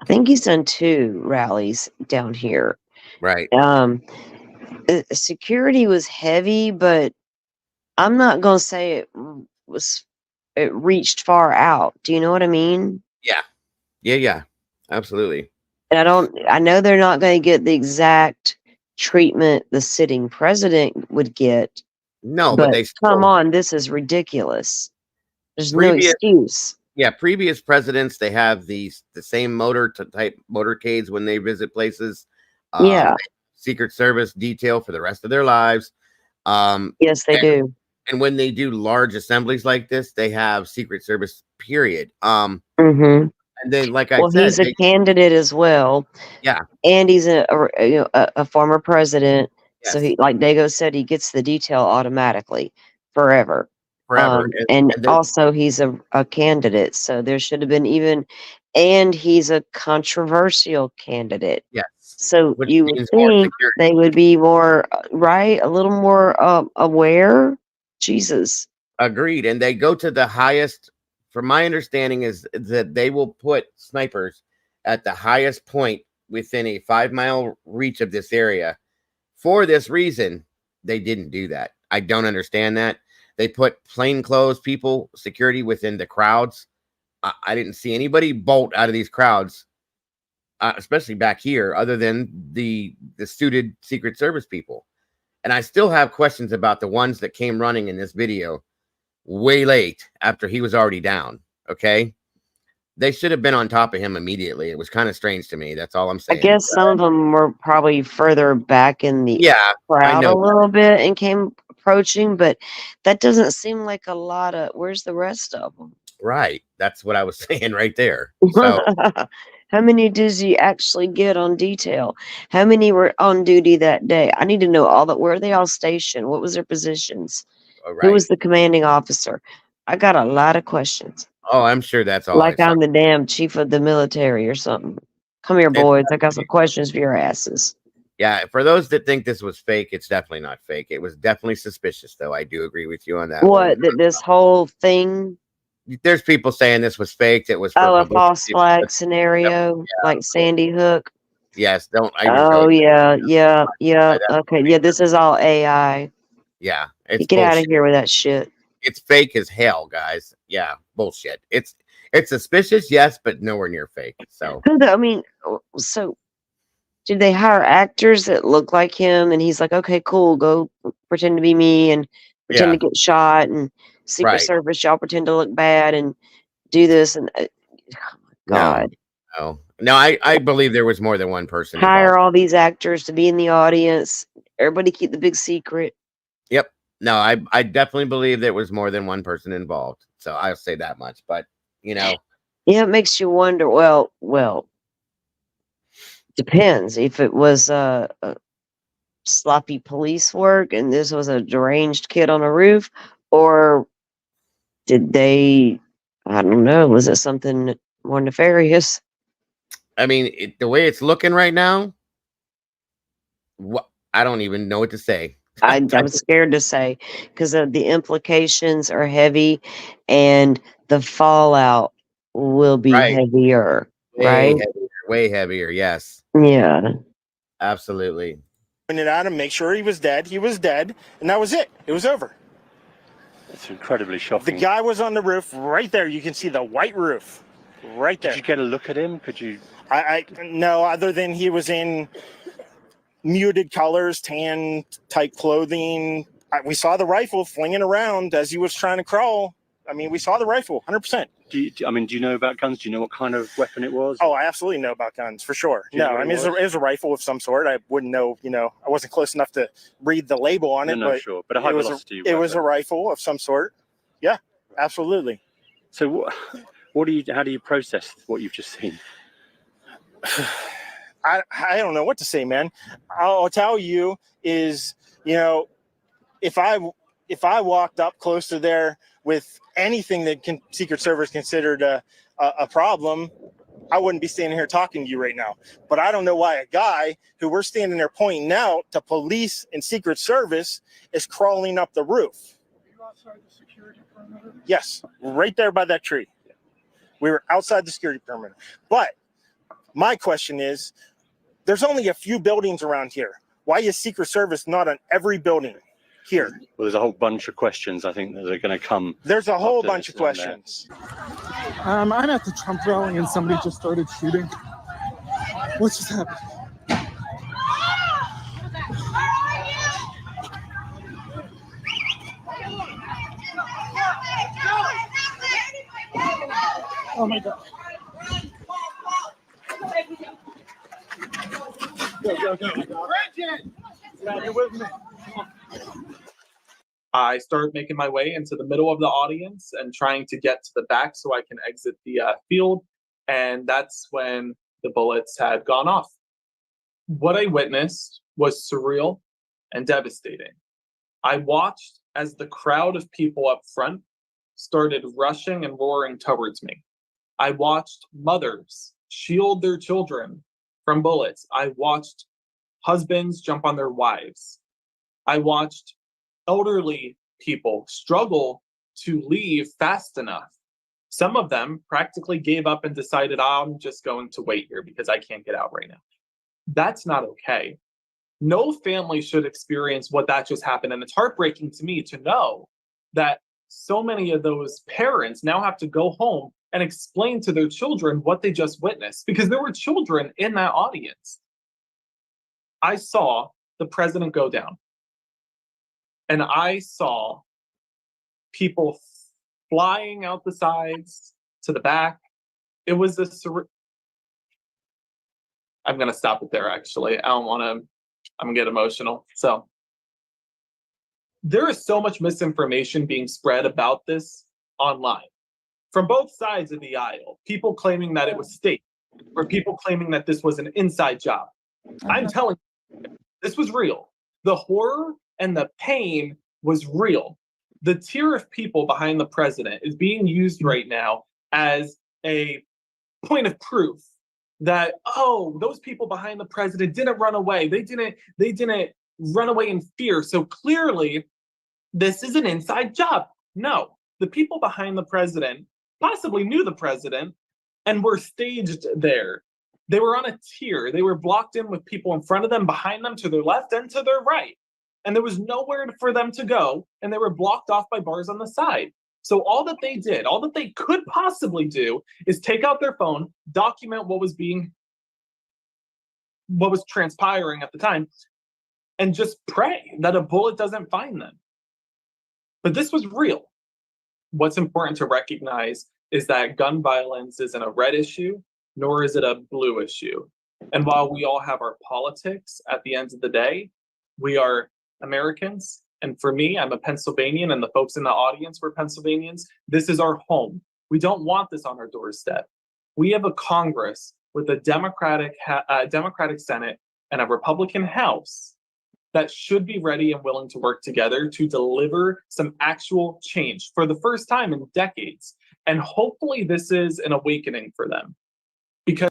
rallies down here. Right. Security was heavy, but I'm not gonna say it reached far out. Do you know what I mean? Yeah. Absolutely. And I know they're not going to get the exact treatment the sitting president would get. No, but but they come still, on, this is ridiculous. There's no previous excuse. previous presidents, they have the same type motorcades when they visit places. Yeah. Secret Service detail for the rest of their lives. Yes, they do. And when they do large assemblies like this, they have Secret Service, period. And then, like I said, he's a candidate as well. Yeah. And he's a former president. Yes. So he, like Dago said, he gets the detail automatically forever. And also he's a candidate. So there should have been and he's a controversial candidate. Yes. So you would think they would be more, right? A little more aware. Jesus. Agreed. And they go to the highest, from my understanding, is that they will put snipers at the highest point within a 5-mile reach of this area. For this reason, they didn't do that. I don't understand that. They put plainclothes people, security within the crowds. I didn't see anybody bolt out of these crowds, especially back here, other than the suited Secret Service people. And I still have questions about the ones that came running in this video way late after he was already down. Okay. they should have been on top of him immediately. It was kind of strange to me. That's all I'm I saying. guess some of them were probably further back in the Yeah, I crowd a know. little bit and came approaching, but that doesn't seem like a lot of. Where's the rest of them? Right. That's what I was saying right there. So, How many did you actually get on detail? How many were on duty that day? I need to know all that. Where are they all stationed? What was their positions? Who right. was the commanding officer? I got a lot of questions. Oh, I'm sure that's all. Like I'm the damn chief of the military or something. Come here, boys. I got some questions for your asses. Yeah, for those that think this was fake, it's definitely not fake. It was definitely suspicious, though. I do agree with you on that one. What? That this whole thing? There's people saying this was faked. It was for Oh, a publicity. false flag scenario, like Sandy Hook. Yes, don't even go. Oh yeah. Okay, yeah. This is all AI. Yeah, You it's get out of bullshit. here with that shit. It's fake as hell, guys. Yeah, bullshit. It's suspicious, yes, but nowhere near fake. So I mean, so did they hire actors that look like him? And he's like, okay, cool, go pretend to be me and pretend yeah, to get shot, and Secret right. Service, y'all pretend to look bad and do this. And God, No, I believe there was more than one person involved. hire all these actors to be in the audience. Everybody keep the big secret. Yep. No, I definitely believe there was more than one person involved. So I'll say that much. But Yeah, it makes you wonder. Well, depends if it was sloppy police work and this was a deranged kid on a roof, or did they? I don't know. Was it something more nefarious? I mean, the way it's looking right now, I don't even know what to say. I'm scared to say because the implications are heavy, and the fallout will be Right. heavier. Way Right? heavier, way heavier. Yes, Yeah. absolutely. Pointed at him, make sure he was dead. He was dead, and that was it. It was over. It's incredibly shocking. The guy was on the roof right there. You can see the white roof right there. Did you get a look at him? Could you? I no, other than he was in muted colors, tan type clothing. We saw the rifle flinging around as he was trying to crawl. I mean, we saw the rifle, 100%. Do you know about guns? Do you know what kind of weapon it was? Oh, I absolutely know about guns, for sure. Do you know No, what I mean, it was a rifle of some sort. I wouldn't know, I wasn't close enough to read the label on it. No, but sure. But a high velocity it was a weapon. rifle of some sort. Yeah, absolutely. So how do you process what you've just seen? I don't know what to say, man. I'll tell you is, if I walked up close to there with anything that Secret Service considered a problem, I wouldn't be standing here talking to you right now. But I don't know why a guy who we're standing there pointing out to police and Secret Service is crawling up the roof. Are you outside the security perimeter? Yes, right there by that tree. We were outside the security perimeter. But my question is, there's only a few buildings around here. Why is Secret Service not on every building here? Well, there's a whole bunch of questions I think that are going to come. There's a whole bunch of questions. I'm at the Trump rally and somebody just started shooting. What just happened? Oh my God. Go. Bridget! Yeah, you're with me. I started making my way into the middle of the audience and trying to get to the back so I can exit the field. And that's when the bullets had gone off. What I witnessed was surreal and devastating. I watched as the crowd of people up front started rushing and roaring towards me. I watched mothers shield their children from bullets. I watched husbands jump on their wives. I watched elderly people struggle to leave fast enough. Some of them practically gave up and decided, I'm just going to wait here because I can't get out right now. That's not okay. No family should experience what that just happened. And it's heartbreaking to me to know that so many of those parents now have to go home and explain to their children what they just witnessed, because there were children in that audience. I saw the president go down, and I saw people flying out the sides to the back. It was I'm going to stop it there, actually. I don't want to, I'm going to get emotional. So there is so much misinformation being spread about this online from both sides of the aisle. People claiming that it was state, or people claiming that this was an inside job. I'm telling you, this was real. The horror and the pain was real. The tier of people behind the president is being used right now as a point of proof that, oh, those people behind the president didn't run away. They didn't run away in fear. So clearly this is an inside job. No, the people behind the president possibly knew the president and were staged there. They were on a tier. They were blocked in with people in front of them, behind them, to their left and to their right. And there was nowhere for them to go. And they were blocked off by bars on the side. So all that they did, all that they could possibly do, is take out their phone, document what was transpiring at the time, and just pray that a bullet doesn't find them. But this was real. What's important to recognize is that gun violence isn't a red issue, nor is it a blue issue. And while we all have our politics, at the end of the day, we are Americans. And for me, I'm a Pennsylvanian, and the folks in the audience were Pennsylvanians. This is our home. We don't want this on our doorstep. We have a Congress with a Democratic Senate and a Republican House that should be ready and willing to work together to deliver some actual change for the first time in decades. And hopefully this is an awakening for them. Because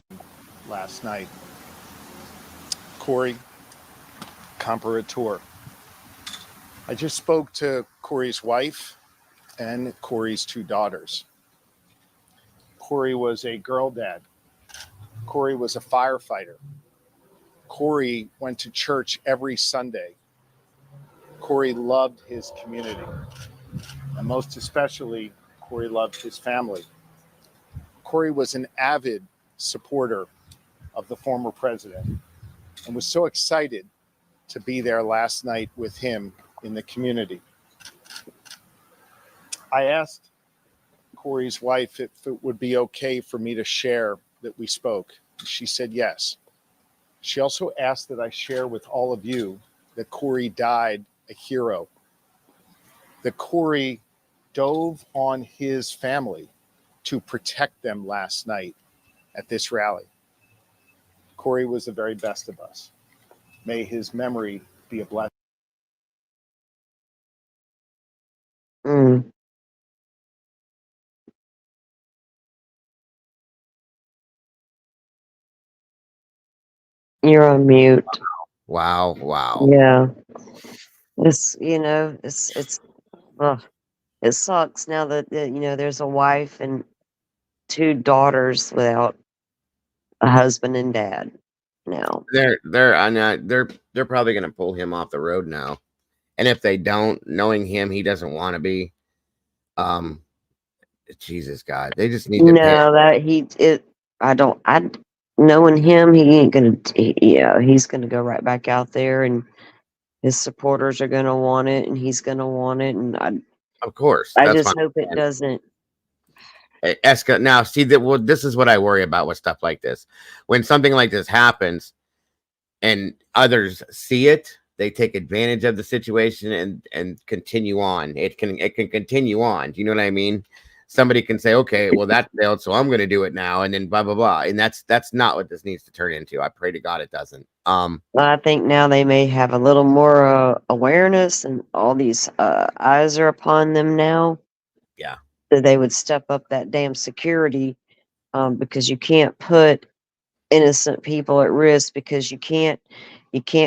last night, Corey, comparator. I just spoke to Corey's wife and Corey's two daughters. Corey was a girl dad. Corey was a firefighter. Corey went to church every Sunday. Corey loved his community. And most especially, Corey loved his family. Corey was an avid supporter of the former president and was so excited to be there last night with him in the community. I asked Corey's wife if it would be okay for me to share that we spoke. She said yes. She also asked that I share with all of you that Corey died a hero, that Corey dove on his family to protect them last night at this rally. Corey was the very best of us. May his memory be a blessing. You're on mute. Wow. Yeah. It's, it sucks now that, there's a wife and two daughters without a husband and dad now. They're probably going to pull him off the road now. And if they don't, knowing him, he doesn't want to be. Jesus God, they just need to knowing him, he ain't gonna. He's gonna go right back out there, and his supporters are gonna want it, and he's gonna want it, and of course, I just hope it doesn't. Now, see that. This is what I worry about with stuff like this. When something like this happens, and others see it, they take advantage of the situation and continue on. It can continue on. Do you know what I mean? Somebody can say, okay, well, that failed, so I'm going to do it now, and then blah blah blah. And that's not what this needs to turn into. I pray to God it doesn't. I think now they may have a little more awareness, and all these eyes are upon them now. Yeah, that they would step up that damn security, because you can't put innocent people at risk, because you can't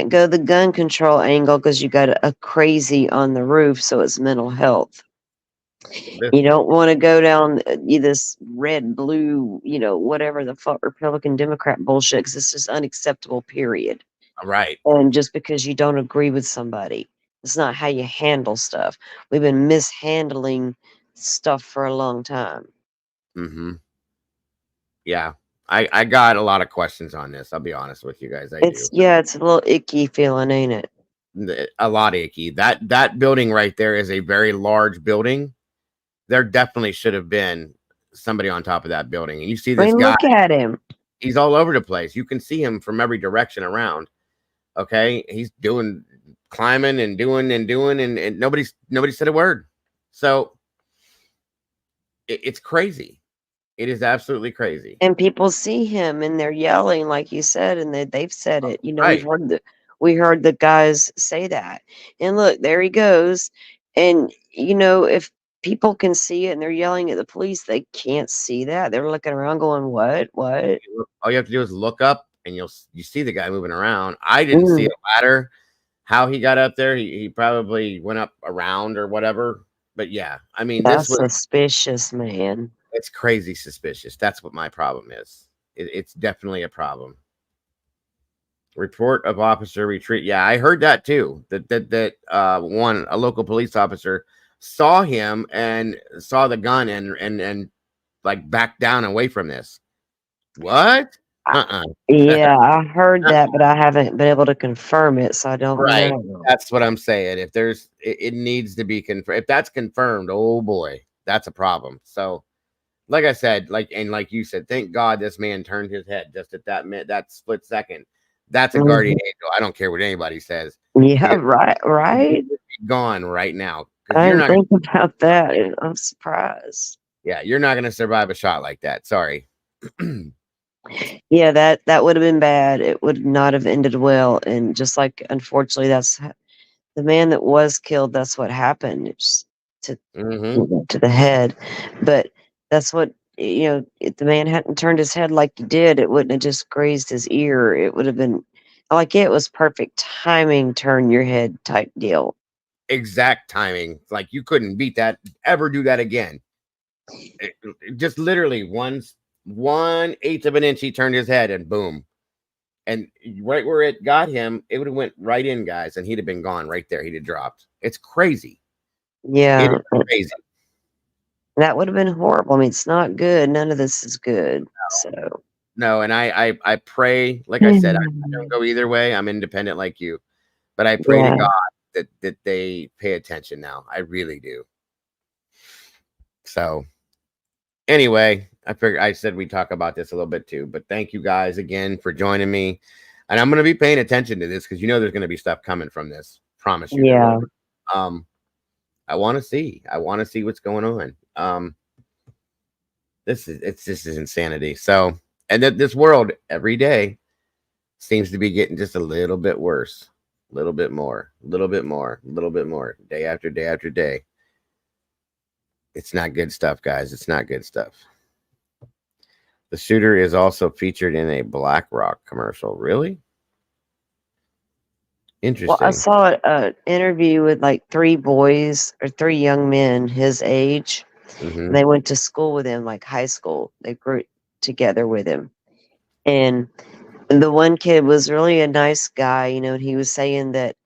go the gun control angle because you got a crazy on the roof, so it's mental health. You don't want to go down this red, blue, whatever the fuck Republican Democrat bullshit, because this is unacceptable, period. Right. And just because you don't agree with somebody, it's not how you handle stuff. We've been mishandling stuff for a long time. Mm-hmm. Yeah. I got a lot of questions on this. I'll be honest with you guys. It's a little icky feeling, ain't it? A lot icky. That building right there is a very large building. There definitely should have been somebody on top of that building. And you see I this mean, guy. look at him. He's all over the place. You can see him from every direction around. Okay, he's climbing and doing, and nobody said a word. So it's crazy. It is absolutely crazy. And people see him and they're yelling, like you said, and they've said it. You know, Right. we heard the guys say that. And look, there he goes. And you know, if people can see it and they're yelling at the police, they can't see that. They're looking around going, what? What? All you have to do is look up and you see the guy moving around. I didn't see a ladder. How he got up there, he probably went up around or whatever. But yeah, I mean, That's this was suspicious, man. it's crazy suspicious. That's what my problem is. It's definitely a problem. Report of officer retreat. Yeah, I heard that too. That a local police officer saw him and saw the gun and like backed down away from this. What? Yeah, I heard that, but I haven't been able to confirm it, so I don't Right. know. That's what I'm saying. If it needs to be confirmed. If that's confirmed, oh boy, that's a problem. So, like I said, like you said, thank God this man turned his head just at that split second. That's a guardian angel. I don't care what anybody says. Yeah, right. Gone right now. I You're didn't not. think about that. And I'm surprised. Yeah, you're not going to survive a shot like that. Sorry. Yeah, that would have been bad. It would not have ended well. And just like, unfortunately, that's the man that was killed. That's what happened. It's to the head. But that's what, you know, if the man hadn't turned his head like he did, it wouldn't have just grazed his ear. It would have been like it was perfect timing, turn your head type deal. Exact timing. Like you couldn't beat that, ever do that again. It just literally 1/8 of an inch, he turned his head and boom. And right where it got him, it would have went right in, guys, and he'd have been gone right there. He'd have dropped. It's crazy. Yeah. It is crazy. That would have been horrible. I mean, it's not good. None of this is good. So No, and I pray, like I said, I don't go either way. I'm independent like you. But I pray to God that they pay attention now. I really do. So anyway, I said we talk about this a little bit too, but thank you guys again for joining me. And I'm going to be paying attention to this because you know there's going to be stuff coming from this. Promise you. Yeah. I want to see what's going on. This is insanity. So, and that this world every day seems to be getting just a little bit worse, a little bit more, day after day after day. It's not good stuff, guys. It's not good stuff. The shooter is also featured in a BlackRock commercial. Really? Interesting. Well, I saw an interview with like 3 boys or 3 young men his age. Mm-hmm. They went to school with him, like high school. They grew together with him. And the one kid was really a nice guy, you know, and he was saying that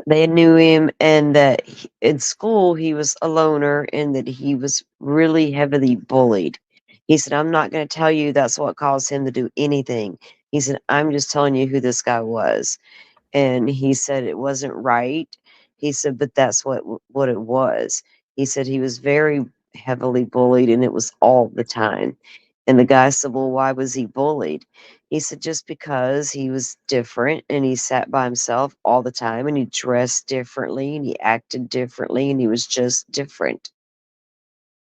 they knew him and that in school he was a loner and that he was really heavily bullied. He said, I'm not going to tell you that's what caused him to do anything. He said, I'm just telling you who this guy was. And he said it wasn't right. He said, but that's what it was. He said he was very heavily bullied and it was all the time. And the guy said, well, why was he bullied? He said, just because he was different and he sat by himself all the time and he dressed differently and he acted differently and he was just different.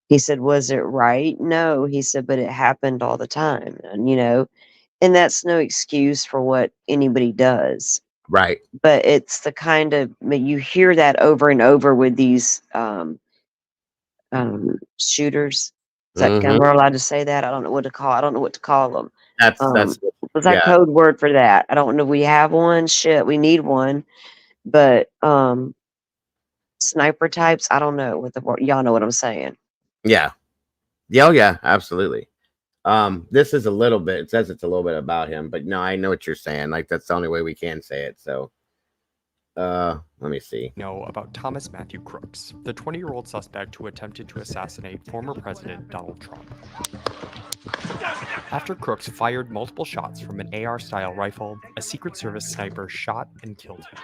He said, was it right? No. He said, but it happened all the time. And, you know, and that's no excuse for what anybody does. Right. But it's the kind of, you hear that over and over with these shooters. Is that, am I allowed to say that? I don't know what to call them. That's what's that code word for that? I don't know if we have one. Shit, we need one. But sniper types, I don't know what the word. Y'all know what I'm saying. Yeah. Oh yeah, absolutely. This is a little bit, it says it's a little bit about him, but no, I know what you're saying. Like that's the only way we can say it. So let me see. Know about Thomas Matthew Crooks, the 20-year-old suspect who attempted to assassinate former President Donald Trump. After Crooks fired multiple shots from an AR-style rifle, a Secret Service sniper shot and killed him.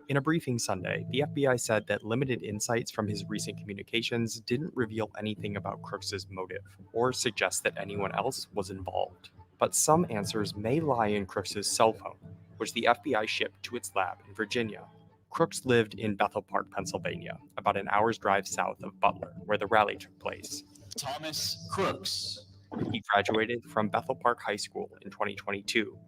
In a briefing Sunday, the FBI said that limited insights from his recent communications didn't reveal anything about Crooks's motive or suggest that anyone else was involved. But some answers may lie in Crooks's cell phone, which the FBI shipped to its lab in Virginia. Crooks lived in Bethel Park, Pennsylvania, about an hour's drive south of Butler, where the rally took place. Thomas Crooks. He graduated from Bethel Park High School in 2022.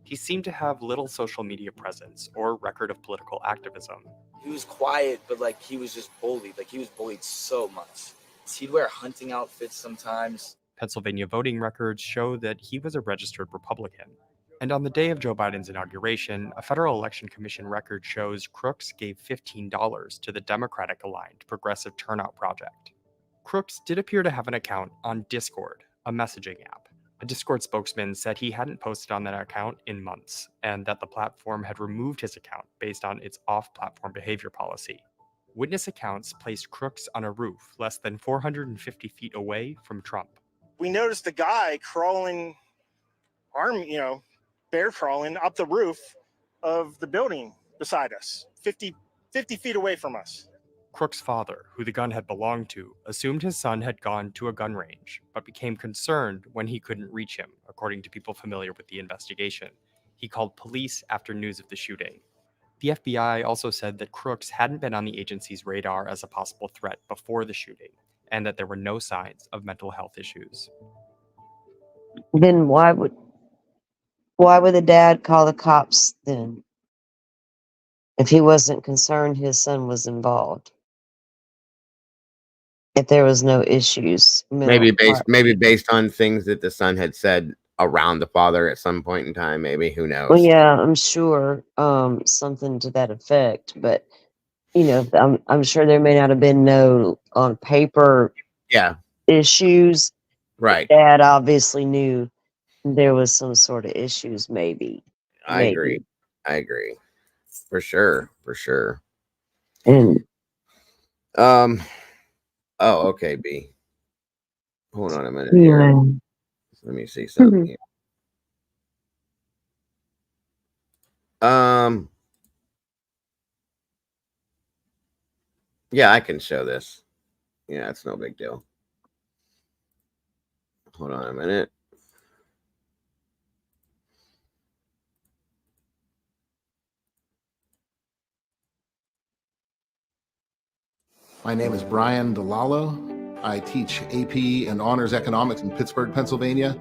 He seemed to have little social media presence or record of political activism. He was quiet, but like he was just bullied. Like he was bullied so much. He'd wear hunting outfits sometimes. Pennsylvania voting records show that he was a registered Republican. And on the day of Joe Biden's inauguration, a federal election commission record shows Crooks gave $15 to the Democratic-aligned Progressive Turnout Project. Crooks did appear to have an account on Discord, a messaging app. A Discord spokesman said he hadn't posted on that account in months, and that the platform had removed his account based on its off-platform behavior policy. Witness accounts placed Crooks on a roof less than 450 feet away from Trump. We noticed a guy crawling, bear crawling up the roof of the building beside us, 50 feet away from us. Crooks' father, who the gun had belonged to, assumed his son had gone to a gun range, but became concerned when he couldn't reach him, according to people familiar with the investigation. He called police after news of the shooting. The FBI also said that Crooks hadn't been on the agency's radar as a possible threat before the shooting, and that there were no signs of mental health issues. Then why would the dad call the cops then? If he wasn't concerned his son was involved. If there was no issues. Maybe based on things that the son had said around the father at some point in time, maybe, who knows? Well, yeah, I'm sure something to that effect, but I'm sure there may not have been no on paper issues. Right. Dad obviously knew there was some sort of issues, maybe. I agree. For sure. And oh, okay, B. Hold on a minute here. Let me see something here. Yeah, I can show this. Yeah, it's no big deal. Hold on a minute. My name is Brian DeLallo. I teach AP and Honors Economics in Pittsburgh, Pennsylvania.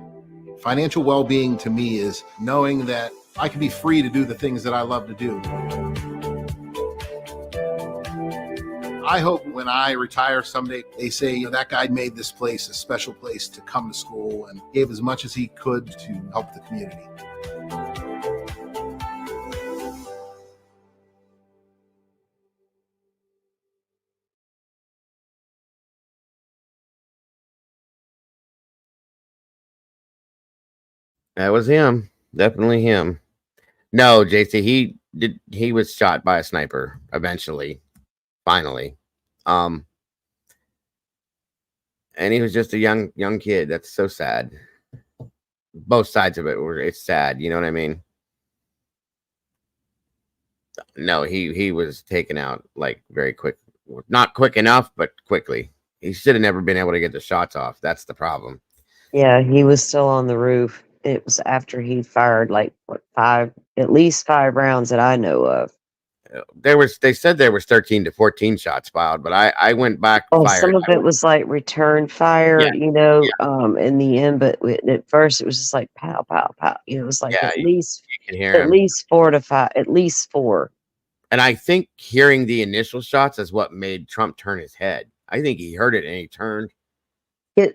Financial well-being to me is knowing that I can be free to do the things that I love to do. I hope when I retire someday, they say, that guy made this place a special place to come to school and gave as much as he could to help the community. That was him. Definitely him. No, JC, he was shot by a sniper eventually. Finally. And he was just a young kid. That's so sad. Both sides of it's sad, you know what I mean? No, he was taken out like very quick. Not quick enough, but quickly. He should have never been able to get the shots off. That's the problem. yeah, he was still on the roof. It was after he fired like at least 5 rounds that I know of. They said there was 13 to 14 shots fired, but I went back. Some of it was like return fire, in the end, but at first it was just like pow, pow, pow. It was like at least 4 to 5, at least 4. And I think hearing the initial shots is what made Trump turn his head. I think he heard it and he turned. He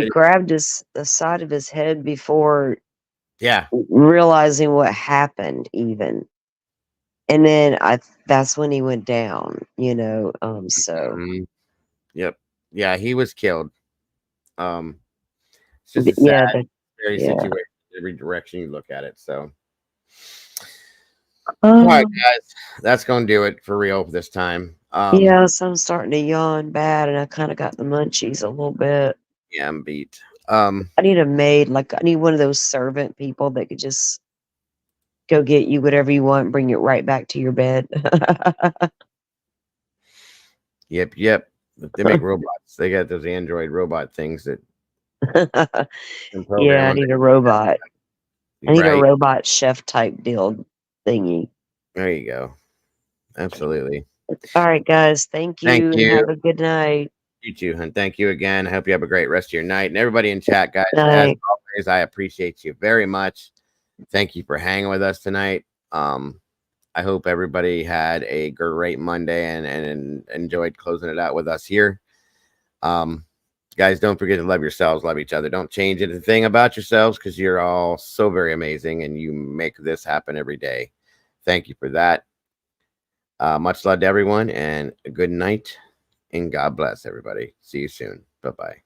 grabbed the side of his head before realizing what happened even. And then that's when he went down, Yep. Yeah, he was killed. It's just a sad, very situation, every direction you look at it. So all right, guys, that's gonna do it for real this time. So I'm starting to yawn bad, and I kind of got the munchies a little bit. Yeah, I'm beat. I need a maid, I need one of those servant people that could just go get you whatever you want, bring it right back to your bed. Yep. They make robots. They got those Android robot things that can program Yeah, I them. need a robot. I need a Right. robot chef type deal thingy. There you go. Absolutely. All right, guys. Thank Thank you and you. have a good night. You too, and thank you again. I hope you have a great rest of your night. And everybody in chat, guys, as Night. always, I appreciate you very much. Thank you for hanging with us tonight. I hope everybody had a great Monday and enjoyed closing it out with us here. Guys, don't forget to love yourselves, love each other. Don't change anything about yourselves because you're all so very amazing and you make this happen every day. Thank you for that. Much love to everyone and a good night and God bless everybody. See you soon. Bye-bye.